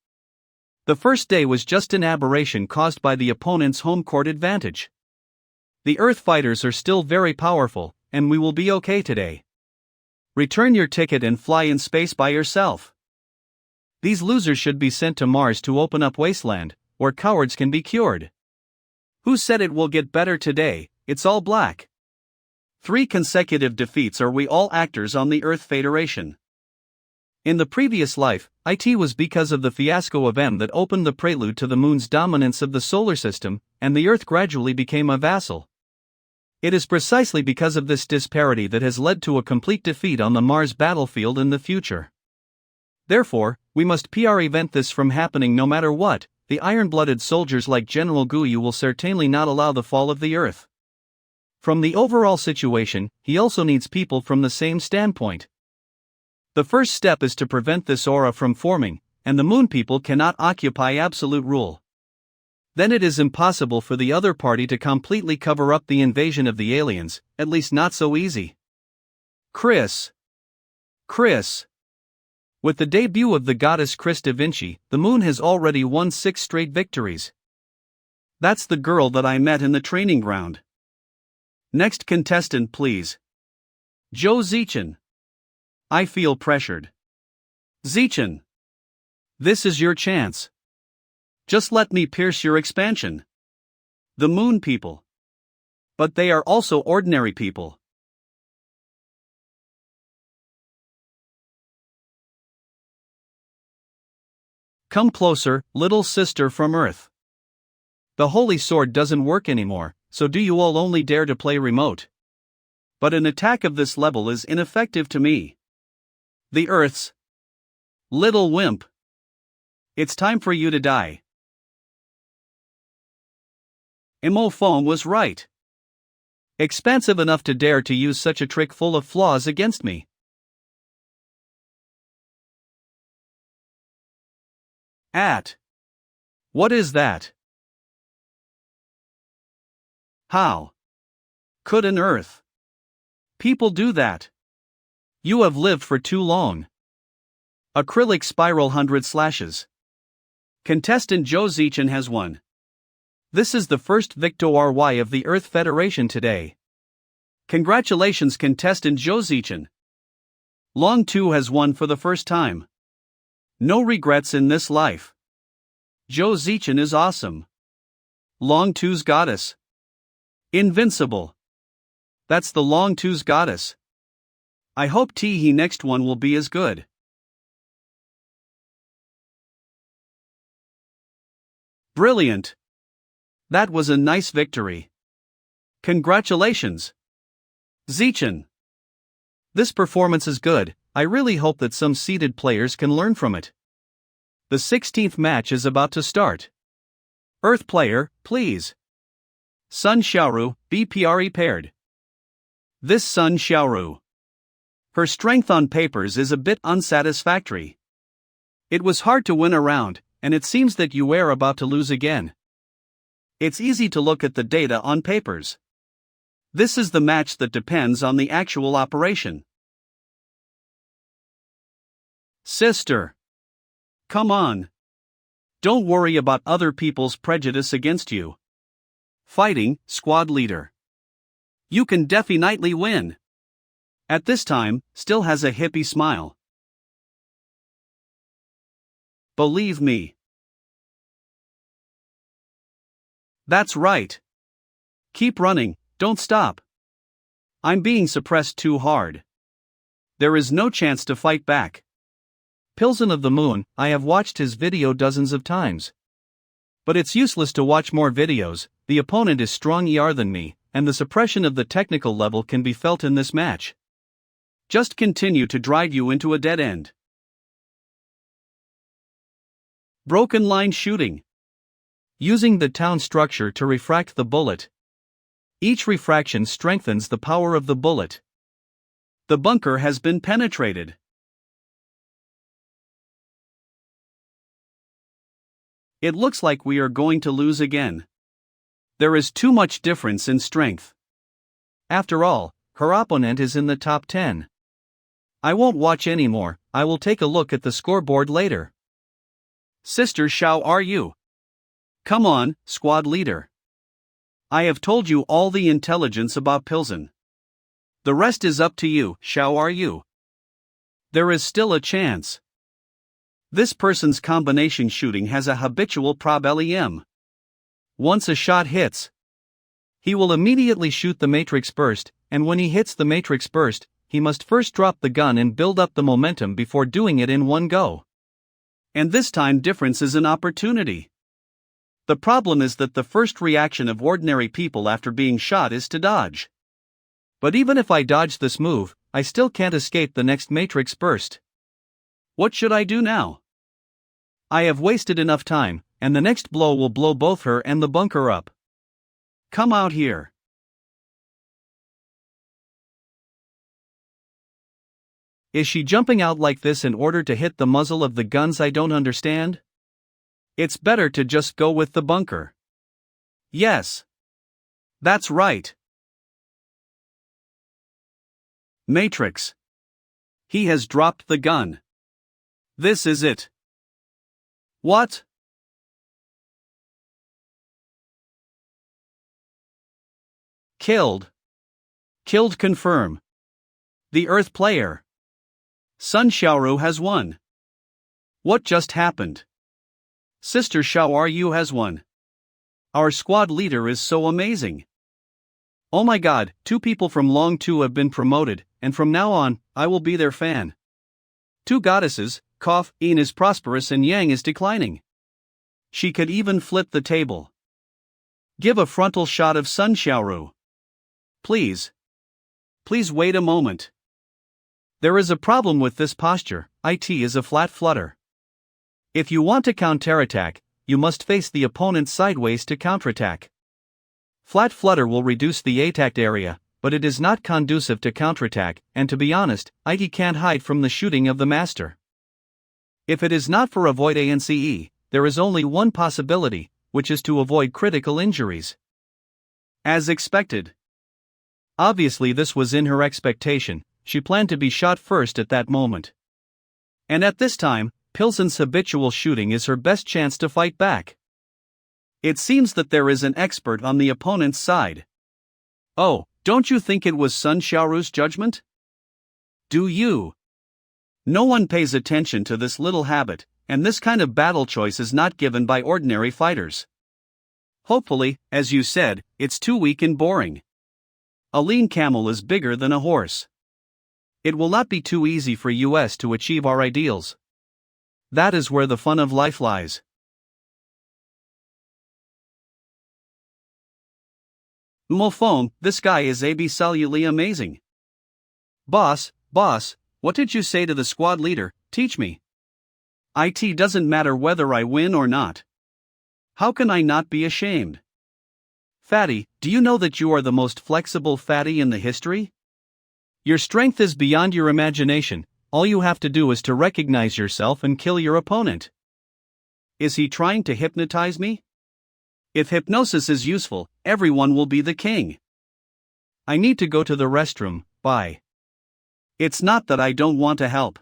The first day was just an aberration caused by the opponent's home court advantage. The Earth fighters are still very powerful, and we will be okay today. Return your ticket and fly in space by yourself. These losers should be sent to Mars to open up wasteland, where cowards can be cured. Who said it will get better today? It's all black. 3 consecutive defeats. Are we all actors on the Earth Federation? In the previous life, it was because of the fiasco of M that opened the prelude to the Moon's dominance of the solar system, and the Earth gradually became a vassal. It is precisely because of this disparity that has led to a complete defeat on the Mars battlefield in the future. Therefore, we must prevent this from happening no matter what. The iron-blooded soldiers like General Guyu will certainly not allow the fall of the Earth. From the overall situation, he also needs people from the same standpoint. The first step is to prevent this aura from forming, and the Moon people cannot occupy absolute rule. Then it is impossible for the other party to completely cover up the invasion of the aliens, at least not so easy. Chris. With the debut of the goddess Chris da Vinci, the Moon has already won 6 straight victories. That's the girl that I met in the training ground. Next contestant, please. Zhao Zichin. I feel pressured. Zichin. This is your chance. Just let me pierce your expansion. The Moon people. But they are also ordinary people. Come closer, little sister from Earth. The holy sword doesn't work anymore, so do you all only dare to play remote? But an attack of this level is ineffective to me. The Earth's little wimp. It's time for you to die. Mo Feng was right. Expansive enough to dare to use such a trick full of flaws against me. What is that? How could an Earth people do that? You have lived for too long. Acrylic spiral 100 slashes. Contestant Zhao Zichin has won. This is the first victory of the Earth Federation today. Congratulations, contestant Zhao Zichin. Long 2 has won for the first time. No regrets in this life. Zhao Zichin is awesome. Long 2's goddess. Invincible. That's the Long 2's goddess. I hope he next one will be as good. Brilliant. That was a nice victory. Congratulations, Zichin. This performance is good. I really hope that some seeded players can learn from it. The 16th match is about to start. Earth player, please. Sun Xiaoru, BPRE paired. This Sun Xiaoru. Her strength on papers is a bit unsatisfactory. It was hard to win a round, and it seems that you were about to lose again. It's easy to look at the data on papers. This is the match that depends on the actual operation. Sister. Come on. Don't worry about other people's prejudice against you. Fighting, squad leader. You can definitely win. At this time, still has a hippie smile. Believe me. That's right. Keep running, don't stop. I'm being suppressed too hard. There is no chance to fight back. Pilsen of the Moon, I have watched his video dozens of times. But it's useless to watch more videos, the opponent is stronger than me, and the suppression of the technical level can be felt in this match. Just continue to drive you into a dead end. Broken line shooting. Using the town structure to refract the bullet. Each refraction strengthens the power of the bullet. The bunker has been penetrated. It looks like we are going to lose again. There is too much difference in strength. After all, her opponent is in the top 10. I won't watch anymore, I will take a look at the scoreboard later. Sister, how are you? Come on, squad leader. I have told you all the intelligence about Pilsen. The rest is up to you, how are you? There is still a chance. This person's combination shooting has a habitual prob-lem. Once a shot hits, he will immediately shoot the matrix burst, and when he hits the matrix burst, he must first drop the gun and build up the momentum before doing it in one go. And this time difference is an opportunity. The problem is that the first reaction of ordinary people after being shot is to dodge. But even if I dodge this move, I still can't escape the next matrix burst. What should I do now? I have wasted enough time, and the next blow will blow both her and the bunker up. Come out here. Is she jumping out like this in order to hit the muzzle of the guns? I don't understand. It's better to just go with the bunker. Yes. That's right. Matrix. He has dropped the gun. This is it. What? Killed. Killed confirm. The Earth player. Sun Xiaoru has won. What just happened? Sister Xiaoru has won. Our squad leader is so amazing. Oh my god, 2 people from Long 2 have been promoted, and from now on, I will be their fan. 2 goddesses, Yin is prosperous and Yang is declining. She could even flip the table. Give a frontal shot of Sun Xiaoru. Please. Please wait a moment. There is a problem with this posture, it is a flat flutter. If you want to counterattack, you must face the opponent sideways to counterattack. Flat flutter will reduce the attacked area, but it is not conducive to counterattack, and to be honest, it can't hide from the shooting of the master. If it is not for avoid ANCE, there is only one possibility, which is to avoid critical injuries. As expected. Obviously this was in her expectation, she planned to be shot first at that moment. And at this time, Pilsen's habitual shooting is her best chance to fight back. It seems that there is an expert on the opponent's side. Oh, don't you think it was Sun Xiaoru's judgment? Do you? No one pays attention to this little habit, and this kind of battle choice is not given by ordinary fighters. Hopefully, as you said, it's too weak and boring. A lean camel is bigger than a horse. It will not be too easy for us to achieve our ideals. That is where the fun of life lies. Mofong, this guy is absolutely amazing. Boss, what did you say to the squad leader? Teach me. It doesn't matter whether I win or not. How can I not be ashamed? Fatty, do you know that you are the most flexible fatty in the history? Your strength is beyond your imagination, all you have to do is to recognize yourself and kill your opponent. Is he trying to hypnotize me? If hypnosis is useful, everyone will be the king. I need to go to the restroom, bye. It's not that I don't want to help.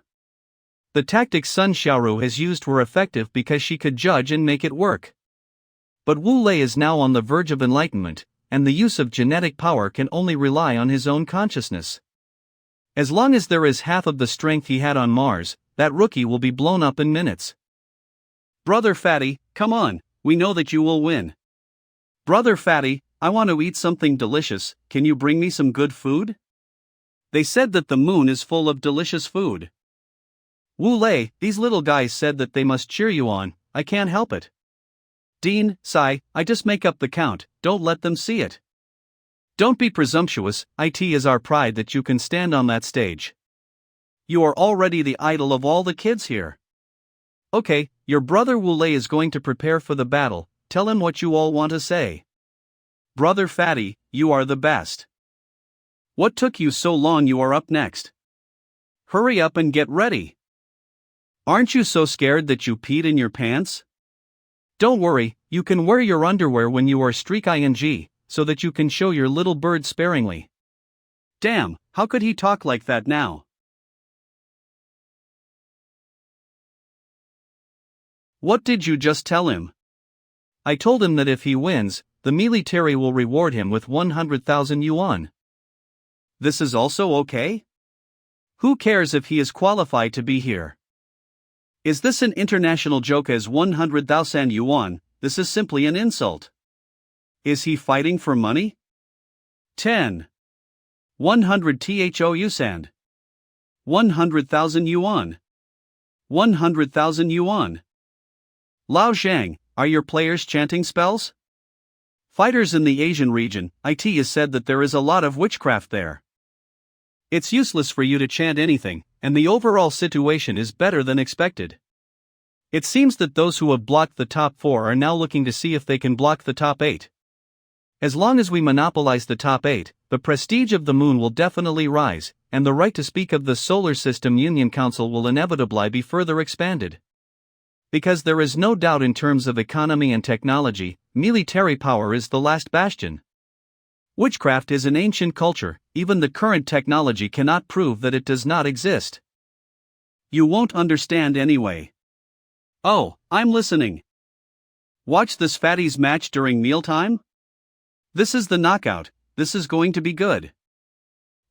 The tactics Sun Xiaoru has used were effective because she could judge and make it work. But Wu Lei is now on the verge of enlightenment, and the use of genetic power can only rely on his own consciousness. As long as there is half of the strength he had on Mars, that rookie will be blown up in minutes. Brother Fatty, come on, we know that you will win. Brother Fatty, I want to eat something delicious, can you bring me some good food? They said that the moon is full of delicious food. Wu Lei, these little guys said that they must cheer you on, I can't help it. Dean, Sai, I just make up the count, don't let them see it. Don't be presumptuous, it is our pride that you can stand on that stage. You are already the idol of all the kids here. Okay, your brother Wu Lei is going to prepare for the battle, tell him what you all want to say. Brother Fatty, you are the best. What took you so long? You are up next. Hurry up and get ready. Aren't you so scared that you peed in your pants? Don't worry, you can wear your underwear when you are streak ing, so that you can show your little bird sparingly. Damn, how could he talk like that now? What did you just tell him? I told him that if he wins, the military will reward him with 100,000 yuan. This is also okay? Who cares if he is qualified to be here? Is this an international joke? As 100,000 yuan, this is simply an insult. Is he fighting for money? 10. 100 thou sand. 100,000 yuan. 100,000 yuan. Lao Zhang, are your players chanting spells? Fighters in the Asian region, it is said that there is a lot of witchcraft there. It's useless for you to chant anything, and the overall situation is better than expected. It seems that those who have blocked the top 4 are now looking to see if they can block the top 8. As long as we monopolize the top 8, the prestige of the moon will definitely rise, and the right to speak of the Solar System Union Council will inevitably be further expanded. Because there is no doubt in terms of economy and technology, military power is the last bastion. Witchcraft is an ancient culture, even the current technology cannot prove that it does not exist. You won't understand anyway. Oh, I'm listening. Watch this fatties match during mealtime? This is the knockout, this is going to be good.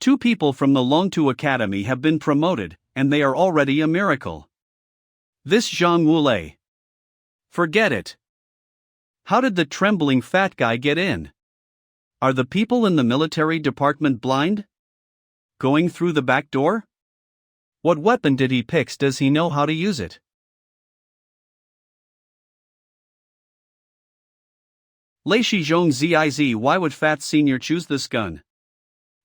2 people from the Longtu Academy have been promoted, and they are already a miracle. This Zhang Wulei. Forget it. How did the trembling fat guy get in? Are the people in the military department blind? Going through the back door? What weapon did he pick? Does he know how to use it? Lei Shizhong Ziz, why would Fat Senior choose this gun?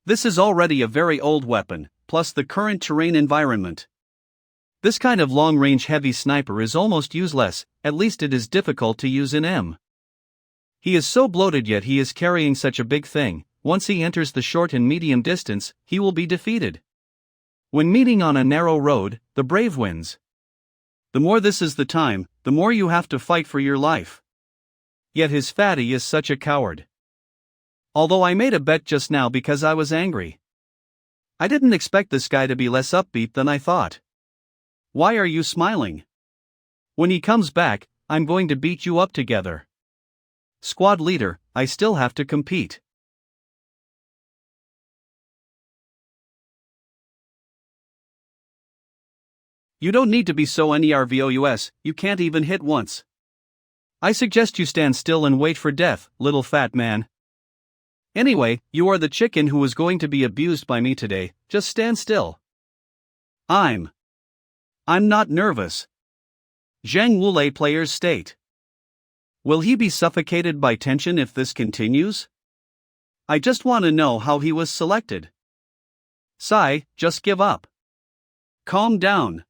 This is already a very old weapon, plus the current terrain environment. This kind of long-range heavy sniper is almost useless, at least it is difficult to use in M. He is so bloated yet he is carrying such a big thing, once he enters the short and medium distance, he will be defeated. When meeting on a narrow road, the brave wins. The more this is the time, the more you have to fight for your life. Yet his fatty is such a coward. Although I made a bet just now because I was angry. I didn't expect this guy to be less upbeat than I thought. Why are you smiling? When he comes back, I'm going to beat you up together. Squad leader, I still have to compete. You don't need to be so nervous, you can't even hit once. I suggest you stand still and wait for death, little fat man. Anyway, you are the chicken who is going to be abused by me today, just stand still. I'm not nervous. Zhang Wulei players state. Will he be suffocated by tension if this continues? I just want to know how he was selected. Sai, just give up. Calm down.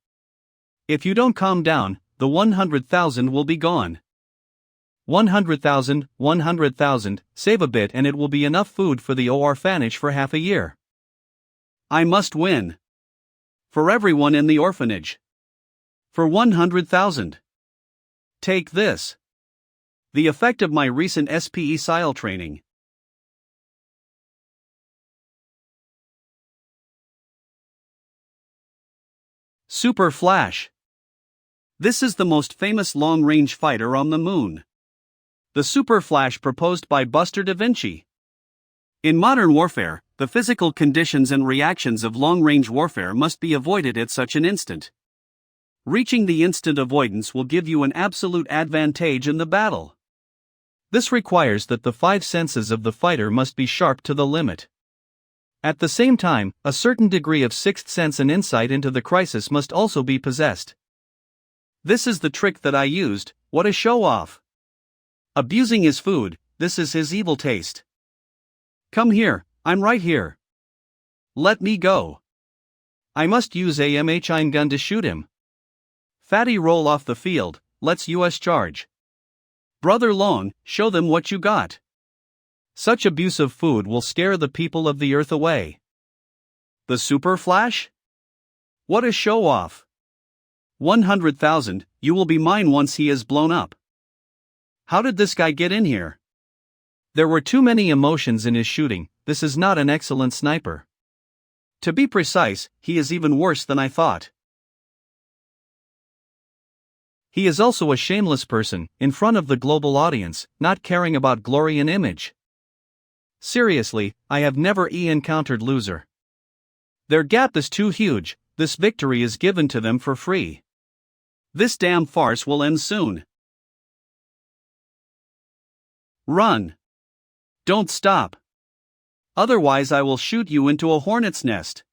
If you don't calm down, the 100,000 will be gone. 100,000, 100,000, save a bit and it will be enough food for the orphanage for half a year. I must win. For everyone in the orphanage. For 100,000. Take this. The effect of my recent SPE SIL training. Super Flash. This is the most famous long-range fighter on the moon. The Super Flash proposed by Buster Da Vinci. In modern warfare, the physical conditions and reactions of long-range warfare must be avoided at such an instant. Reaching the instant avoidance will give you an absolute advantage in the battle. This requires that the five senses of the fighter must be sharp to the limit. At the same time, a certain degree of sixth sense and insight into the crisis must also be possessed. This is the trick that I used. What a show-off! Abusing his food, this is his evil taste. Come here, I'm right here. Let me go. I must use a machine gun to shoot him. Fatty, roll off the field, let's US charge. Brother Long, show them what you got. Such abuse of food will scare the people of the earth away. The Super Flash? What a show-off! 100,000, you will be mine once he is blown up. How did this guy get in here? There were too many emotions in his shooting. This is not an excellent sniper. To be precise, he is even worse than I thought. He is also a shameless person, in front of the global audience, not caring about glory and image. Seriously, I have never encountered loser. Their gap is too huge. This victory is given to them for free. This damn farce will end soon. Run. Don't stop. Otherwise I will shoot you into a hornet's nest.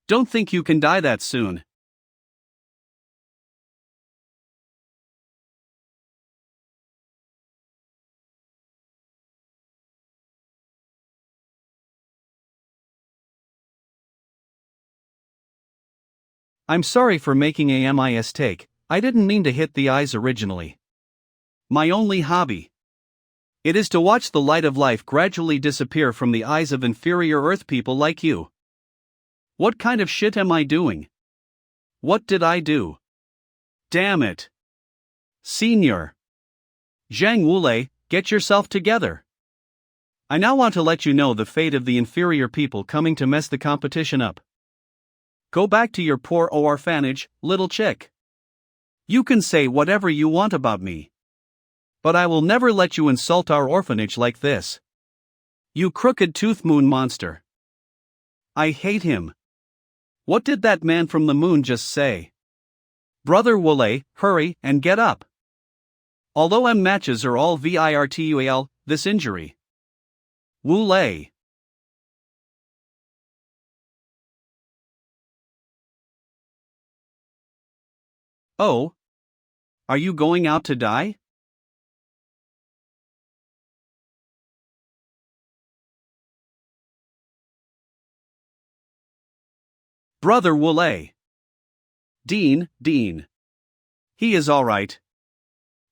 Don't think you can die that soon. I'm sorry for making a mistake. I didn't mean to hit the eyes originally. My only hobby. It is to watch the light of life gradually disappear from the eyes of inferior earth people like you. What kind of shit am I doing? What did I do? Damn it. Senior. Zhang Wulei, get yourself together. I now want to let you know the fate of the inferior people coming to mess the competition up. Go back to your poor orphanage, little chick. You can say whatever you want about me. But I will never let you insult our orphanage like this. You crooked tooth moon monster. I hate him. What did that man from the moon just say? Brother Wulei, hurry and get up. Although matches are all virtual, this injury. Wulei. Oh? Are you going out to die? Brother Wulei. Dean. He is alright.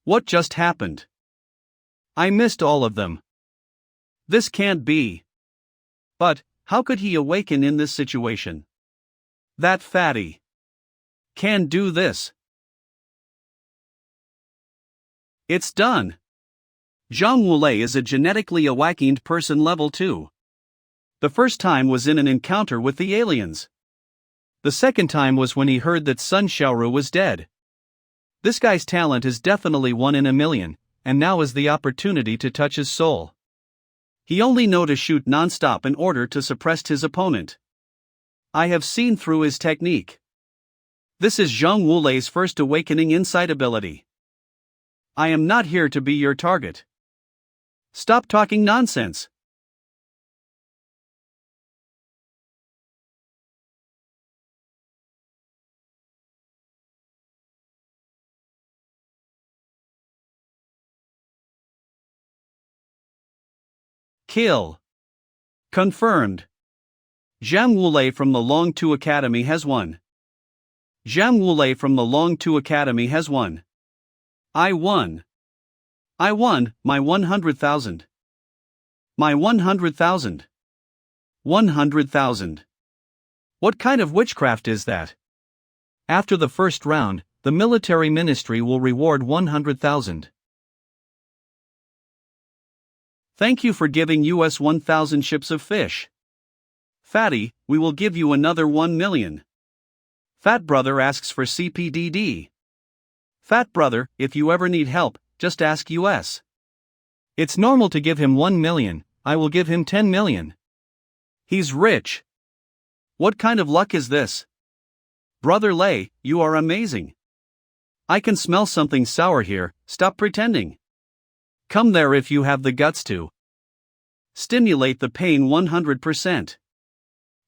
What just happened? I missed all of them. This can't be. But, how could he awaken in this situation? That fatty can do this. It's done. Zhang Wulei is a genetically awakened person level 2. The first time was in an encounter with the aliens. The second time was when he heard that Sun Xiaoru was dead. This guy's talent is definitely 1 in a million, and now is the opportunity to touch his soul. He only know to shoot non-stop in order to suppress his opponent. I have seen through his technique. This is Zhang Wulei's first awakening insight ability. I am not here to be your target. Stop talking nonsense. Kill. Confirmed. Zhang Wulei from the Long 2 Academy has won. Zhang Wulei from the Long 2 Academy has won. I won. I won, my 100,000. My 100,000. 100,000. What kind of witchcraft is that? After the first round, the military ministry will reward 100,000. Thank you for giving us 1,000 ships of fish. Fatty, we will give you another 1 million. Fat brother asks for CPDD. Fat brother, if you ever need help, just ask us. It's normal to give him 1 million, I will give him 10 million. He's rich. What kind of luck is this? Brother Lei, you are amazing. I can smell something sour here, stop pretending. Come there if you have the guts to. Stimulate the pain 100%.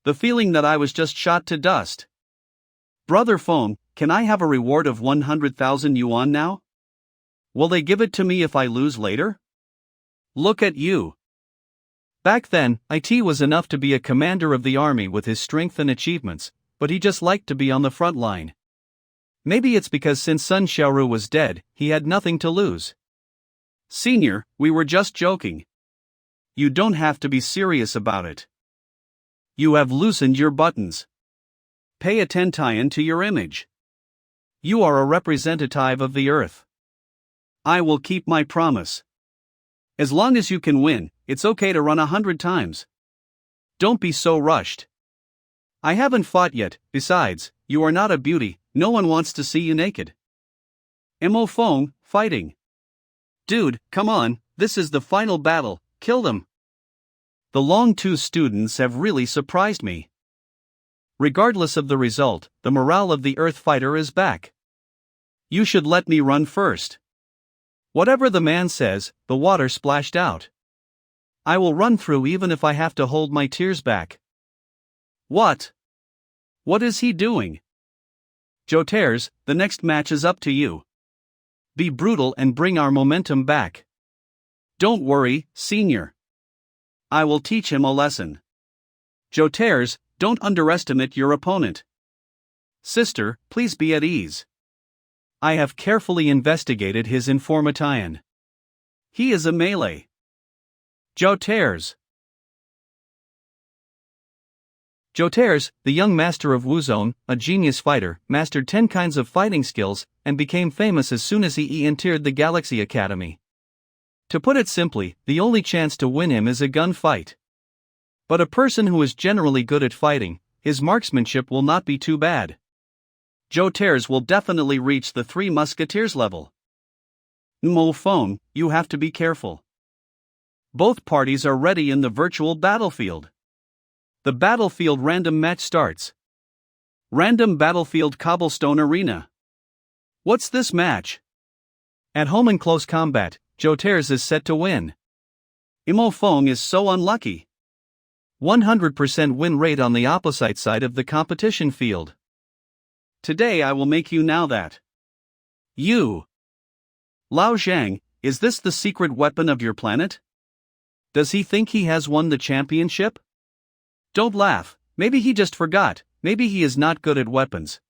The feeling that I was just shot to dust. Brother Phone, can I have a reward of 100,000 yuan now? Will they give it to me if I lose later? Look at you. Back then, IT was enough to be a commander of the army with his strength and achievements, but he just liked to be on the front line. Maybe it's because since Sun Xiaoru was dead, he had nothing to lose. Senior, we were just joking. You don't have to be serious about it. You have loosened your buttons. Pay attention to your image. You are a representative of the earth. I will keep my promise. As long as you can win, it's okay to run 100 times. Don't be so rushed. I haven't fought yet, besides, you are not a beauty, no one wants to see you naked. Mo Fong, fighting. Dude, come on, this is the final battle, kill them. The Long Tu students have really surprised me. Regardless of the result, the morale of the Earth fighter is back. You should let me run first. Whatever the man says, the water splashed out. I will run through even if I have to hold my tears back. What? What is he doing? Jotaires, the next match is up to you. Be brutal and bring our momentum back. Don't worry, senior. I will teach him a lesson. Jotaires, don't underestimate your opponent. Sister, please be at ease. I have carefully investigated his information. He is a melee. Jotaires. Jotaires, the young master of Wuzong, a genius fighter, mastered 10 kinds of fighting skills, and became famous as soon as he entered the Galaxy Academy. To put it simply, the only chance to win him is a gunfight. But a person who is generally good at fighting, his marksmanship will not be too bad. Jotaires will definitely reach the Three Musketeers level. Mo Fong, you have to be careful. Both parties are ready in the virtual battlefield. The battlefield random match starts. Random battlefield cobblestone arena. What's this match? At home in close combat, Jotaires is set to win. Mo Fong is so unlucky. 100% win rate on the opposite side of the competition field. Today I will make you know that. You. Lao Zhang, is this the secret weapon of your planet? Does he think he has won the championship? Don't laugh, maybe he just forgot, maybe he is not good at weapons.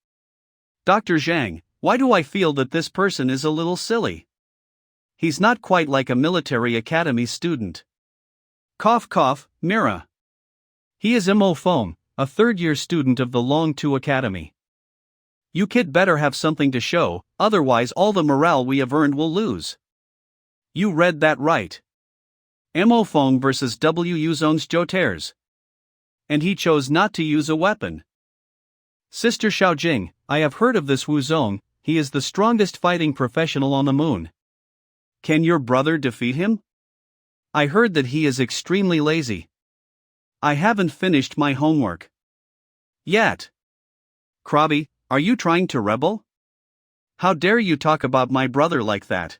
Dr. Zhang, why do I feel that this person is a little silly? He's not quite like a military academy student. Cough cough, Mira. He is Mo Fong, a third-year student of the Long Tu Academy. You kid better have something to show, otherwise all the morale we have earned will lose. You read that right. Mo Fong versus Wuzong's Jotaires. And he chose not to use a weapon. Sister Xiaojing, I have heard of this Wuzong, he is the strongest fighting professional on the moon. Can your brother defeat him? I heard that he is extremely lazy. I haven't finished my homework. Yet. Krabi, are you trying to rebel? How dare you talk about my brother like that?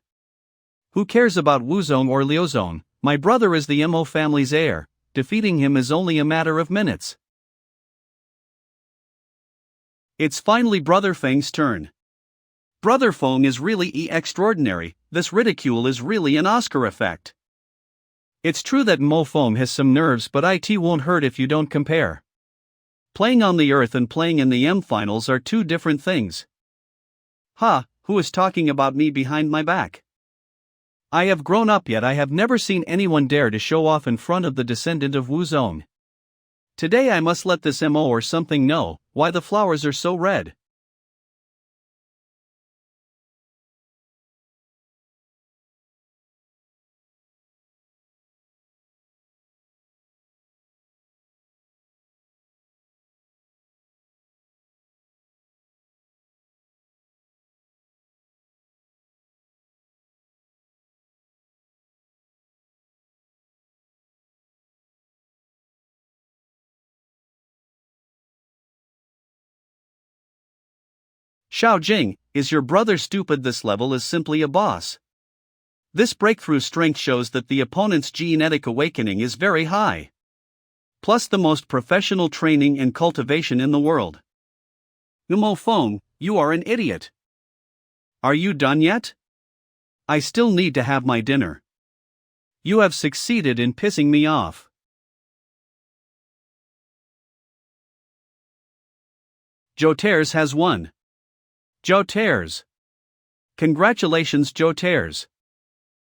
Who cares about Wuzong or Liuzong? My brother is the Mo family's heir, defeating him is only a matter of minutes. It's finally Brother Feng's turn. Brother Feng is really extraordinary, this ridicule is really an Oscar effect. It's true that Mo Fong has some nerves, but it won't hurt if you don't compare. Playing on the Earth and playing in the M finals are two different things. Who is talking about me behind my back? I have grown up, yet I have never seen anyone dare to show off in front of the descendant of Wuzong. Today I must let this Mo or something know why the flowers are so red. Xiao Jing, is your brother stupid? This level is simply a boss. This breakthrough strength shows that the opponent's genetic awakening is very high. Plus the most professional training and cultivation in the world. Mo Feng, you are an idiot. Are you done yet? I still need to have my dinner. You have succeeded in pissing me off. Jotaires has won. Jotaires. Congratulations, Jotaires.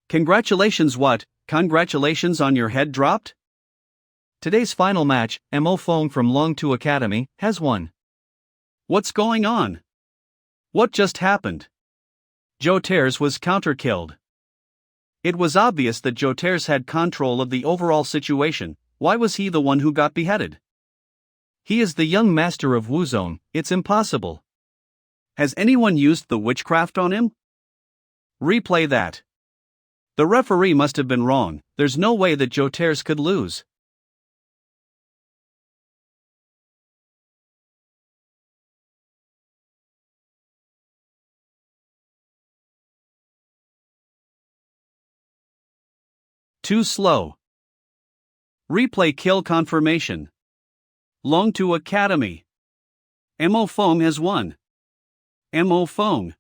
Congratulations what? Congratulations on your head dropped? Today's final match, Mo Feng from Longtu Academy, has won. What's going on? What just happened? Jotaires was counter-killed. It was obvious that Jotaires had control of the overall situation. Why was he the one who got beheaded? He is the young master of Wuzong, it's impossible. Has anyone used the witchcraft on him? Replay that. The referee must have been wrong, there's no way that Jotaires could lose. Too slow. Replay kill confirmation. Longtu Academy. Mo Feng has won. Mo Feng.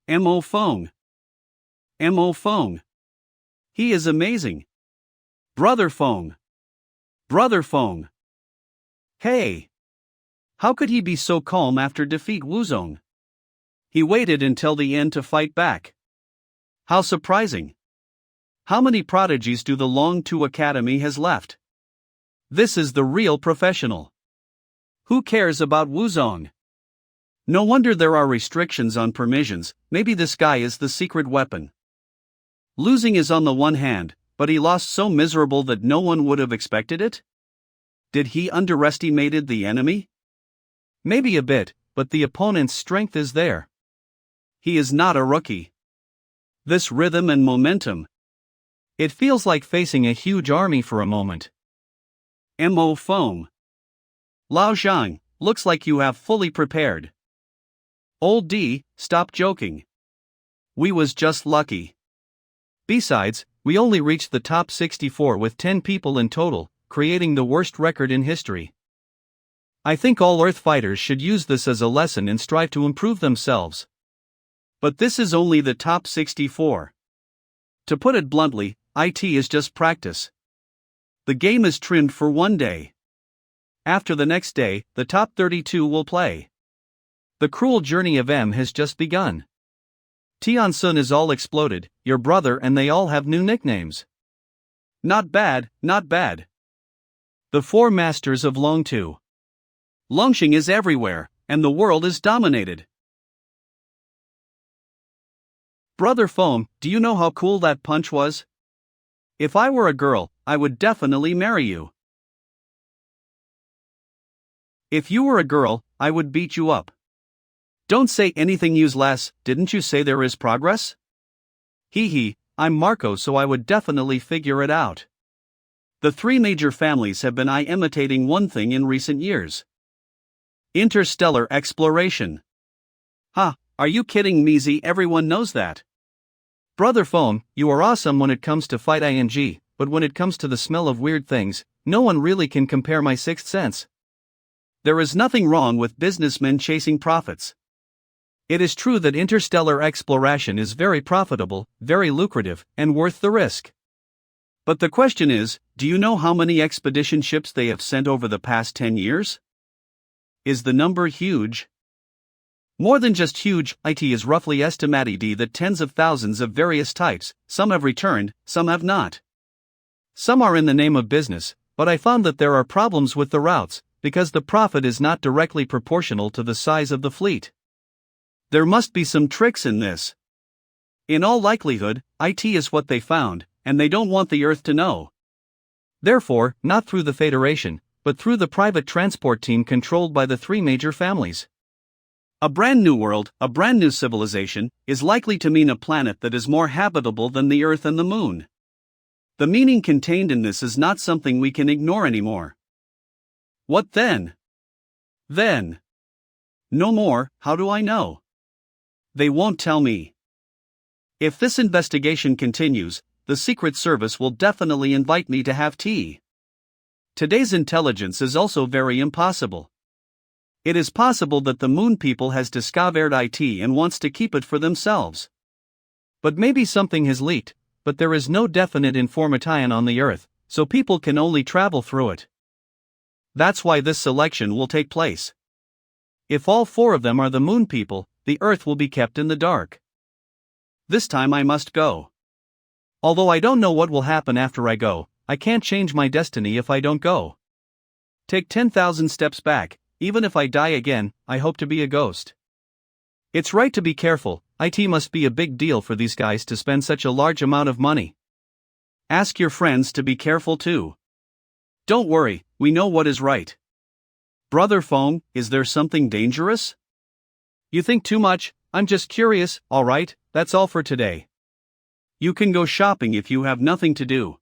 Mo Feng. Mo Feng. He is amazing. Brother Feng. Brother Feng. Hey! How could he be so calm after defeat Wuzong? He waited until the end to fight back. How surprising. How many prodigies do the Longtu Academy has left? This is the real professional. Who cares about Wuzong? No wonder there are restrictions on permissions, maybe this guy is the secret weapon. Losing is on the one hand, but he lost so miserable that no one would have expected it? Did he underestimated the enemy? Maybe a bit, but the opponent's strength is there. He is not a rookie. This rhythm and momentum. It feels like facing a huge army for a moment. Mo Feng. Lao Zhang, looks like you have fully prepared. Old D, stop joking. We was just lucky. Besides, we only reached the top 64 with 10 people in total, creating the worst record in history. I think all Earth fighters should use this as a lesson and strive to improve themselves. But this is only the top 64. To put it bluntly, IT is just practice. The game is trimmed for one day. After the next day, the top 32 will play. The cruel journey of M has just begun. Tian Sun is all exploded, your brother and they all have new nicknames. Not bad, not bad. The four masters of Longtu. Longxing is everywhere, and the world is dominated. Brother Feng, do you know how cool that punch was? If I were a girl, I would definitely marry you. If you were a girl, I would beat you up. Don't say anything useless, didn't you say there is progress? Hee, I'm Marco, so I would definitely figure it out. The three major families have been imitating one thing in recent years. Interstellar exploration. Are you kidding me? Everyone knows that. Brother Feng, you are awesome when it comes to fight ing, but when it comes to the smell of weird things, no one really can compare my sixth sense. There is nothing wrong with businessmen chasing profits. It is true that interstellar exploration is very profitable, very lucrative, and worth the risk. But the question is, do you know how many expedition ships they have sent over the past 10 years? Is the number huge? More than just huge, it is roughly estimated that tens of thousands of various types, some have returned, some have not. Some are in the name of business, but I found that there are problems with the routes, because the profit is not directly proportional to the size of the fleet. There must be some tricks in this. In all likelihood, IT is what they found, and they don't want the Earth to know. Therefore, not through the Federation, but through the private transport team controlled by the three major families. A brand new world, a brand new civilization, is likely to mean a planet that is more habitable than the Earth and the Moon. The meaning contained in this is not something we can ignore anymore. What then? No more, how do I know? They won't tell me. If this investigation continues, the Secret Service will definitely invite me to have tea. Today's intelligence is also very impossible. It is possible that the moon people has discovered it and wants to keep it for themselves. But maybe something has leaked, but there is no definite information on the Earth, so people can only travel through it. That's why this selection will take place. If all 4 of them are the moon people, the Earth will be kept in the dark. This time I must go. Although I don't know what will happen after I go, I can't change my destiny if I don't go. Take 10,000 steps back. Even if I die again, I hope to be a ghost. It's right to be careful. It must be a big deal for these guys to spend such a large amount of money. Ask your friends to be careful too. Don't worry, we know what is right. Brother Fong, is there something dangerous? You think too much, I'm just curious. Alright, that's all for today. You can go shopping if you have nothing to do.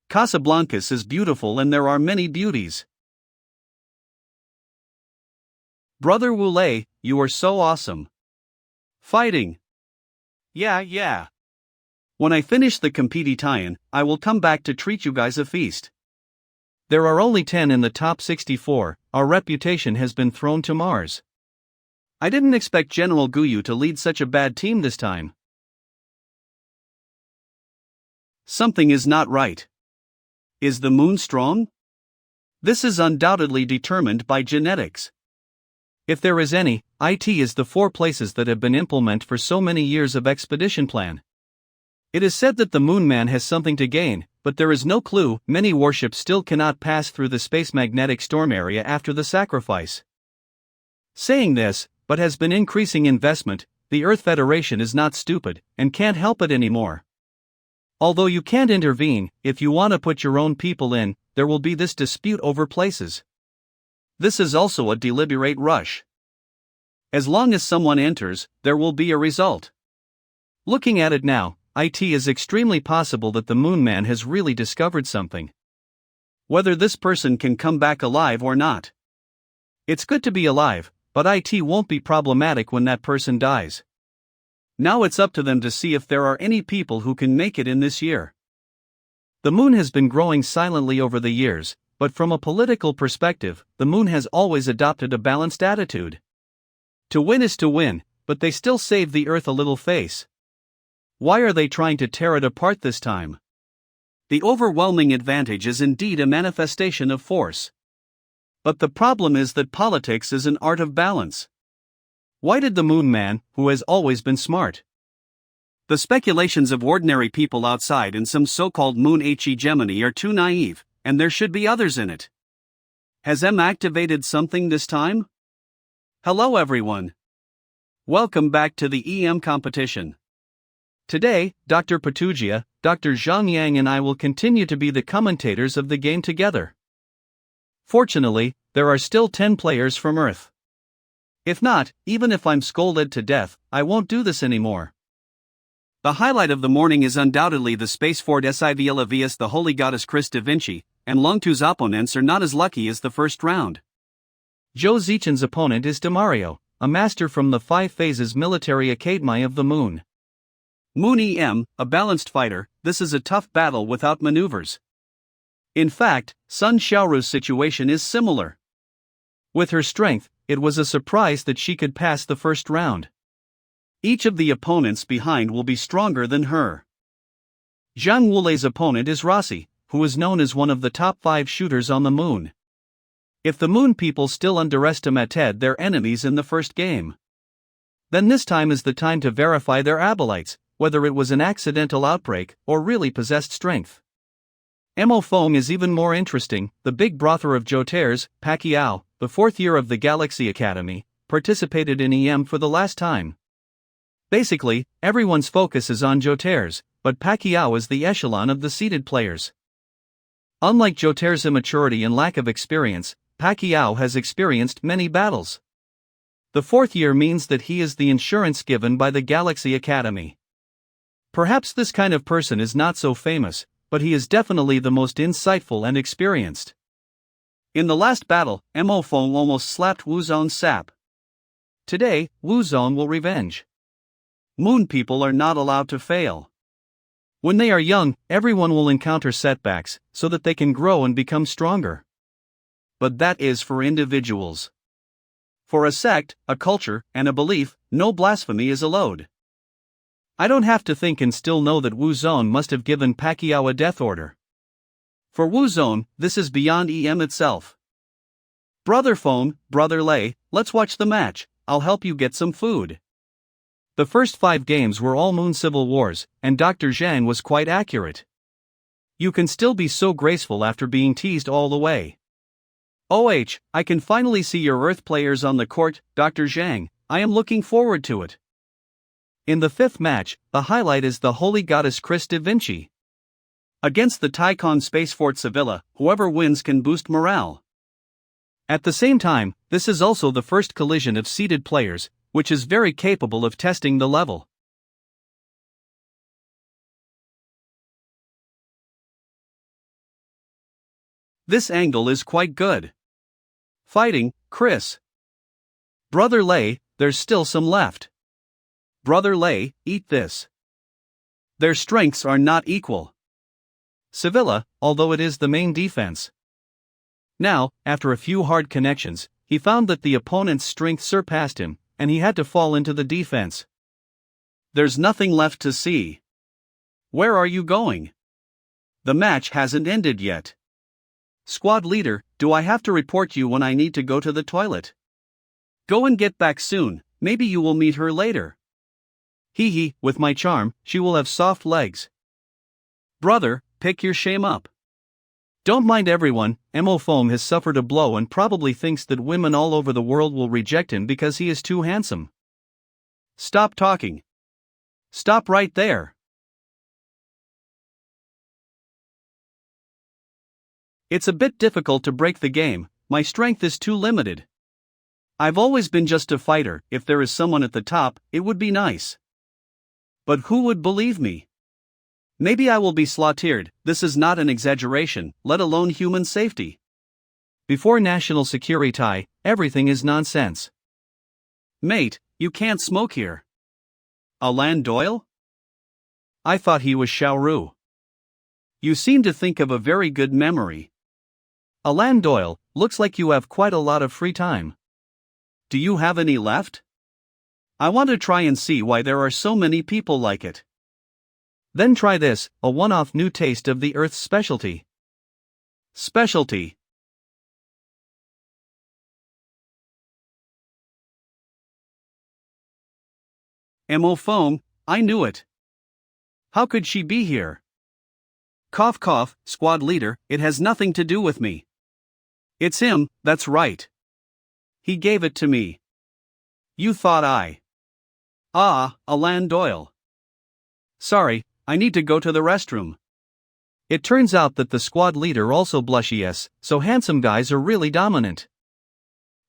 Casablancas is beautiful and there are many beauties. Brother Wu-Lei, you are so awesome. Fighting. Yeah. When I finish the competition, I will come back to treat you guys a feast. There are only 10 in the top 64, our reputation has been thrown to Mars. I didn't expect General Guyu to lead such a bad team this time. Something is not right. Is the moon strong? This is undoubtedly determined by genetics. If there is any, it is the 4 places that have been implemented for so many years of expedition plan. It is said that the moon man has something to gain, but there is no clue. Many warships still cannot pass through the space magnetic storm area after the sacrifice. Saying this, but has been increasing investment, the Earth Federation is not stupid, and can't help it anymore. Although you can't intervene, if you want to put your own people in, there will be this dispute over places. This is also a deliberate rush. As long as someone enters, there will be a result. Looking at it now, it is extremely possible that the moon man has really discovered something. Whether this person can come back alive or not. It's good to be alive, but it won't be problematic when that person dies. Now it's up to them to see if there are any people who can make it in this year. The moon has been growing silently over the years, but from a political perspective, the moon has always adopted a balanced attitude. To win is to win, but they still save the Earth a little face. Why are they trying to tear it apart this time? The overwhelming advantage is indeed a manifestation of force. But the problem is that politics is an art of balance. Why did the moon man, who has always been smart? The speculations of ordinary people outside in some so-called moon hegemony are too naive, and there should be others in it. Has M activated something this time? Hello everyone. Welcome back to the EM competition. Today, Dr. Patugia, Dr. Zhang Yang and I will continue to be the commentators of the game together. Fortunately, there are still 10 players from Earth. If not, even if I'm scolded to death, I won't do this anymore. The highlight of the morning is undoubtedly the Space Fort Sivilla vs the Holy Goddess Chris da Vinci, and Longtu's opponents are not as lucky as the first round. Zhao Zichin's opponent is Demario, a master from the 5 Phases Military Academy of the Moon. Moon EM, a balanced fighter, this is a tough battle without maneuvers. In fact, Sun Xiaoru's situation is similar. With her strength, it was a surprise that she could pass the first round. Each of the opponents behind will be stronger than her. Zhang Wulei's opponent is Rossi, who is known as one of the top 5 shooters on the moon. If the moon people still underestimated their enemies in the first game, then this time is the time to verify their abilities, whether it was an accidental outbreak or really possessed strength. Mo Fong is even more interesting. The big brother of Jotaires, Pacquiao, the 4th year of the Galaxy Academy, participated in EM for the last time. Basically, everyone's focus is on Jotaires, but Pacquiao is the echelon of the seeded players. Unlike Jotaires' immaturity and lack of experience, Pacquiao has experienced many battles. The 4th year means that he is the insurance given by the Galaxy Academy. Perhaps this kind of person is not so famous, but he is definitely the most insightful and experienced. In the last battle, Mo Fong almost slapped Wu Zhong's sap. Today, Wuzone will revenge. Moon people are not allowed to fail. When they are young, everyone will encounter setbacks, so that they can grow and become stronger. But that is for individuals. For a sect, a culture, and a belief, no blasphemy is allowed. I don't have to think and still know that Wuzone must have given Pacquiao a death order. For Wuzone, this is beyond EM itself. Brother Phone, Brother Lei, let's watch the match. I'll help you get some food. The first 5 games were all Moon Civil Wars, and Dr. Zhang was quite accurate. You can still be so graceful after being teased all the way. I can finally see your Earth players on the court, Dr. Zhang. I am looking forward to it. In the 5th match, the highlight is the holy goddess Chris da Vinci. Against the Tycon Space Fort Sevilla, whoever wins can boost morale. At the same time, this is also the first collision of seeded players, which is very capable of testing the level. This angle is quite good. Fighting, Chris. Brother Lei, there's still some left. Brother Lei, eat this. Their strengths are not equal. Sevilla, although it is the main defense. Now, after a few hard connections, he found that the opponent's strength surpassed him, and he had to fall into the defense. There's nothing left to see. Where are you going? The match hasn't ended yet. Squad leader, do I have to report you when I need to go to the toilet? Go and get back soon, maybe you will meet her later. Hee, with my charm, she will have soft legs. Brother, pick your shame up. Don't mind everyone, Mo Foam has suffered a blow and probably thinks that women all over the world will reject him because he is too handsome. Stop talking. Stop right there. It's a bit difficult to break the game, my strength is too limited. I've always been just a fighter. If there is someone at the top, it would be nice. But who would believe me? Maybe I will be slaughtered. This is not an exaggeration, let alone human safety. Before national security, everything is nonsense. Mate, you can't smoke here. Alan Doyle? I thought he was Xiaoru. You seem to think of a very good memory. Alan Doyle, looks like you have quite a lot of free time. Do you have any left? I want to try and see why there are so many people like it. Then try this, a one-off new taste of the Earth's specialty. Specialty. Mo Foam, I knew it. How could she be here? Cough cough, squad leader, it has nothing to do with me. It's him, that's right. He gave it to me. You thought I. Alan Doyle. Sorry, I need to go to the restroom. It turns out that the squad leader also blushes, so handsome guys are really dominant.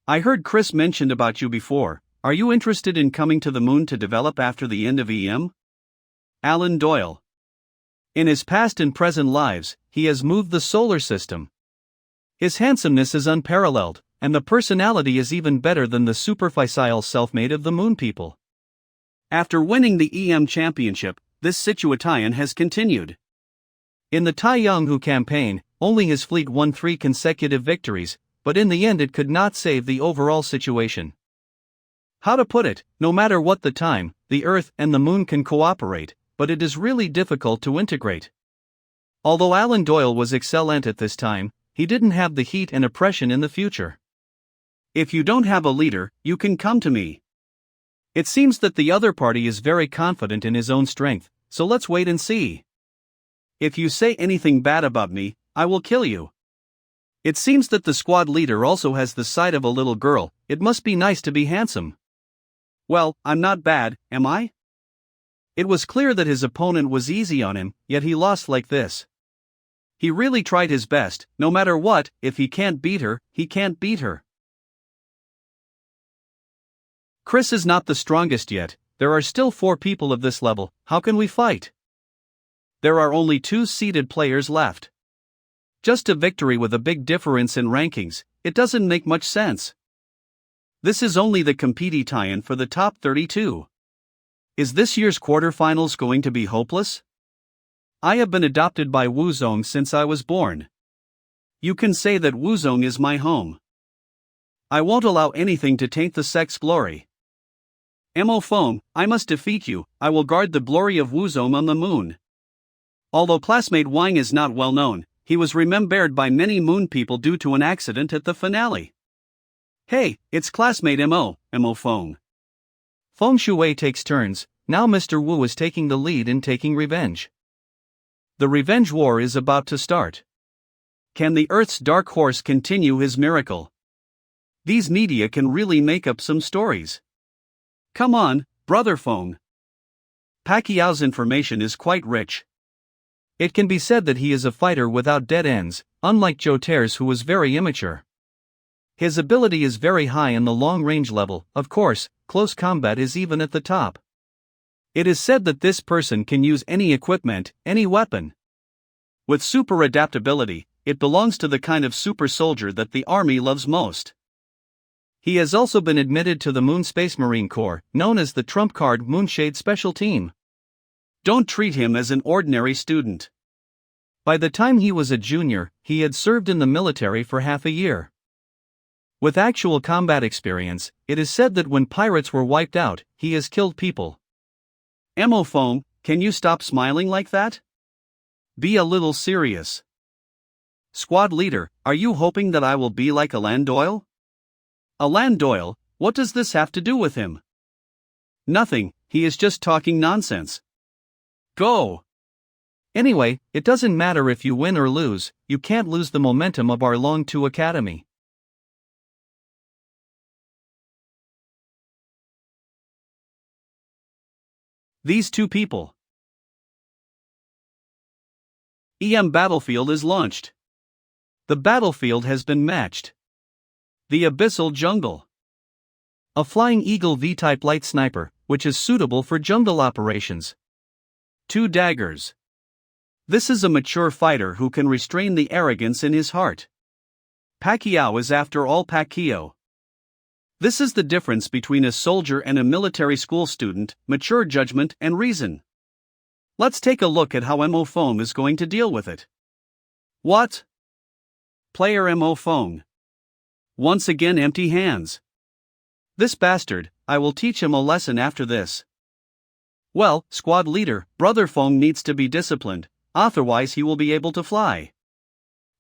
I heard Chris mentioned about you before. Are you interested in coming to the moon to develop after the end of EM? Alan Doyle. In his past and present lives, he has moved the solar system. His handsomeness is unparalleled, and the personality is even better than the superficial self-made of the moon people. After winning the EM championship, this situation has continued. In the Taiyanghu campaign, only his fleet won 3 consecutive victories, but in the end it could not save the overall situation. How to put it, no matter what the time, the Earth and the Moon can cooperate, but it is really difficult to integrate. Although Alan Doyle was excellent at this time, he didn't have the heat and oppression in the future. If you don't have a leader, you can come to me. It seems that the other party is very confident in his own strength, so let's wait and see. If you say anything bad about me, I will kill you. It seems that the squad leader also has the sight of a little girl. It must be nice to be handsome. Well, I'm not bad, am I? It was clear that his opponent was easy on him, yet he lost like this. He really tried his best. No matter what, if he can't beat her, he can't beat her. Chris is not the strongest yet. There are still 4 people of this level. How can we fight? There are only 2 seeded players left. Just a victory with a big difference in rankings. It doesn't make much sense. This is only the competition for the top 32. Is this year's quarterfinals going to be hopeless? I have been adopted by Wuzong since I was born. You can say that Wuzong is my home. I won't allow anything to taint the sect's glory. Mo Feng, I must defeat you. I will guard the glory of Wuzong on the moon. Although classmate Wang is not well known, he was remembered by many moon people due to an accident at the finale. Hey, it's classmate Mo Feng. Feng Shui takes turns. Now Mr. Wu is taking the lead in taking revenge. The revenge war is about to start. Can the Earth's dark horse continue his miracle? These media can really make up some stories. Come on, brother Feng. Pacquiao's information is quite rich. It can be said that he is a fighter without dead ends, unlike Joe Teres, who was very immature. His ability is very high in the long-range level. Of course, close combat is even at the top. It is said that this person can use any equipment, any weapon. With super adaptability, it belongs to the kind of super soldier that the army loves most. He has also been admitted to the Moon Space Marine Corps, known as the trump card Moonshade Special Team. Don't treat him as an ordinary student. By the time he was a junior, he had served in the military for half a year. With actual combat experience, it is said that when pirates were wiped out, he has killed people. Mo Feng, can you stop smiling like that? Be a little serious. Squad leader, are you hoping that I will be like Alan Doyle? Alan Doyle, what does this have to do with him? Nothing, he is just talking nonsense. Go! Anyway, it doesn't matter if you win or lose, you can't lose the momentum of our Long 2 Academy. These two people. Battlefield is launched. The battlefield has been matched. The Abyssal Jungle. A Flying Eagle V-type light sniper, which is suitable for jungle operations. 2 daggers. This is a mature fighter who can restrain the arrogance in his heart. Pacquiao is after all Pacquiao. This is the difference between a soldier and a military school student: mature judgment and reason. Let's take a look at how Mo Feng is going to deal with it. What? Player Mo Feng. Once again empty hands. This bastard, I will teach him a lesson after this. Well, squad leader, brother Feng needs to be disciplined, otherwise he will be able to fly.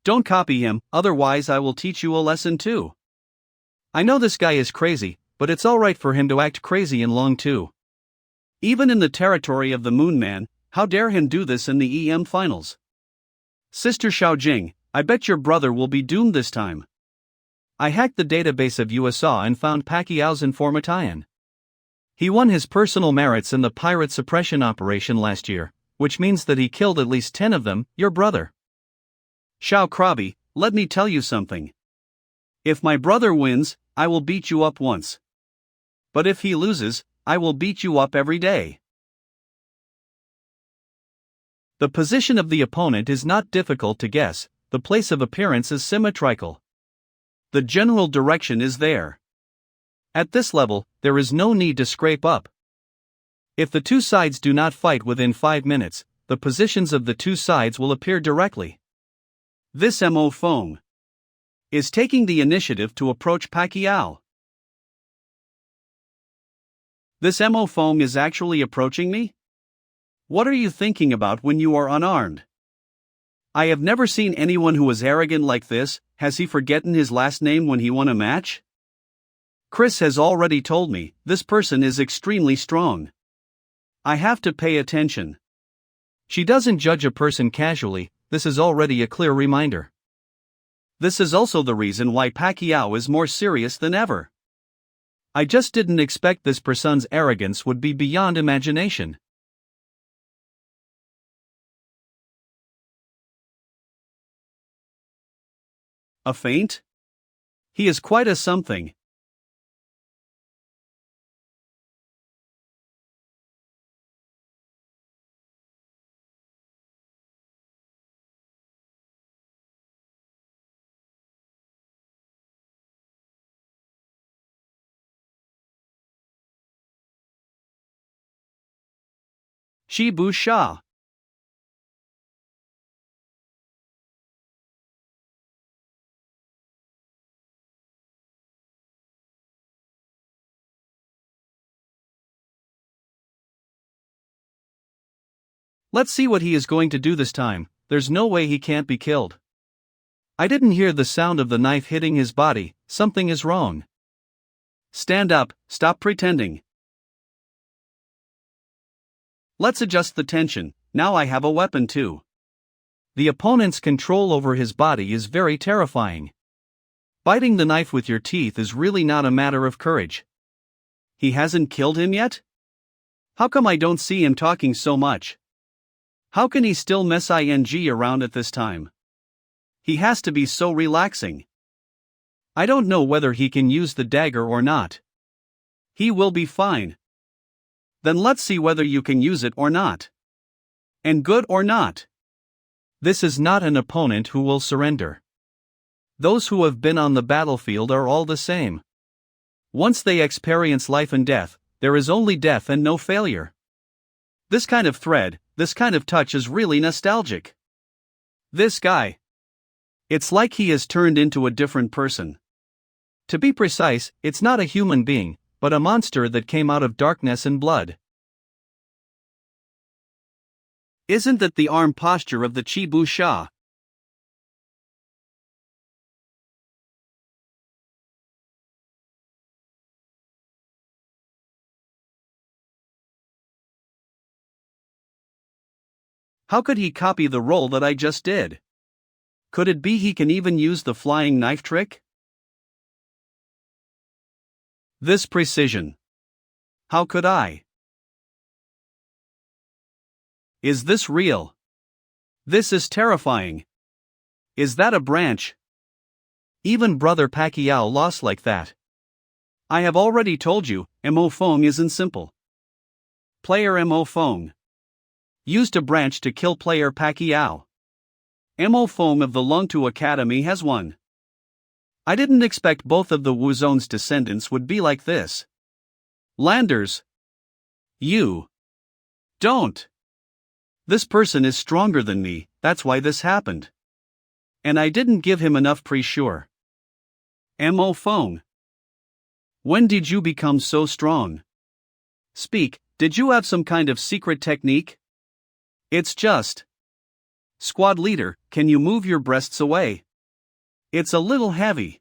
Don't copy him, otherwise I will teach you a lesson too. I know this guy is crazy, but it's alright for him to act crazy in Long 2. Even in the territory of the Moon Man, how dare him do this in the EM finals? Sister Xiaojing, I bet your brother will be doomed this time. I hacked the database of USA and found Pacquiao's information. He won his personal merits in the pirate suppression operation last year, which means that he killed at least 10 of them, your brother. Xiao Krabi, let me tell you something. If my brother wins, I will beat you up once. But if he loses, I will beat you up every day. The position of the opponent is not difficult to guess, the place of appearance is symmetrical. The general direction is there. At this level, there is no need to scrape up. If the two sides do not fight within 5 minutes, the positions of the two sides will appear directly. This Mo Feng is taking the initiative to approach Pacquiao. This Mo Feng is actually approaching me? What are you thinking about when you are unarmed? I have never seen anyone who was arrogant like this. Has he forgotten his last name when he won a match? Chris has already told me, this person is extremely strong. I have to pay attention. She doesn't judge a person casually, this is already a clear reminder. This is also the reason why Pacquiao is more serious than ever. I just didn't expect this person's arrogance would be beyond imagination. A feint? He is quite a something. Chi Bu Sha. Let's see what he is going to do this time. There's no way he can't be killed. I didn't hear the sound of the knife hitting his body. Something is wrong. Stand up, stop pretending. Let's adjust the tension. Now I have a weapon too. The opponent's control over his body is very terrifying. Biting the knife with your teeth is really not a matter of courage. He hasn't killed him yet? How come I don't see him talking so much? How can he still mess ing around at this time? He has to be so relaxing. I don't know whether he can use the dagger or not. He will be fine. Then let's see whether you can use it or not. And good or not. This is not an opponent who will surrender. Those who have been on the battlefield are all the same. Once they experience life and death, there is only death and no failure. This kind of thread, this kind of touch is really nostalgic. This guy. It's like he has turned into a different person. To be precise, it's not a human being, but a monster that came out of darkness and blood. Isn't that the arm posture of the Chi Bu Sha? How could he copy the roll that I just did? Could it be he can even use the flying knife trick? This precision. How could I? Is this real? This is terrifying. Is that a branch? Even Brother Pacquiao lost like that. I have already told you, Mo Fong isn't simple. Player Mo Fong used a branch to kill player Pacquiao. Mo Fong of the Longtu Academy has won. I didn't expect both of the Wuzon's descendants would be like this. Landers. You. Don't. This person is stronger than me, that's why this happened. And I didn't give him enough pre-sure. Mo Fong. When did you become so strong? Speak, did you have some kind of secret technique? It's just. Squad leader, can you move your breasts away? It's a little heavy.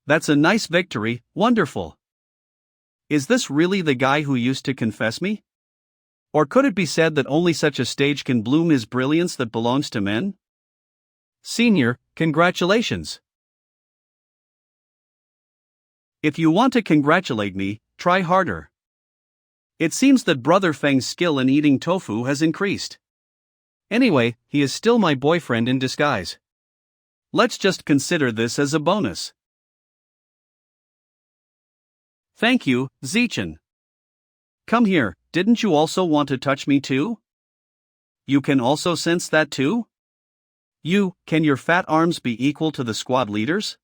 That's a nice victory, wonderful. Is this really the guy who used to confess me? Or could it be said that only such a stage can bloom his brilliance that belongs to men? Senior, congratulations. If you want to congratulate me, try harder. It seems that Brother Feng's skill in eating tofu has increased. Anyway, he is still my boyfriend in disguise. Let's just consider this as a bonus. Thank you, Zichin. Come here, didn't you also want to touch me too? You can also sense that too? Can your fat arms be equal to the squad leaders?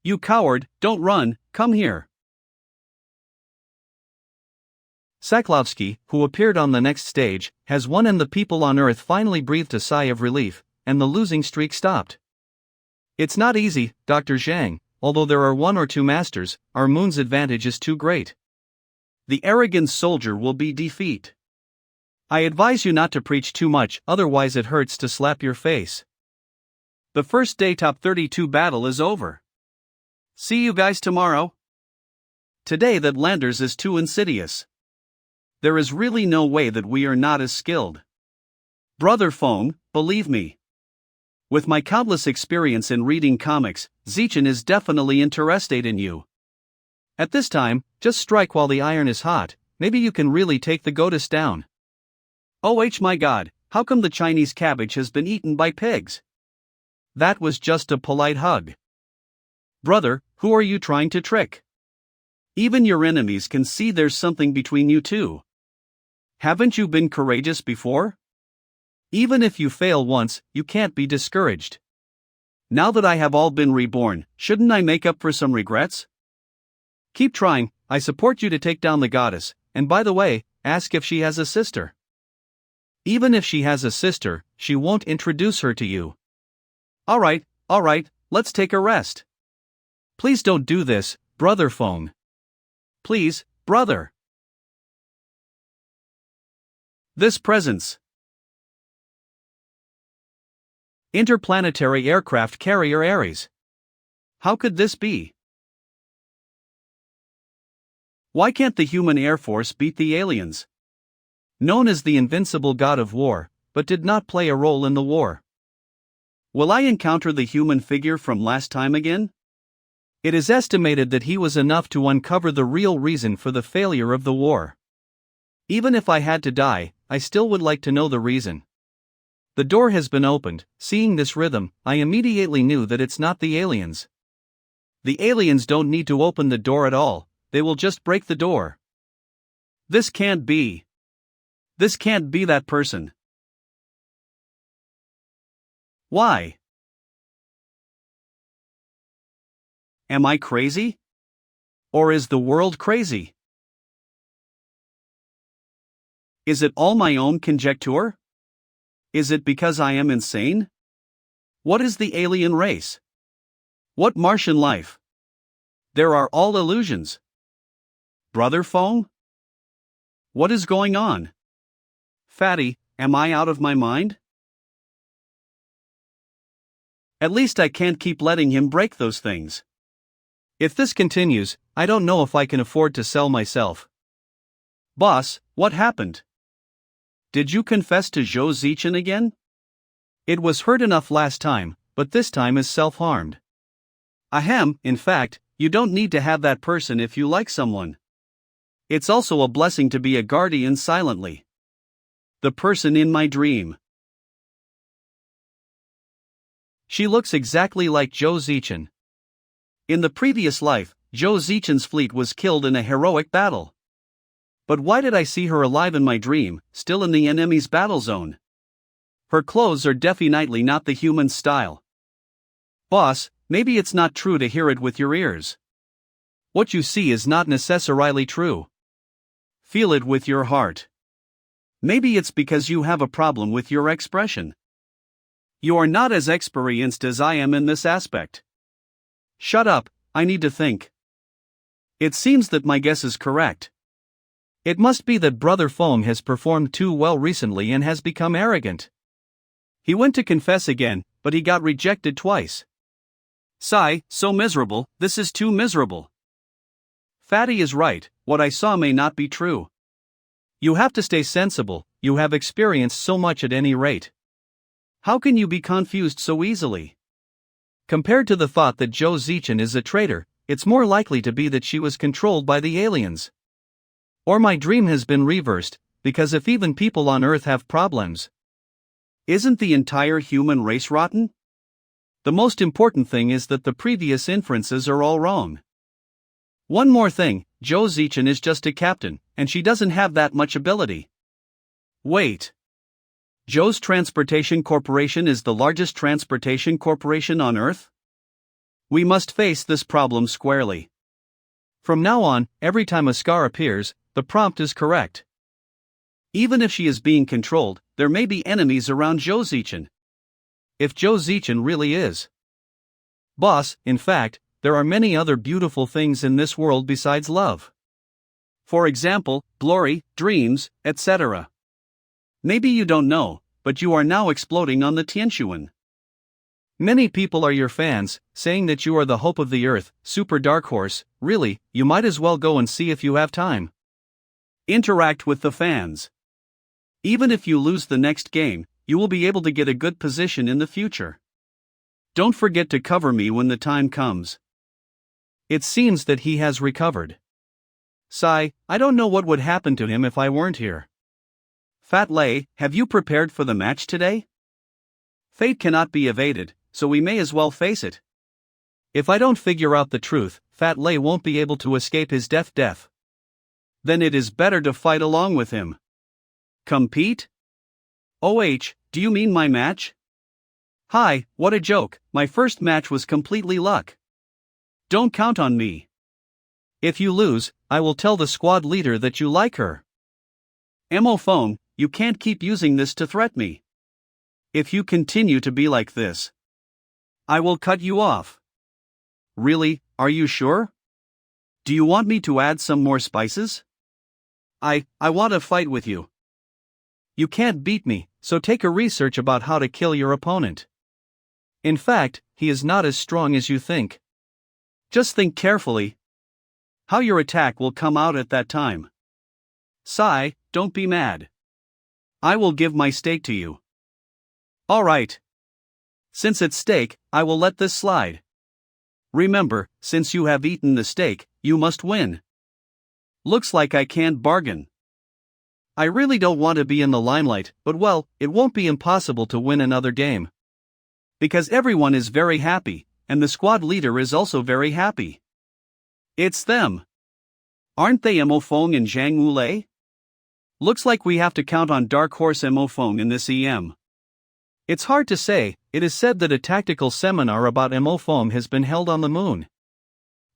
You coward, don't run, come here. Saklovsky, who appeared on the next stage, has won and the people on Earth finally breathed a sigh of relief, and the losing streak stopped. It's not easy, Dr. Zhang, although there are one or two masters, our moon's advantage is too great. The arrogant soldier will be defeat. I advise you not to preach too much, otherwise it hurts to slap your face. The first day top 32 battle is over. See you guys tomorrow. Today that Landers is too insidious. There is really no way that we are not as skilled. Brother Fong, believe me. With my countless experience in reading comics, Zichin is definitely interested in you. At this time, just strike while the iron is hot, maybe you can really take the goddess down. Oh my god, how come the Chinese cabbage has been eaten by pigs? That was just a polite hug. Brother, who are you trying to trick? Even your enemies can see there's something between you two. Haven't you been courageous before? Even if you fail once, you can't be discouraged. Now that I have all been reborn, shouldn't I make up for some regrets? Keep trying, I support you to take down the goddess, and by the way, ask if she has a sister. Even if she has a sister, she won't introduce her to you. Alright, let's take a rest. Please don't do this, brother phone. Please, brother. This presence. Interplanetary aircraft carrier Ares. How could this be? Why can't the human Air Force beat the aliens? Known as the invincible god of war, but did not play a role in the war. Will I encounter the human figure from last time again? It is estimated that he was enough to uncover the real reason for the failure of the war. Even if I had to die, I still would like to know the reason. The door has been opened. Seeing this rhythm, I immediately knew that it's not the aliens. The aliens don't need to open the door at all, they will just break the door. This can't be. This can't be that person. Why? Am I crazy? Or is the world crazy? Is it all my own conjecture? Is it because I am insane? What is the alien race? What Martian life? There are all illusions. Brother phone? What is going on? Fatty, am I out of my mind? At least I can't keep letting him break those things. If this continues, I don't know if I can afford to sell myself. Boss, what happened? Did you confess to Zhao Zichin again? It was hurt enough last time, but this time is self-harmed. Ahem, in fact, you don't need to have that person if you like someone. It's also a blessing to be a guardian silently. The person in my dream. She looks exactly like Zhao Zichin. In the previous life, Zhao Zichin's fleet was killed in a heroic battle. But why did I see her alive in my dream, still in the enemy's battle zone? Her clothes are definitely not the human style. Boss, maybe it's not true to hear it with your ears. What you see is not necessarily true. Feel it with your heart. Maybe it's because you have a problem with your expression. You are not as experienced as I am in this aspect. Shut up, I need to think. It seems that my guess is correct. It must be that Brother Foam has performed too well recently and has become arrogant. He went to confess again, but he got rejected twice. Sigh, so miserable, this is too miserable. Fatty is right, what I saw may not be true. You have to stay sensible, you have experienced so much at any rate. How can you be confused so easily? Compared to the thought that Zhao Zichin is a traitor, it's more likely to be that she was controlled by the aliens. Or my dream has been reversed, because if even people on Earth have problems, isn't the entire human race rotten? The most important thing is that the previous inferences are all wrong. One more thing, Zhao Zichin is just a captain, and she doesn't have that much ability. Wait. Zhou's Transportation Corporation is the largest transportation corporation on Earth? We must face this problem squarely. From now on, every time a scar appears, the prompt is correct. Even if she is being controlled, there may be enemies around Zhao Zichin. If Zhao Zichin really is. Boss, in fact, there are many other beautiful things in this world besides love. For example, glory, dreams, etc. Maybe you don't know, but you are now exploding on the Tianshuan. Many people are your fans, saying that you are the hope of the earth, super dark horse. Really, you might as well go and see if you have time. Interact with the fans. Even if you lose the next game, you will be able to get a good position in the future. Don't forget to cover me when the time comes. It seems that he has recovered. Sigh, I don't know what would happen to him if I weren't here. Fat Lei, have you prepared for the match today? Fate cannot be evaded, so we may as well face it. If I don't figure out the truth, Fat Lei won't be able to escape his death. Then it is better to fight along with him. Compete? OH, do you mean my match? Hi, what a joke, my first match was completely luck. Don't count on me. If you lose, I will tell the squad leader that you like her. Mo phone, you can't keep using this to threaten me. If you continue to be like this, I will cut you off. Really, are you sure? Do you want me to add some more spices? I want to fight with you. You can't beat me, so take a research about how to kill your opponent. In fact, he is not as strong as you think. Just think carefully how your attack will come out at that time. Sigh, don't be mad. I will give my steak to you. Alright. Since it's steak, I will let this slide. Remember, since you have eaten the steak, you must win. Looks like I can't bargain. I really don't want to be in the limelight, but well, it won't be impossible to win another game. Because everyone is very happy, and the squad leader is also very happy. It's them. Aren't they Mo Fong and Zhang Wulei? Looks like we have to count on Dark Horse Mo Fong in this EM. It's hard to say. It is said that a tactical seminar about Mo Fong has been held on the moon.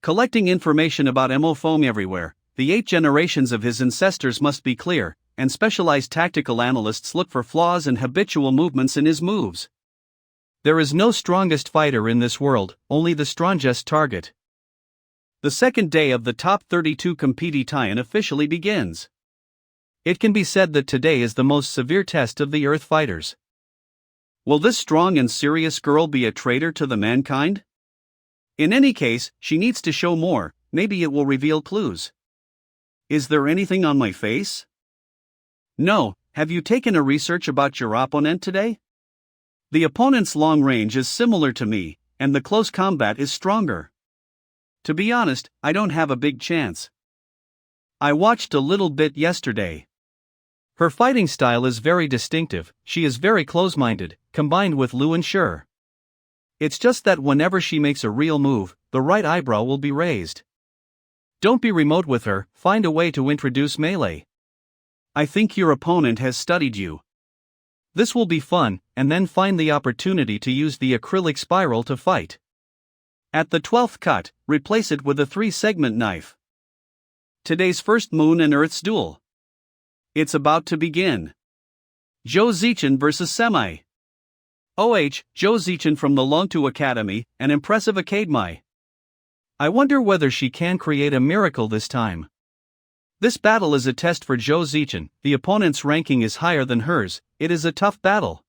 Collecting information about Mo Fong everywhere, the 8 generations of his ancestors must be clear, and specialized tactical analysts look for flaws and habitual movements in his moves. There is no strongest fighter in this world, only the strongest target. The second day of the top 32 competition officially begins. It can be said that today is the most severe test of the Earth fighters. Will this strong and serious girl be a traitor to the mankind? In any case, she needs to show more, maybe it will reveal clues. Is there anything on my face? No, have you taken a research about your opponent today? The opponent's long range is similar to me, and the close combat is stronger. To be honest, I don't have a big chance. I watched a little bit yesterday. Her fighting style is very distinctive, she is very close-minded, combined with Lu and Shi. It's just that whenever she makes a real move, the right eyebrow will be raised. Don't be remote with her, find a way to introduce melee. I think your opponent has studied you. This will be fun, and then find the opportunity to use the acrylic spiral to fight. At the 12th cut, replace it with a 3-segment knife. Today's first Moon and Earth's duel. It's about to begin. Zhao Zichin vs. Semi. Zhao Zichin from the Longtu Academy, an impressive academy. I wonder whether she can create a miracle this time. This battle is a test for Zhao Zichin, the opponent's ranking is higher than hers, it is a tough battle.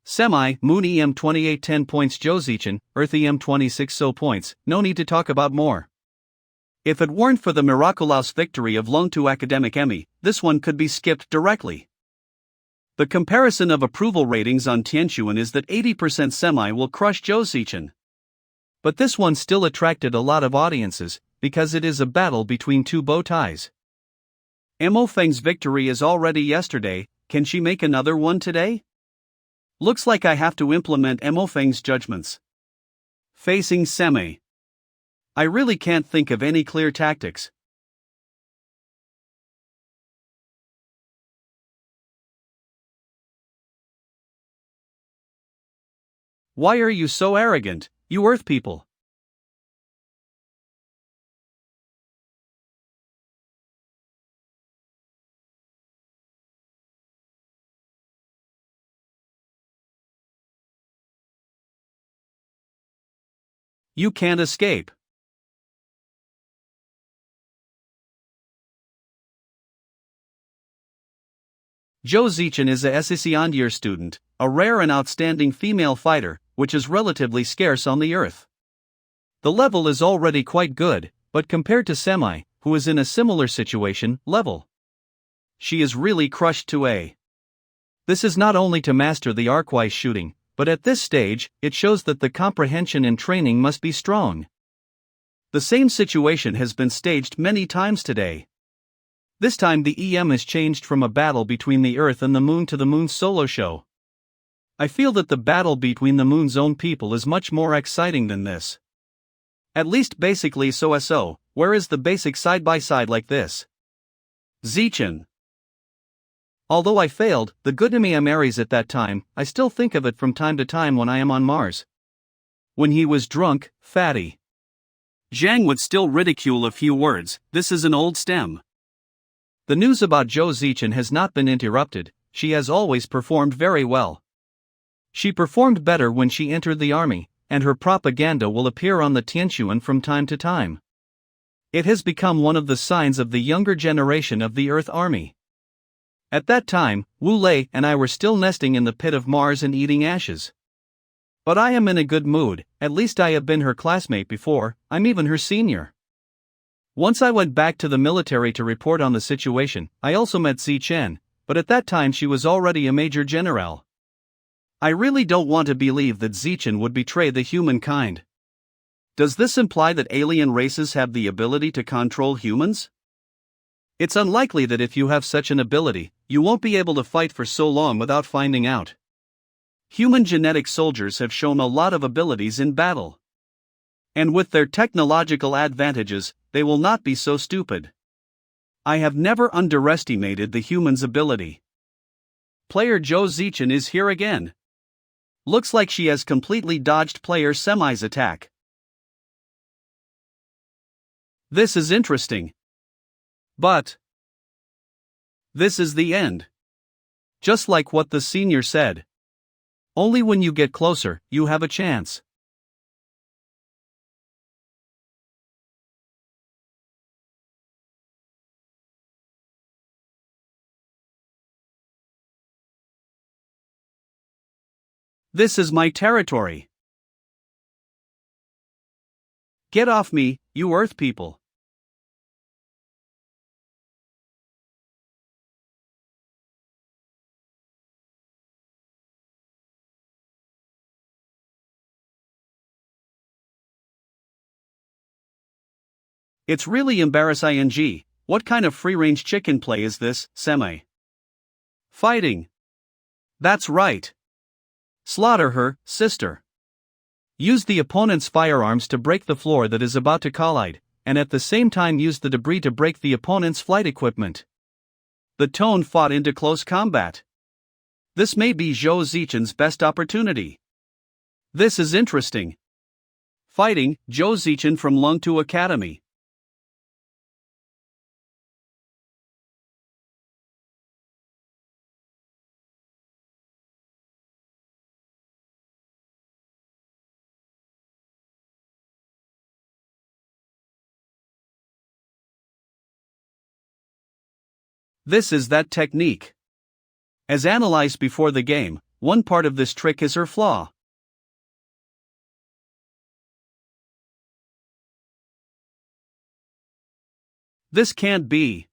Semi, Moon EM 28 10 points Zhao Zichin, Earth EM 26 so points, no need to talk about more. If it weren't for the miraculous victory of Longtu Academic Emmy, this one could be skipped directly. The comparison of approval ratings on Tianshuan is that 80% Semi will crush Zhao Zichin. But this one still attracted a lot of audiences, because it is a battle between 2 bow ties. Mo Feng's victory is already yesterday, can she make another one today? Looks like I have to implement Mo Feng's judgments. Facing Semi. I really can't think of any clear tactics. Why are you so arrogant, you Earth people? You can't escape. Zhao Zichin is a second-year student, a rare and outstanding female fighter, which is relatively scarce on the Earth. The level is already quite good, but compared to Semi, who is in a similar situation, level, she is really crushed to A. This is not only to master the arc-wise shooting, but at this stage, it shows that the comprehension and training must be strong. The same situation has been staged many times today. This time the EM is changed from a battle between the Earth and the Moon to the Moon's solo show. I feel that the battle between the Moon's own people is much more exciting than this. At least basically so, where is the basic side-by-side like this? Zichin. Although I failed, the good me Aries at that time, I still think of it from time to time when I am on Mars. When he was drunk, fatty. Zhang would still ridicule a few words, this is an old stem. The news about Zhao Zichin has not been interrupted. She has always performed very well. She performed better when she entered the army, and her propaganda will appear on the Tianquan from time to time. It has become one of the signs of the younger generation of the Earth Army. At that time, Wu Lei and I were still nesting in the pit of Mars and eating ashes. But I am in a good mood, at least I have been her classmate before, I'm even her senior. Once I went back to the military to report on the situation, I also met Zichin, but at that time she was already a major general. I really don't want to believe that Zichin would betray the humankind. Does this imply that alien races have the ability to control humans? It's unlikely that if you have such an ability, you won't be able to fight for so long without finding out. Human genetic soldiers have shown a lot of abilities in battle. And with their technological advantages, they will not be so stupid. I have never underestimated the human's ability. Player Zhao Zichin is here again. Looks like she has completely dodged player Semi's attack. This is interesting. But this is the end. Just like what the senior said. Only when you get closer, you have a chance. This is my territory. Get off me, you Earth people. It's really embarrassing. What kind of free-range chicken play is this, Semi? Fighting. That's right. Slaughter her, sister. Use the opponent's firearms to break the floor that is about to collide, and at the same time use the debris to break the opponent's flight equipment. The Tone fought into close combat. This may be Zhao Zichin's best opportunity. This is interesting. Fighting, Zhao Zichin from Lungtu Academy. This is that technique. As analyzed before the game, one part of this trick is her flaw. This can't be.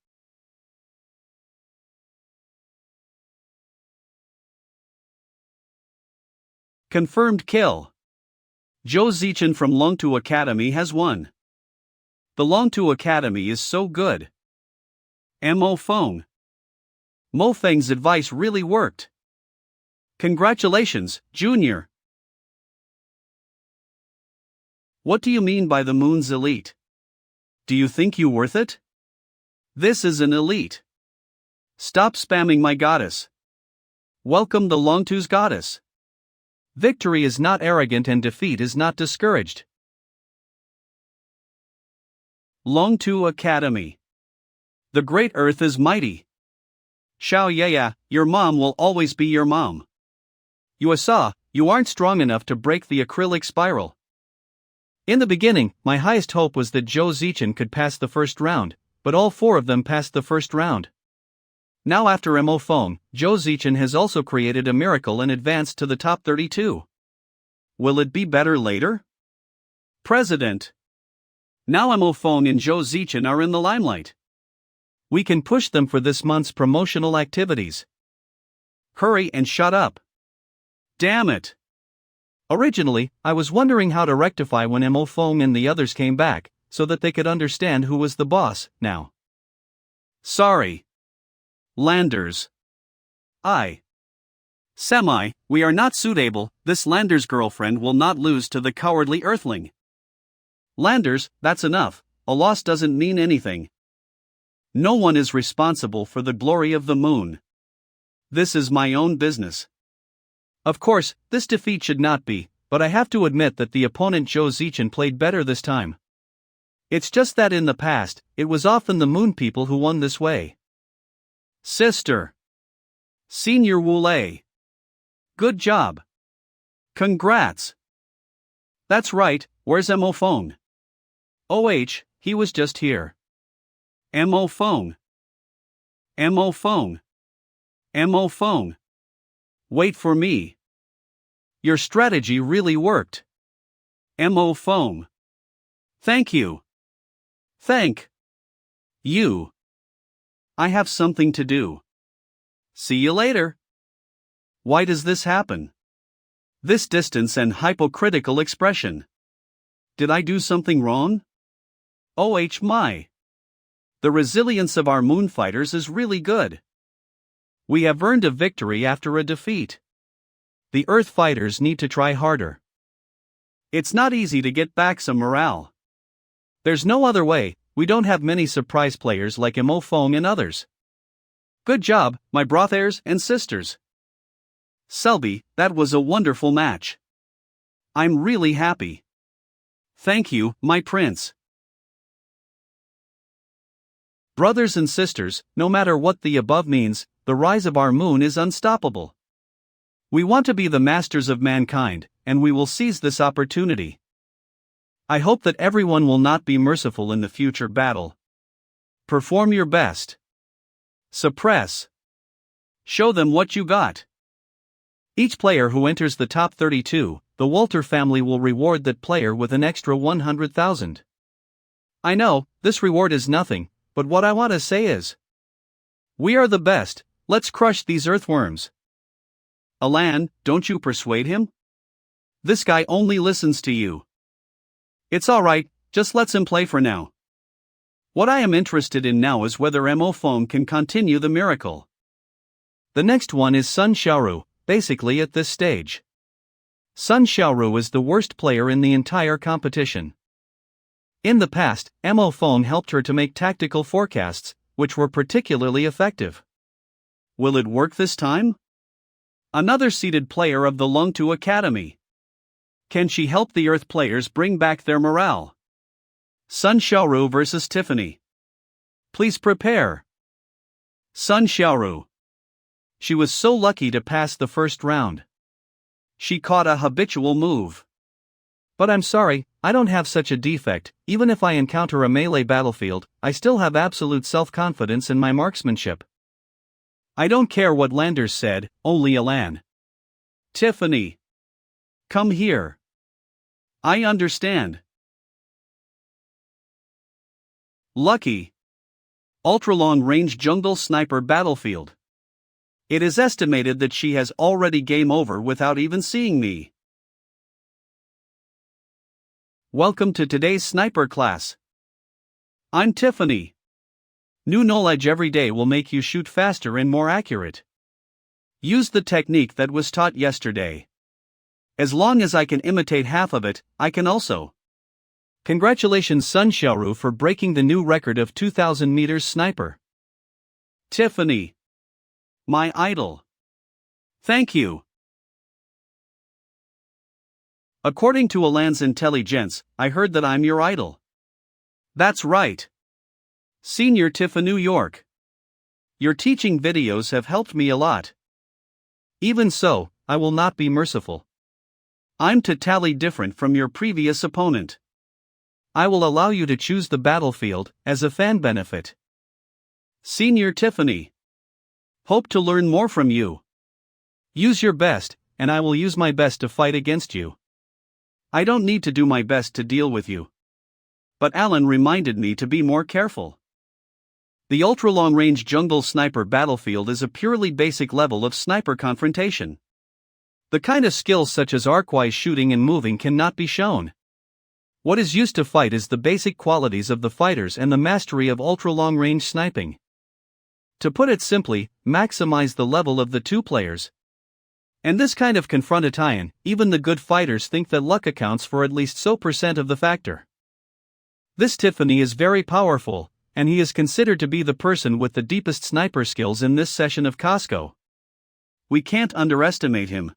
Confirmed kill. Zhao Zichin from Lungtu Academy has won. The Lungtu Academy is so good. Mo Feng. Mo Feng's advice really worked. Congratulations, Junior. What do you mean by the moon's elite? Do you think you worth it? This is an elite. Stop spamming my goddess. Welcome the Longtu's goddess. Victory is not arrogant and defeat is not discouraged. Longtu Academy. The Great Earth is mighty. Xiao Yaya, your mom will always be your mom. Yuasa, you aren't strong enough to break the acrylic spiral. In the beginning, my highest hope was that Zhao Zichin could pass the first round, but all four of them passed the first round. Now after Mo Feng, Zhao Zichin has also created a miracle and advanced to the top 32. Will it be better later? President. Now Mo Feng and Zhao Zichin are in the limelight. We can push them for this month's promotional activities. Hurry and shut up. Damn it. Originally, I was wondering how to rectify when Mo Feng and the others came back, so that they could understand who was the boss, now. Sorry. Landers. Semi, we are not suitable, this Landers girlfriend will not lose to the cowardly earthling. Landers, that's enough, a loss doesn't mean anything. No one is responsible for the glory of the moon. This is my own business. Of course, this defeat should not be, but I have to admit that the opponent Zhao Zichin played better this time. It's just that in the past, it was often the moon people who won this way. Sister. Senior Wule. Good job. Congrats. That's right, where's Mo phone? OH, he was just here. Mo phone. Mo phone. Mo phone. Wait for me. Your strategy really worked. Mo phone. Thank you. Thank you. I have something to do. See you later. Why does this happen? This distance and hypocritical expression. Did I do something wrong? Oh my. The resilience of our moon fighters is really good. We have earned a victory after a defeat. The Earth fighters need to try harder. It's not easy to get back some morale. There's no other way, we don't have many surprise players like Mo Fong and others. Good job, my brothers and sisters. Selby, that was a wonderful match. I'm really happy. Thank you, my prince. Brothers and sisters, no matter what the above means, the rise of our moon is unstoppable. We want to be the masters of mankind, and we will seize this opportunity. I hope that everyone will not be merciful in the future battle. Perform your best. Suppress. Show them what you got. Each player who enters the top 32, the Walter family will reward that player with an extra 100,000. I know, this reward is nothing, but what I want to say is, we are the best, let's crush these earthworms. Alan, don't you persuade him? This guy only listens to you. It's alright, just let's him play for now. What I am interested in now is whether Mo Fong can continue the miracle. The next one is Sun Xiaoru, basically at this stage. Sun Xiaoru is the worst player in the entire competition. In the past, Mo Fong helped her to make tactical forecasts, which were particularly effective. Will it work this time? Another seeded player of the Lungtu Academy. Can she help the Earth players bring back their morale? Sun Xiaoru vs Tiffany. Please prepare. Sun Xiaoru. She was so lucky to pass the first round. She caught a habitual move. But I'm sorry, I don't have such a defect. Even if I encounter a melee battlefield, I still have absolute self-confidence in my marksmanship. I don't care what Landers said, only Alan. Tiffany. Come here. I understand. Lucky. Ultra-long-range jungle sniper battlefield. It is estimated that she has already game over without even seeing me. Welcome to today's sniper class. I'm Tiffany. New knowledge every day will make you shoot faster and more accurate. Use the technique that was taught yesterday. As long as I can imitate half of it, I can also. Congratulations Sun Xiaoru for breaking the new record of 2,000 meters sniper. Tiffany. My idol. Thank you. According to Alan's intelligence, I heard that I'm your idol. That's right. Senior Tiff New York. Your teaching videos have helped me a lot. Even so, I will not be merciful. I'm totally different from your previous opponent. I will allow you to choose the battlefield, as a fan benefit. Senior Tiffany. Hope to learn more from you. Use your best, and I will use my best to fight against you. I don't need to do my best to deal with you. But Alan reminded me to be more careful. The ultra-long-range jungle sniper battlefield is a purely basic level of sniper confrontation. The kind of skills such as arc-wise shooting and moving cannot be shown. What is used to fight is the basic qualities of the fighters and the mastery of ultra-long-range sniping. To put it simply, maximize the level of the two players. And this kind of confrontation, even the good fighters think that luck accounts for at least so % of the factor. This Tiffany is very powerful, and he is considered to be the person with the deepest sniper skills in this session of Costco. We can't underestimate him.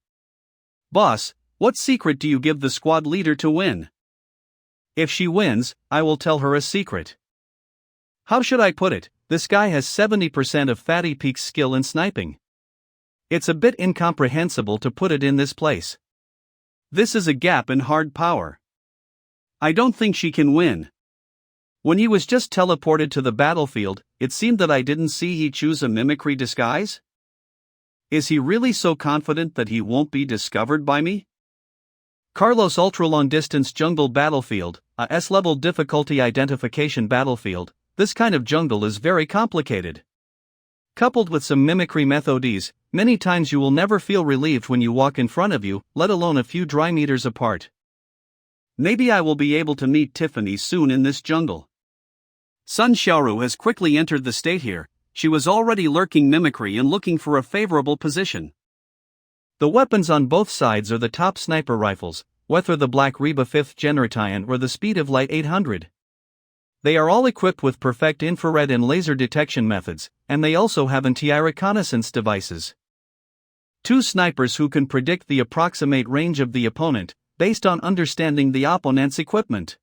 Boss, what secret do you give the squad leader to win? If she wins, I will tell her a secret. How should I put it? This guy has 70% of Fatty Peak's skill in sniping. It's a bit incomprehensible to put it in this place. This is a gap in hard power. I don't think she can win. When he was just teleported to the battlefield, it seemed that I didn't see he choose a mimicry disguise? Is he really so confident that he won't be discovered by me? Carlos Ultra Long Distance Jungle Battlefield, a S-level difficulty identification battlefield. This kind of jungle is very complicated. Coupled with some mimicry methods, many times you will never feel relieved when you walk in front of you, let alone a few dry meters apart. Maybe I will be able to meet Tiffany soon in this jungle. Sun Xiaoru has quickly entered the state here. She was already lurking mimicry and looking for a favorable position. The weapons on both sides are the top sniper rifles, whether the Black Reba 5th Generation or the Speed of Light 800. They are all equipped with perfect infrared and laser detection methods, and they also have anti-reconnaissance devices. Two snipers who can predict the approximate range of the opponent, based on understanding the opponent's equipment.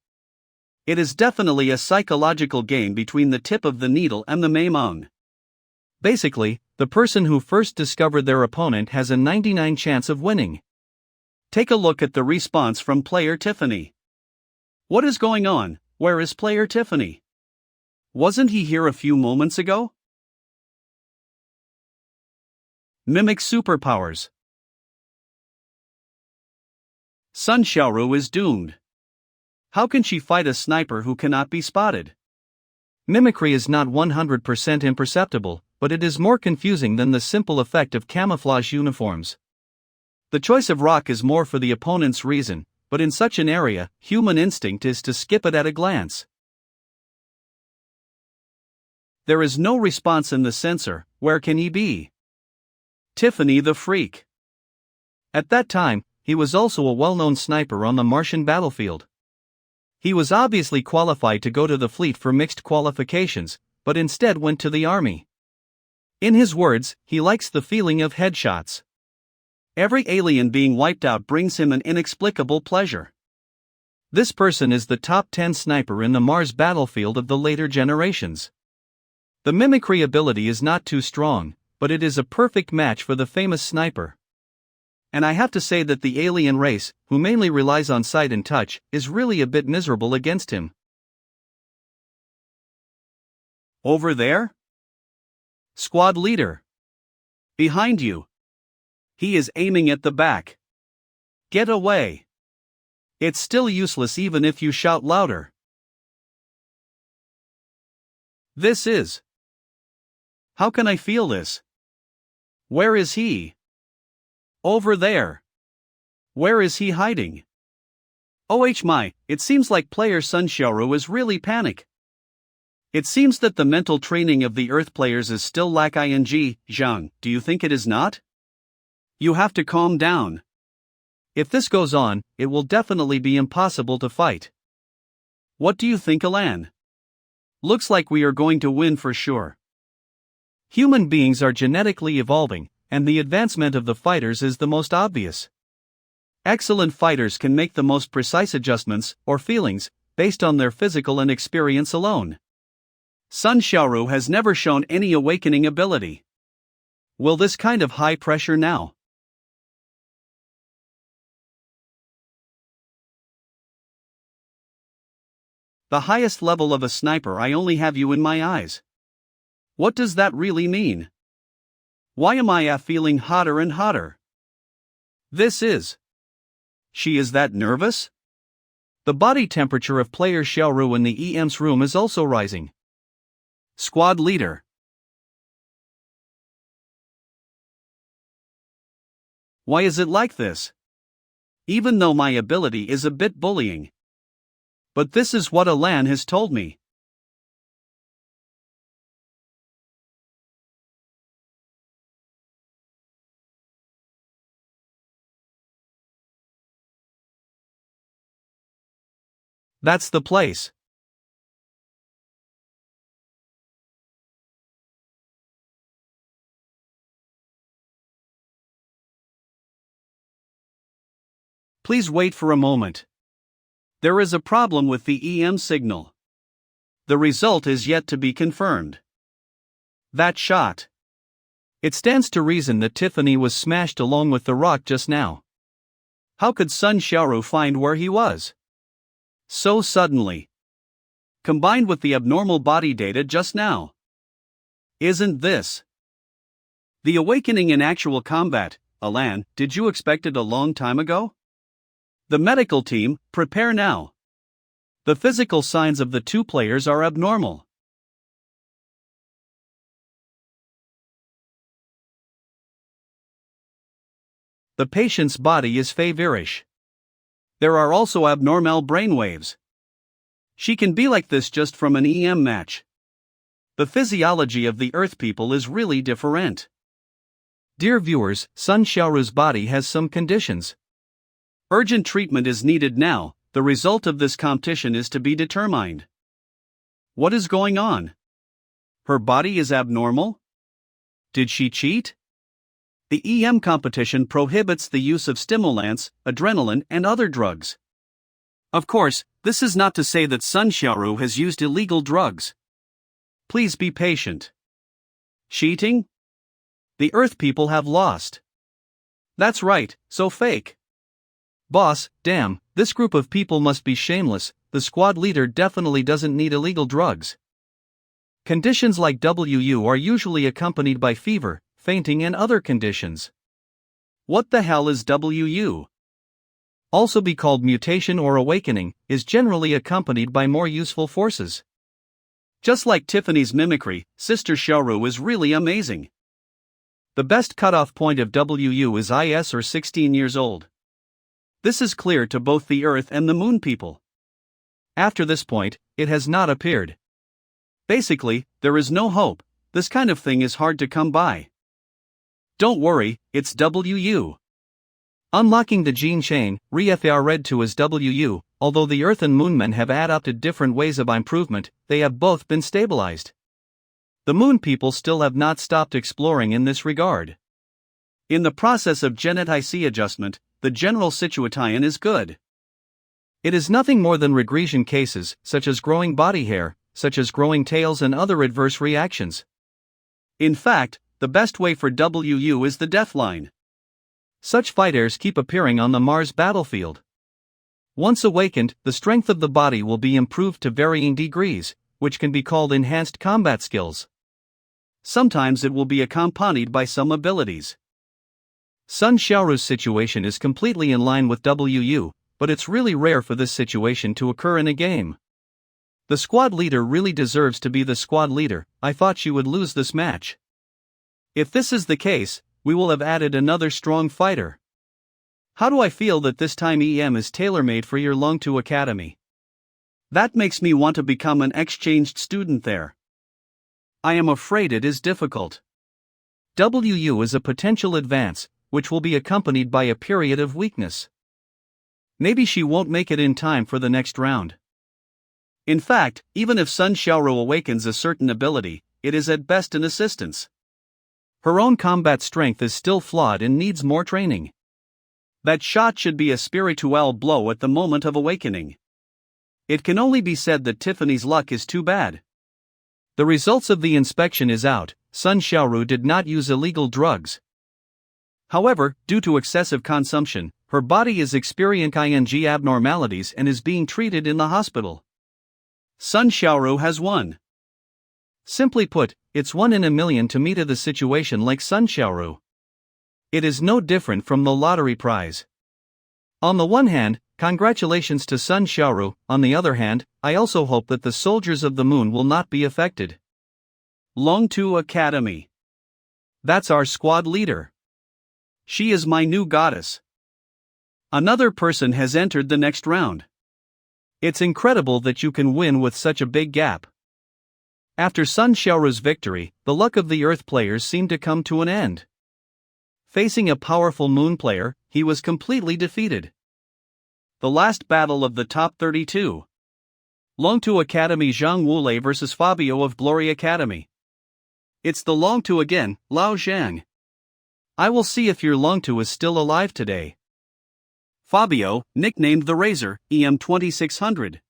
It is definitely a psychological game between the tip of the needle and the Maimong. Basically, the person who first discovered their opponent has a 99% chance of winning. Take a look at the response from player Tiffany. What is going on? Where is player Tiffany? Wasn't he here a few moments ago? Mimic superpowers. Sun Xiaoru is doomed. How can she fight a sniper who cannot be spotted? Mimicry is not 100% imperceptible, but it is more confusing than the simple effect of camouflage uniforms. The choice of rock is more for the opponent's reason, but in such an area, human instinct is to skip it at a glance. There is no response in the sensor. Where can he be? Tiffany the Freak. At that time, he was also a well-known sniper on the Martian battlefield. He was obviously qualified to go to the fleet for mixed qualifications, but instead went to the army. In his words, he likes the feeling of headshots. Every alien being wiped out brings him an inexplicable pleasure. This person is the top 10 sniper in the Mars battlefield of the later generations. The mimicry ability is not too strong, but it is a perfect match for the famous sniper. And I have to say that the alien race, who mainly relies on sight and touch, is really a bit miserable against him. Over there? Squad leader. Behind you. He is aiming at the back. Get away. It's still useless even if you shout louder. This is. How can I feel this? Where is he? Over there. Where is he hiding? Oh my, it seems like player Sun Xiaoru is really panic. It seems that the mental training of the Earth players is still lack ing. Zhang, do you think it is not? You have to calm down. If this goes on, it will definitely be impossible to fight. What do you think, Alan? Looks like we are going to win for sure. Human beings are genetically evolving, and the advancement of the fighters is the most obvious. Excellent fighters can make the most precise adjustments, or feelings, based on their physical and experience alone. Sun Xiaoru has never shown any awakening ability. Will this kind of high pressure now? The highest level of a sniper, I only have you in my eyes. What does that really mean? Why am I feeling hotter and hotter? This is. She is that nervous? The body temperature of player Xiaoru in the EM's room is also rising. Squad leader. Why is it like this? Even though my ability is a bit bullying. But this is what Alan has told me. That's the place. Please wait for a moment. There is a problem with the EM signal. The result is yet to be confirmed. That shot. It stands to reason that Tiffany was smashed along with the rock just now. How could Sun Xiaoru find where he was so suddenly? Combined with the abnormal body data just now. Isn't this the awakening in actual combat? Alan, did you expect it a long time ago? The medical team, prepare now. The physical signs of the two players are abnormal. The patient's body is feverish. There are also abnormal brainwaves. She can be like this just from an EM match. The physiology of the Earth people is really different. Dear viewers, Sun Xiaoru's body has some conditions. Urgent treatment is needed now. The result of this competition is to be determined. What is going on? Her body is abnormal? Did she cheat? The EM competition prohibits the use of stimulants, adrenaline, and other drugs. Of course, this is not to say that Sun Xiaoru has used illegal drugs. Please be patient. Cheating? The Earth people have lost. That's right, so fake. Boss, damn, this group of people must be shameless. The squad leader definitely doesn't need illegal drugs. Conditions like WU are usually accompanied by fever, fainting, and other conditions. What the hell is WU? Also be called mutation or awakening, is generally accompanied by more useful forces. Just like Tiffany's mimicry, Sister Xiaoru is really amazing. The best cutoff point of WU is IS or 16 years old. This is clear to both the Earth and the Moon people. After this point, it has not appeared. Basically, there is no hope. This kind of thing is hard to come by. Don't worry, it's WU. Unlocking the gene chain, ReFR read to as WU, although the Earth and Moon men have adopted different ways of improvement, they have both been stabilized. The Moon people still have not stopped exploring in this regard. In the process of genetic adjustment, the general situation is good. It is nothing more than regression cases, such as growing body hair, such as growing tails, and other adverse reactions. In fact, the best way for WU is the death line. Such fighters keep appearing on the Mars battlefield. Once awakened, the strength of the body will be improved to varying degrees, which can be called enhanced combat skills. Sometimes it will be accompanied by some abilities. Sun Xiaoru's situation is completely in line with WU, but it's really rare for this situation to occur in a game. The squad leader really deserves to be the squad leader. I thought she would lose this match. If this is the case, we will have added another strong fighter. How do I feel that this time EM is tailor-made for your Longtu Academy? That makes me want to become an exchanged student there. I am afraid it is difficult. WU is a potential advance, which will be accompanied by a period of weakness. Maybe she won't make it in time for the next round. In fact, even if Sun Xiaoru awakens a certain ability, it is at best an assistance. Her own combat strength is still flawed and needs more training. That shot should be a spiritual blow at the moment of awakening. It can only be said that Tiffany's luck is too bad. The results of the inspection is out. Sun Xiaoru did not use illegal drugs. However, due to excessive consumption, her body is experiencing abnormalities and is being treated in the hospital. Sun Xiaoru has won. Simply put, it's 1 in a million to meet the situation like Sun Xiaoru. It is no different from the lottery prize. On the one hand, congratulations to Sun Xiaoru. On the other hand, I also hope that the soldiers of the moon will not be affected. Longtu Academy. That's our squad leader. She is my new goddess. Another person has entered the next round. It's incredible that you can win with such a big gap. After Sun Xiaoru's victory, the luck of the Earth players seemed to come to an end. Facing a powerful Moon player, he was completely defeated. The last battle of the top 32. Longtu Academy Zhang Wulei vs Fabio of Glory Academy. It's the Longtu again, Lao Zhang. I will see if your Longtu is still alive today. Fabio, nicknamed the Razor, EM 2600.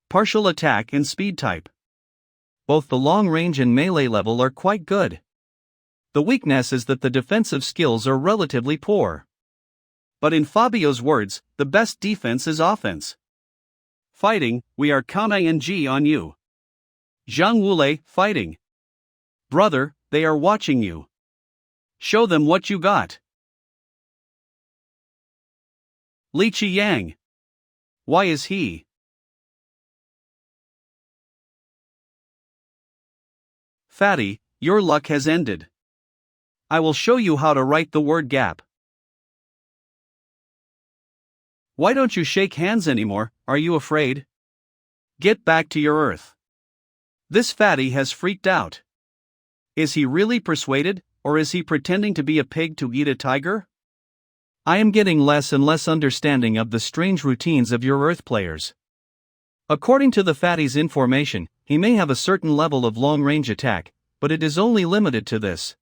Partial attack and speed type. both the long range and melee level are quite good. The weakness is that the defensive skills are relatively poor. But in Fabio's words, the best defense is offense. Fighting, we are counting on you. Zhang Wulei, fighting. Brother, they are watching you. Show them what you got. Li Qiyang. Why is he? Fatty, your luck has ended. I will show you how to write the word gap. Why don't you shake hands anymore? Are you afraid? Get back to your earth. This fatty has freaked out. Is he really persuaded, or is he pretending to be a pig to eat a tiger? I am getting less and less understanding of the strange routines of your earth players. According to the fatty's information, he may have a certain level of long-range attack, but it is only limited to this.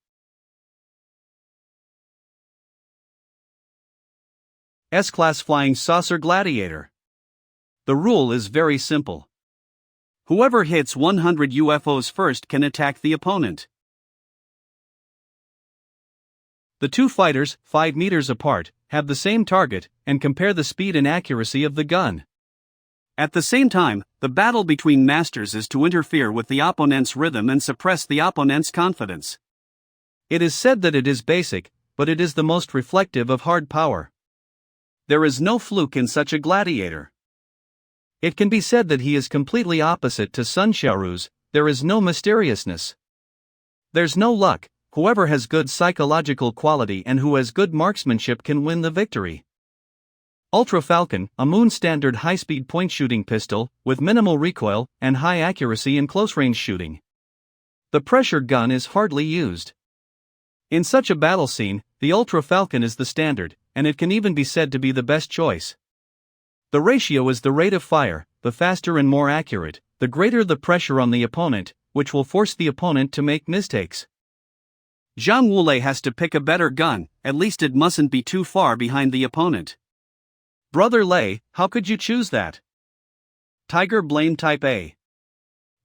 S-Class Flying Saucer Gladiator. The rule is very simple. Whoever hits 100 UFOs first can attack the opponent. The two fighters, 5 meters apart, have the same target, and compare the speed and accuracy of the gun. At the same time, the battle between masters is to interfere with the opponent's rhythm and suppress the opponent's confidence. It is said that it is basic, but it is the most reflective of hard power. There is no fluke in such a gladiator. It can be said that he is completely opposite to Sun Xiaoru's. There is no mysteriousness. There's no luck. Whoever has good psychological quality and who has good marksmanship can win the victory. Ultra Falcon, a Moon Standard high-speed point-shooting pistol, with minimal recoil, and high accuracy in close-range shooting. The pressure gun is hardly used. In such a battle scene, the Ultra Falcon is the standard, and it can even be said to be the best choice. The ratio is the rate of fire, the faster and more accurate, the greater the pressure on the opponent, which will force the opponent to make mistakes. Zhang Wulei has to pick a better gun, at least it mustn't be too far behind the opponent. Brother Lei, how could you choose that? Tiger Blame Type A.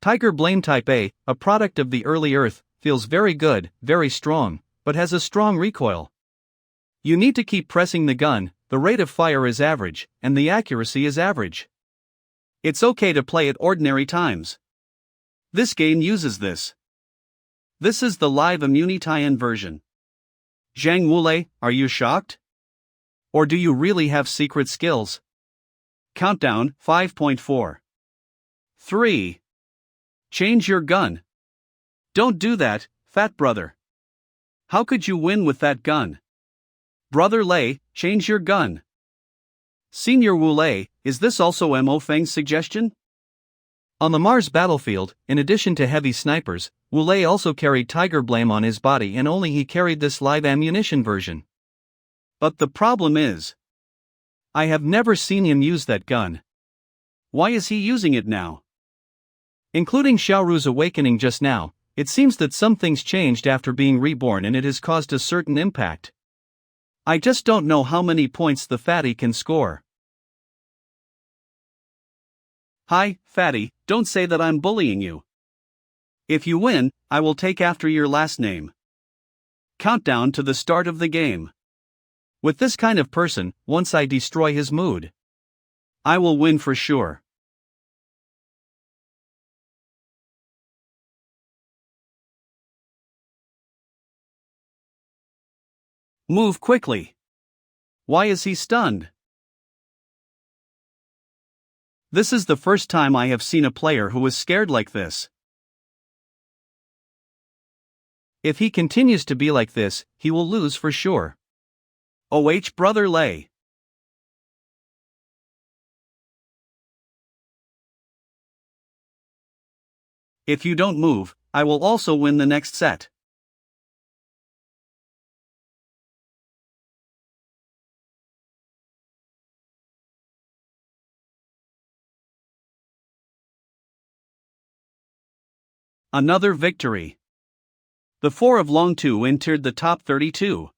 Tiger Blame Type A, a product of the early Earth, feels very good, very strong, but has a strong recoil. You need to keep pressing the gun, the rate of fire is average, and the accuracy is average. It's okay to play at ordinary times. This game uses this. This is the live Immunitaian version. Zhang Wulei, are you shocked? Or do you really have secret skills? Countdown, 5.4. 3. Change your gun. Don't do that, fat brother. How could you win with that gun? Brother Lei, change your gun. Senior Wulei, is this also Mo Feng's suggestion? On the Mars battlefield, in addition to heavy snipers, Wulei also carried Tiger Blame on his body, and only he carried this live ammunition version. But the problem is, I have never seen him use that gun. Why is he using it now? Including Xiaoru's awakening just now, it seems that some things changed after being reborn and it has caused a certain impact. I just don't know how many points the fatty can score. Hi, fatty, don't say that I'm bullying you. If you win, I will take after your last name. Countdown to the start of the game. With this kind of person, once I destroy his mood, I will win for sure. Move quickly. Why is he stunned? This is the first time I have seen a player who is scared like this. If he continues to be like this, he will lose for sure. Brother Lei. If you don't move, I will also win the next set. Another victory. The four of Long Tu entered the top 32.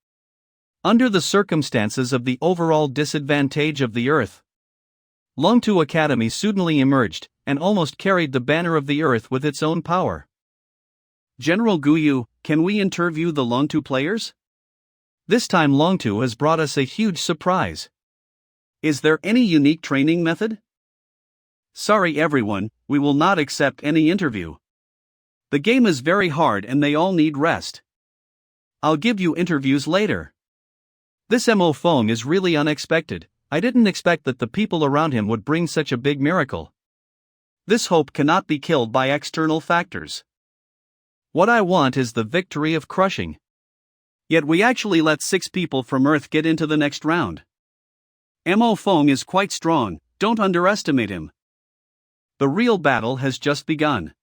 Under the circumstances of the overall disadvantage of the Earth, Long Tu Academy suddenly emerged, and almost carried the banner of the Earth with its own power. General Guyu, can we interview the Longtu players? This time Longtu has brought us a huge surprise. Is there any unique training method? Sorry everyone, we will not accept any interview. The game is very hard and they all need rest. I'll give you interviews later. This Mo Fong is really unexpected. I didn't expect that the people around him would bring such a big miracle. This hope cannot be killed by external factors. What I want is the victory of crushing. Yet we actually let 6 people from Earth get into the next round. Mo Fong is quite strong, don't underestimate him. The real battle has just begun.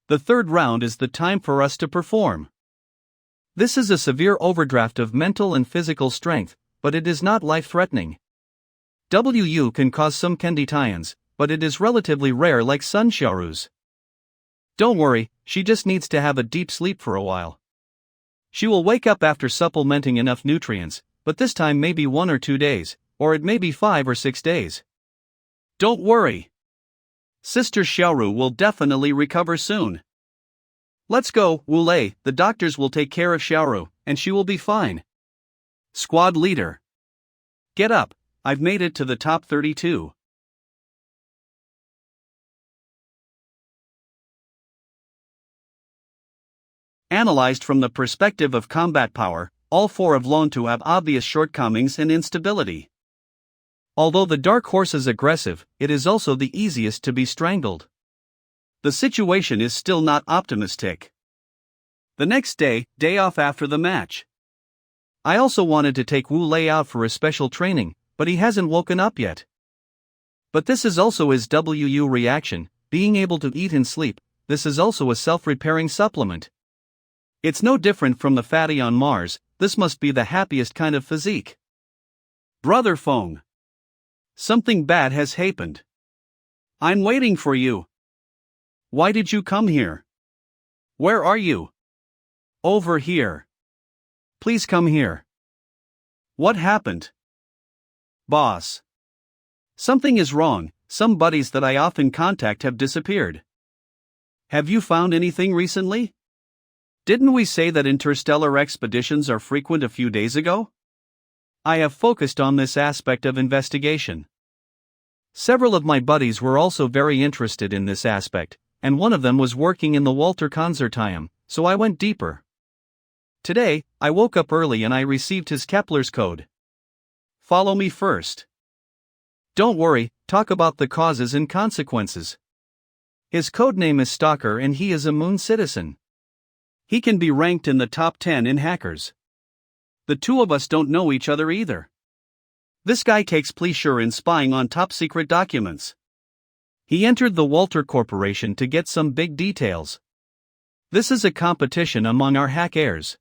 The third round is the time for us to perform. This is a severe overdraft of mental and physical strength, but it is not life-threatening. WU can cause some clandestines, but it is relatively rare like Sun Xiaoru's. Don't worry, she just needs to have a deep sleep for a while. She will wake up after supplementing enough nutrients, but this time maybe 1 or 2 days, or it may be 5 or 6 days. Don't worry. Sister Xiaoru will definitely recover soon. Let's go, Wu Lei, the doctors will take care of Xiaoru, and she will be fine. Squad leader. Get up, I've made it to the top 32. Analyzed from the perspective of combat power, all 4 of Longtu have obvious shortcomings and instability. Although the dark horse is aggressive, it is also the easiest to be strangled. The situation is still not optimistic. The next day, day off after the match. I also wanted to take Wu Lei out for a special training, but he hasn't woken up yet. But this is also his WU reaction, being able to eat and sleep. This is also a self-repairing supplement. It's no different from the fatty on Mars. This must be the happiest kind of physique. Brother Fong. Something bad has happened. I'm waiting for you. Why did you come here? Where are you? Over here. Please come here. What happened? Boss. Something is wrong. Some buddies that I often contact have disappeared. Have you found anything recently? Didn't we say that interstellar expeditions are frequent a few days ago? I have focused on this aspect of investigation. Several of my buddies were also very interested in this aspect, and one of them was working in the Walter Consortium, so I went deeper. Today, I woke up early and I received his Kepler's code. Follow me first. Don't worry, talk about the causes and consequences. His codename is Stalker and he is a Moon citizen. He can be ranked in the top 10 in hackers. The 2 of us don't know each other either. This guy takes pleasure in spying on top-secret documents. He entered the Walter Corporation to get some big details. This is a competition among our hackers.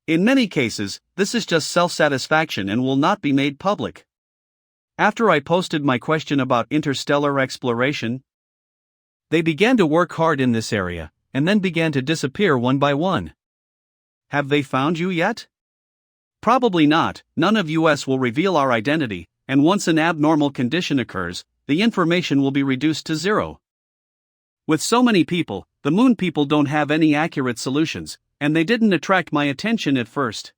In many cases, this is just self-satisfaction and will not be made public. After I posted my question about interstellar exploration, they began to work hard in this area, and then began to disappear one by one. Have they found you yet? Probably not. None of us will reveal our identity, and once an abnormal condition occurs, the information will be reduced to 0. With so many people, the Moon people don't have any accurate solutions, and they didn't attract my attention at first.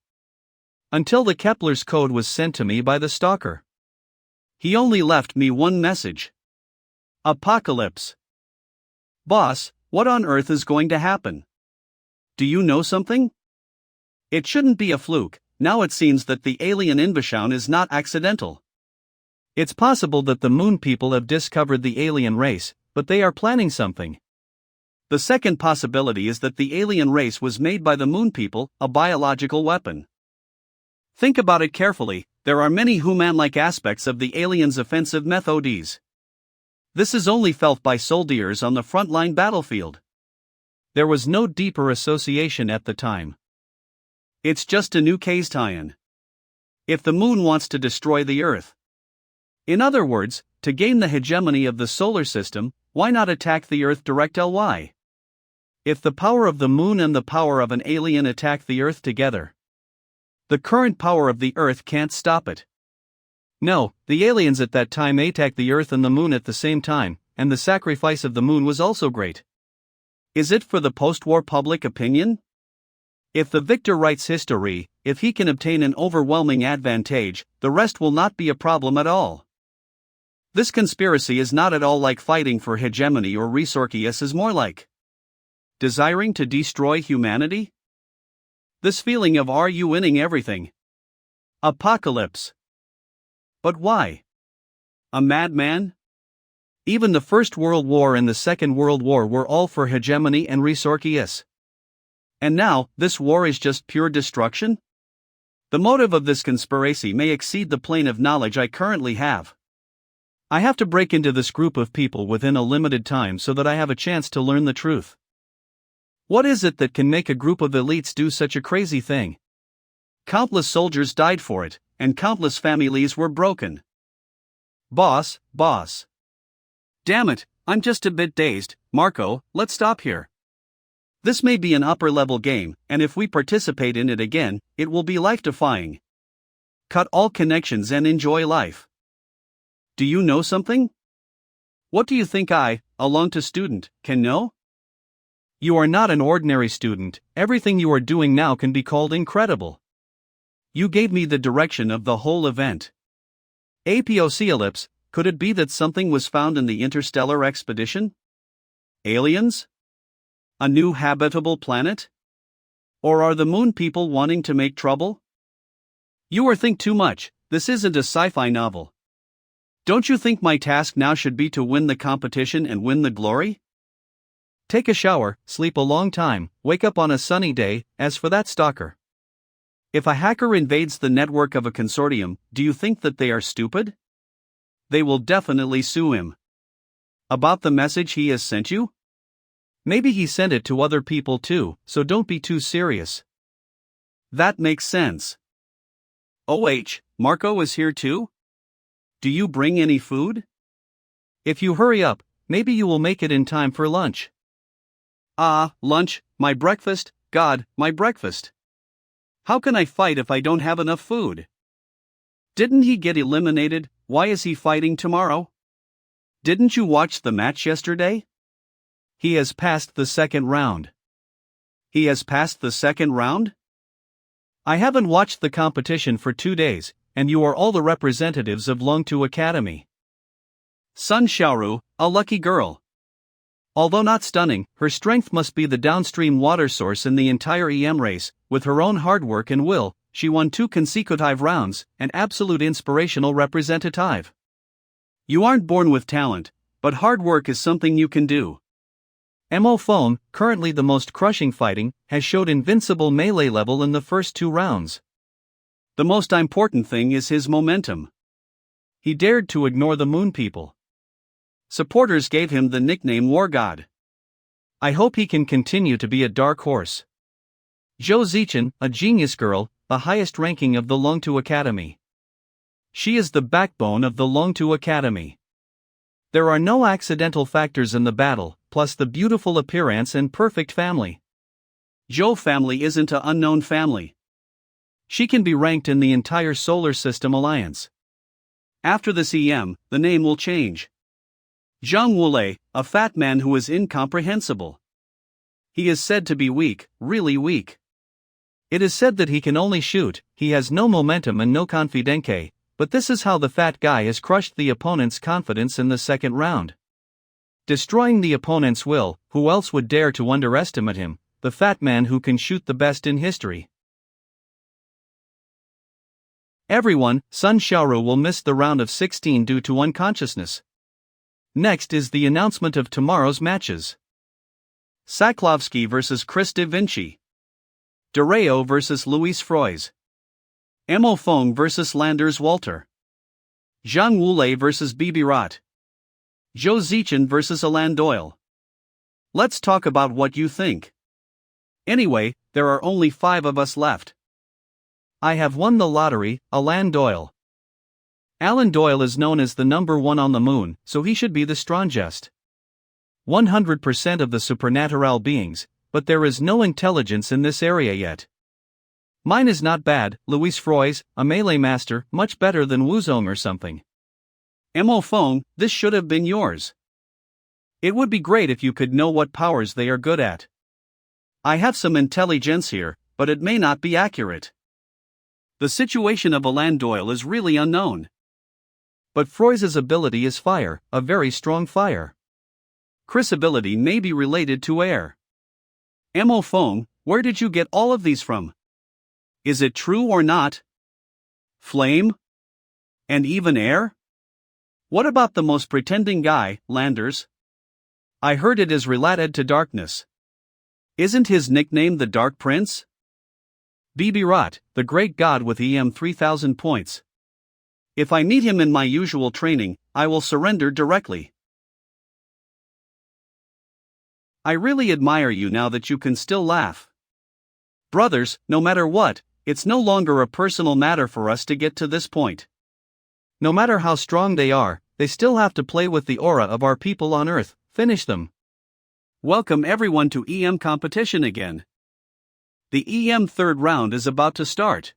Until the Kepler's code was sent to me by the stalker. He only left me one message. Apocalypse. Boss, what on earth is going to happen? Do you know something? It shouldn't be a fluke. Now it seems that the alien invasion is not accidental. It's possible that the Moon people have discovered the alien race, but they are planning something. The second possibility is that the alien race was made by the Moon people, a biological weapon. Think about it carefully, there are many human-like aspects of the aliens' offensive methods. This is only felt by soldiers on the frontline battlefield. There was no deeper association at the time. It's just a new case tie-in. If the Moon wants to destroy the Earth. In other words, to gain the hegemony of the solar system, why not attack the Earth directly? If the power of the Moon and the power of an alien attack the Earth together, the current power of the Earth can't stop it. No, the aliens at that time attacked the Earth and the Moon at the same time, and the sacrifice of the moon was also great. Is it for the post-war public opinion? If the victor writes history, if he can obtain an overwhelming advantage, the rest will not be a problem at all. This conspiracy is not at all like fighting for hegemony or resources, is more like desiring to destroy humanity? This feeling of are you winning everything? Apocalypse. But why? A madman? Even the First World War and the Second World War were all for hegemony and resources. And now, this war is just pure destruction? The motive of this conspiracy may exceed the plane of knowledge I currently have. I have to break into this group of people within a limited time so that I have a chance to learn the truth. What is it that can make a group of elites do such a crazy thing? Countless soldiers died for it, and countless families were broken. Boss. Damn it, I'm just a bit dazed, Marco, let's stop here. This may be an upper-level game, and if we participate in it again, it will be life-defying. Cut all connections and enjoy life. Do you know something? What do you think I, a long-to student, can know? You are not an ordinary student, everything you are doing now can be called incredible. You gave me the direction of the whole event. Apocalypse, could it be that something was found in the Interstellar expedition? Aliens? A new habitable planet? Or are the moon people wanting to make trouble? You are think too much, this isn't a sci-fi novel. Don't you think my task now should be to win the competition and win the glory? Take a shower, sleep a long time, wake up on a sunny day. As for that stalker, if a hacker invades the network of a consortium, do you think that they are stupid? They will definitely sue him. About the message he has sent you? Maybe he sent it to other people too, so don't be too serious. That makes sense. Marco is here too? Do you bring any food? If you hurry up, maybe you will make it in time for lunch. Lunch, my breakfast, God, my breakfast. How can I fight if I don't have enough food? Didn't he get eliminated? Why is he fighting tomorrow? Didn't you watch the match yesterday? He has passed the second round. He has passed the second round? I haven't watched the competition for 2 days, and you are all the representatives of Longtu Academy. Sun Xiaoru, a lucky girl. Although not stunning, her strength must be the downstream water source in the entire EM race. With her own hard work and will, she won 2 consecutive rounds, an absolute inspirational representative. You aren't born with talent, but hard work is something you can do. Mo Phone, currently the most crushing fighting, has showed invincible melee level in the first 2 rounds. The most important thing is his momentum. He dared to ignore the moon people. Supporters gave him the nickname War God. I hope he can continue to be a dark horse. Zhao Zichin, a genius girl, the highest ranking of the Longtu Academy. She is the backbone of the Longtu Academy. There are no accidental factors in the battle, plus the beautiful appearance and perfect family. Zhou family isn't an unknown family. She can be ranked in the entire solar system alliance. After this EM, the name will change. Zhang Wulei, a fat man who is incomprehensible. He is said to be weak, really weak. It is said that he can only shoot, he has no momentum and no confidence, but this is how the fat guy has crushed the opponent's confidence in the second round. Destroying the opponent's will, who else would dare to underestimate him, the fat man who can shoot the best in history. Everyone, Sun Xiaoru will miss the round of 16 due to unconsciousness. Next is the announcement of tomorrow's matches. Saklovsky vs. Chris Da Vinci. Doreo vs. Luis Froys. Mo Fong vs. Landers Walter. Zhang Wulei vs. Bibi Rot. Zhou Zichin vs. Alan Doyle. Let's talk about what you think. Anyway, there are only 5 of us left. I have won the lottery, Alan Doyle. Alan Doyle is known as the number 1 on the moon, so he should be the strongest. 100% of the supernatural beings, but there is no intelligence in this area yet. Mine is not bad, Luis Froys, a melee master, much better than Wuzong or something. Mo Fong, this should have been yours. It would be great if you could know what powers they are good at. I have some intelligence here, but it may not be accurate. The situation of Alan Doyle is really unknown. But Froy's ability is fire, a very strong fire. Chris' ability may be related to air. Mo Fong, where did you get all of these from? Is it true or not? Flame? And even air? What about the most pretending guy, Landers? I heard it is related to darkness. Isn't his nickname the Dark Prince? Bibirat, the great god with EM 3000 points. If I meet him in my usual training, I will surrender directly. I really admire you now that you can still laugh. Brothers, no matter what, it's no longer a personal matter for us to get to this point. No matter how strong they are, they still have to play with the aura of our people on Earth, finish them. Welcome everyone to EM competition again. The EM third round is about to start.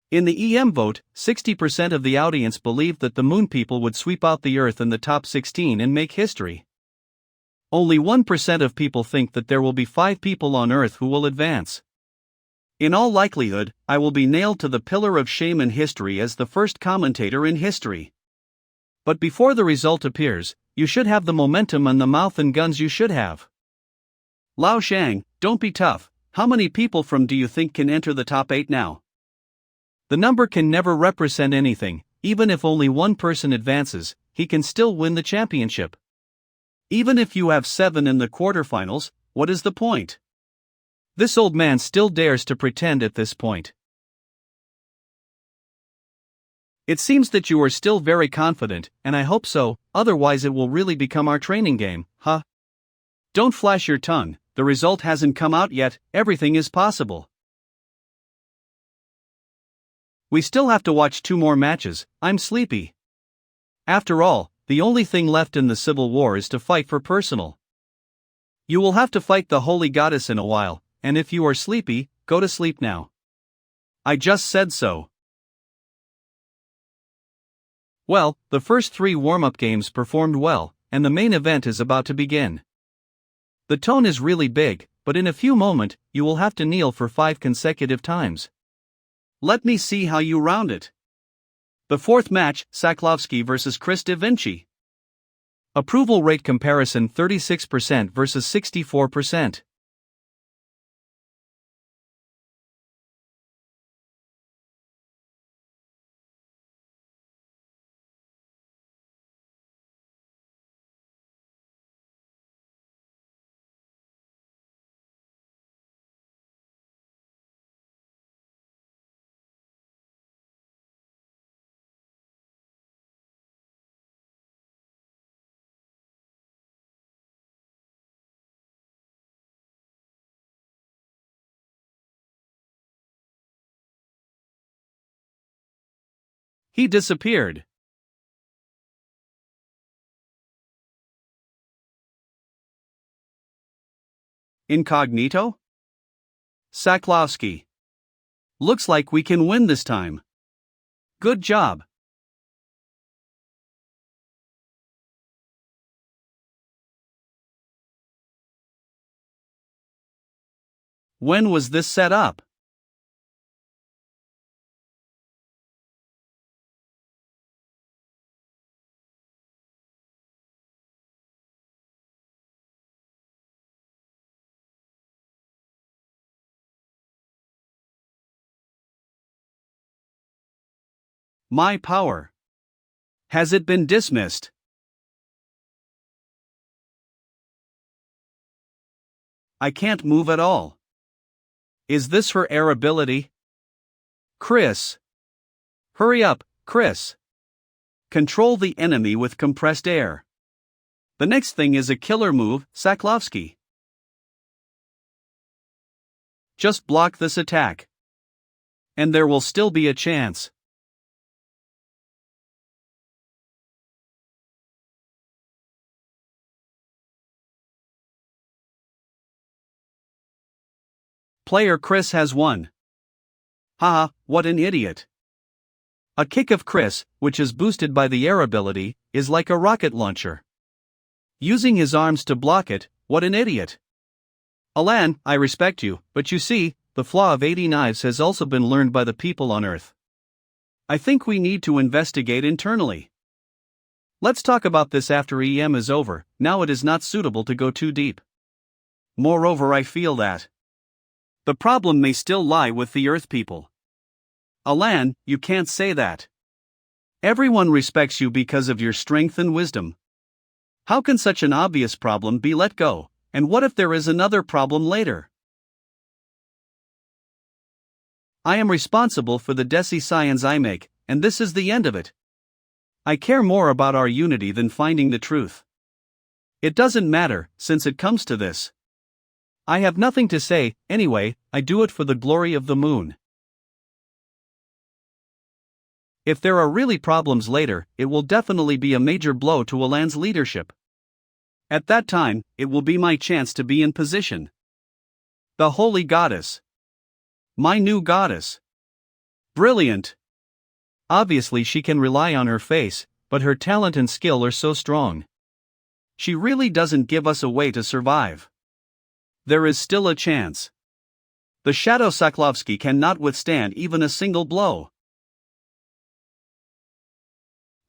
In the EM vote, 60% of the audience believed that the Moon people would sweep out the Earth in the top 16 and make history. Only 1% of people think that there will be 5 people on Earth who will advance. In all likelihood, I will be nailed to the pillar of shame in history as the first commentator in history. But before the result appears, you should have the momentum and the mouth and guns you should have. Lao Shang, don't be tough. How many people from do you think can enter the top 8 now? The number can never represent anything. Even if only one person advances, he can still win the championship. Even if you have 7 in the quarterfinals, what is the point? This old man still dares to pretend at this point. It seems that you are still very confident, and I hope so, otherwise it will really become our training game, huh? Don't flash your tongue, the result hasn't come out yet, everything is possible. We still have to watch 2 more matches, I'm sleepy. After all, the only thing left in the Civil War is to fight for personal. You will have to fight the Holy Goddess in a while, and if you are sleepy, go to sleep now. I just said so. Well, the first 3 warm-up games performed well, and the main event is about to begin. The tone is really big, but in a few moments, you will have to kneel for 5 consecutive times. Let me see how you round it. The 4th match, Saklovsky vs. Chris Da Vinci. Approval rate comparison 36% versus 64%. He disappeared. Incognito? Saklovsky. Looks like we can win this time. Good job. When was this set up? My power. Has it been dismissed? I can't move at all. Is this her air ability? Chris. Hurry up, Chris. Control the enemy with compressed air. The next thing is a killer move, Saklovsky. Just block this attack. And there will still be a chance. Player Chris has won. Haha, what an idiot. A kick of Chris, which is boosted by the air ability, is like a rocket launcher. Using his arms to block it, what an idiot. Alan, I respect you, but you see, the flaw of 80 knives has also been learned by the people on Earth. I think we need to investigate internally. Let's talk about this after EM is over, now it is not suitable to go too deep. Moreover, I feel that the problem may still lie with the Earth people. Alan, you can't say that. Everyone respects you because of your strength and wisdom. How can such an obvious problem be let go, and what if there is another problem later? I am responsible for the decisions I make, and this is the end of it. I care more about our unity than finding the truth. It doesn't matter, since it comes to this. I have nothing to say, anyway, I do it for the glory of the moon. If there are really problems later, it will definitely be a major blow to Alan's leadership. At that time, it will be my chance to be in position. The Holy Goddess. My new goddess. Brilliant. Obviously, she can rely on her face, but her talent and skill are so strong. She really doesn't give us a way to survive. There is still a chance. The Shadow Soklovsky cannot withstand even a single blow.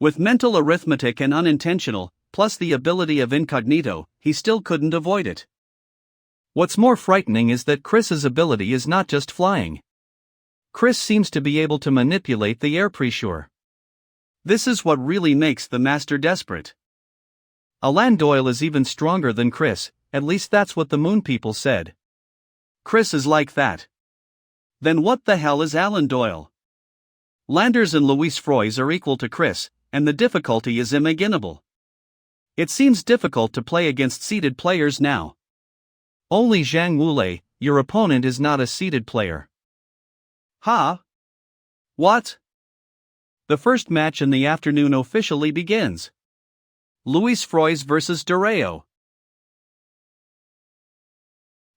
With mental arithmetic and unintentional, plus the ability of incognito, he still couldn't avoid it. What's more frightening is that Chris's ability is not just flying. Chris seems to be able to manipulate the air pressure. This is what really makes the master desperate. Alan Doyle is even stronger than Chris, at least that's what the moon people said. Chris is like that. Then what the hell is Alan Doyle? Landers and Louis Froys are equal to Chris, and the difficulty is unimaginable. It seems difficult to play against seeded players now. Only Zhang Wulei, your opponent is not a seeded player. Huh? What? The first match in the afternoon officially begins. Louis Froys vs. Doreo.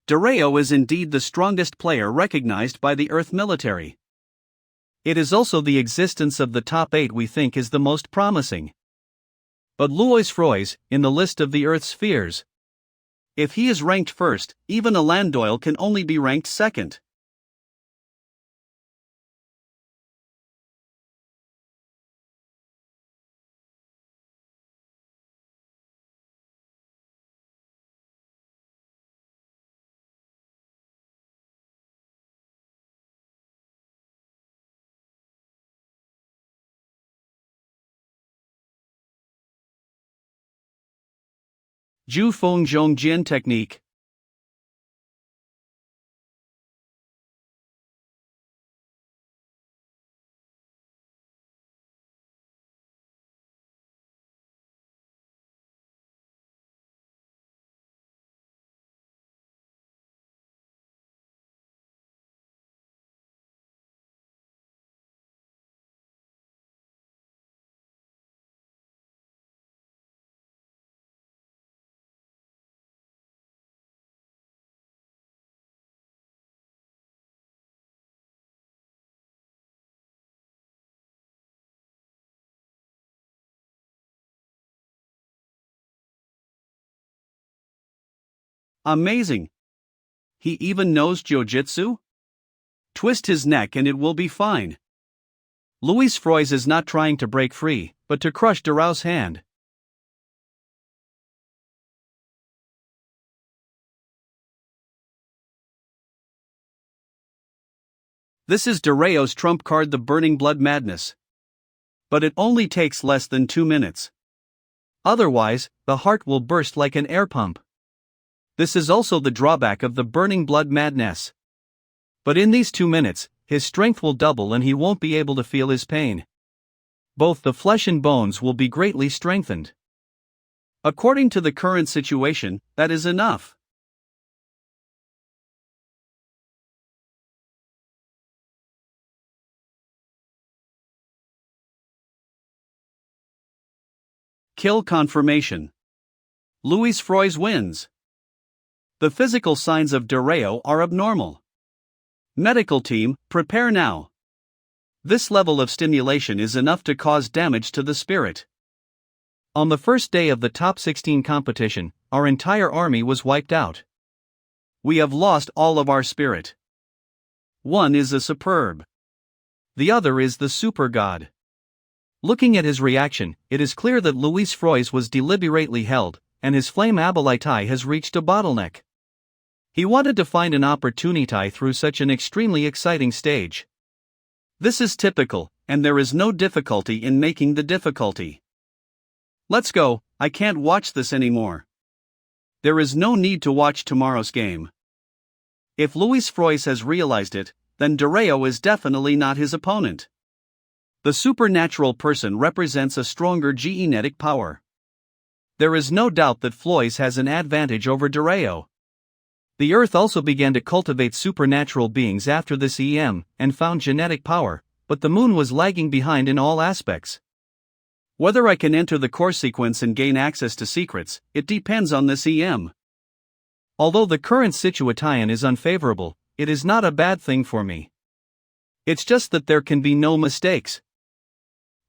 Doreo is indeed the strongest player recognized by the Earth military. It is also the existence of the top 8 we think is the most promising. But Louis Froys, in the list of the Earth's fears. If he is ranked first, even Alan Doyle can only be ranked second. Ju Feng Zhong Jin technique. Amazing! He even knows Jiu-Jitsu? Twist his neck and it will be fine. Louis Froys is not trying to break free, but to crush Doreo's hand. This is Doreo's trump card, the Burning Blood Madness. But it only takes less than 2 minutes. Otherwise, the heart will burst like an air pump. This is also the drawback of the Burning Blood Madness. But in these 2 minutes, his strength will double and he won't be able to feel his pain. Both the flesh and bones will be greatly strengthened. According to the current situation, that is enough. Kill confirmation. Louis Froys wins. The physical signs of Doreo are abnormal. Medical team, prepare now. This level of stimulation is enough to cause damage to the spirit. On the first day of the top 16 competition, our entire army was wiped out. We have lost all of our spirit. One is a superb. The other is the super god. Looking at his reaction, it is clear that Louis Froys was deliberately held, and his flame ability has reached a bottleneck. He wanted to find an opportunity through such an extremely exciting stage. This is typical, and there is no difficulty in making the difficulty. Let's go, I can't watch this anymore. There is no need to watch tomorrow's game. If Louis Froys has realized it, then Doreo is definitely not his opponent. The supernatural person represents a stronger genetic power. There is no doubt that Floys has an advantage over Doreo. The Earth also began to cultivate supernatural beings after this EM, and found genetic power, but the Moon was lagging behind in all aspects. Whether I can enter the core sequence and gain access to secrets, it depends on this EM. Although the current situation is unfavorable, it is not a bad thing for me. It's just that there can be no mistakes.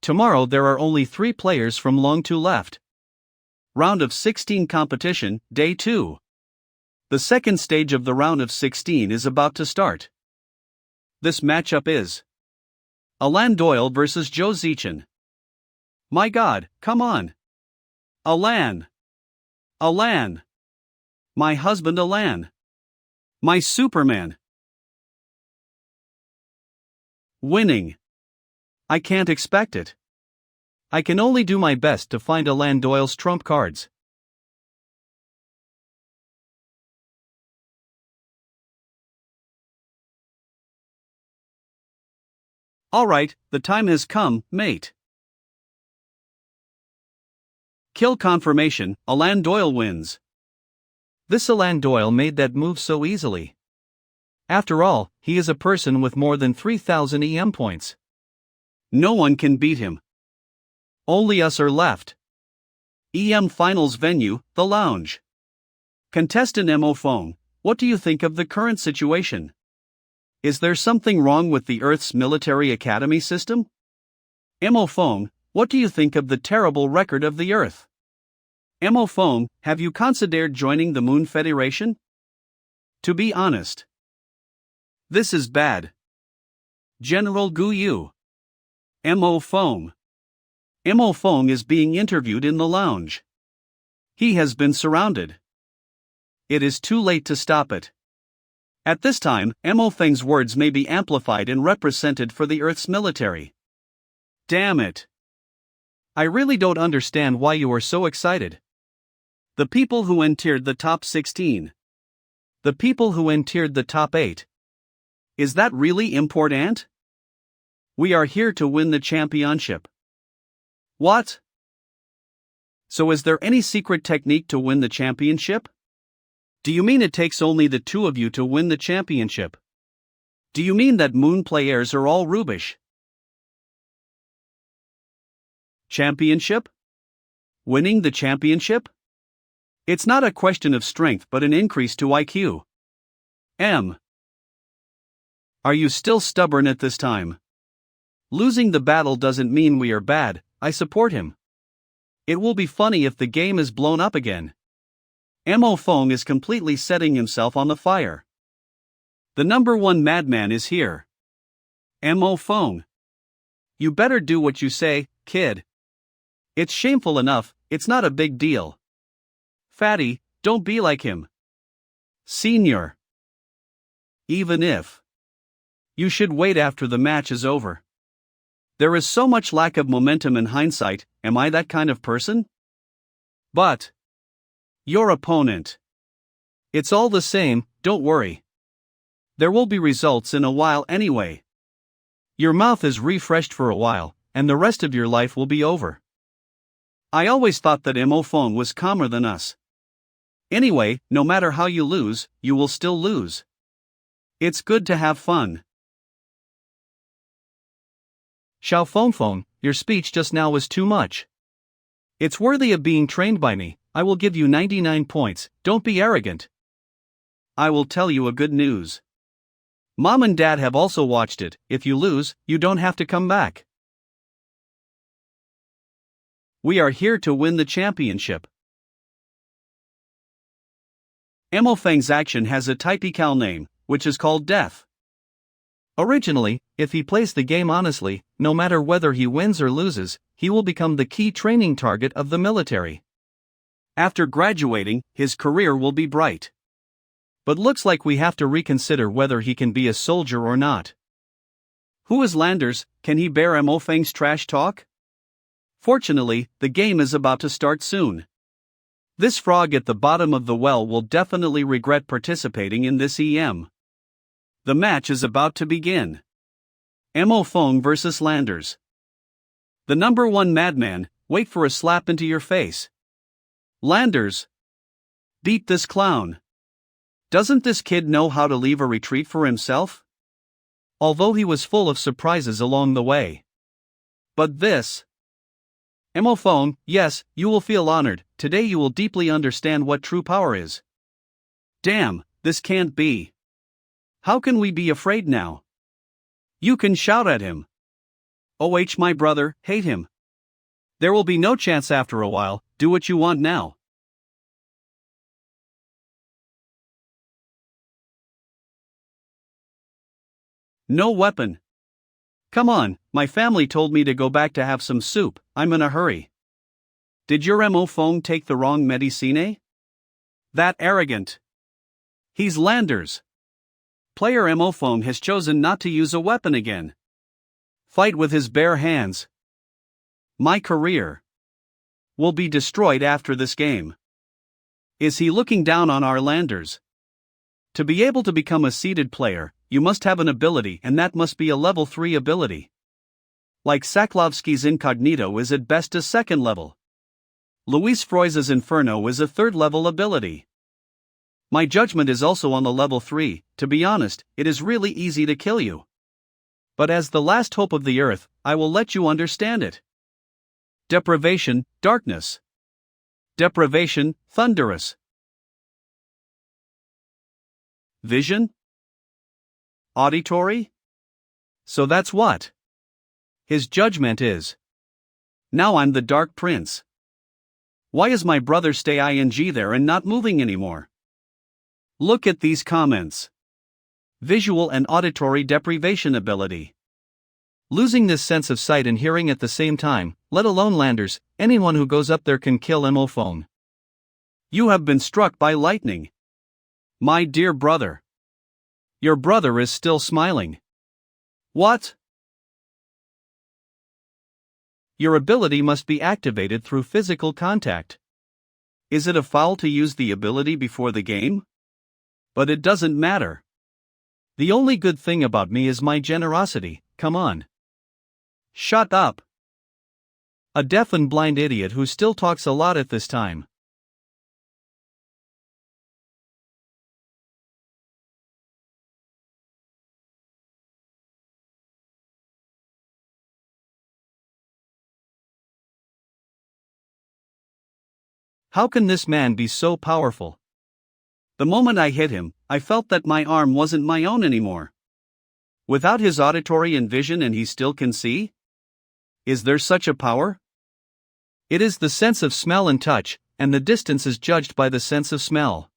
Tomorrow there are only 3 players from Long 2 left. Round of 16 competition, day 2. The second stage of the round of 16 is about to start. This matchup is Alan Doyle versus Zhao Zichin. My God, come on. Alan. Alan. My husband Alan. My Superman. Winning. I can't expect it. I can only do my best to find Alan Doyle's trump cards. Alright, the time has come, mate. Kill confirmation, Alan Doyle wins. This Alan Doyle made that move so easily. After all, he is a person with more than 3,000 EM points. No one can beat him. Only us are left. EM Finals venue, the lounge. Contestant Mo Phone, what do you think of the current situation? Is there something wrong with the Earth's military academy system? Mo Phone, what do you think of the terrible record of the Earth? Mo Phone, have you considered joining the Moon Federation? To be honest, this is bad. General Gu Yu. Mo Phone. Mo Phone is being interviewed in the lounge. He has been surrounded. It is too late to stop it. At this time, Mo Feng's words may be amplified and represented for the Earth's military. Damn it. I really don't understand why you are so excited. The people who entered the top 16. The people who entered the top 8. Is that really important? We are here to win the championship. What? So is there any secret technique to win the championship? Do you mean it takes only the 2 of you to win the championship? Do you mean that Moon players are all rubbish? Championship? Winning the championship? It's not a question of strength but an increase to IQ. Are you still stubborn at this time? Losing the battle doesn't mean we are bad, I support him. It will be funny if the game is blown up again. Mo Feng is completely setting himself on the fire. The number 1 madman is here. Mo Feng. You better do what you say, kid. It's shameful enough, it's not a big deal. Fatty, don't be like him. Senior. Even if. You should wait after the match is over. There is so much lack of momentum in hindsight, am I that kind of person? But. Your opponent. It's all the same, don't worry. There will be results in a while anyway. Your mouth is refreshed for a while, and the rest of your life will be over. I always thought that Mo Feng was calmer than us. Anyway, no matter how you lose, you will still lose. It's good to have fun. Xiao Feng, your speech just now was too much. It's worthy of being trained by me. I will give you 99 points, don't be arrogant. I will tell you a good news. Mom and Dad have also watched it, if you lose, you don't have to come back. We are here to win the championship. Mo Feng's action has a typical name, which is called death. Originally, if he plays the game honestly, no matter whether he wins or loses, he will become the key training target of the military. After graduating, his career will be bright. But looks like we have to reconsider whether he can be a soldier or not. Who is Landers? Can he bear Mo Feng's trash talk? Fortunately, the game is about to start soon. This frog at the bottom of the well will definitely regret participating in this EM. The match is about to begin. Mo Feng vs Landers. The number one madman, wait for a slap into your face. Landers. Beat this clown. Doesn't this kid know how to leave a retreat for himself? Although he was full of surprises along the way. But this. Mo Feng, yes, you will feel honored. Today you will deeply understand what true power is. Damn, this can't be. How can we be afraid now? You can shout at him. Oh, my brother, hate him. There will be no chance after a while, do what you want now. No weapon. Come on, my family told me to go back to have some soup, I'm in a hurry. Did your Mo Feng take the wrong medicine? That arrogant. He's Landers. Player Mo Feng has chosen not to use a weapon again. Fight with his bare hands. My career will be destroyed after this game. Is he looking down on our Landers? To be able to become a seeded player, you must have an ability, and that must be a level 3 ability. Like Saklovsky's Incognito is at best a second level. Luis Freuz's Inferno is a third level ability. My judgment is also on the level 3, to be honest, it is really easy to kill you. But as the last hope of the earth, I will let you understand it. Deprivation, darkness. Deprivation, thunderous. Vision? Auditory? So that's what his judgment is. Now I'm the Dark Prince. Why is my brother stay ing there and not moving anymore? Look at these comments. Visual and auditory deprivation ability. Losing this sense of sight and hearing at the same time, let alone Landers, anyone who goes up there can kill Mo Feng. You have been struck by lightning. My dear brother. Your brother is still smiling. What? Your ability must be activated through physical contact. Is it a foul to use the ability before the game? But it doesn't matter. The only good thing about me is my generosity, come on. Shut up. A deaf and blind idiot who still talks a lot at this time. How can this man be so powerful? The moment I hit him, I felt that my arm wasn't my own anymore. Without his auditory and vision, and he still can see? Is there such a power? It is the sense of smell and touch, and the distance is judged by the sense of smell.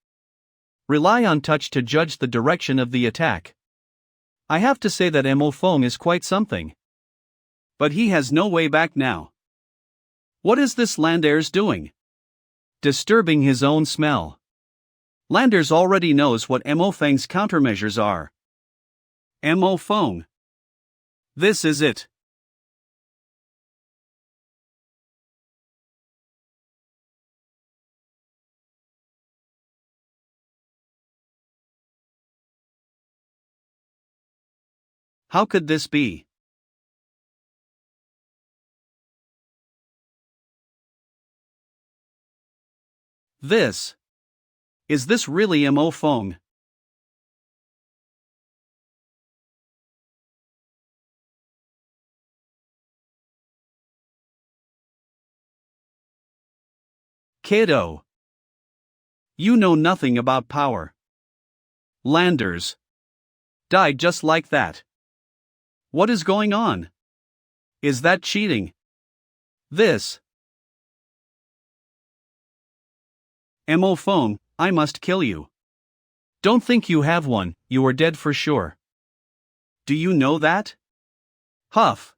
Rely on touch to judge the direction of the attack. I have to say that Mo Feng is quite something. But he has no way back now. What is this Landers doing? Disturbing his own smell. Landers already knows what Mo Feng's countermeasures are. Mo Feng. This is it. How could this be? This. Is this really Mo Feng? Kiddo. You know nothing about power. Landers. Died just like that. What is going on? Is that cheating? This. Mo phone, I must kill you. Don't think you have one, you are dead for sure. Do you know that? Huff.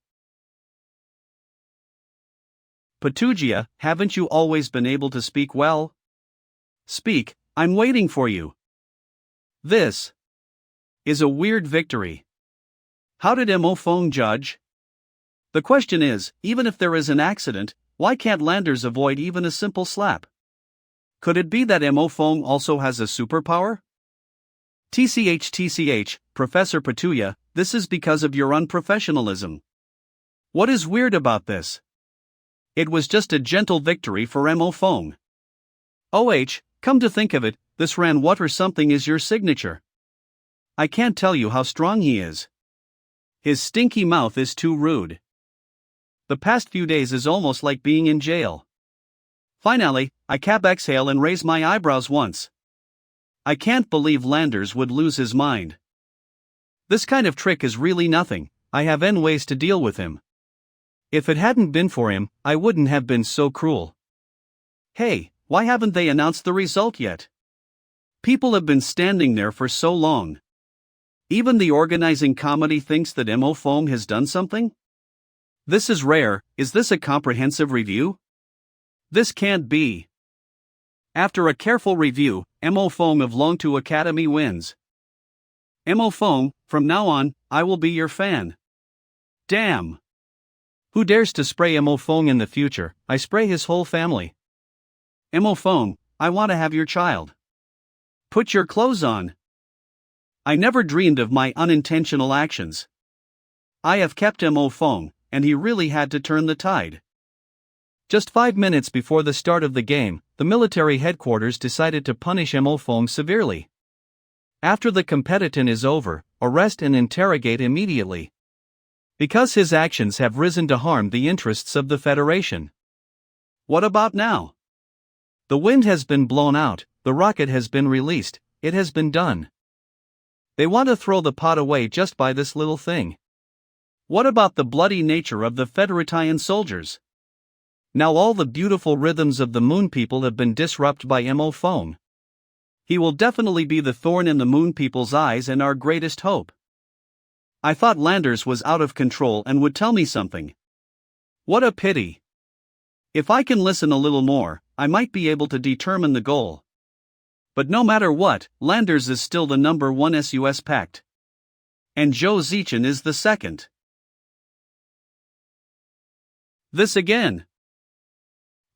Petugia, haven't you always been able to speak well? Speak, I'm waiting for you. This is a weird victory. How did Mo phone judge? The question is, even if there is an accident, why can't Landers avoid even a simple slap? Could it be that Mo phone also has a superpower? TCH, Professor Petugia, this is because of your unprofessionalism. What is weird about this? It was just a gentle victory for Mo phone. Come to think of it, this ran what or something is your signature. I can't tell you how strong he is. His stinky mouth is too rude. The past few days is almost like being in jail. Finally, I exhale and raise my eyebrows once. I can't believe Landers would lose his mind. This kind of trick is really nothing, I have N ways to deal with him. If it hadn't been for him, I wouldn't have been so cruel. Hey, why haven't they announced the result yet? People have been standing there for so long. Even the organizing committee thinks that Mo phone has done something? This is rare, is this a comprehensive review? This can't be. After a careful review, Mo phone of Longtu Academy wins. Mo phone, from now on, I will be your fan. Damn. Who dares to spray Mo phone in the future? I spray his whole family. Mo phone, I want to have your child. Put your clothes on. I never dreamed of my unintentional actions. I have kept Mo phone, and he really had to turn the tide. Just 5 minutes before the start of the game, the military headquarters decided to punish Mo phone severely. After the combatant is over, arrest and interrogate immediately. Because his actions have risen to harm the interests of the Federation. What about now? The wind has been blown out, the rocket has been released, it has been done. They want to throw the pot away just by this little thing. What about the bloody nature of the Federatian soldiers? Now all the beautiful rhythms of the Moon People have been disrupted by Mo phone. He will definitely be the thorn in the Moon People's eyes and our greatest hope. I thought Landers was out of control and would tell me something. What a pity. If I can listen a little more, I might be able to determine the goal. But no matter what, Landers is still the number one SUS pact. And Zhao Zichin is the second. This again.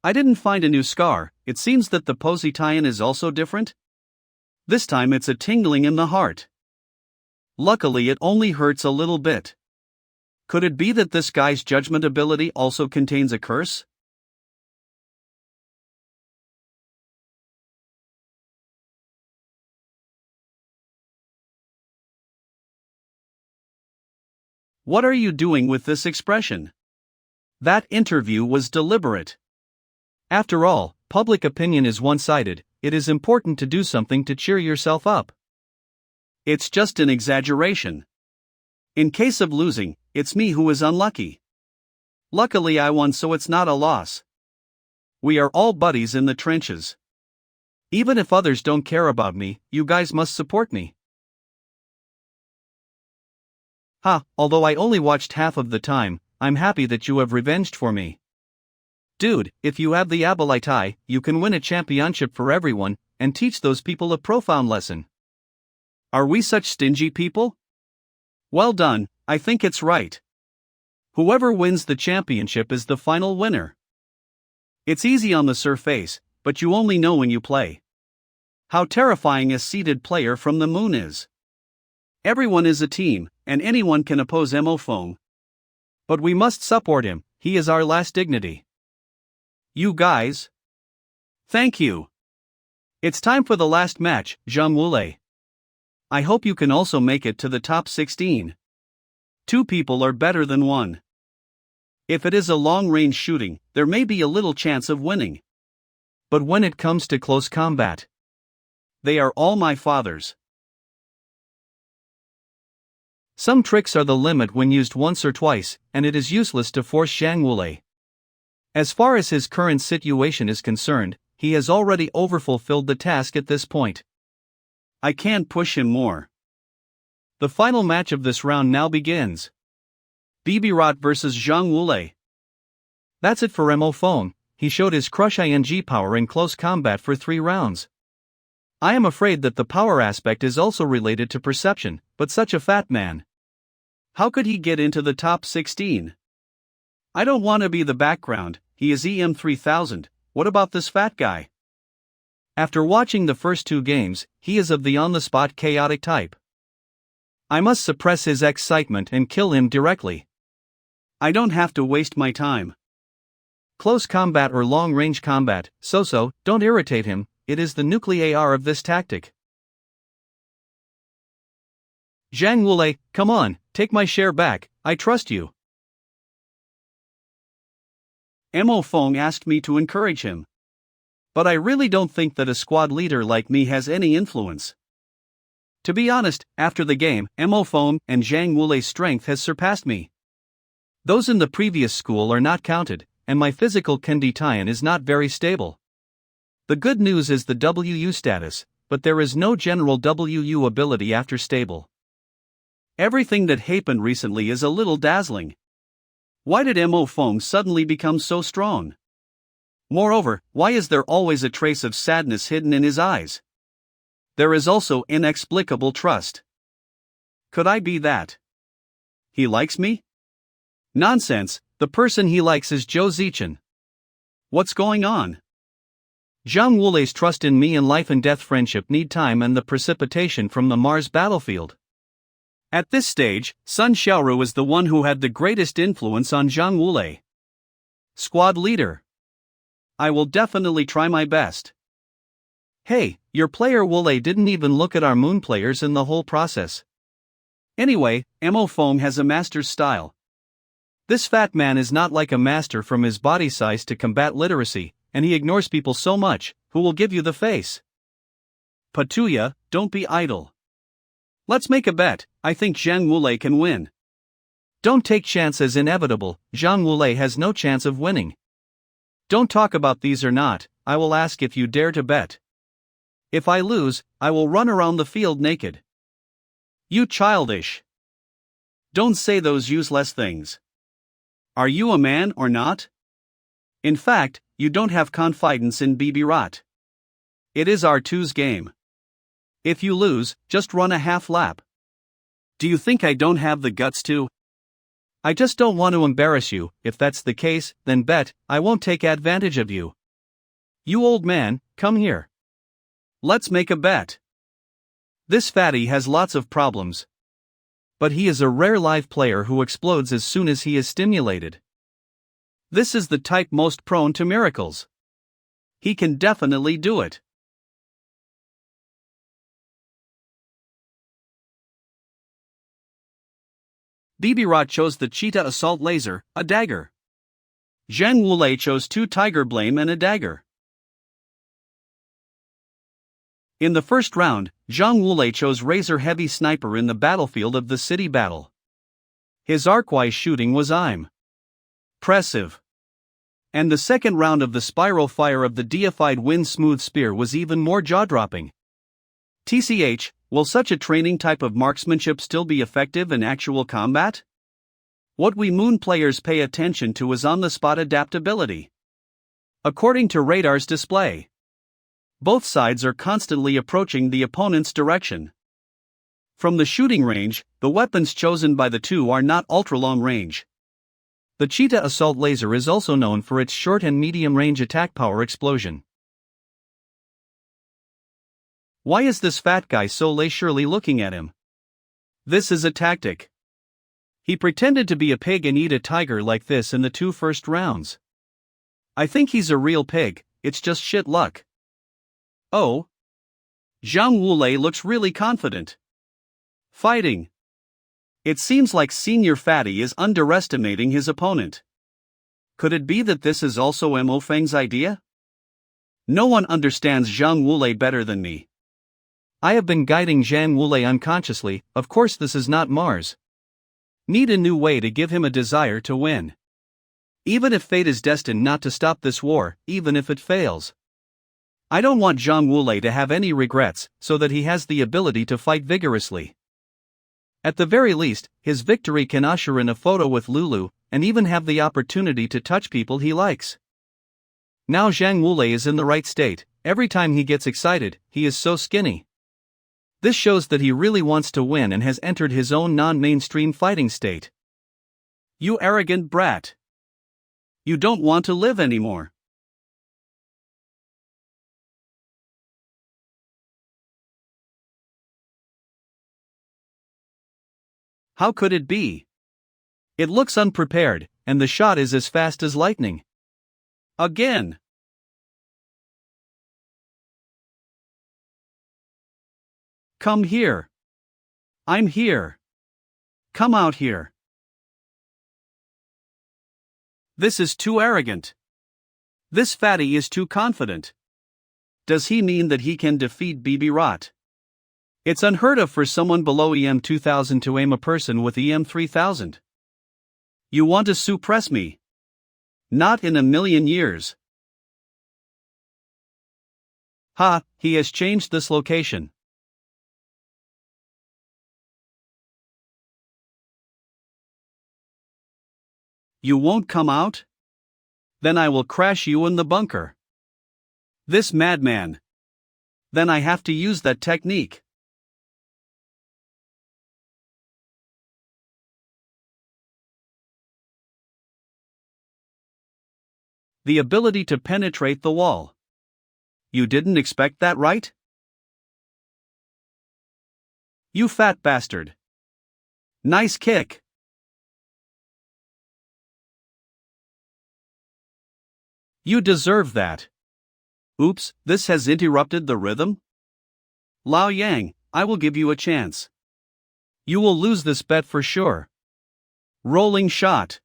I didn't find a new scar, it seems that the Positian is also different. This time it's a tingling in the heart. Luckily it only hurts a little bit. Could it be that this guy's judgment ability also contains a curse? What are you doing with this expression? That interview was deliberate. After all, public opinion is one-sided, it is important to do something to cheer yourself up. It's just an exaggeration. In case of losing, it's me who is unlucky. Luckily I won, so it's not a loss. We are all buddies in the trenches. Even if others don't care about me, you guys must support me. Although I only watched half of the time, I'm happy that you have revenged for me. Dude, if you have the ability, you can win a championship for everyone, and teach those people a profound lesson. Are we such stingy people? Well done, I think it's right. Whoever wins the championship is the final winner. It's easy on the surface, but you only know when you play. How terrifying a seeded player from the moon is. Everyone is a team, and anyone can oppose Mo phone. But we must support him, he is our last dignity. You guys. Thank you. It's time for the last match, Zhang Wulei. I hope you can also make it to the top 16. 2 people are better than 1. If it is a long-range shooting, there may be a little chance of winning. But when it comes to close combat, they are all my fathers. Some tricks are the limit when used once or twice, and it is useless to force Zhang Wulei. As far as his current situation is concerned, he has already overfulfilled the task at this point. I can't push him more. The final match of this round now begins. Bibirat vs Zhang Wulei. That's it for Mo Feng. He showed his crush ing power in close combat for 3 rounds. I am afraid that the power aspect is also related to perception, but such a fat man. How could he get into the top 16? I don't want to be the background, he is EM 3000, what about this fat guy? After watching the first 2 games, he is of the on-the-spot chaotic type. I must suppress his excitement and kill him directly. I don't have to waste my time. Close combat or long-range combat, so, don't irritate him, it is the nuclear of this tactic. Zhang Wulei, come on, take my share back, I trust you. Mo Feng asked me to encourage him. But I really don't think that a squad leader like me has any influence. To be honest, after the game, Mo Feng and Zhang Wulei's strength has surpassed me. Those in the previous school are not counted, and my physical condition is not very stable. The good news is the WU status, but there is no general WU ability after stable. Everything that happened recently is a little dazzling. Why did Mo Feng suddenly become so strong? Moreover, why is there always a trace of sadness hidden in his eyes? There is also inexplicable trust. Could I be that? He likes me? Nonsense, the person he likes is Zhao Zichin. What's going on? Zhang Wulei's trust in me and life and death friendship need time and the precipitation from the Mars battlefield. At this stage, Sun Xiaoru is the one who had the greatest influence on Zhang Wulei. Squad leader. I will definitely try my best. Hey, your player Wulei didn't even look at our moon players in the whole process. Anyway, Mo Feng has a master's style. This fat man is not like a master from his body size to combat literacy, and he ignores people so much, who will give you the face. Patuya, don't be idle. Let's make a bet, I think Zhang Wulei can win. Don't take chance as inevitable, Zhang Wulei has no chance of winning. Don't talk about these or not, I will ask if you dare to bet. If I lose, I will run around the field naked. You childish. Don't say those useless things. Are you a man or not? In fact, you don't have confidence in Bibirat. It is our two's game. If you lose, just run a half lap. Do you think I don't have the guts to? I just don't want to embarrass you. If that's the case, then bet, I won't take advantage of you. You old man, come here. Let's make a bet. This fatty has lots of problems. But he is a rare live player who explodes as soon as he is stimulated. This is the type most prone to miracles. He can definitely do it. Bibirat chose the cheetah assault laser, a dagger. Zhang Wulei chose 2 tiger blame and a dagger. In the first round, Zhang Wulei chose razor heavy sniper in the battlefield of the city battle. His arc-wise shooting was impressive. And the second round of the spiral fire of the deified wind smooth spear was even more jaw-dropping. TCH, will such a training type of marksmanship still be effective in actual combat? What we moon players pay attention to is on-the-spot adaptability. According to radar's display, both sides are constantly approaching the opponent's direction. From the shooting range, the weapons chosen by the two are not ultra-long range. The cheetah assault laser is also known for its short and medium-range attack power explosion. Why is this fat guy so leisurely looking at him? This is a tactic. He pretended to be a pig and eat a tiger like this in the 2 first rounds. I think he's a real pig, it's just shit luck. Oh. Zhang Wulei looks really confident. Fighting. It seems like Senior Fatty is underestimating his opponent. Could it be that this is also Mo Feng's idea? No one understands Zhang Wulei better than me. I have been guiding Zhang Wulei unconsciously, of course this is not Mars. Need a new way to give him a desire to win. Even if fate is destined not to stop this war, even if it fails. I don't want Zhang Wulei to have any regrets, so that he has the ability to fight vigorously. At the very least, his victory can usher in a photo with Lulu, and even have the opportunity to touch people he likes. Now Zhang Wulei is in the right state. Every time he gets excited, he is so skinny. This shows that he really wants to win and has entered his own non-mainstream fighting state. You arrogant brat. You don't want to live anymore. How could it be? It looks unprepared, and the shot is as fast as lightning. Again. Come here. I'm here. Come out here. This is too arrogant. This fatty is too confident. Does he mean that he can defeat Bibi Rot? It's unheard of for someone below EM 2000 to aim a person with EM 3000. You want to suppress me? Not in a million years. Ha, he has changed this location. You won't come out? Then I will crash you in the bunker. This madman. Then I have to use that technique. The ability to penetrate the wall. You didn't expect that, right? You fat bastard. Nice kick. You deserve that. Oops, this has interrupted the rhythm? Lao Yang, I will give you a chance. You will lose this bet for sure. Rolling shot.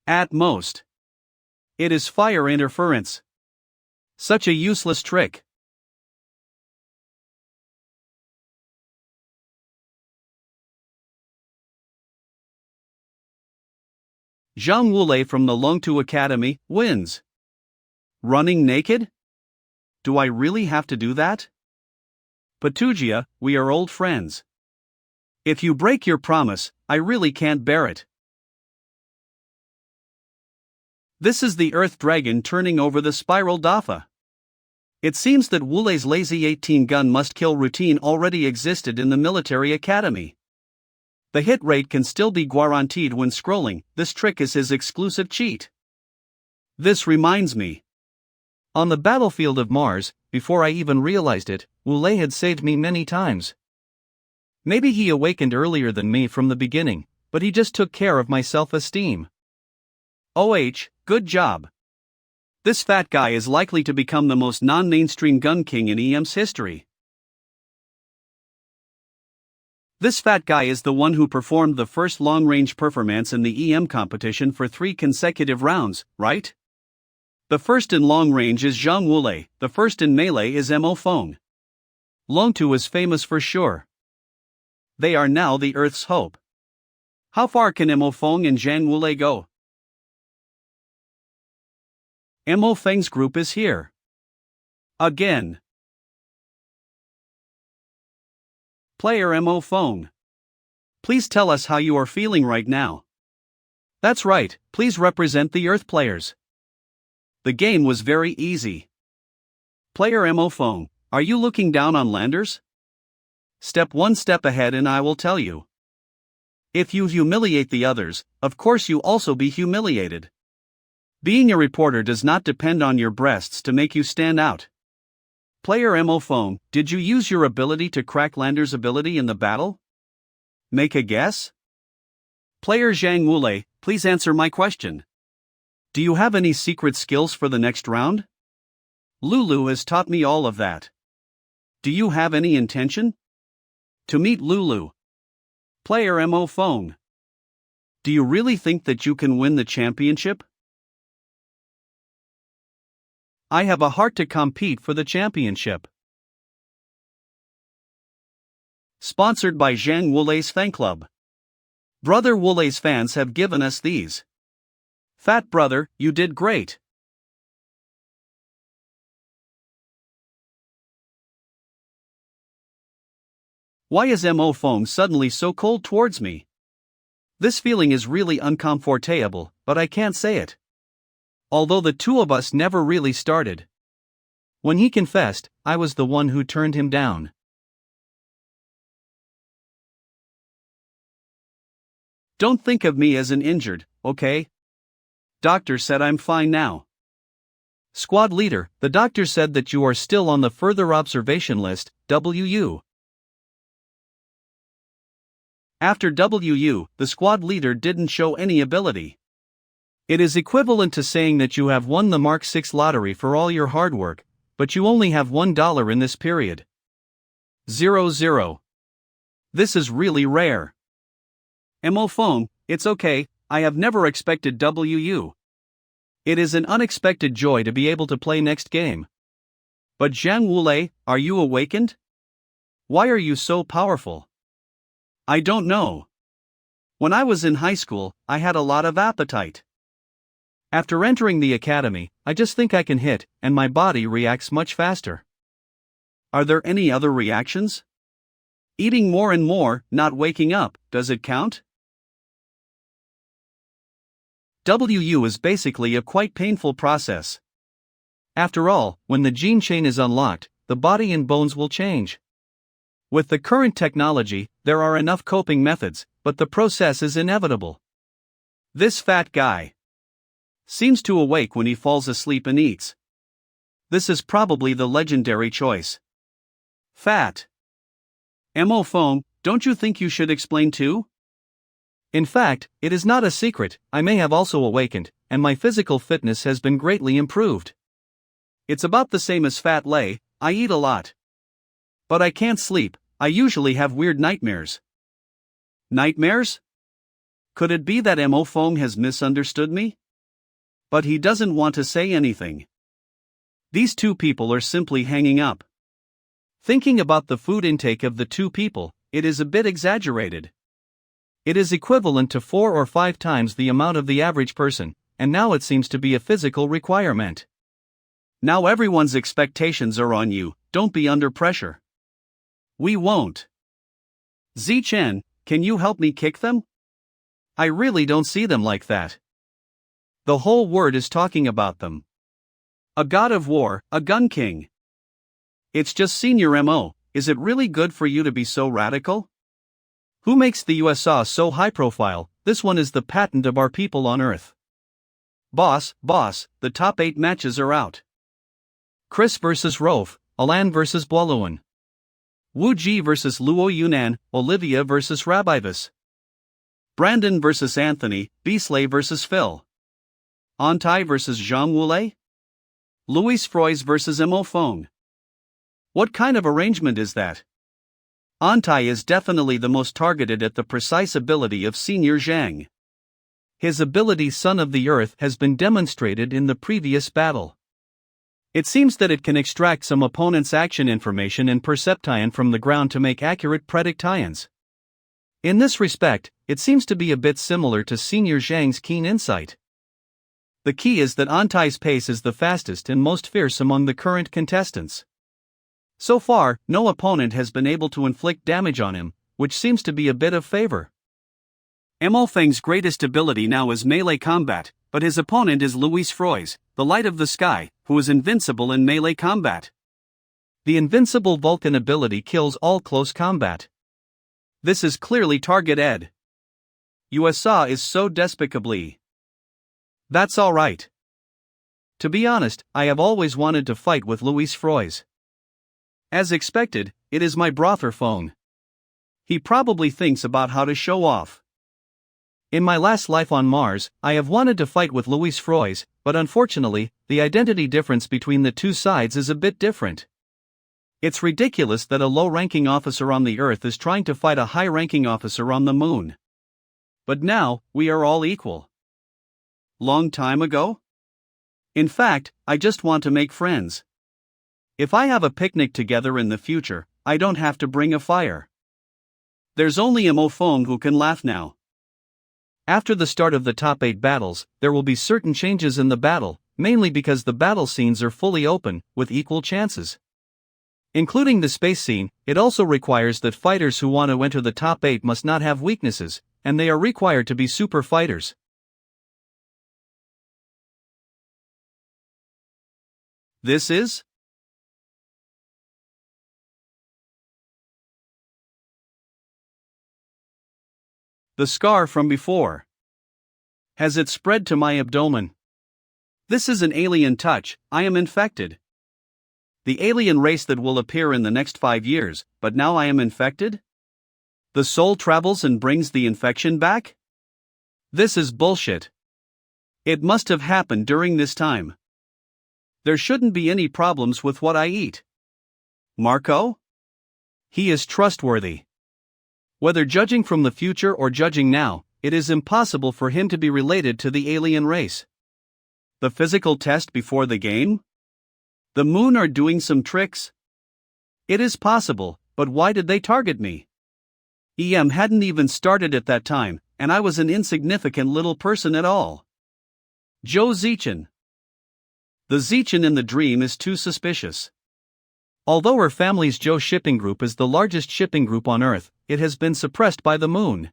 At most. It is fire interference. Such a useless trick. Zhang Wulei from the Longtu Academy wins. Running naked? Do I really have to do that? Petugia, we are old friends. If you break your promise, I really can't bear it. This is the Earth Dragon turning over the spiral Dafa. It seems that Wulei's lazy 18-gun must-kill routine already existed in the military academy. The hit rate can still be guaranteed when scrolling. This trick is his exclusive cheat. This reminds me. On the battlefield of Mars, before I even realized it, Wulei had saved me many times. Maybe he awakened earlier than me from the beginning, but he just took care of my self-esteem. Good job. This fat guy is likely to become the most non-mainstream gun king in EM's history. This fat guy is the one who performed the first long-range performance in the EM competition for 3 consecutive rounds, right? The first in long range is Zhang Wulei, the first in melee is Mo Feng. Longtu is famous for sure. They are now the Earth's hope. How far can Mo Feng and Zhang Wulei go? Mo Feng's group is here. Again. Player Mo Feng. Please tell us how you are feeling right now. That's right, please represent the Earth players. The game was very easy. Player Mo Feng, are you looking down on landers? Step one step ahead and I will tell you. If you humiliate the others, of course you also be humiliated. Being a reporter does not depend on your breasts to make you stand out. Player Mo Feng, did you use your ability to crack Lander's ability in the battle? Make a guess? Player Zhang Wulei, please answer my question. Do you have any secret skills for the next round? Lulu has taught me all of that. Do you have any intention? To meet Lulu. Player Mo Feng. Do you really think that you can win the championship? I have a heart to compete for the championship. Sponsored by Zhang Wulei's fan club. Brother Wulei's fans have given us these. Fat brother, you did great. Why is Mo Foam suddenly so cold towards me? This feeling is really uncomfortable, but I can't say it. Although the two of us never really started. When he confessed, I was the one who turned him down. Don't think of me as an injured, okay? Doctor said I'm fine now. Squad leader, the doctor said that you are still on the further observation list, WU. After WU, the squad leader didn't show any ability. It is equivalent to saying that you have won the Mark 6 lottery for all your hard work, but you only have $1 in this period. 0. This is really rare. Mo Foam, it's okay, I have never expected WU. It is an unexpected joy to be able to play next game. But Zhang Wulei, are you awakened? Why are you so powerful? I don't know. When I was in high school, I had a lot of appetite. After entering the academy, I just think I can hit, and my body reacts much faster. Are there any other reactions? Eating more and more, not waking up, does it count? WU is basically a quite painful process. After all, when the gene chain is unlocked, the body and bones will change. With the current technology, there are enough coping methods, but the process is inevitable. This fat guy seems to awake when he falls asleep and eats. This is probably the legendary choice. Fat. Mo Foam, don't you think you should explain too? In fact, it is not a secret, I may have also awakened, and my physical fitness has been greatly improved. It's about the same as Fat Lei, I eat a lot. But I can't sleep, I usually have weird nightmares. Nightmares? Could it be that Mo Foam has misunderstood me? But he doesn't want to say anything. These two people are simply hanging up. Thinking about the food intake of the two people, it is a bit exaggerated. It is equivalent to 4 or 5 times the amount of the average person, and now it seems to be a physical requirement. Now everyone's expectations are on you, don't be under pressure. We won't. Zichin, can you help me kick them? I really don't see them like that. The whole word is talking about them. A god of war, a gun king. It's just Senior Mo, is it really good for you to be so radical? Who makes the USA so high profile? This one is the patent of our people on Earth. Boss, the top 8 matches are out. Chris vs. Rofe, Alan vs. Boiluan. Wu Ji vs. Luo Yunnan, Olivia vs. Rabivis. Brandon vs. Anthony, Beasley vs. Phil. Antai vs. Zhang Wulei? Louis Froys vs. Mo Foam. What kind of arrangement is that? Antai is definitely the most targeted at the precise ability of Senior Zhang. His ability Son of the Earth has been demonstrated in the previous battle. It seems that it can extract some opponent's action information and perception from the ground to make accurate predictions. In this respect, it seems to be a bit similar to Senior Zhang's keen insight. The key is that Antai's pace is the fastest and most fierce among the current contestants. So far, no opponent has been able to inflict damage on him, which seems to be a bit of favor. Mo Feng's greatest ability now is melee combat, but his opponent is Louis Froys, the Light of the Sky, who is invincible in melee combat. The invincible Vulcan ability kills all close combat. This is clearly target ed. USA is so despicably. That's alright. To be honest, I have always wanted to fight with Louis Froys. As expected, it is my brother phone. He probably thinks about how to show off. In my last life on Mars, I have wanted to fight with Louis Froys, but unfortunately, the identity difference between the two sides is a bit different. It's ridiculous that a low-ranking officer on the Earth is trying to fight a high-ranking officer on the Moon. But now, we are all equal. Long time ago? In fact, I just want to make friends. If I have a picnic together in the future, I don't have to bring a fire. There's only a Mofong who can laugh now. After the start of the top 8 battles, there will be certain changes in the battle, mainly because the battle scenes are fully open, with equal chances. Including the space scene, it also requires that fighters who want to enter the top 8 must not have weaknesses, and they are required to be super fighters. This is? The scar from before. Has it spread to my abdomen? This is an alien touch, I am infected. The alien race that will appear in the next 5 years, but now I am infected? The soul travels and brings the infection back? This is bullshit. It must have happened during this time. There shouldn't be any problems with what I eat. Marco? He is trustworthy. Whether judging from the future or judging now, it is impossible for him to be related to the alien race. The physical test before the game? The moon are doing some tricks? It is possible, but why did they target me? EM hadn't even started at that time, and I was an insignificant little person at all. Zhao Zichin. The Zichin in the dream is too suspicious. Although her family's Zhou shipping group is the largest shipping group on Earth, it has been suppressed by the moon.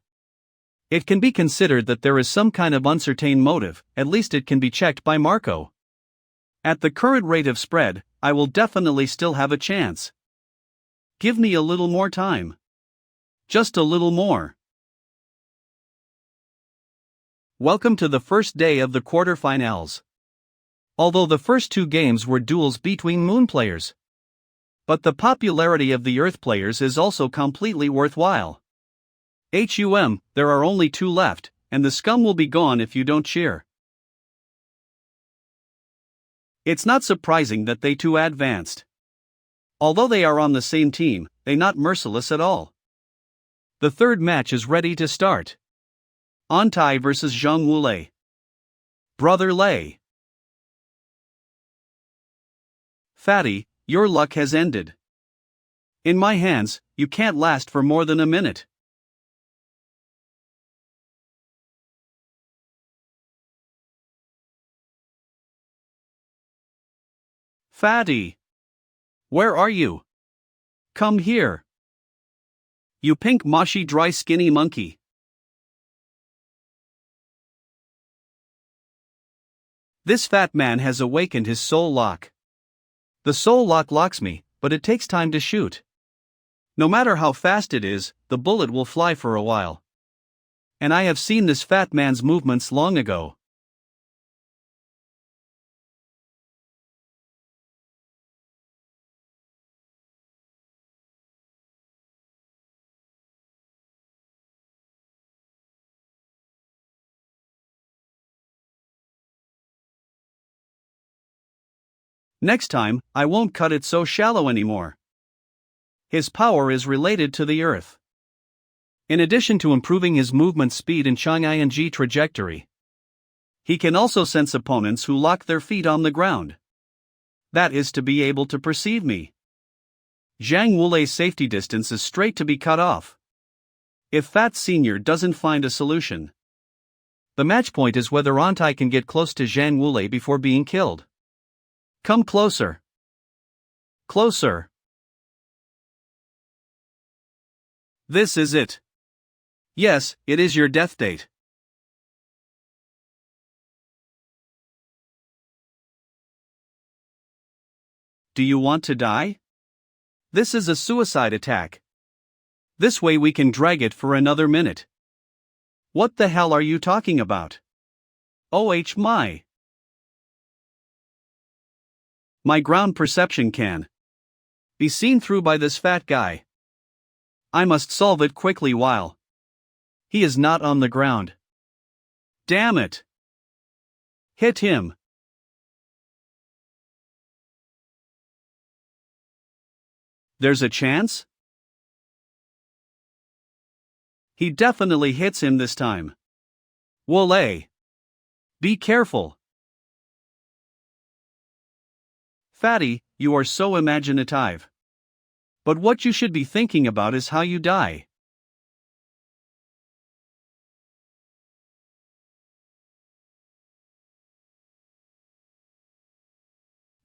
It can be considered that there is some kind of uncertain motive, at least it can be checked by Marco. At the current rate of spread, I will definitely still have a chance. Give me a little more time. Just a little more. Welcome to the first day of the quarterfinals. Although the first 2 games were duels between moon players. But the popularity of the Earth players is also completely worthwhile. There are only 2 left, and the scum will be gone if you don't cheer. It's not surprising that they too advanced. Although they are on the same team, they not merciless at all. The third match is ready to start. Antai versus Zhang Wulei. Brother Lei. Fatty, your luck has ended. In my hands, you can't last for more than a minute. Fatty! Where are you? Come here. You pink moshy dry skinny monkey. This fat man has awakened his soul lock. The soul lock locks me, but it takes time to shoot. No matter how fast it is, the bullet will fly for a while. And I have seen this fat man's movements long ago. Next time, I won't cut it so shallow anymore. His power is related to the Earth. In addition to improving his movement speed and Chang-ing trajectory, he can also sense opponents who lock their feet on the ground. That is to be able to perceive me. Zhang Wulei's safety distance is straight to be cut off. If Fat Senior doesn't find a solution. The match point is whether Antai can get close to Zhang Wulei before being killed. Come closer. Closer. This is it. Yes, it is your death date. Do you want to die? This is a suicide attack. This way we can drag it for another minute. What the hell are you talking about? My ground perception can be seen through by this fat guy. I must solve it quickly while he is not on the ground. Damn it! Hit him. There's a chance? He definitely hits him this time. Wole. Be careful. Fatty, you are so imaginative. But what you should be thinking about is how you die.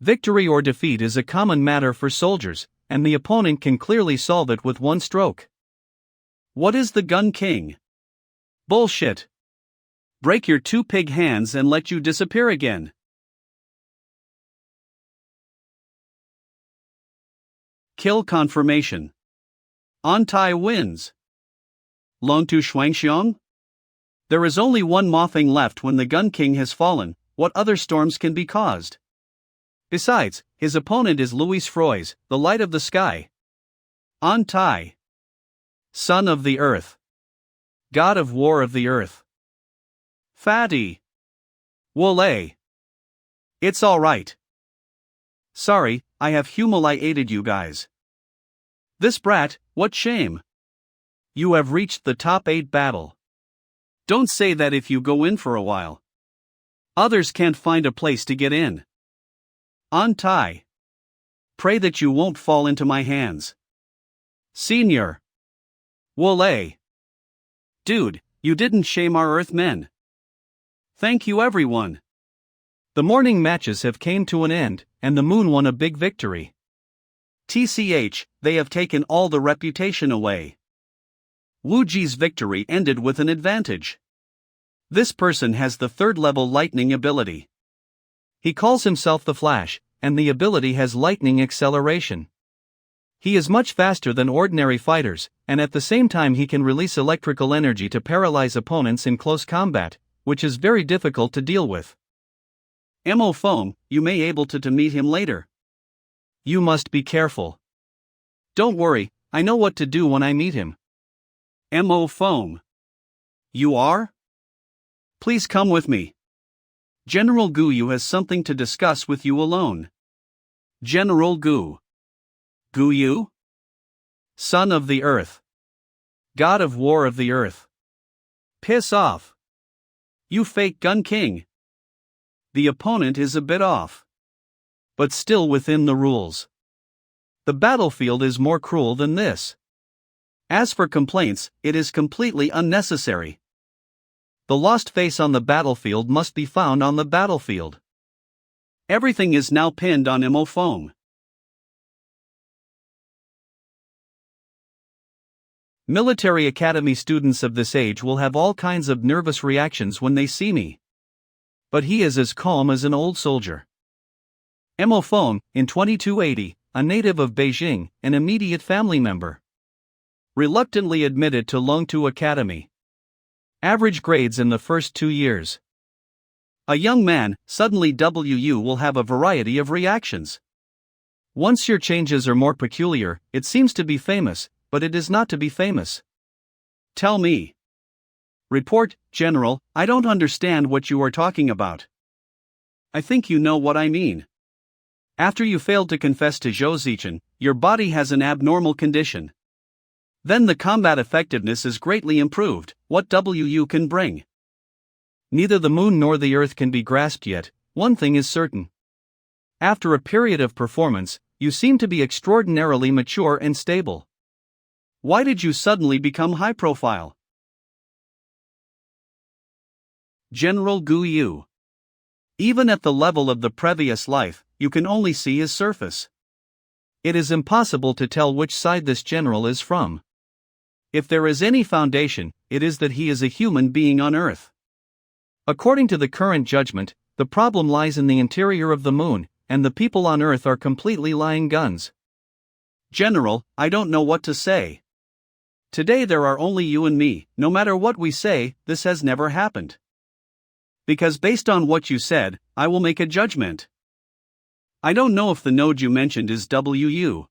Victory or defeat is a common matter for soldiers, and the opponent can clearly solve it with one stroke. What is the Gun King? Bullshit. Break your two pig hands and let you disappear again. Kill confirmation. Antai wins. Long Tu Shuangxiong? There is only one mothing left when the Gun King has fallen. What other storms can be caused? Besides, his opponent is Louis Froys, the light of the sky. Antai. Son of the earth. God of war of the earth. Fatty. Wolay. It's alright. Sorry, I have humiliated you guys. This brat, what shame. You have reached the top 8 battle. Don't say that if you go in for a while. Others can't find a place to get in. Antai. Pray that you won't fall into my hands. Senior. Wolay. Dude, you didn't shame our Earthmen. Thank you everyone. The morning matches have came to an end, and the moon won a big victory. TCH, they have taken all the reputation away. Wu Ji's victory ended with an advantage. This person has the 3rd level lightning ability. He calls himself the Flash, and the ability has lightning acceleration. He is much faster than ordinary fighters, and at the same time he can release electrical energy to paralyze opponents in close combat, which is very difficult to deal with. Mo Foam, you may able to meet him later. You must be careful. Don't worry, I know what to do when I meet him. Mo Foam. You are? Please come with me. General Guyu has something to discuss with you alone. General Guyu? Son of the earth. God of war of the earth. Piss off. You fake Gun King. The opponent is a bit off, but still within the rules. The battlefield is more cruel than this. As for complaints, it is completely unnecessary. The lost face on the battlefield must be found on the battlefield. Everything is now pinned on Mo Foam. Military academy students of this age will have all kinds of nervous reactions when they see me. But he is as calm as an old soldier. Mo Foam, in 2280, a native of Beijing, an immediate family member. Reluctantly admitted to Longtu Academy. Average grades in the first 2 years. A young man, suddenly WU will have a variety of reactions. Once your changes are more peculiar, it seems to be famous, but it is not to be famous. Tell me. Report, General, I don't understand what you are talking about. I think you know what I mean. After you failed to confess to Zhao Zichin, your body has an abnormal condition. Then the combat effectiveness is greatly improved. What WU can bring? Neither the moon nor the earth can be grasped yet. One thing is certain. After a period of performance, you seem to be extraordinarily mature and stable. Why did you suddenly become high profile? General Guyu. Even at the level of the previous life, you can only see his surface. It is impossible to tell which side this general is from. If there is any foundation, it is that he is a human being on Earth. According to the current judgment, the problem lies in the interior of the moon, and the people on Earth are completely lying guns. General, I don't know what to say. Today there are only you and me. No matter what we say, this has never happened. Because based on what you said, I will make a judgment. I don't know if the node you mentioned is WU.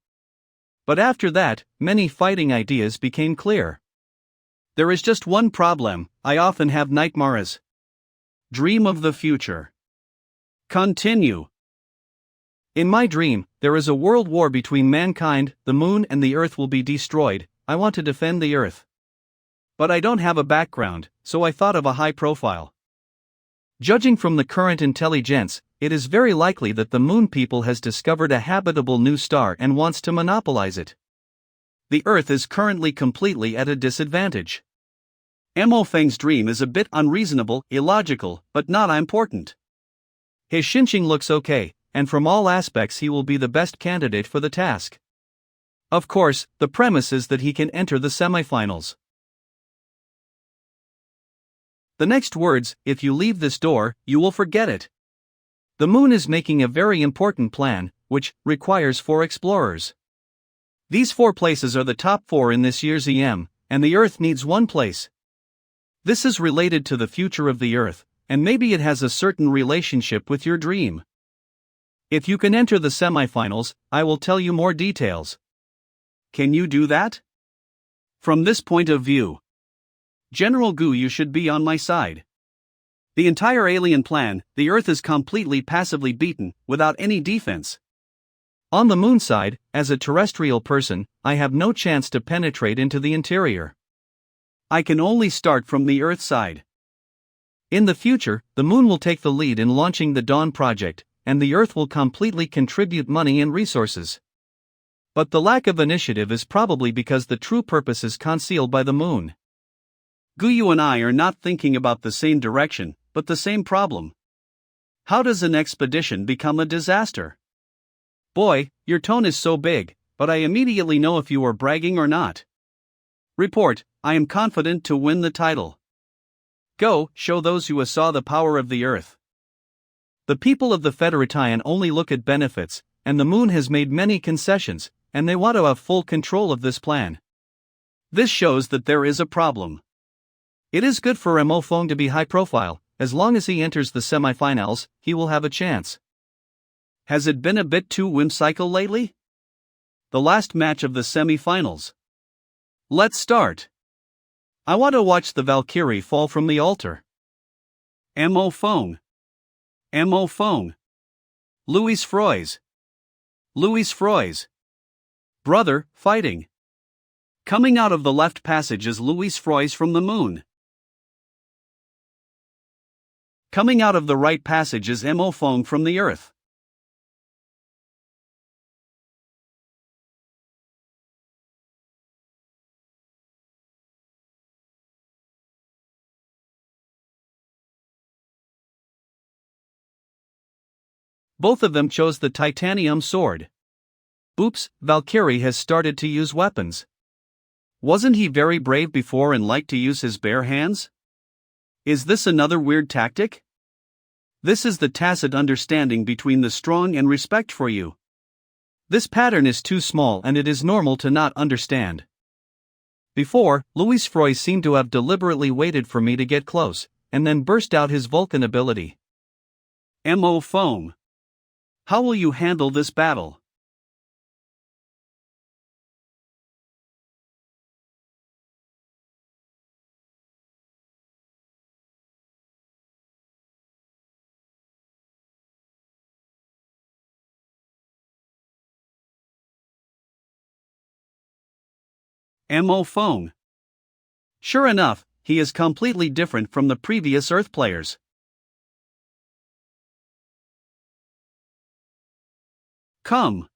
But after that, many fighting ideas became clear. There is just one problem: I often have nightmares. Dream of the future. Continue. In my dream, there is a world war between mankind, the moon and the earth will be destroyed. I want to defend the earth. But I don't have a background, so I thought of a high profile. Judging from the current intelligence, it is very likely that the moon people has discovered a habitable new star and wants to monopolize it. The earth is currently completely at a disadvantage. Mo Feng's dream is a bit unreasonable, illogical, but not important. His Xinqing looks okay, and from all aspects he will be the best candidate for the task. Of course, the premise is that he can enter the semifinals. The next words: if you leave this door, you will forget it. The moon is making a very important plan, which requires 4 explorers. These 4 places are the top 4 in this year's EM, and the Earth needs 1 place. This is related to the future of the Earth, and maybe it has a certain relationship with your dream. If you can enter the semifinals, I will tell you more details. Can you do that? From this point of view, General Gu, you should be on my side. The entire alien plan, the Earth is completely passively beaten, without any defense. On the moon side, as a terrestrial person, I have no chance to penetrate into the interior. I can only start from the Earth side. In the future, the moon will take the lead in launching the Dawn project, and the Earth will completely contribute money and resources. But the lack of initiative is probably because the true purpose is concealed by the moon. Gu, you and I are not thinking about the same direction, but the same problem. How does an expedition become a disaster? Boy, your tone is so big, but I immediately know if you are bragging or not. Report: I am confident to win the title. Go, show those who saw the power of the Earth. The people of the Federation only look at benefits, and the moon has made many concessions, and they want to have full control of this plan. This shows that there is a problem. It is good for Mo Fong to be high profile. As long as he enters the semifinals, he will have a chance. Has it been a bit too whimsical lately? The last match of the semifinals. Let's start. I want to watch the Valkyrie fall from the altar. Mo Fong. Mo Fong. Louis Froys. Louis Froys. Brother, fighting. Coming out of the left passage is Louis Froys from the moon. Coming out of the right passage is Mo Fong from the Earth. Both of them chose the titanium sword. Oops, Valkyrie has started to use weapons. Wasn't he very brave before and liked to use his bare hands? Is this another weird tactic? This is the tacit understanding between the strong and respect for you. This pattern is too small and it is normal to not understand. Before, Louis Froy seemed to have deliberately waited for me to get close, and then burst out his Vulcan ability. Mo Fong. How will you handle this battle? Mo Fong. Sure enough, he is completely different from the previous Earth players. Come.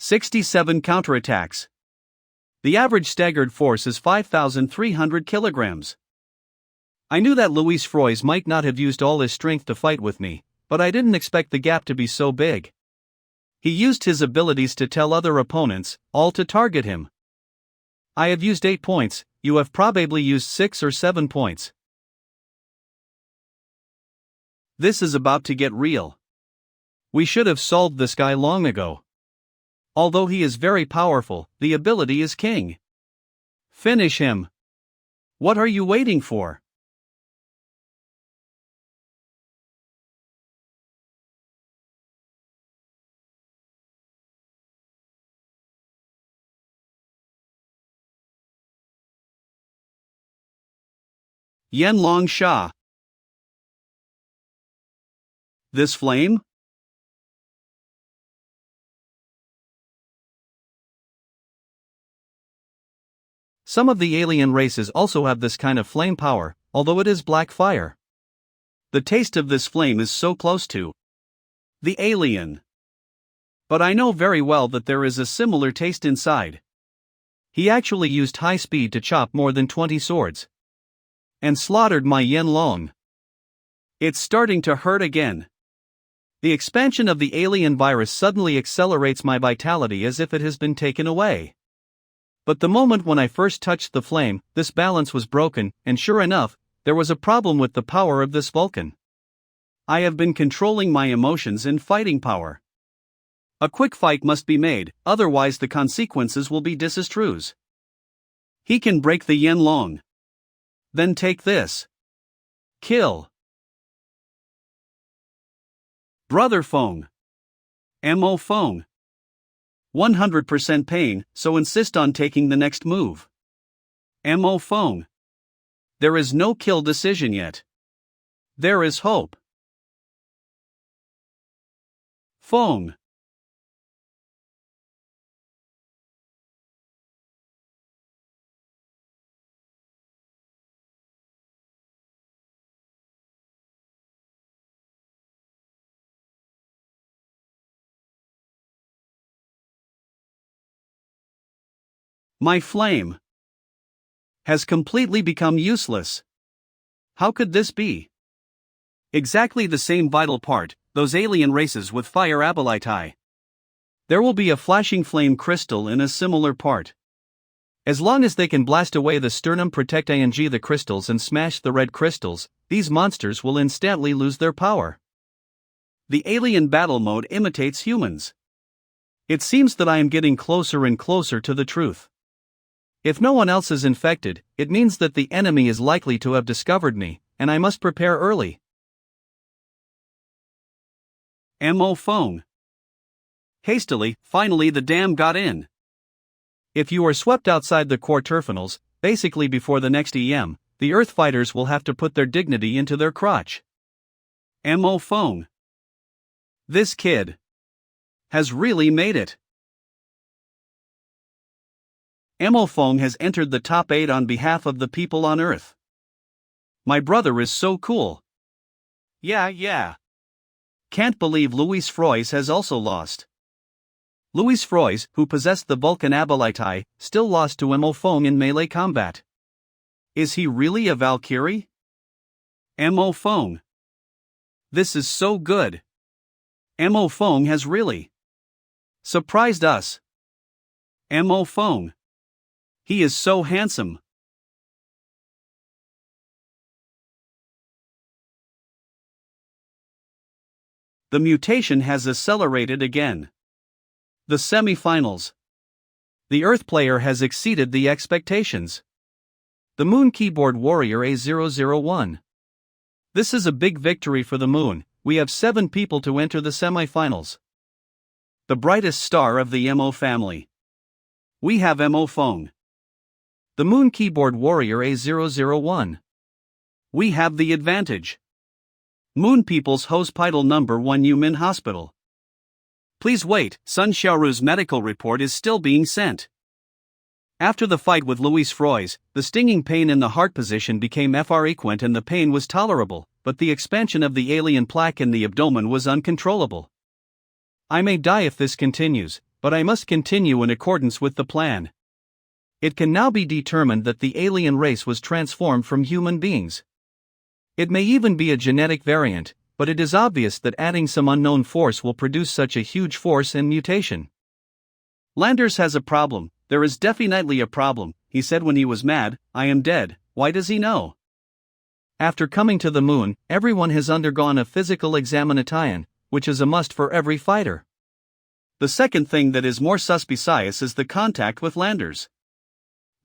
"67 counterattacks. The average staggered force is 5,300 kilograms. I knew that Louis Froys might not have used all his strength to fight with me, but I didn't expect the gap to be so big. He used his abilities to tell other opponents, all to target him. I have used 8 points, you have probably used 6 or 7 points. This is about to get real. We should have solved this guy long ago. Although he is very powerful, the ability is king. Finish him. What are you waiting for? Yanlong Sha. This flame? Some of the alien races also have this kind of flame power, although it is black fire. The taste of this flame is so close to the alien. But I know very well that there is a similar taste inside. He actually used high speed to chop more than 20 swords. And slaughtered my Yanlong. It's starting to hurt again. The expansion of the alien virus suddenly accelerates my vitality as if it has been taken away. But the moment when I first touched the flame, this balance was broken, and sure enough, there was a problem with the power of this Vulcan. I have been controlling my emotions and fighting power. A quick fight must be made, otherwise the consequences will be disastrous. He can break the Yanlong. Then take this. Kill. Brother Feng. Mo Feng. 100% pain, so insist on taking the next move. Mo Feng. There is no kill decision yet. There is hope. Feng. My flame has completely become useless. How could this be? Exactly the same vital part, those alien races with fire aboliti. There will be a flashing flame crystal in a similar part. As long as they can blast away the sternum protecting the crystals and smash the red crystals, these monsters will instantly lose their power. The alien battle mode imitates humans. It seems that I am getting closer and closer to the truth. If no one else is infected, it means that the enemy is likely to have discovered me, and I must prepare early. Mo Feng. Hastily, finally the dam got in. If you are swept outside the core terminals, basically before the next EM, the Earth fighters will have to put their dignity into their crotch. Mo Feng. This kid has really made it. Mo Feng has entered the top 8 on behalf of the people on Earth. My brother is so cool. Yeah. Can't believe Luis Frois has also lost. Luis Frois, who possessed the Vulcan Aboliti, still lost to Mo Feng in melee combat. Is he really a Valkyrie? Mo Feng. This is so good. Mo Feng has really surprised us. Mo Feng. He is so handsome. The mutation has accelerated again. The semi-finals. The Earth player has exceeded the expectations. The Moon Keyboard Warrior A001. This is a big victory for the Moon. We have 7 people to enter the semi-finals. The brightest star of the Mo family. We have Mo Feng. The Moon Keyboard Warrior A001. We have the advantage. Moon People's Hospital number 1 Yumin Hospital. Please wait, Sun Xiaoru's medical report is still being sent. After the fight with Luis Frois, the stinging pain in the heart position became frequent and the pain was tolerable, but the expansion of the alien plaque in the abdomen was uncontrollable. I may die if this continues, but I must continue in accordance with the plan. It can now be determined that the alien race was transformed from human beings. It may even be a genetic variant, but it is obvious that adding some unknown force will produce such a huge force and mutation. Landers has a problem. There is definitely a problem, he said when he was mad. I am dead. Why does he know? After coming to the moon, everyone has undergone a physical examination, which is a must for every fighter. The second thing that is more suspicious is the contact with Landers.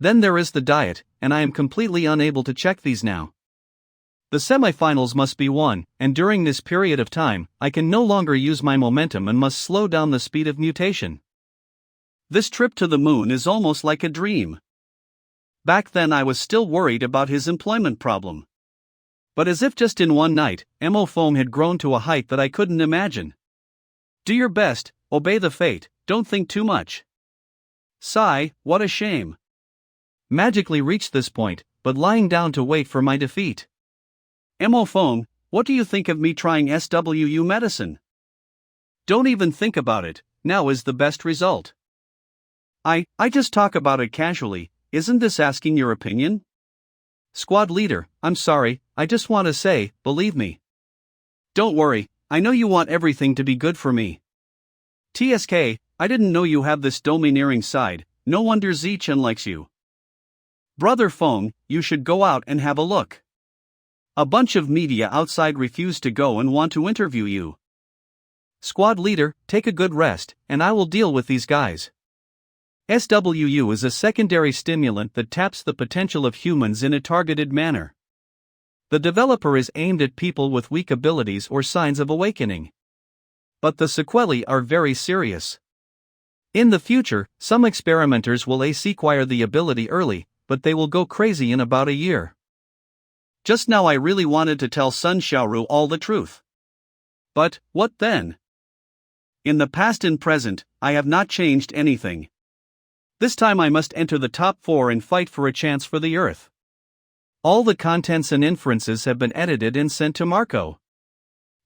Then there is the diet, and I am completely unable to check these now. The semifinals must be won, and during this period of time, I can no longer use my momentum and must slow down the speed of mutation. This trip to the moon is almost like a dream. Back then I was still worried about his employment problem. But as if just in one night, Mo Foam had grown to a height that I couldn't imagine. Do your best, obey the fate, don't think too much. Sigh, what a shame. Magically reached this point, but lying down to wait for my defeat. Mo Foam, what do you think of me trying SWU medicine? Don't even think about it, now is the best result. I just talk about it casually, isn't this asking your opinion? Squad leader, I'm sorry, I just want to say, believe me. Don't worry, I know you want everything to be good for me. TSK, I didn't know you have this domineering side, no wonder Zichin likes you. Brother Feng, you should go out and have a look. A bunch of media outside refuse to go and want to interview you. Squad leader, take a good rest, and I will deal with these guys. SWU is a secondary stimulant that taps the potential of humans in a targeted manner. The developer is aimed at people with weak abilities or signs of awakening. But the sequelae are very serious. In the future, some experimenters will acquire the ability early, but they will go crazy in about a year. Just now I really wanted to tell Sun Xiaoru all the truth. But, what then? In the past and present, I have not changed anything. This time I must enter the top 4 and fight for a chance for the Earth. All the contents and inferences have been edited and sent to Marco.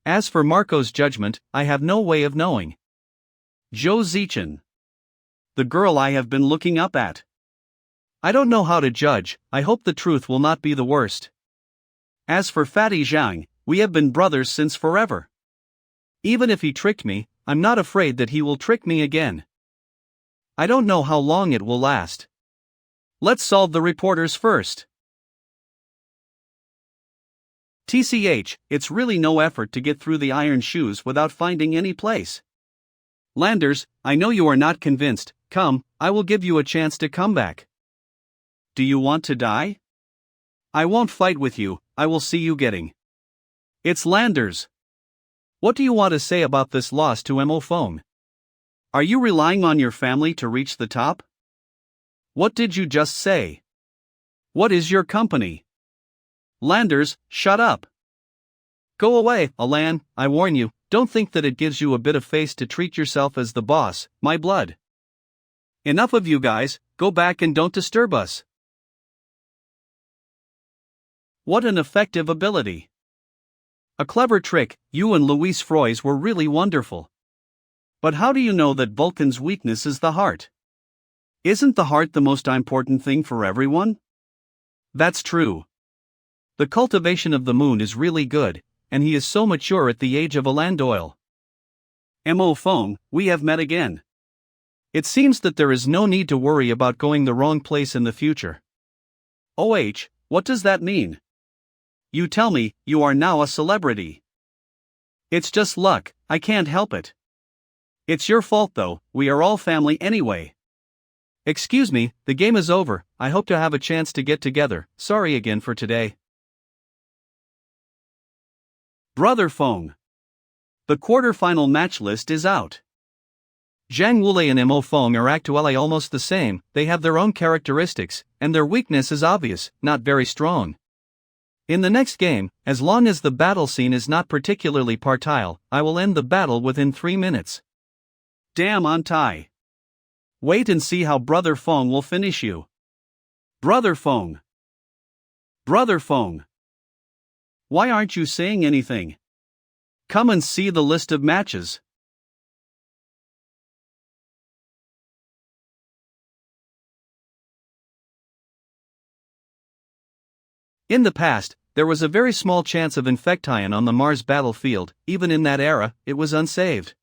As for Marco's judgment, I have no way of knowing. Zhao Zichin. The girl I have been looking up at. I don't know how to judge, I hope the truth will not be the worst. As for Fatty Zhang, we have been brothers since forever. Even if he tricked me, I'm not afraid that he will trick me again. I don't know how long it will last. Let's solve the reporters first. TCH, it's really no effort to get through the iron shoes without finding any place. Landers, I know you are not convinced, come, I will give you a chance to come back. Do you want to die? I won't fight with you, I will see you getting. It's Landers. What do you want to say about this loss to Mo Foam? Are you relying on your family to reach the top? What did you just say? What is your company? Landers, shut up. Go away, Alan, I warn you, don't think that it gives you a bit of face to treat yourself as the boss, my blood. Enough of you guys, go back and don't disturb us. What an effective ability. A clever trick, you and Louis Froys were really wonderful. But how do you know that Vulcan's weakness is the heart? Isn't the heart the most important thing for everyone? That's true. The cultivation of the moon is really good, and he is so mature at the age of Alan Doyle. Mo Foam, we have met again. It seems that there is no need to worry about going the wrong place in the future. What does that mean? You tell me, you are now a celebrity. It's just luck, I can't help it. It's your fault though, we are all family anyway. Excuse me, the game is over, I hope to have a chance to get together, sorry again for today. Brother Feng. The quarter-final match list is out. Zhang Wulei and Mo Feng are actually almost the same, they have their own characteristics, and their weakness is obvious, not very strong. In the next game, as long as the battle scene is not particularly partile, I will end the battle within 3 minutes. Damn Antai. Wait and see how Brother Feng will finish you. Brother Feng. Brother Feng. Why aren't you saying anything? Come and see the list of matches. In the past, there was a very small chance of Infection on the Mars battlefield, even in that era, it was unsaved.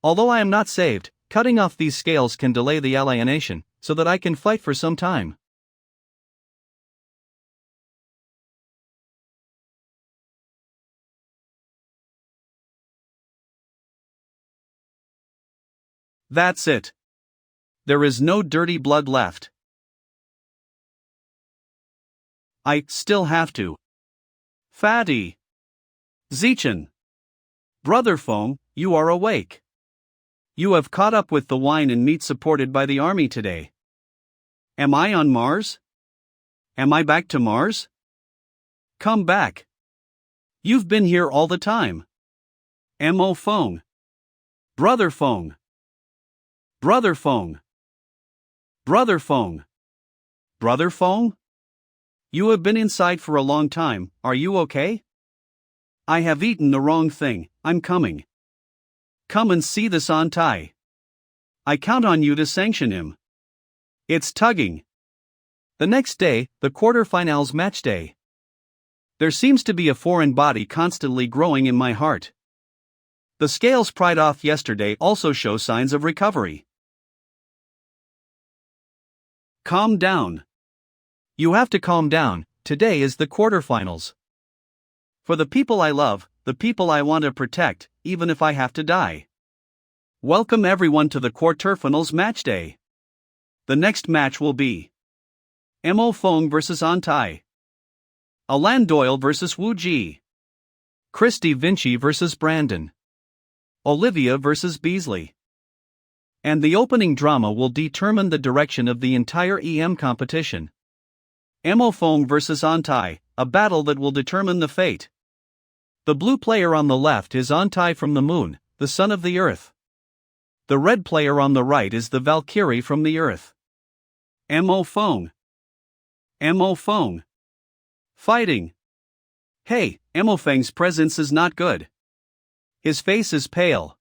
Although I am not saved, cutting off these scales can delay the alienation, so that I can fight for some time. That's it. There is no dirty blood left. I still have to. Fatty. Zichin. Brother Feng, you are awake. You have caught up with the wine and meat supported by the army today. Am I on Mars? Am I back to Mars? Come back. You've been here all the time. Mo Fong. Brother Fong. Brother Fong. Brother Fong. Brother Fong? You have been inside for a long time, are you okay? I have eaten the wrong thing, I'm coming. Come and see this on Tai. I count on you to sanction him. It's tugging. The next day, the quarterfinals match day. There seems to be a foreign body constantly growing in my heart. The scales pried off yesterday also show signs of recovery. Calm down. You have to calm down, today is the quarterfinals. For the people I love, the people I want to protect, even if I have to die. Welcome everyone to the quarterfinals match day. The next match will be Mo Fong vs An Tai, Alan Doyle vs Wu Ji, Christy Vinci vs Brandon, Olivia vs Beasley. And the opening drama will determine the direction of the entire EM competition. Mo Fong vs An Tai, a battle that will determine the fate. The blue player on the left is An Tai from the moon, the son of the earth. The red player on the right is the Valkyrie from the earth. Mo Fong. Mo Fong. Fighting. Hey, Mo Feng's presence is not good. His face is pale.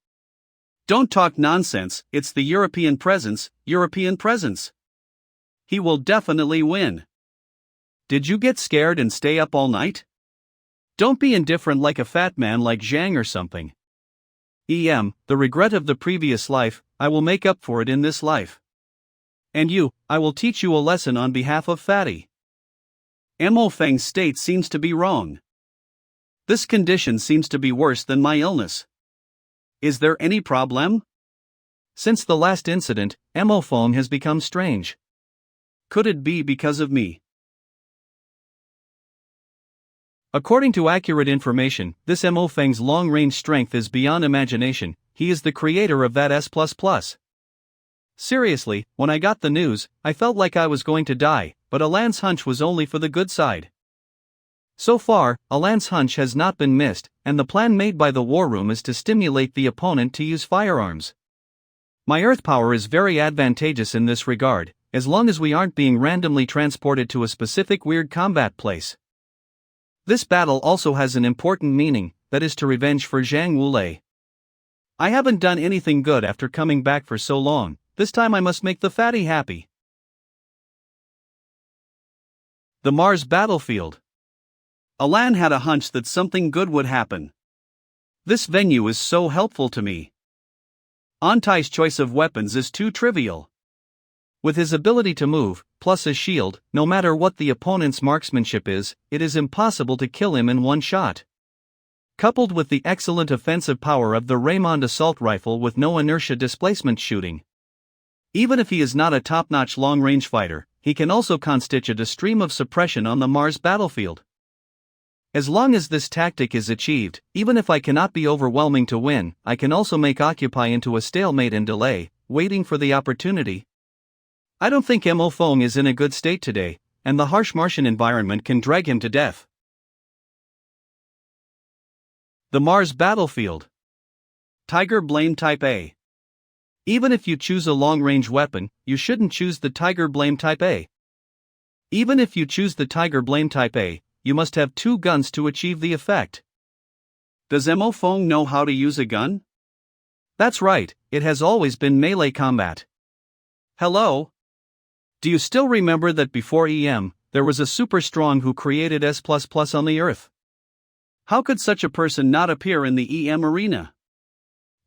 Don't talk nonsense, it's the European presence, European presence. He will definitely win. Did you get scared and stay up all night? Don't be indifferent like a fat man like Zhang or something. The regret of the previous life, I will make up for it in this life. And you, I will teach you a lesson on behalf of Fatty. Mo Feng's state seems to be wrong. This condition seems to be worse than my illness. Is there any problem? Since the last incident, Mo Feng has become strange. Could it be because of me? According to accurate information, this Mo Feng's long-range strength is beyond imagination. He is the creator of that S++. Seriously, when I got the news, I felt like I was going to die, but Alan's hunch was only for the good side. So far, Alan's hunch has not been missed, and the plan made by the war room is to stimulate the opponent to use firearms. My earth power is very advantageous in this regard, as long as we aren't being randomly transported to a specific weird combat place. This battle also has an important meaning, that is to revenge for Zhang Wulei. I haven't done anything good after coming back for so long, this time I must make the fatty happy. The Mars battlefield. Alan had a hunch that something good would happen. This venue is so helpful to me. An Tai's choice of weapons is too trivial. With his ability to move, plus a shield, no matter what the opponent's marksmanship is, it is impossible to kill him in one shot. Coupled with the excellent offensive power of the Raymond assault rifle with no inertia displacement shooting. Even if he is not a top-notch long-range fighter, he can also constitute a stream of suppression on the Mars battlefield. As long as this tactic is achieved, even if I cannot be overwhelming to win, I can also make Occupy into a stalemate and delay, waiting for the opportunity. I don't think Mo Feng is in a good state today, and the harsh Martian environment can drag him to death. The Mars battlefield. Tiger Blame Type A. Even if you choose a long-range weapon, you shouldn't choose the Tiger Blame Type A. Even if you choose the Tiger Blame Type A, you must have 2 guns to achieve the effect. Does Mo Feng know how to use a gun? That's right, it has always been melee combat. Hello? Do you still remember that before EM, there was a super strong who created S++ on the Earth? How could such a person not appear in the EM arena?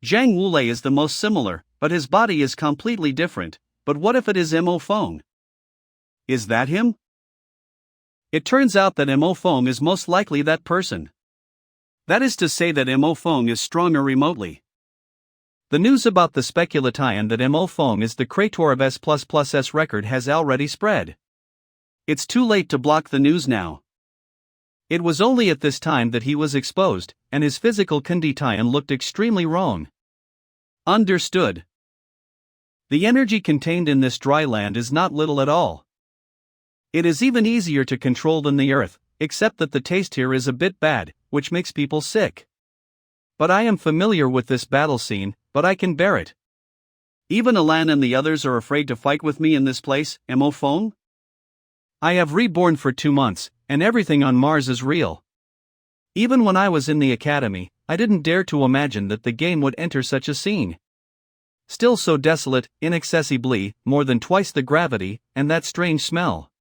Zhang Wulei is the most similar, but his body is completely different. But what if it is Mo Feng? Is that him? It turns out that Mo Feng is most likely that person. That is to say that Mo Feng is stronger remotely. The news about the speculation that Mo Feng is the creator of S++'s record has already spread. It's too late to block the news now. It was only at this time that he was exposed, and his physical condition looked extremely wrong. Understood. The energy contained in this dry land is not little at all. It is even easier to control than the earth, except that the taste here is a bit bad, which makes people sick. But I am familiar with this battle scene, but I can bear it. Even Alan and the others are afraid to fight with me in this place, Mo Fong? I have reborn for 2 months, and everything on Mars is real. Even when I was in the academy, I didn't dare to imagine that the game would enter such a scene. Still so desolate, inaccessibly, more than twice the gravity, and that strange smell.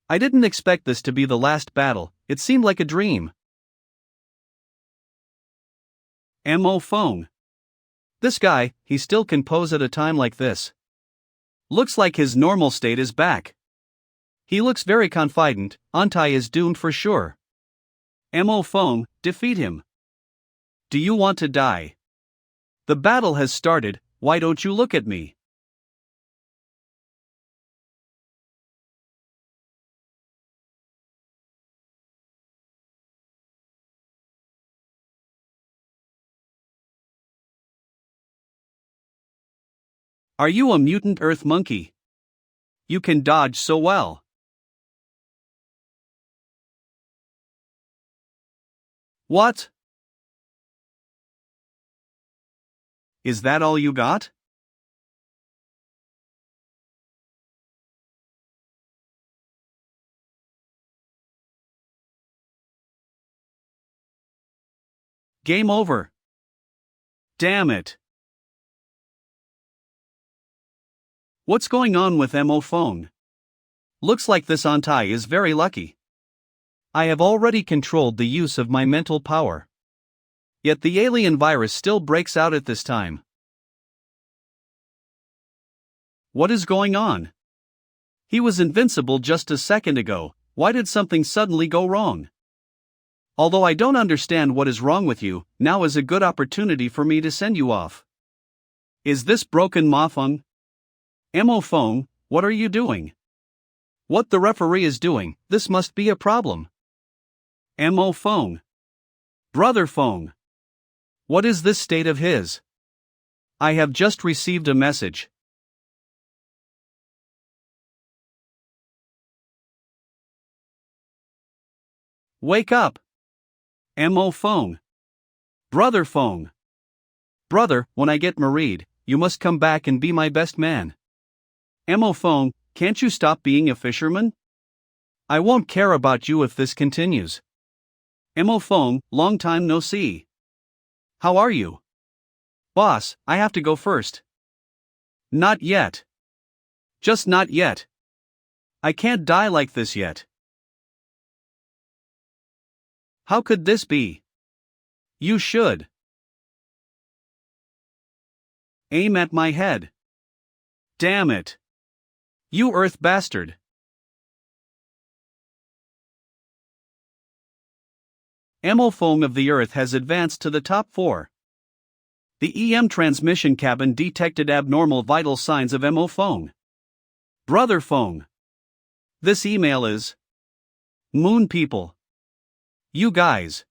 I didn't expect this to be the last battle, it seemed like a dream. Mo Fong. This guy, he still can pose at a time like this. Looks like his normal state is back. He looks very confident, Antai is doomed for sure. Mo Fong, defeat him. Do you want to die? The battle has started, why don't you look at me? Are you a mutant earth monkey? You can dodge so well. What? Is that all you got? Game over. Damn it. What's going on with Mo Fong? Looks like this Antai is very lucky. I have already controlled the use of my mental power. Yet the alien virus still breaks out at this time. What is going on? He was invincible just a second ago, why did something suddenly go wrong? Although I don't understand what is wrong with you, now is a good opportunity for me to send you off. Is this broken Ma Feng? Mo Fong, what are you doing? What the referee is doing, this must be a problem. Mo Fong. Brother Fong. What is this state of his? I have just received a message. Wake up. Mo Fong. Brother Fong. Brother, when I get married, you must come back and be my best man. Mo Fong, can't you stop being a fisherman? I won't care about you if this continues. Mo Fong, long time no see. How are you? Boss, I have to go first. Not yet. Just not yet. I can't die like this yet. How could this be? You should. Aim at my head. Damn it. You earth bastard. Mo Fong of the Earth has advanced to the top 4. The EM transmission cabin detected abnormal vital signs of Mo Fong. Brother Fong. This email is Moon people. You guys.